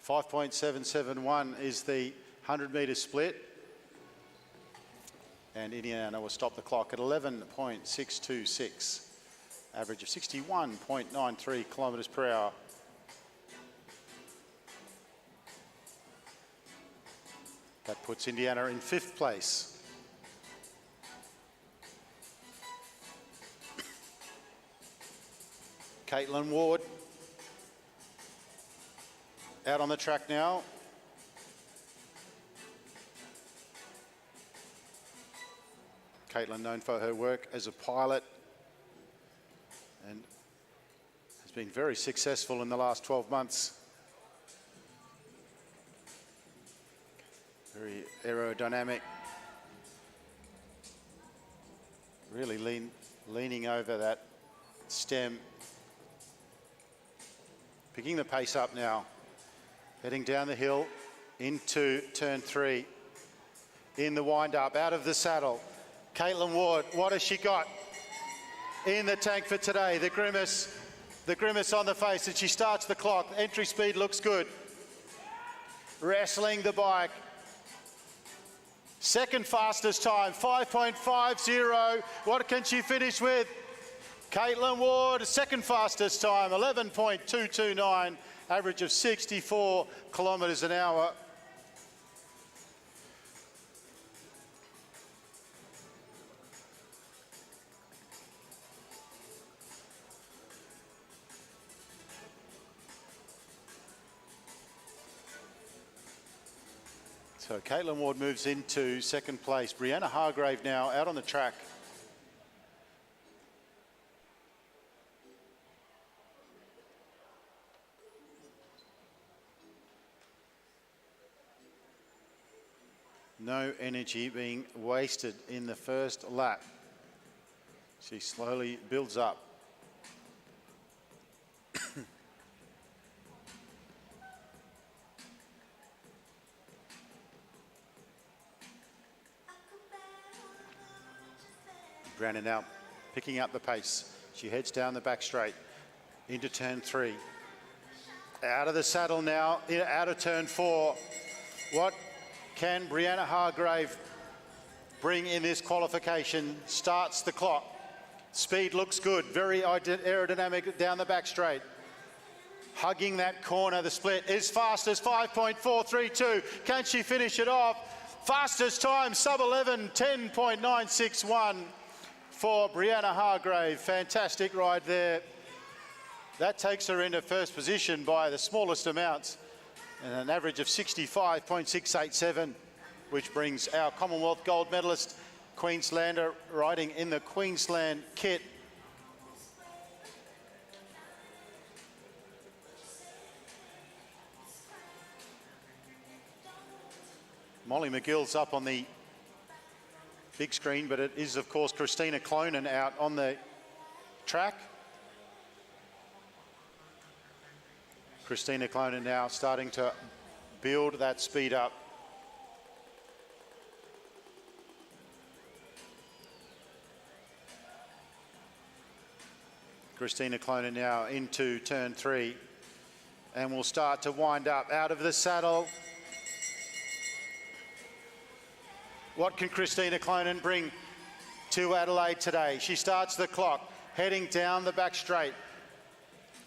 5.771 is the 100-metre split. And Indiana will stop the clock at 11.626. Average of 61.93 kilometres per hour. That puts Indiana in 5th place. Caitlin Ward out on the track now. Caitlin, known for her work as a pilot and has been very successful in the last 12 months. Very aerodynamic. Really leaning over that stem. Picking the pace up now. Heading down the hill into turn 3. In the wind-up, out of the saddle. Caitlin Ward, what has she got in the tank for today? The grimace on the face as she starts the clock. Entry speed looks good. Wrestling the bike. Second fastest time, 5.50. What can she finish with? Caitlin Ward, second fastest time, 11.229, average of 64 kilometres an hour. So Caitlin Ward moves into 2nd place. Brianna Hargrave now out on the track. No energy being wasted in the first lap. She slowly builds up. Brandon now picking up the pace. She heads down the back straight into turn 3. Out of the saddle now, out of turn 4. What can Brianna Hargrave bring in this qualification? Starts the clock. Speed looks good, very aerodynamic down the back straight. Hugging that corner, the split is fastest, 5.432. Can she finish it off? Fastest time, sub 11, 10.961 for Brianna Hargrave. Fantastic ride there. That takes her into 1st position by the smallest amounts, and an average of 65.687, which brings our Commonwealth gold medalist, Queenslander, riding in the Queensland kit. Molly McGill's up on the big screen, but it is, of course, Christina Clonan out on the track. Christina Clonan now starting to build that speed up. Christina Clonan now into turn 3 and will start to wind up out of the saddle. What can Christina Clonan bring to Adelaide today? She starts the clock, heading down the back straight.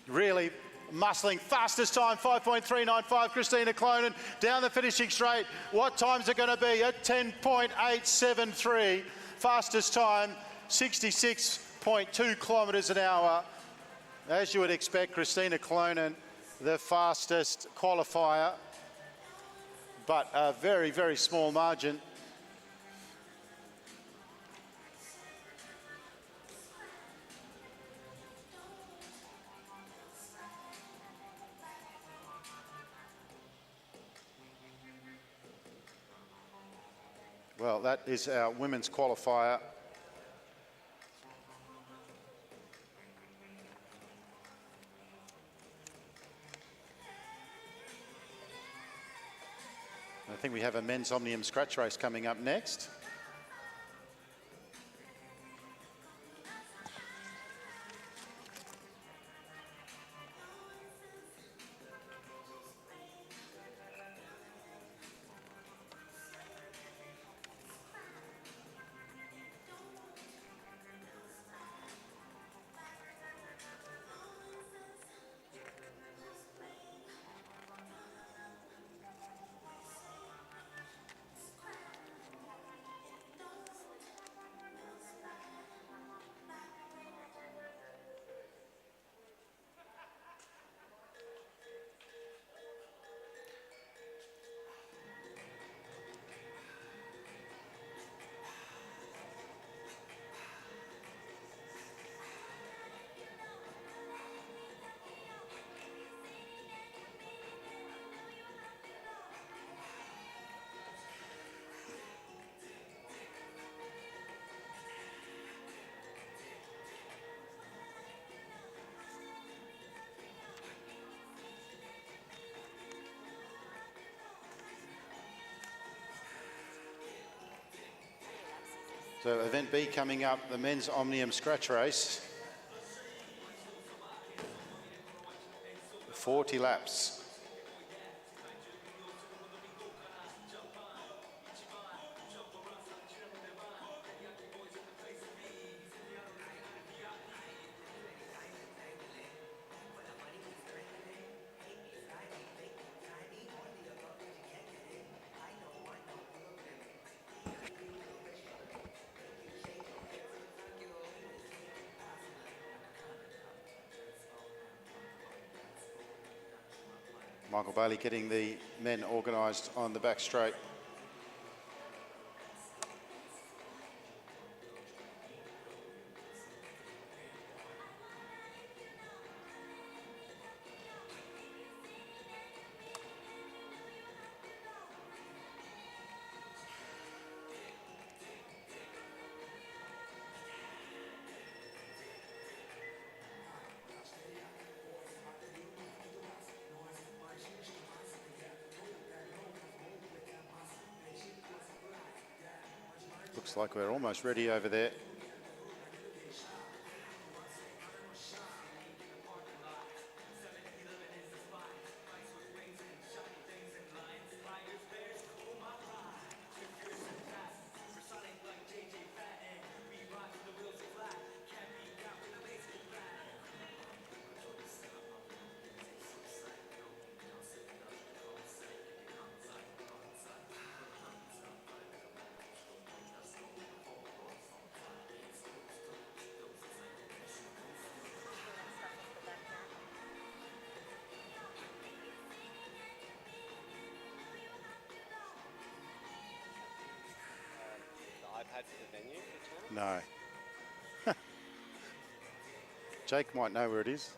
Really muscling, fastest time, 5.395, Christina Clonan, down the finishing straight. What time's it going to be? At 10.873. Fastest time, 66.2 kilometres an hour. As you would expect, Christina Clonan, the fastest qualifier, but a very, very small margin. Well, that is our women's qualifier. I think we have a men's Omnium scratch race coming up next. So event B coming up, the men's Omnium scratch race. 40 laps. Michael Bailey getting the men organised on the back straight. Looks like we're almost ready over there. iPad for the venue for the tournament? No. Jake might know where it is.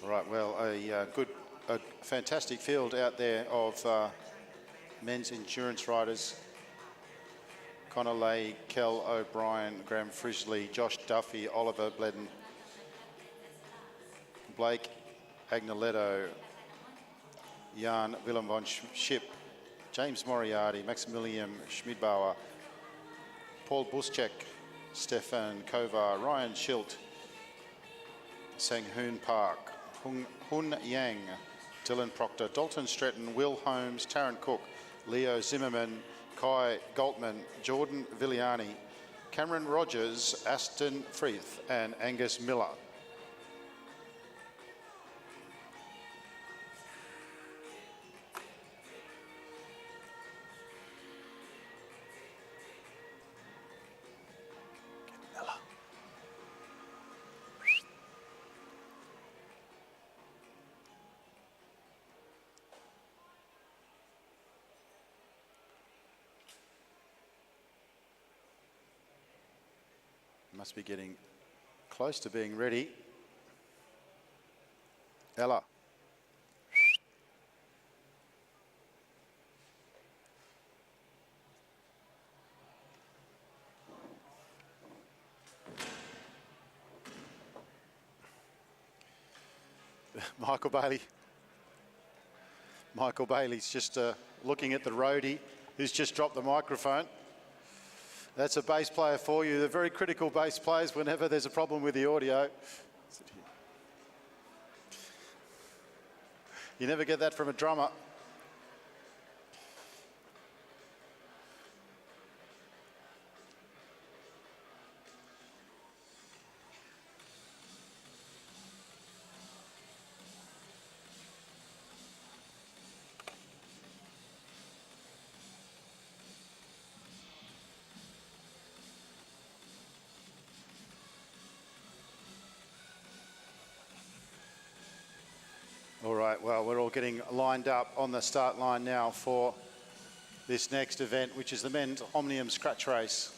All right, well, a fantastic field out there of men's endurance riders. Connor Lay, Kel O'Brien, Graham Frisley, Josh Duffy, Oliver Bledden, Blake Agnoletto, Jan Willem von Schip, James Moriarty, Maximilian Schmidbauer, Paul Buschek, Stefan Kovar, Ryan Schilt, Sang Hoon Park, Hun Yang, Dylan Proctor, Dalton Stretton, Will Holmes, Tarrant Cook, Leo Zimmerman, Kai Galtman, Jordan Villiani, Cameron Rogers, Aston Freeth and Angus Miller. Must be getting close to being ready. Ella. Michael Bailey's just looking at the roadie who's just dropped the microphone. That's a bass player for you. They're very critical bass players whenever there's a problem with the audio. You never get that from a drummer. All right, well, we're all getting lined up on the start line now for this next event, which is the men's Omnium Scratch Race.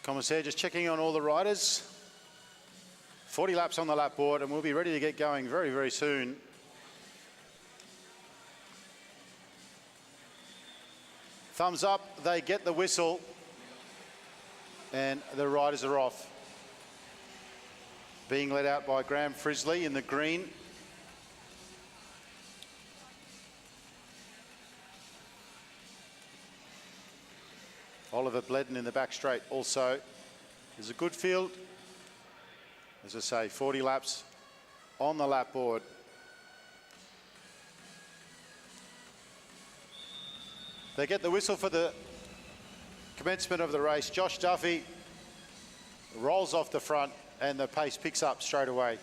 Commissaire just checking on all the riders. 40 laps on the lap board, and we'll be ready to get going very, very soon. Thumbs up, they get the whistle, and the riders are off. Being led out by Graham Frisley in the green. Oliver Bledden in the back straight also. There's a good field. As I say, 40 laps on the lap board. They get the whistle for the commencement of the race. Josh Duffy rolls off the front and the pace picks up straight away.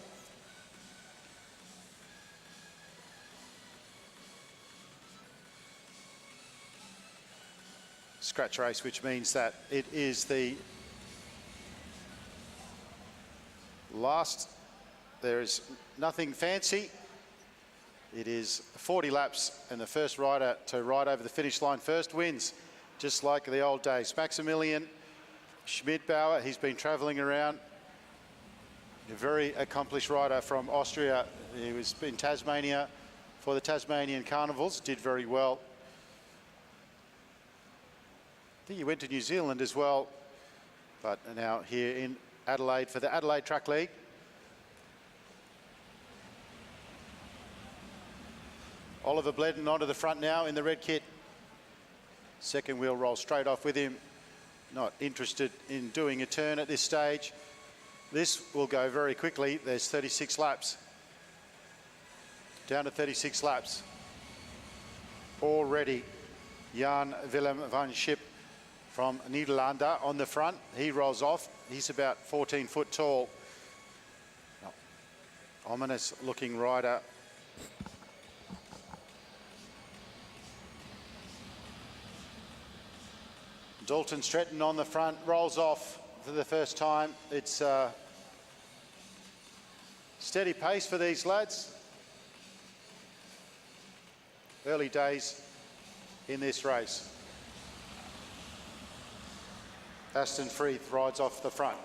Scratch race, which means that it is the last. There is nothing fancy. It is 40 laps, and the first rider to ride over the finish line first wins, just like the old days. Maximilian Schmidbauer, he's been travelling around. A very accomplished rider from Austria. He was in Tasmania for the Tasmanian Carnivals, did very well. I think he went to New Zealand as well, but now here in Adelaide for the Adelaide Track League. Oliver Bledden onto the front now in the red kit. Second wheel rolls straight off with him. Not interested in doing a turn at this stage. This will go very quickly. There's 36 laps. Down to 36 laps. Already Jan Willem van Schip from Nederlanden on the front. He rolls off. He's about 14 foot tall. Ominous looking rider. Dalton Stretton on the front, rolls off for the first time. It's steady pace for these lads. Early days in this race. Aston Freeth rides off the front.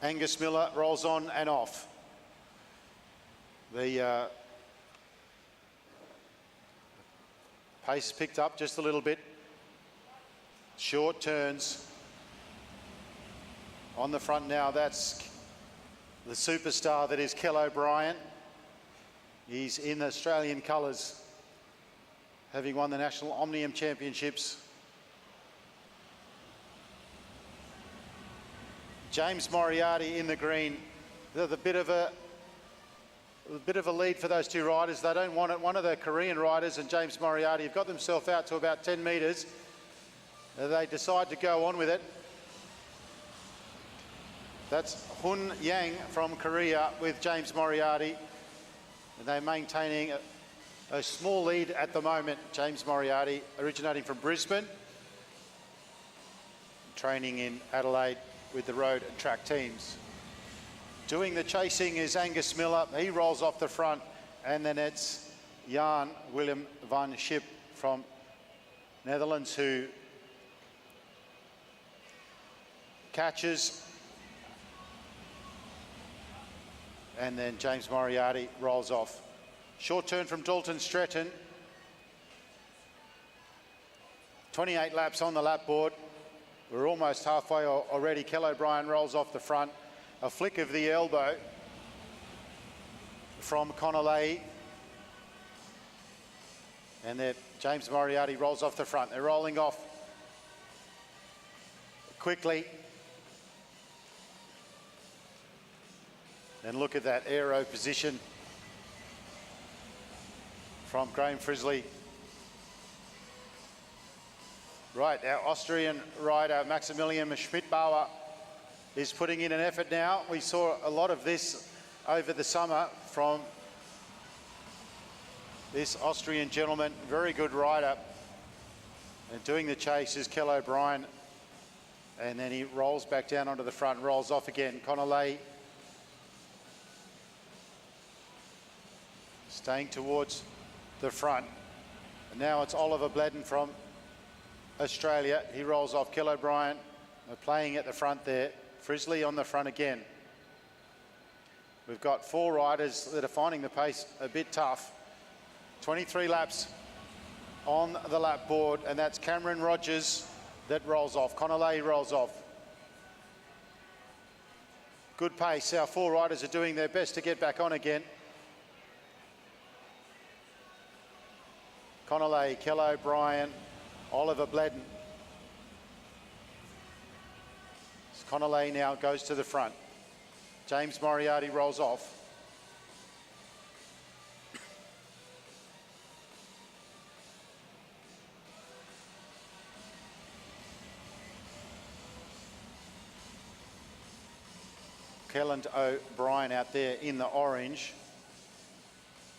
Angus Miller rolls on and off. The pace picked up just a little bit. Short turns. On the front now, that's the superstar that is Kell O'Brien. He's in Australian colours, having won the National Omnium Championships. James Moriarty in the green. There's a bit of a a bit of a lead for those two riders. They don't want it. One of the Korean riders and James Moriarty have got themselves out to about 10 metres. They decide to go on with it. That's Hun Yang from Korea with James Moriarty. And they're maintaining a small lead at the moment. James Moriarty, originating from Brisbane, training in Adelaide with the road and track teams. Doing the chasing is Angus Miller. He rolls off the front, and then it's Jan Willem van Schip from Netherlands who catches, and then James Moriarty rolls off. Short turn from Dalton Stretton. 28 laps on the lap board. We're almost halfway already. Kell O'Brien rolls off the front. A flick of the elbow from Connolly. And then James Moriarty rolls off the front. They're rolling off quickly. And look at that aero position from Graham Frisley. Right, our Austrian rider, Maximilian Schmidbauer, is putting in an effort now. We saw a lot of this over the summer from this Austrian gentleman, very good rider. And doing the chase is Kell O'Brien. And then he rolls back down onto the front, rolls off again. Connolly staying towards the front. And now it's Oliver Bledden from Australia. He rolls off. Kell O'Brien playing at the front there. Frisley on the front again. We've got 4 riders that are finding the pace a bit tough. 23 laps on the lap board, and that's Cameron Rogers that rolls off. Connolly rolls off. Good pace. Our 4 riders are doing their best to get back on again. Connolly, Kell O'Brien, Oliver Bledden. Connolly now goes to the front. James Moriarty rolls off. Kell and O'Brien out there in the orange.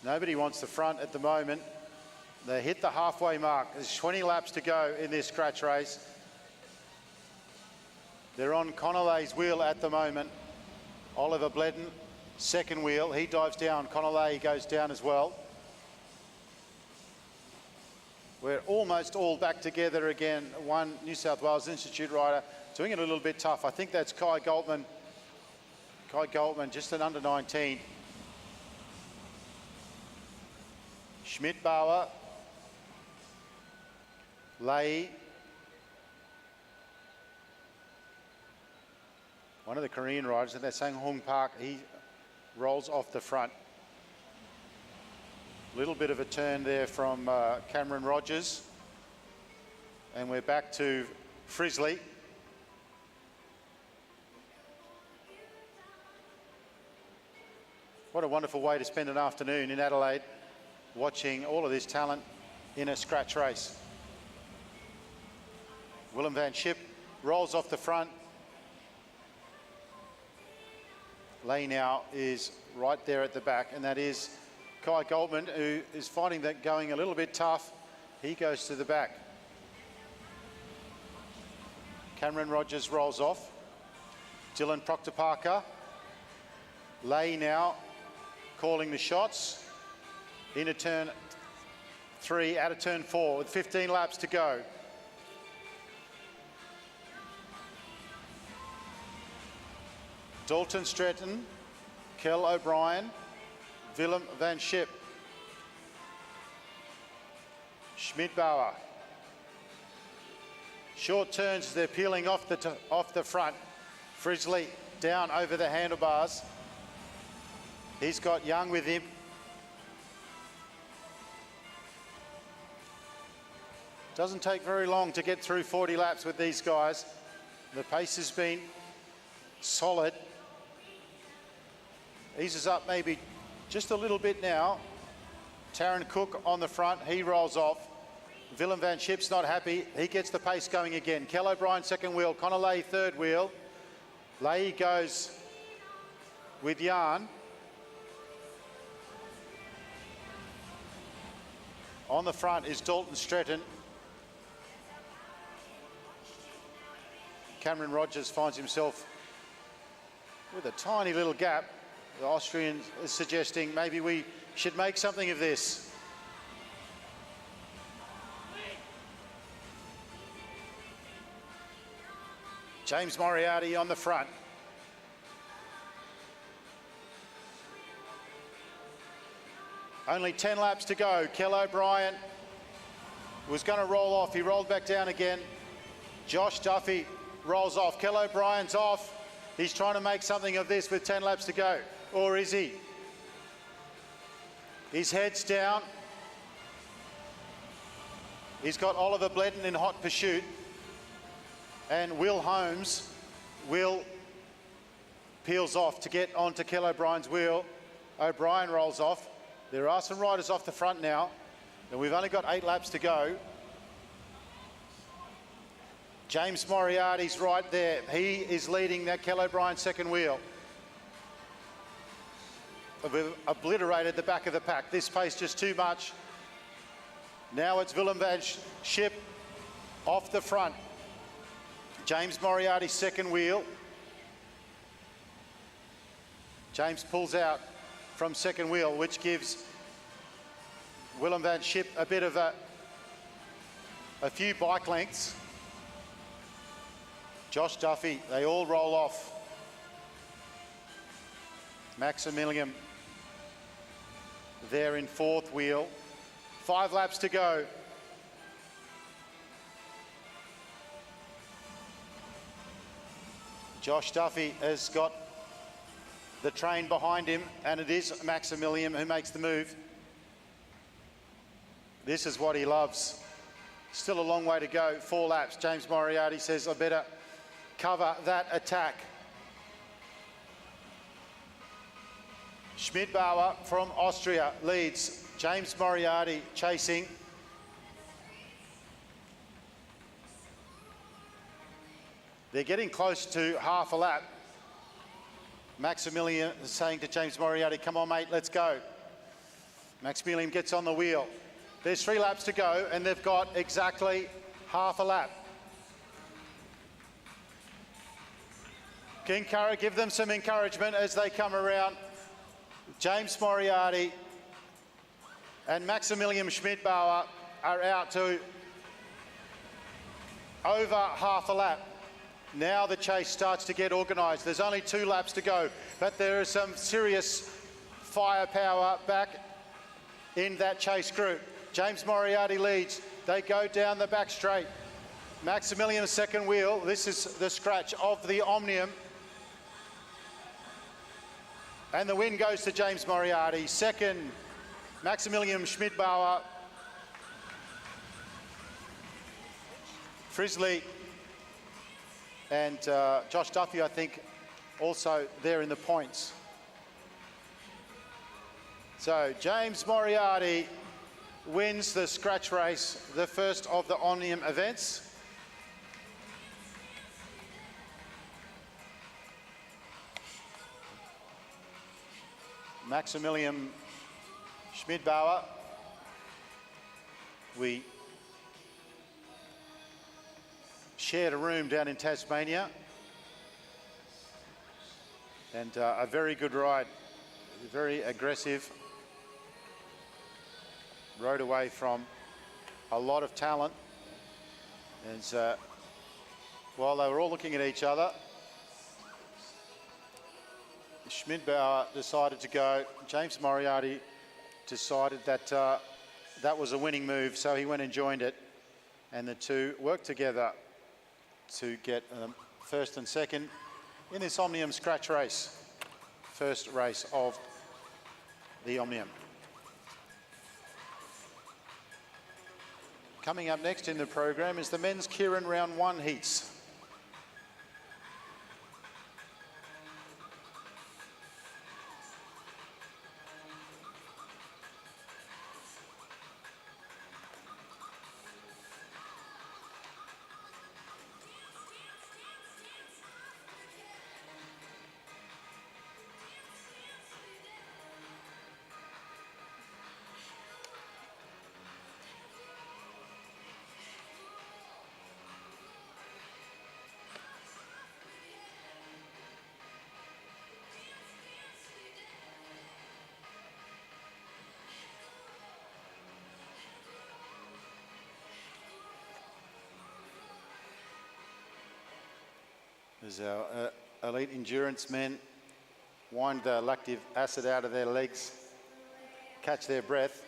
Nobody wants the front at the moment. They hit the halfway mark. There's 20 laps to go in this scratch race. They're on Connolly's wheel at the moment. Oliver Bledden, second wheel. He dives down. Connolly goes down as well. We're almost all back together again. One New South Wales Institute rider doing it a little bit tough. I think that's Kai Goldman. Kai Goldman, just an under 19. Schmidbauer. Lei. One of the Korean riders, and that's Sang Hong Park. He rolls off the front. Little bit of a turn there from Cameron Rogers. And we're back to Frisley. What a wonderful way to spend an afternoon in Adelaide, watching all of this talent in a scratch race. Willem van Schip rolls off the front. Lei now is right there at the back, and that is Kai Goldman, who is finding that going a little bit tough. He goes to the back. Cameron Rogers rolls off. Dylan Proctor-Parker. Lei now calling the shots. Into turn 3, out of turn 4 with 15 laps to go. Dalton Stretton, Kell O'Brien, Willem van Schip, Schmidbauer. Short turns as they're peeling off the front. Frisley down over the handlebars. He's got Young with him. Doesn't take very long to get through 40 laps with these guys. The pace has been solid. Eases up maybe Just a little bit now. Taryn Cook on the front, he rolls off. Willem van Schip's not happy. He gets the pace going again. Kell O'Brien second wheel, Connor Leahy third wheel. Leahy goes with Jan. On the front is Dalton Stretton. Cameron Rogers finds himself with a tiny little gap. The Austrian is suggesting maybe we should make something of this. James Moriarty on the front. Only 10 laps to go. Kell O'Brien was going to roll off. He rolled back down again. Josh Duffy rolls off. Kell O'Brien's off. He's trying to make something of this with 10 laps to go. Or is he? His head's down. He's got Oliver Bledden in hot pursuit. And Will Holmes peels off to get onto Kell O'Brien's wheel. O'Brien rolls off. There are some riders off the front now, and we've only got 8 laps to go. James Moriarty's right there. He is leading that Kell O'Brien second wheel. We've obliterated the back of the pack. This pace just too much. Now it's Willem van Schip off the front. James Moriarty's second wheel. James pulls out from second wheel, which gives Willem van Schip a bit of a few bike lengths. Josh Duffy, they all roll off. Maximilian there in fourth wheel. 5 laps to go. Josh Duffy has got the train behind him, and it is Maximilian who makes the move. This is what he loves. Still a long way to go, 4 laps. James Moriarty says, I better cover that attack. Schmidbauer from Austria leads. James Moriarty chasing. They're getting close to half a lap. Maximilian is saying to James Moriarty, come on, mate, let's go. Maximilian gets on the wheel. There's 3 laps to go, and they've got exactly half a lap. King Curra, give them some encouragement as they come around. James Moriarty and Maximilian Schmidbauer are out to over half a lap. Now the chase starts to get organised. There's only 2 laps to go, but there is some serious firepower back in that chase group. James Moriarty leads. They go down the back straight. Maximilian's second wheel. This is the scratch of the Omnium. And the win goes to James Moriarty. Second, Maximilian Schmidbauer. Frisley and Josh Duffy, I think, also there in the points. So James Moriarty wins the scratch race, the first of the Omnium events. Maximilian Schmidbauer, we shared a room down in Tasmania, and a very good ride, very aggressive, rode away from a lot of talent, and while they were all looking at each other, Schmidbauer decided to go. James Moriarty decided that that was a winning move, so he went and joined it, and the two worked together to get first and second in this Omnium scratch race, first race of the Omnium. Coming up next in the program is the men's Keirin Round 1 heats. As our elite endurance men wind the lactic acid out of their legs, catch their breath.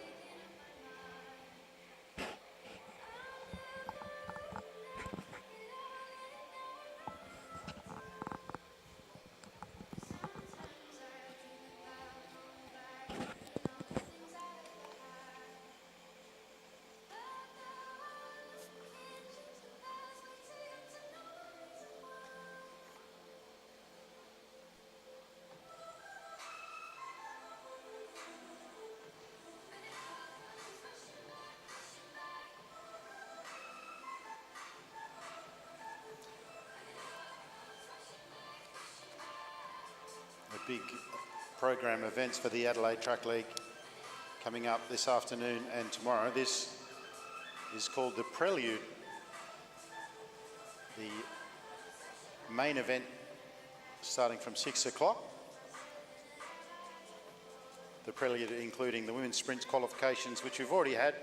Big program events for the Adelaide Track League coming up this afternoon and tomorrow. This is called the Prelude. The main event starting from 6 o'clock. The Prelude including the women's sprint qualifications, which we've already had,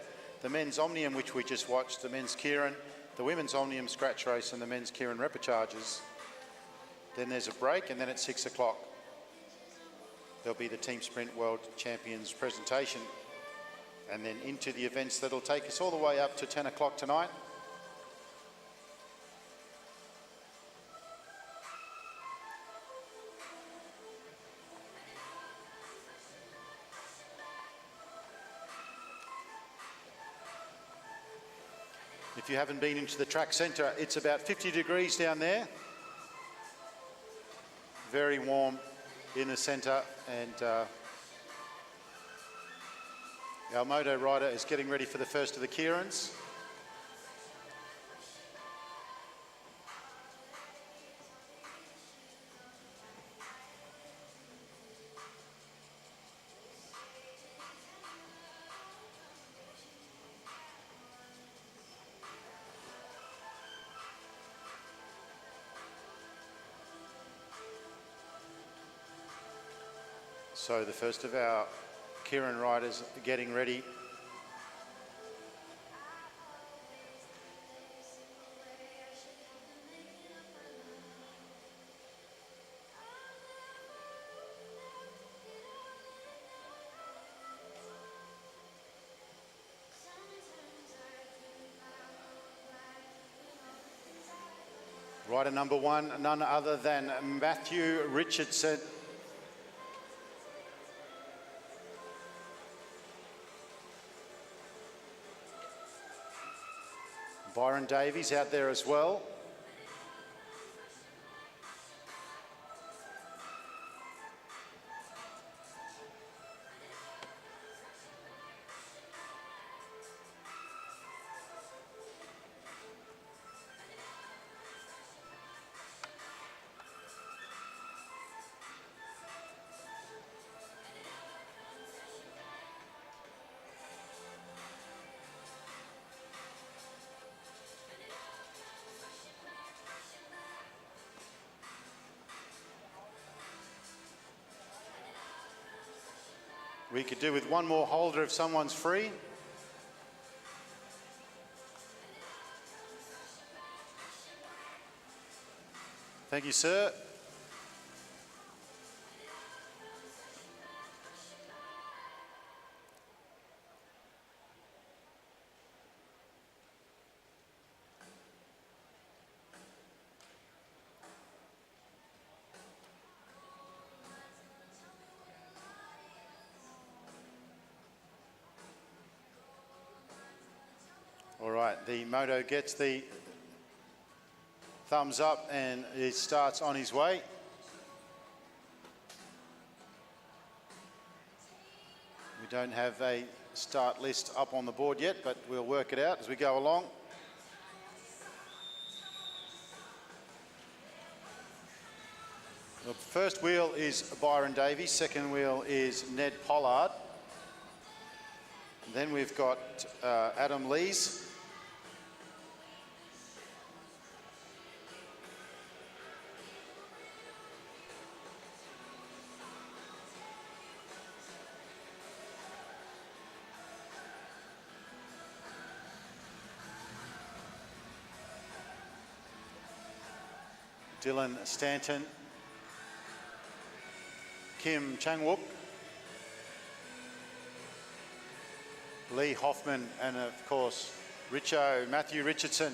the men's Omnium, which we just watched, the men's Keirin, the women's Omnium scratch race and the men's Keirin repecharges. Then there's a break, and then at 6 o'clock there'll be the Team Sprint World Champions presentation, and then into the events that'll take us all the way up to 10 o'clock tonight. If you haven't been into the track centre, it's about 50 degrees down there. Very warm in the centre, and our moto rider is getting ready for the first of the Keirins. So the first of our Keirin riders getting ready. Rider number one, none other than Matthew Richardson. Byron Davies out there as well. We could do with one more holder if someone's free. Thank you, sir. All right, the moto gets the thumbs up and it starts on his way. We don't have a start list up on the board yet, but we'll work it out as we go along. The first wheel is Byron Davies, second wheel is Ned Pollard. Then we've got Adam Lees. Dylan Stanton, Kim Changwook, Lee Hoffman, and of course Matthew Richardson.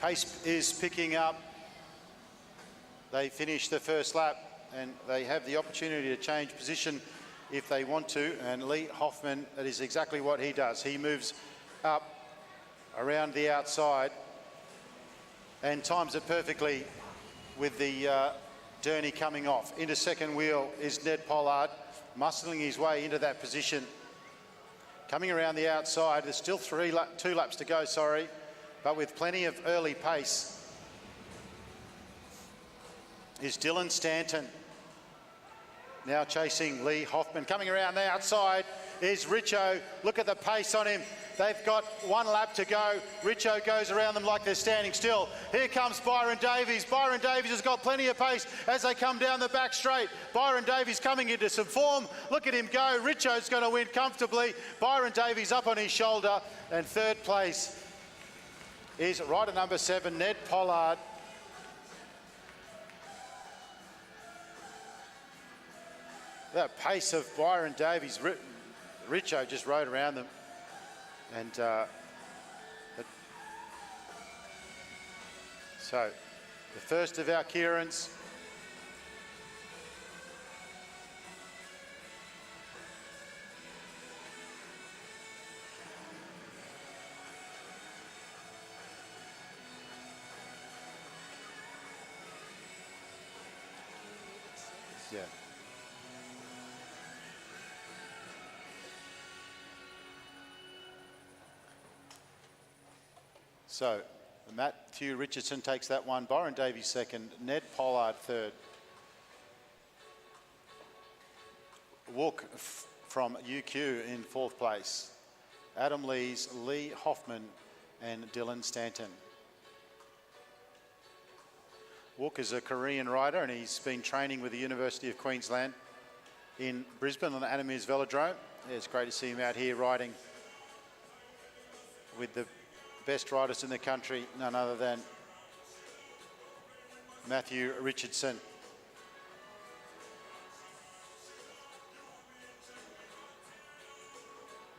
Pace is picking up. They finish the first lap and they have the opportunity to change position if they want to, and Lee Hoffman, that is exactly what he does. He moves up around the outside and times it perfectly with the Durney coming off. Into second wheel is Ned Pollard, muscling his way into that position. Coming around the outside, there's still 2 laps to go, but with plenty of early pace is Dylan Stanton. Now chasing Lee Hoffman. Coming around the outside is Richo. Look at the pace on him. They've got 1 lap to go. Richo goes around them like they're standing still. Here comes Byron Davies. Byron Davies has got plenty of pace as they come down the back straight. Byron Davies coming into some form. Look at him go. Richo's going to win comfortably. Byron Davies up on his shoulder. And third place is rider number 7, Ned Pollard. That pace of Byron Davies, Richo just rode around them. And so the first of our Kieran's. Yeah. So Matthew Richardson takes that one, Byron Davies second, Ned Pollard third. Wook from UQ in fourth place. Adam Lees, Lee Hoffman and Dylan Stanton. Wook is a Korean rider and he's been training with the University of Queensland in Brisbane on the Adamers Velodrome. Yeah, it's great to see him out here riding with the best riders in the country, none other than Matthew Richardson.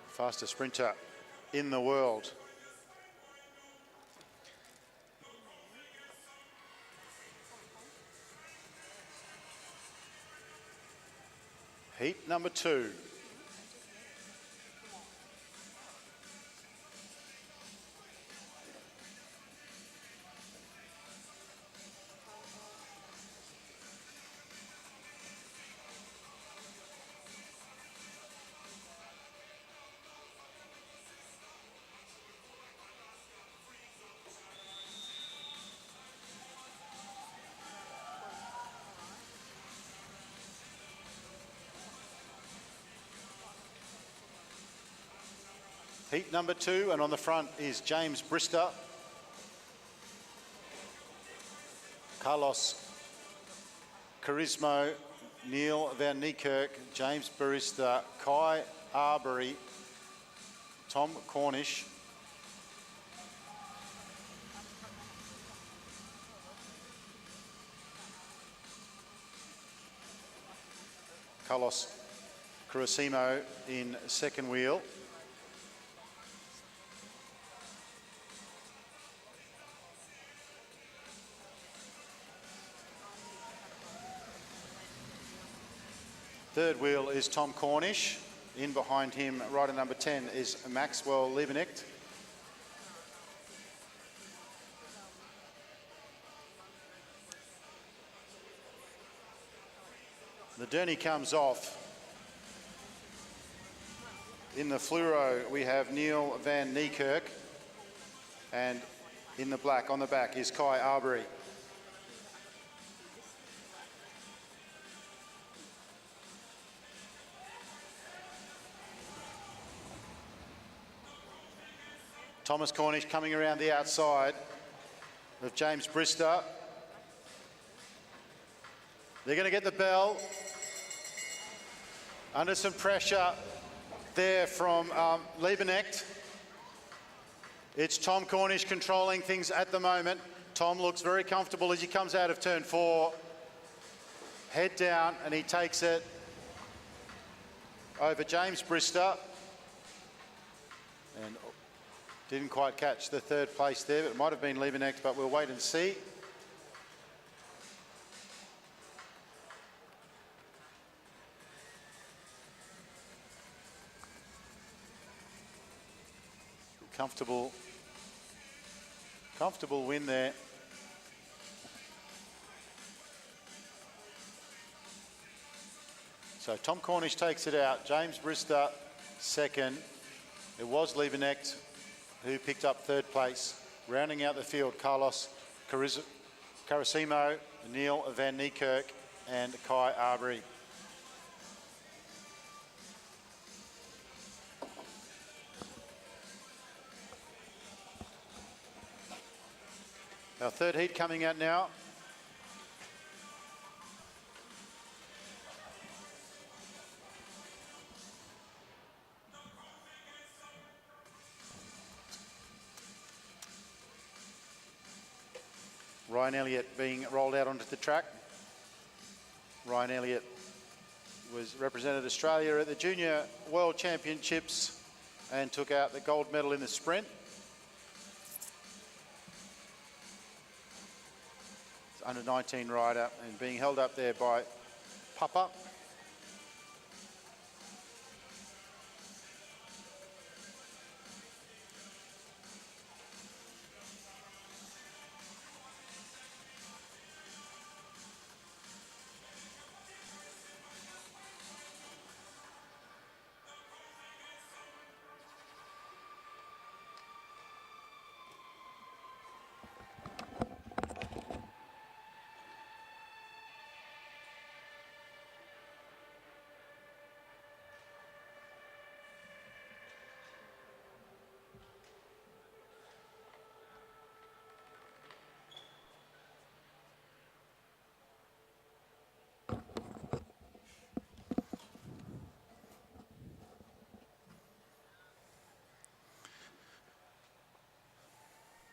Fastest sprinter in the world. Heat number 2. Heat number 2, and on the front is James Brister, Carlos Charismo, Neil Van Niekerk, James Brister, Kai Arbery, Tom Cornish, Carlos Charismo in second wheel. Third wheel is Tom Cornish. In behind him, rider number 10 is Maxwell Liebenecht. The Durney comes off. In the fluoro, we have Neil Van Niekerk. And in the black, on the back, is Kai Arbery. Thomas Cornish coming around the outside of James Brister. They're going to get the bell. Under some pressure there from Liebenecht. It's Tom Cornish controlling things at the moment. Tom looks very comfortable as he comes out of turn 4. Head down, and he takes it over James Brister. And didn't quite catch the third place there, but it might have been Lieberknecht, but we'll wait and see. Comfortable win there. So Tom Cornish takes it out. James Brister second. It was Lieberknecht who picked up third place. Rounding out the field, Carlos Carasimo, Neil Van Niekerk and Kai Arbery. Our third heat coming out now. Ryan Elliott being rolled out onto the track. Ryan Elliott represented Australia at the Junior World Championships and took out the gold medal in the sprint. Under 19 rider and being held up there by Papa.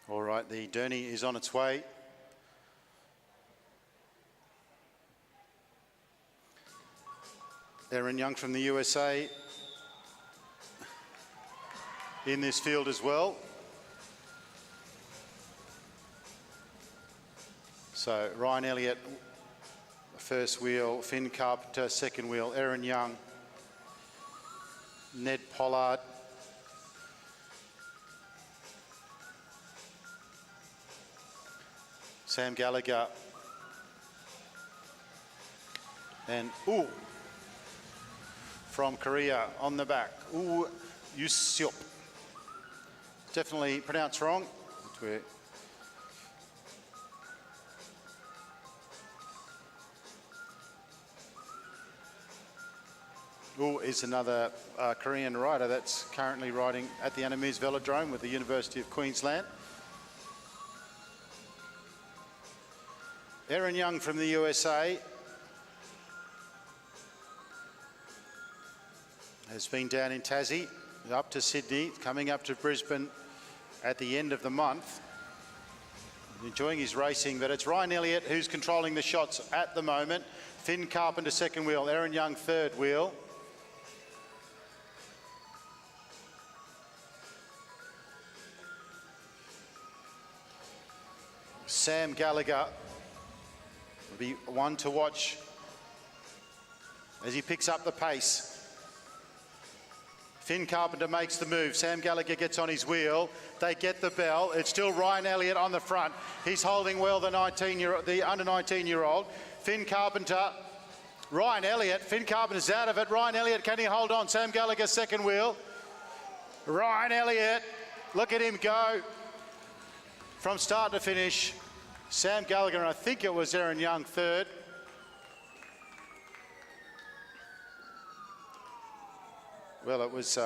All right, the Derny is on its way. Aaron Young from the USA in this field as well. So Ryan Elliott, first wheel, Finn Carpenter, second wheel, Aaron Young, Ned Pollard, Sam Gallagher, and from Korea on the back, Yuseop. Definitely pronounced wrong. Is another Korean rider that's currently riding at the Annamuse Velodrome with the University of Queensland. Aaron Young from the USA has been down in Tassie, up to Sydney, coming up to Brisbane at the end of the month. Enjoying his racing, but it's Ryan Elliott who's controlling the shots at the moment. Finn Carpenter second wheel, Aaron Young third wheel. Sam Gallagher will be one to watch as he picks up the pace. Finn Carpenter makes the move. Sam Gallagher gets on his wheel. They get the bell. It's still Ryan Elliott on the front. He's holding well the under 19-year-old. Finn Carpenter, Ryan Elliott. Finn Carpenter's out of it. Ryan Elliott, can he hold on? Sam Gallagher second wheel. Ryan Elliott, look at him go from start to finish. Sam Gallagher, and I think it was Aaron Young third. Well, it was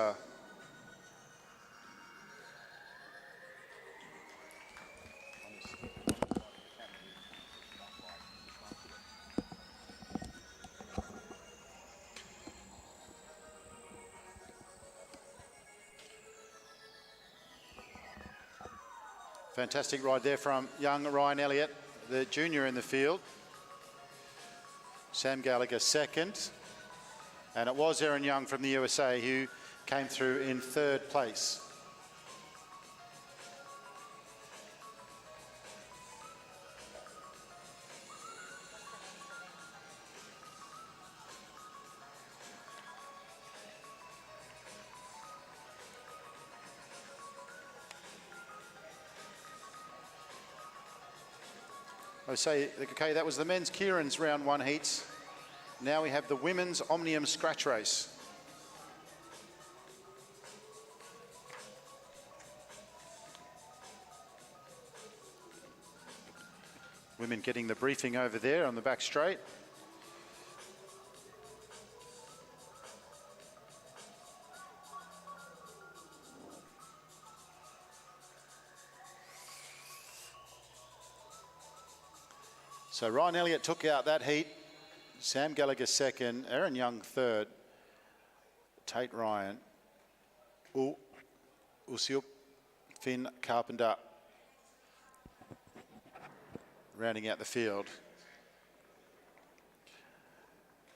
Fantastic ride there from young Ryan Elliott, the junior in the field. Sam Gallagher second. And it was Aaron Young from the USA who came through in third place. I say, okay, that was the men's Kieran's round one heats. Now we have the women's Omnium scratch race. Women getting the briefing over there on the back straight. So Ryan Elliott took out that heat. Sam Gallagher second, Aaron Young third, Tate Ryan, Usiup, Finn Carpenter rounding out the field.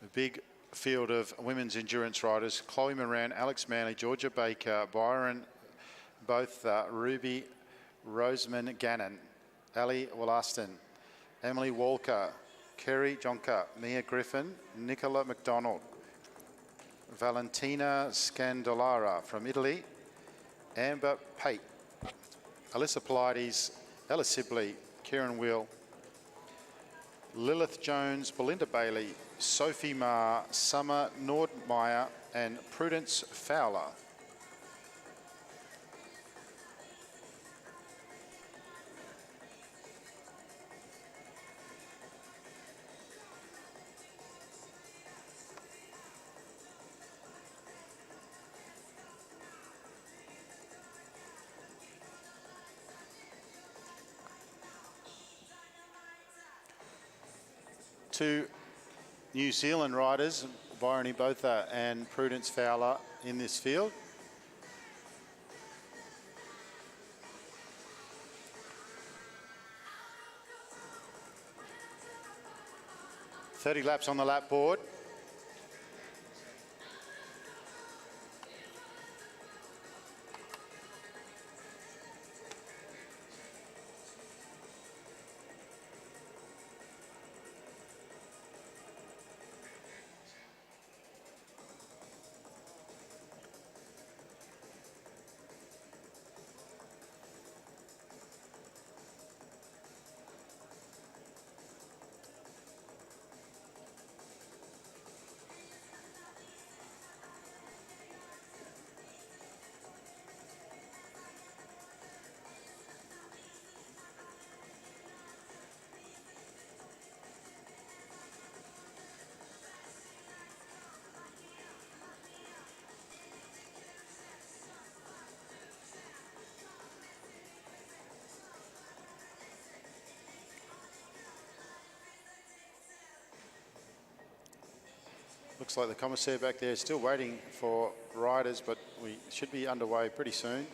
A big field of women's endurance riders: Chloe Moran, Alex Manley, Georgia Baker, Byron, both Ruby Roseman Gannon, Ali Wollaston, Emily Walker, Kerry Jonker, Mia Griffin, Nicola McDonald, Valentina Scandolara from Italy, Amber Pate, Alyssa Pilates, Ella Sibley, Kieran Will, Lilith Jones, Belinda Bailey, Sophie Marr, Summer Nordmeyer and Prudence Fowler. Two New Zealand riders, Bryony Botha and Prudence Fowler in this field. .30 laps on the lap board. Looks like the commissaire back there is still waiting for riders, but we should be underway pretty soon.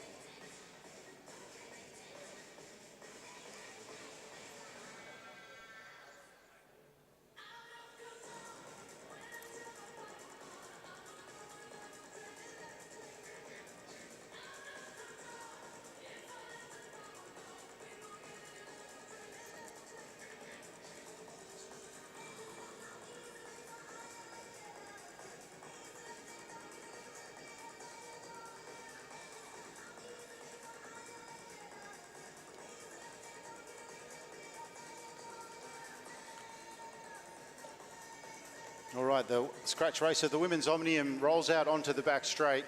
All right, the scratch race of the women's Omnium rolls out onto the back straight.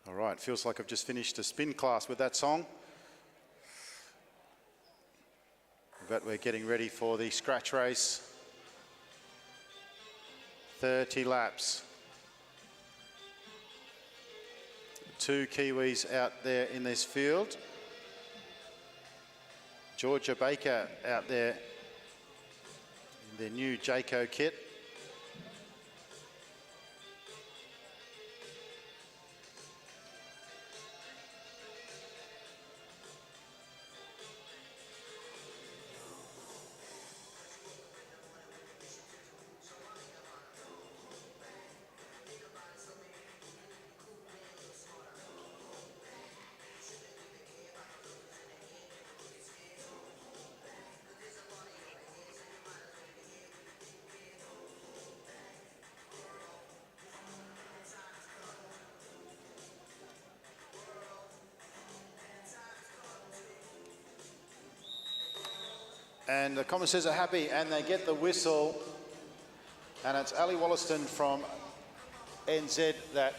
All right, feels like I've just finished a spin class with that song. But we're getting ready for the scratch race. 30 laps. Two Kiwis out there in this field. Georgia Baker out there in their new Jayco kit. And the commentators are happy and they get the whistle. And it's Ali Wollaston from NZ that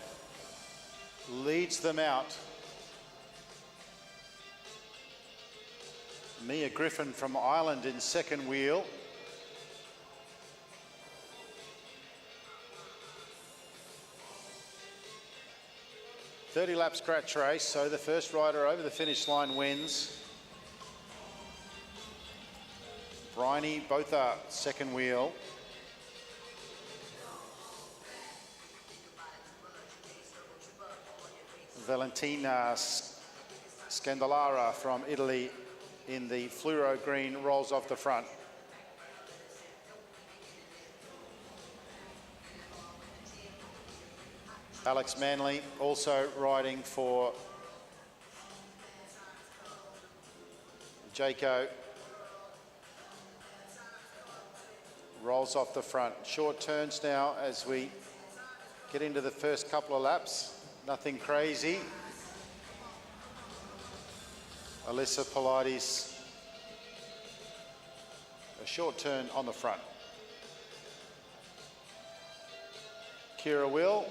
leads them out. Mia Griffin from Ireland in second wheel. "30-lap scratch race, so the first rider over the finish line wins. Bryony, both are second wheel. Valentina Scandalara from Italy in the fluoro green rolls off the front. Alex Manley also riding for Jayco. Rolls off the front. Short turns now as we get into the first couple of laps. Nothing crazy. Alyssa Pilates, a short turn on the front. Kira Will.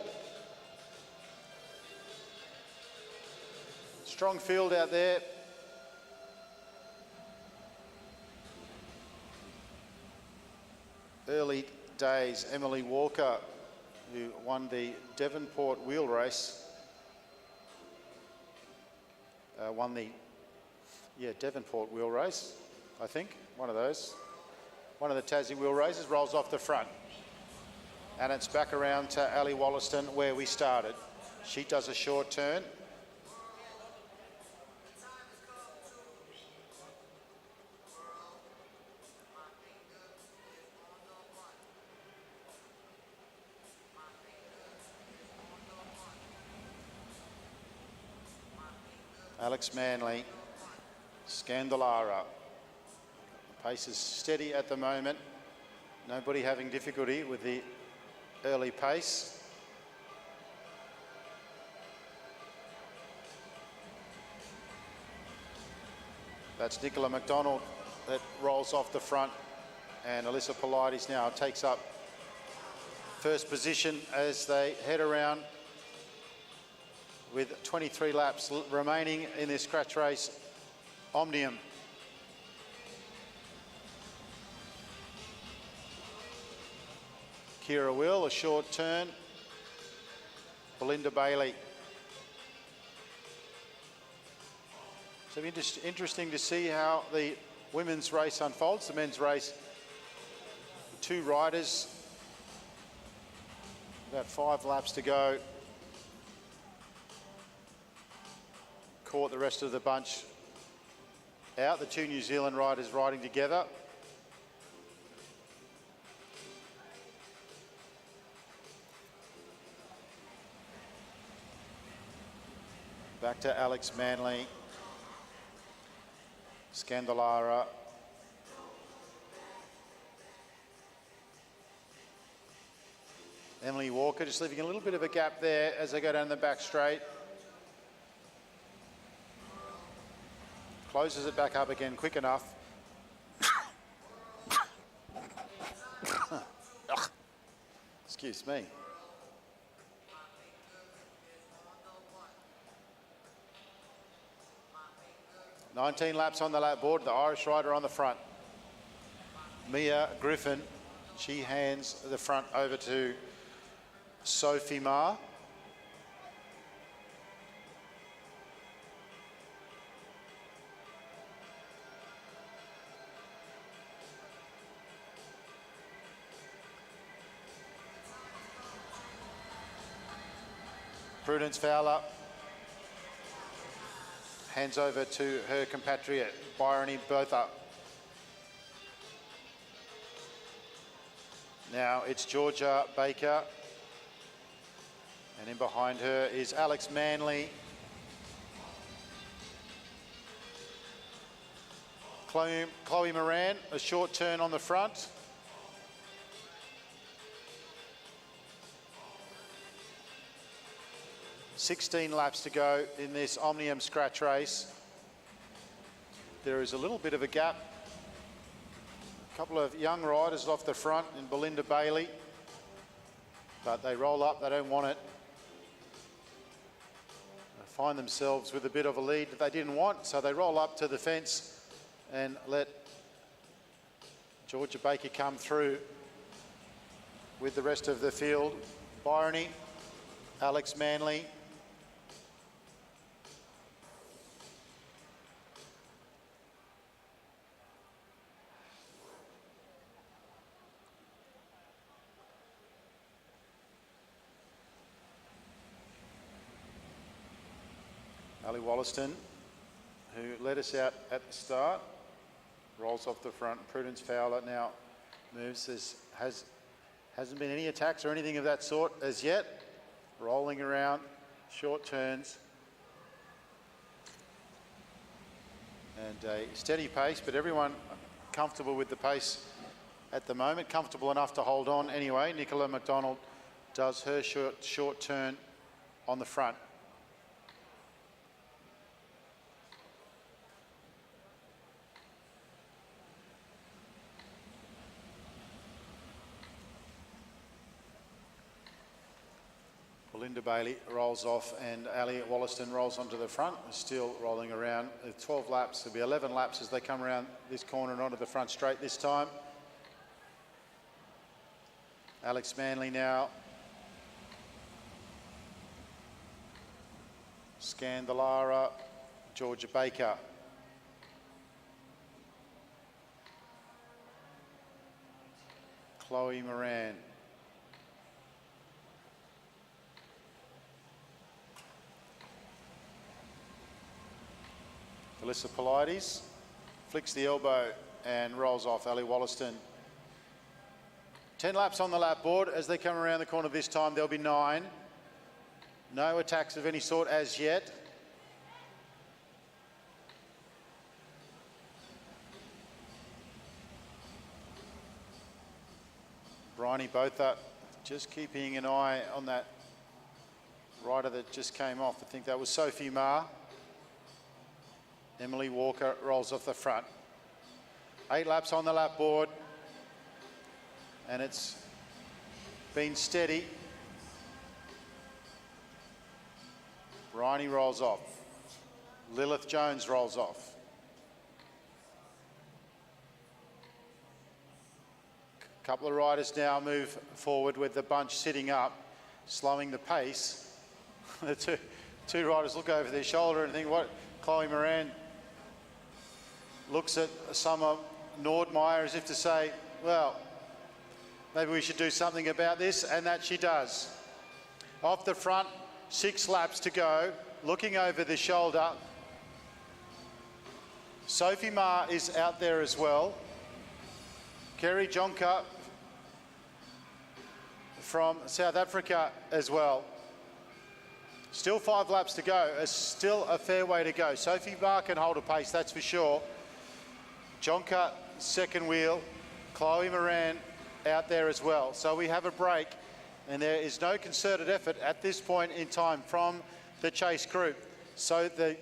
Strong field out there. Early days, Emily Walker, who won the Devonport wheel race, Devonport wheel race, I think, one of those. One of the Tassie wheel races, rolls off the front. And it's back around to Ali Wollaston where we started. She does a short turn. Alex Manley, Scandalara. The pace is steady at the moment. Nobody having difficulty with the early pace. That's Nicola McDonald that rolls off the front, and Alyssa Pilates now takes up first position as they head around with 23 laps remaining in this scratch race. Omnium. Kira Will, a short turn. Belinda Bailey. So interesting to see how the women's race unfolds. The men's race, two riders, about 5 laps to go. Caught the rest of the bunch out. The two New Zealand riders riding together. Back to Alex Manley. Scandalara. Emily Walker just leaving a little bit of a gap there as they go down the back straight. Closes it back up again quick enough. Excuse me. "19 laps on the lap board, the Irish rider on the front. Mia Griffin, she hands the front over to Sophie Ma. Prudence Fowler hands over to her compatriot, Bryony Bertha. Now it's Georgia Baker. And in behind her is Alex Manley. Chloe Moran, a short turn on the front. "16 laps to go in this Omnium scratch race. There is a little bit of a gap. A couple of young riders off the front in Belinda Bailey, but they roll up, they don't want it. They find themselves with a bit of a lead that they didn't want, so they roll up to the fence and let Georgia Baker come through with the rest of the field. Bryony, Alex Manley, Ali Wollaston, who led us out at the start, rolls off the front. Prudence Fowler now moves. Hasn't been any attacks or anything of that sort as yet. Rolling around, short turns. And a steady pace, but everyone comfortable with the pace at the moment. Comfortable enough to hold on anyway. Nicola McDonald does her short turn on the front. Belinda Bailey rolls off and Ali Wollaston rolls onto the front, still rolling around. 12 laps, there'll be 11 laps as they come around this corner and onto the front straight this time. Alex Manley now. Scandalara, Georgia Baker. Chloe Moran. Alyssa Polides flicks the elbow and rolls off. Ali Wollaston. 10 laps on the lap board. As they come around the corner this time, there'll be 9. No attacks of any sort as yet. Bryony Botha just keeping an eye on that rider that just came off. I think that was Sophie Ma. Emily Walker rolls off the front. 8 laps on the lap board. And it's been steady. Bryony rolls off. Lilith Jones rolls off. A couple of riders now move forward with the bunch sitting up, slowing the pace. The two riders look over their shoulder and think, what? Chloe Moran looks at Summer Nordmeyer as if to say, well, maybe we should do something about this, and that she does. Off the front, 6 laps to go, looking over the shoulder. Sophie Ma is out there as well. Kerry Jonker from South Africa as well. Still 5 laps to go. Still a fair way to go. Sophie Ma can hold a pace, that's for sure. Jonker, second wheel. Chloe Moran out there as well. So we have a break, and there is no concerted effort at this point in time from the chase group. So the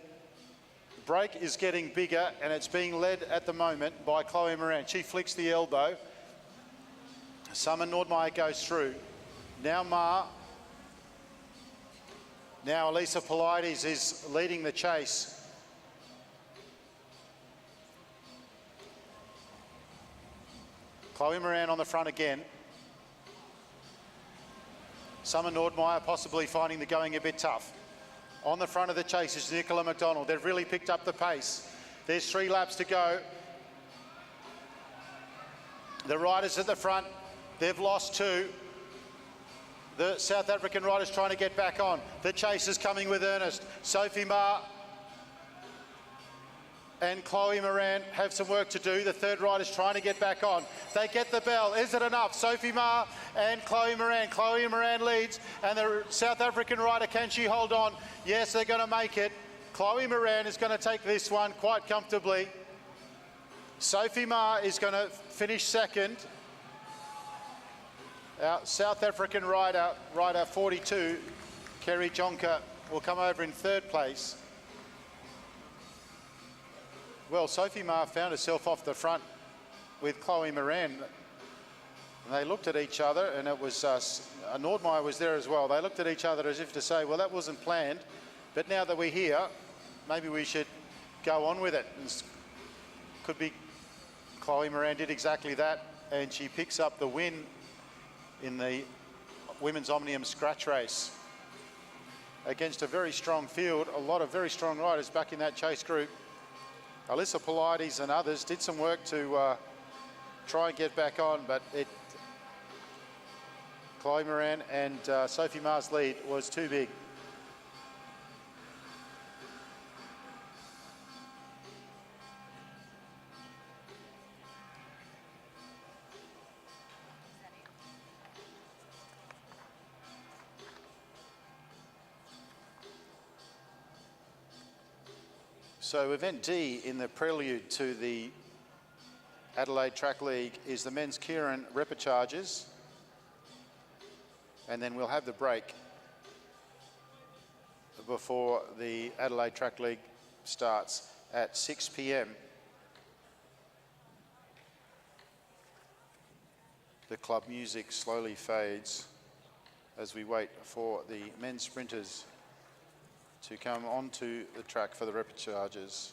break is getting bigger, and it's being led at the moment by Chloe Moran. She flicks the elbow. Summer Nordmeyer goes through. Now Ma. Now Elisa Polides is leading the chase. Chloe Moran on the front again. Summer Nordmeyer possibly finding the going a bit tough. On the front of the chase is Nicola McDonald. They've really picked up the pace. There's 3 laps to go. The riders at the front, they've lost 2. The South African rider's trying to get back on. The chase is coming with earnest. Sophie Ma and Chloe Moran have some work to do. The third rider's trying to get back on. They get the bell. Is it enough? Sophie Ma and Chloe Moran. Chloe Moran leads, and the South African rider, can she hold on? Yes, they're going to make it. Chloe Moran is going to take this one quite comfortably. Sophie Ma is going to finish second. Our South African rider 42, Kerry Jonker, will come over in third place. Well, Sophie Ma found herself off the front with Chloe Moran. And they looked at each other, and it was Nordmeyer was there as well. They looked at each other as if to say, well, that wasn't planned, but now that we're here, maybe we should go on with it. And could be Chloe Moran did exactly that, and she picks up the win in the Women's Omnium Scratch Race against a very strong field, a lot of very strong riders back in that chase group. Alyssa Polides and others did some work to try and get back on, but Chloe Moran and Sophie Ma's lead was too big. So event D in the prelude to the Adelaide Track League is the men's Keirin repecharges, and then we'll have the break before the Adelaide Track League starts at 6 p.m. The club music slowly fades as we wait for the men's sprinters to come onto the track for the repecharges.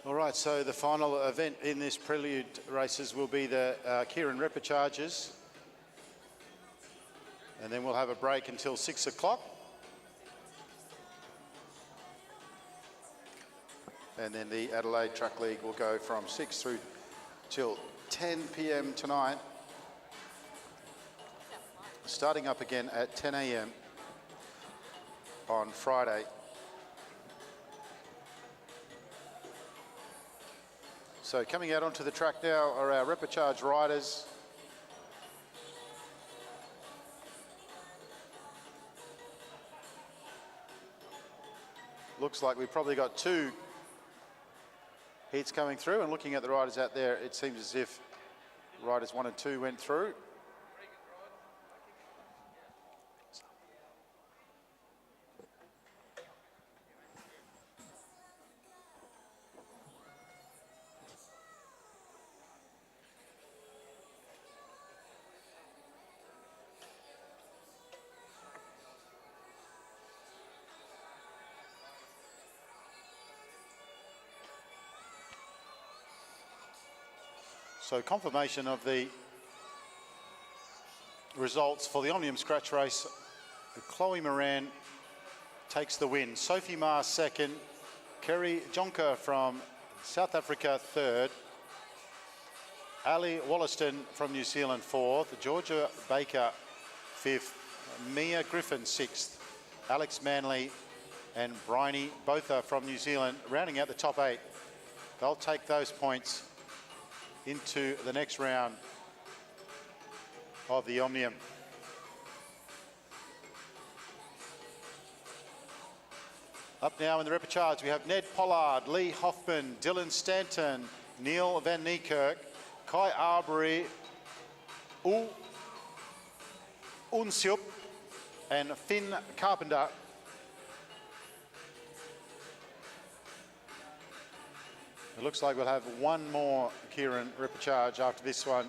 All right, so the final event in this prelude races will be the Keirin repecharges, and then we'll have a break until 6 o'clock. And then the Adelaide Track League will go from 6 through till 10 p.m. tonight, starting up again at 10 a.m. on Friday. So coming out onto the track now are our repecharge riders. Looks like we've probably got 2 heats coming through, and looking at the riders out there, it seems as if riders 1 and 2 went through. So confirmation of the results for the Omnium Scratch Race. Chloe Moran takes the win. Sophie Ma second. Kerry Jonker from South Africa third. Ali Wollaston from New Zealand fourth. Georgia Baker fifth. Mia Griffin sixth. Alex Manley and Bryony both are from New Zealand, rounding out the top 8. They'll take those points into the next round of the Omnium. Up now in the repechage, we have Ned Pollard, Lee Hoffman, Dylan Stanton, Neil Van Niekerk, Kai Arbery, Unsiup, and Finn Carpenter. It looks like we'll have one more Kieran repechage after this one.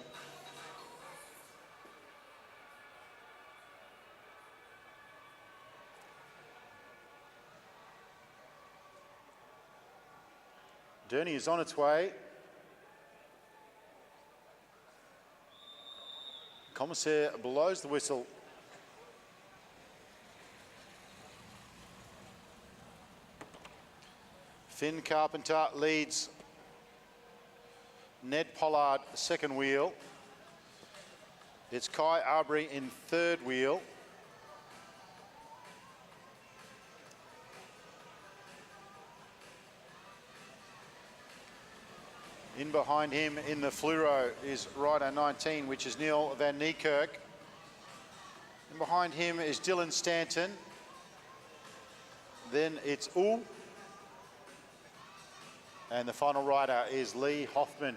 Derny is on its way. Commissaire blows the whistle. Finn Carpenter leads Ned Pollard second wheel. It's Kai Arbery in third wheel. In behind him in the fluoro is rider 19, which is Neil Van Niekerk. And behind him is Dylan Stanton. Then it's Ool. And the final rider is Lee Hoffman.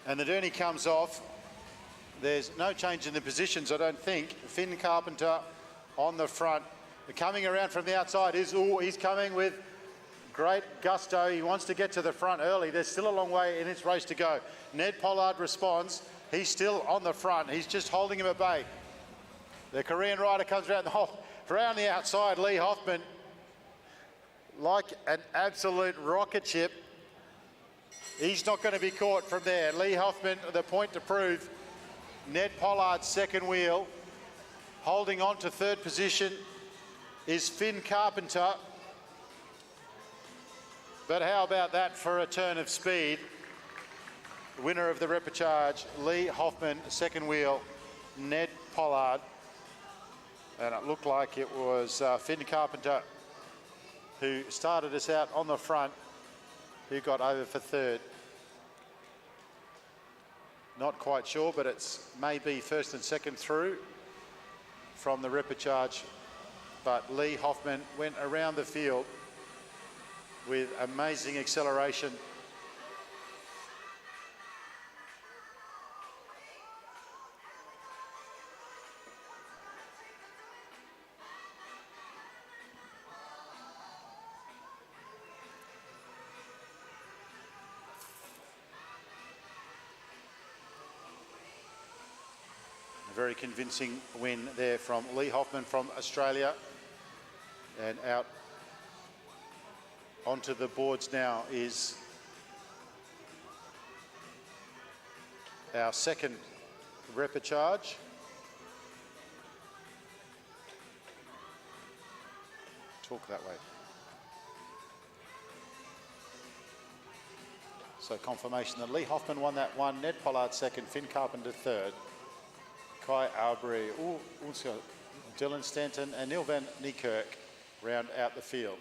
And the Derny comes off. There's no change in the positions, I don't think. Finn Carpenter on the front. Coming around from the outside is, he's coming with great gusto. He wants to get to the front early. There's still a long way in this race to go. Ned Pollard responds. He's still on the front. He's just holding him at bay. The Korean rider comes around the outside. Lee Hoffman, like an absolute rocket ship. He's not going to be caught from there. Lee Hoffman, the point to prove. Ned Pollard's second wheel. Holding on to third position is Finn Carpenter. But how about that for a turn of speed? Winner of the repechage, Lee Hoffman, second wheel, Ned Pollard. And it looked like it was Finn Carpenter who started us out on the front, who got over for third. Not quite sure, but it's maybe first and second through from the repechage. But Lee Hoffman went around the field with amazing acceleration. A very convincing win there from Lee Hoffman from Australia. And out onto the boards now is our second repechage. Talk that way. So confirmation that Lee Hoffman won that one, Ned Pollard second, Finn Carpenter third, Kai Arbery, Dylan Stanton and Neil Van Niekerk round out the field.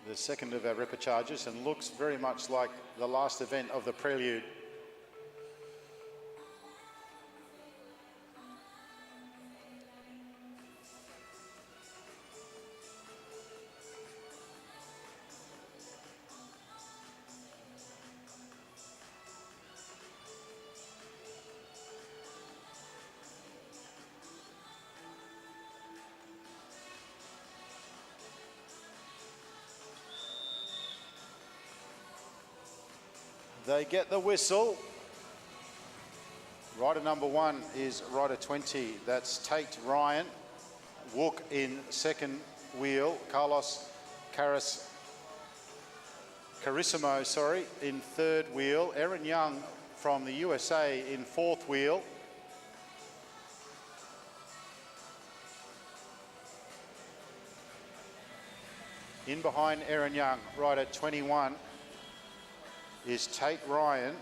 The second of our repechages, and looks very much like the last event of the prelude. They get the whistle. Rider number 1 is rider 20. That's Tate Ryan. Wook in second wheel. Carlos Carissimo, in third wheel. Aaron Young from the USA in fourth wheel. In behind Aaron Young, rider 21, is Tate Ryan.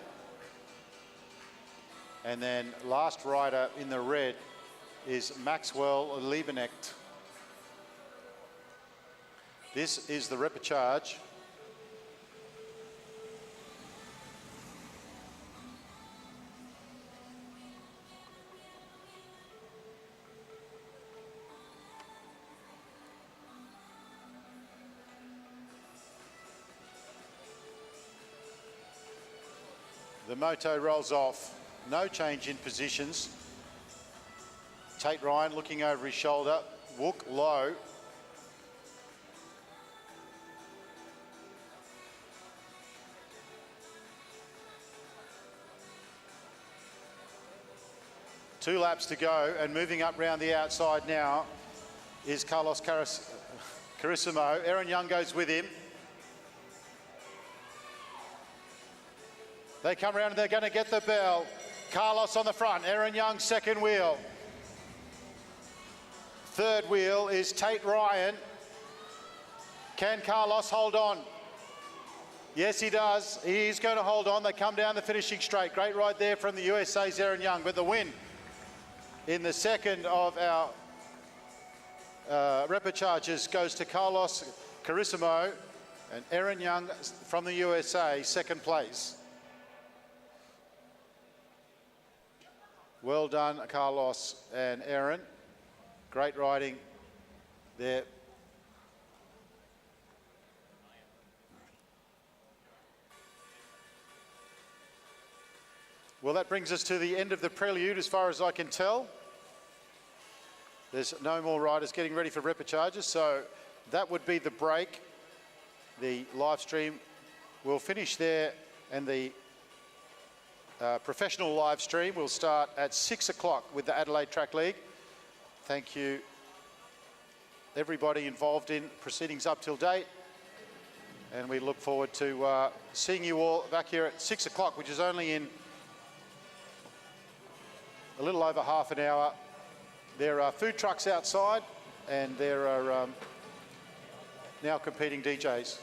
And then last rider in the red is Maxwell Liebenecht. This is the repechage. The moto rolls off. No change in positions. Tate Ryan looking over his shoulder. Wook low. Two laps to go, and moving up round the outside now is Carlos Carissimo. Aaron Young goes with him. They come around and they're going to get the bell. Carlos on the front, Aaron Young second wheel. Third wheel is Tate Ryan. Can Carlos hold on? Yes, he does. He's going to hold on. They come down the finishing straight. Great ride there from the USA's Aaron Young, but the win in the second of our repechages goes to Carlos Carissimo, and Aaron Young from the USA, second place. Well done, Carlos and Aaron. Great riding there. Well, that brings us to the end of the prelude as far as I can tell. There's no more riders getting ready for repechages, so that would be the break. The live stream will finish there, and the professional live stream will start at 6 o'clock with the Adelaide Track League. Thank you, everybody involved in proceedings up till date. And we look forward to seeing you all back here at 6 o'clock, which is only in a little over half an hour. There are food trucks outside, and there are now competing DJs.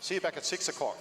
See you back at 6 o'clock.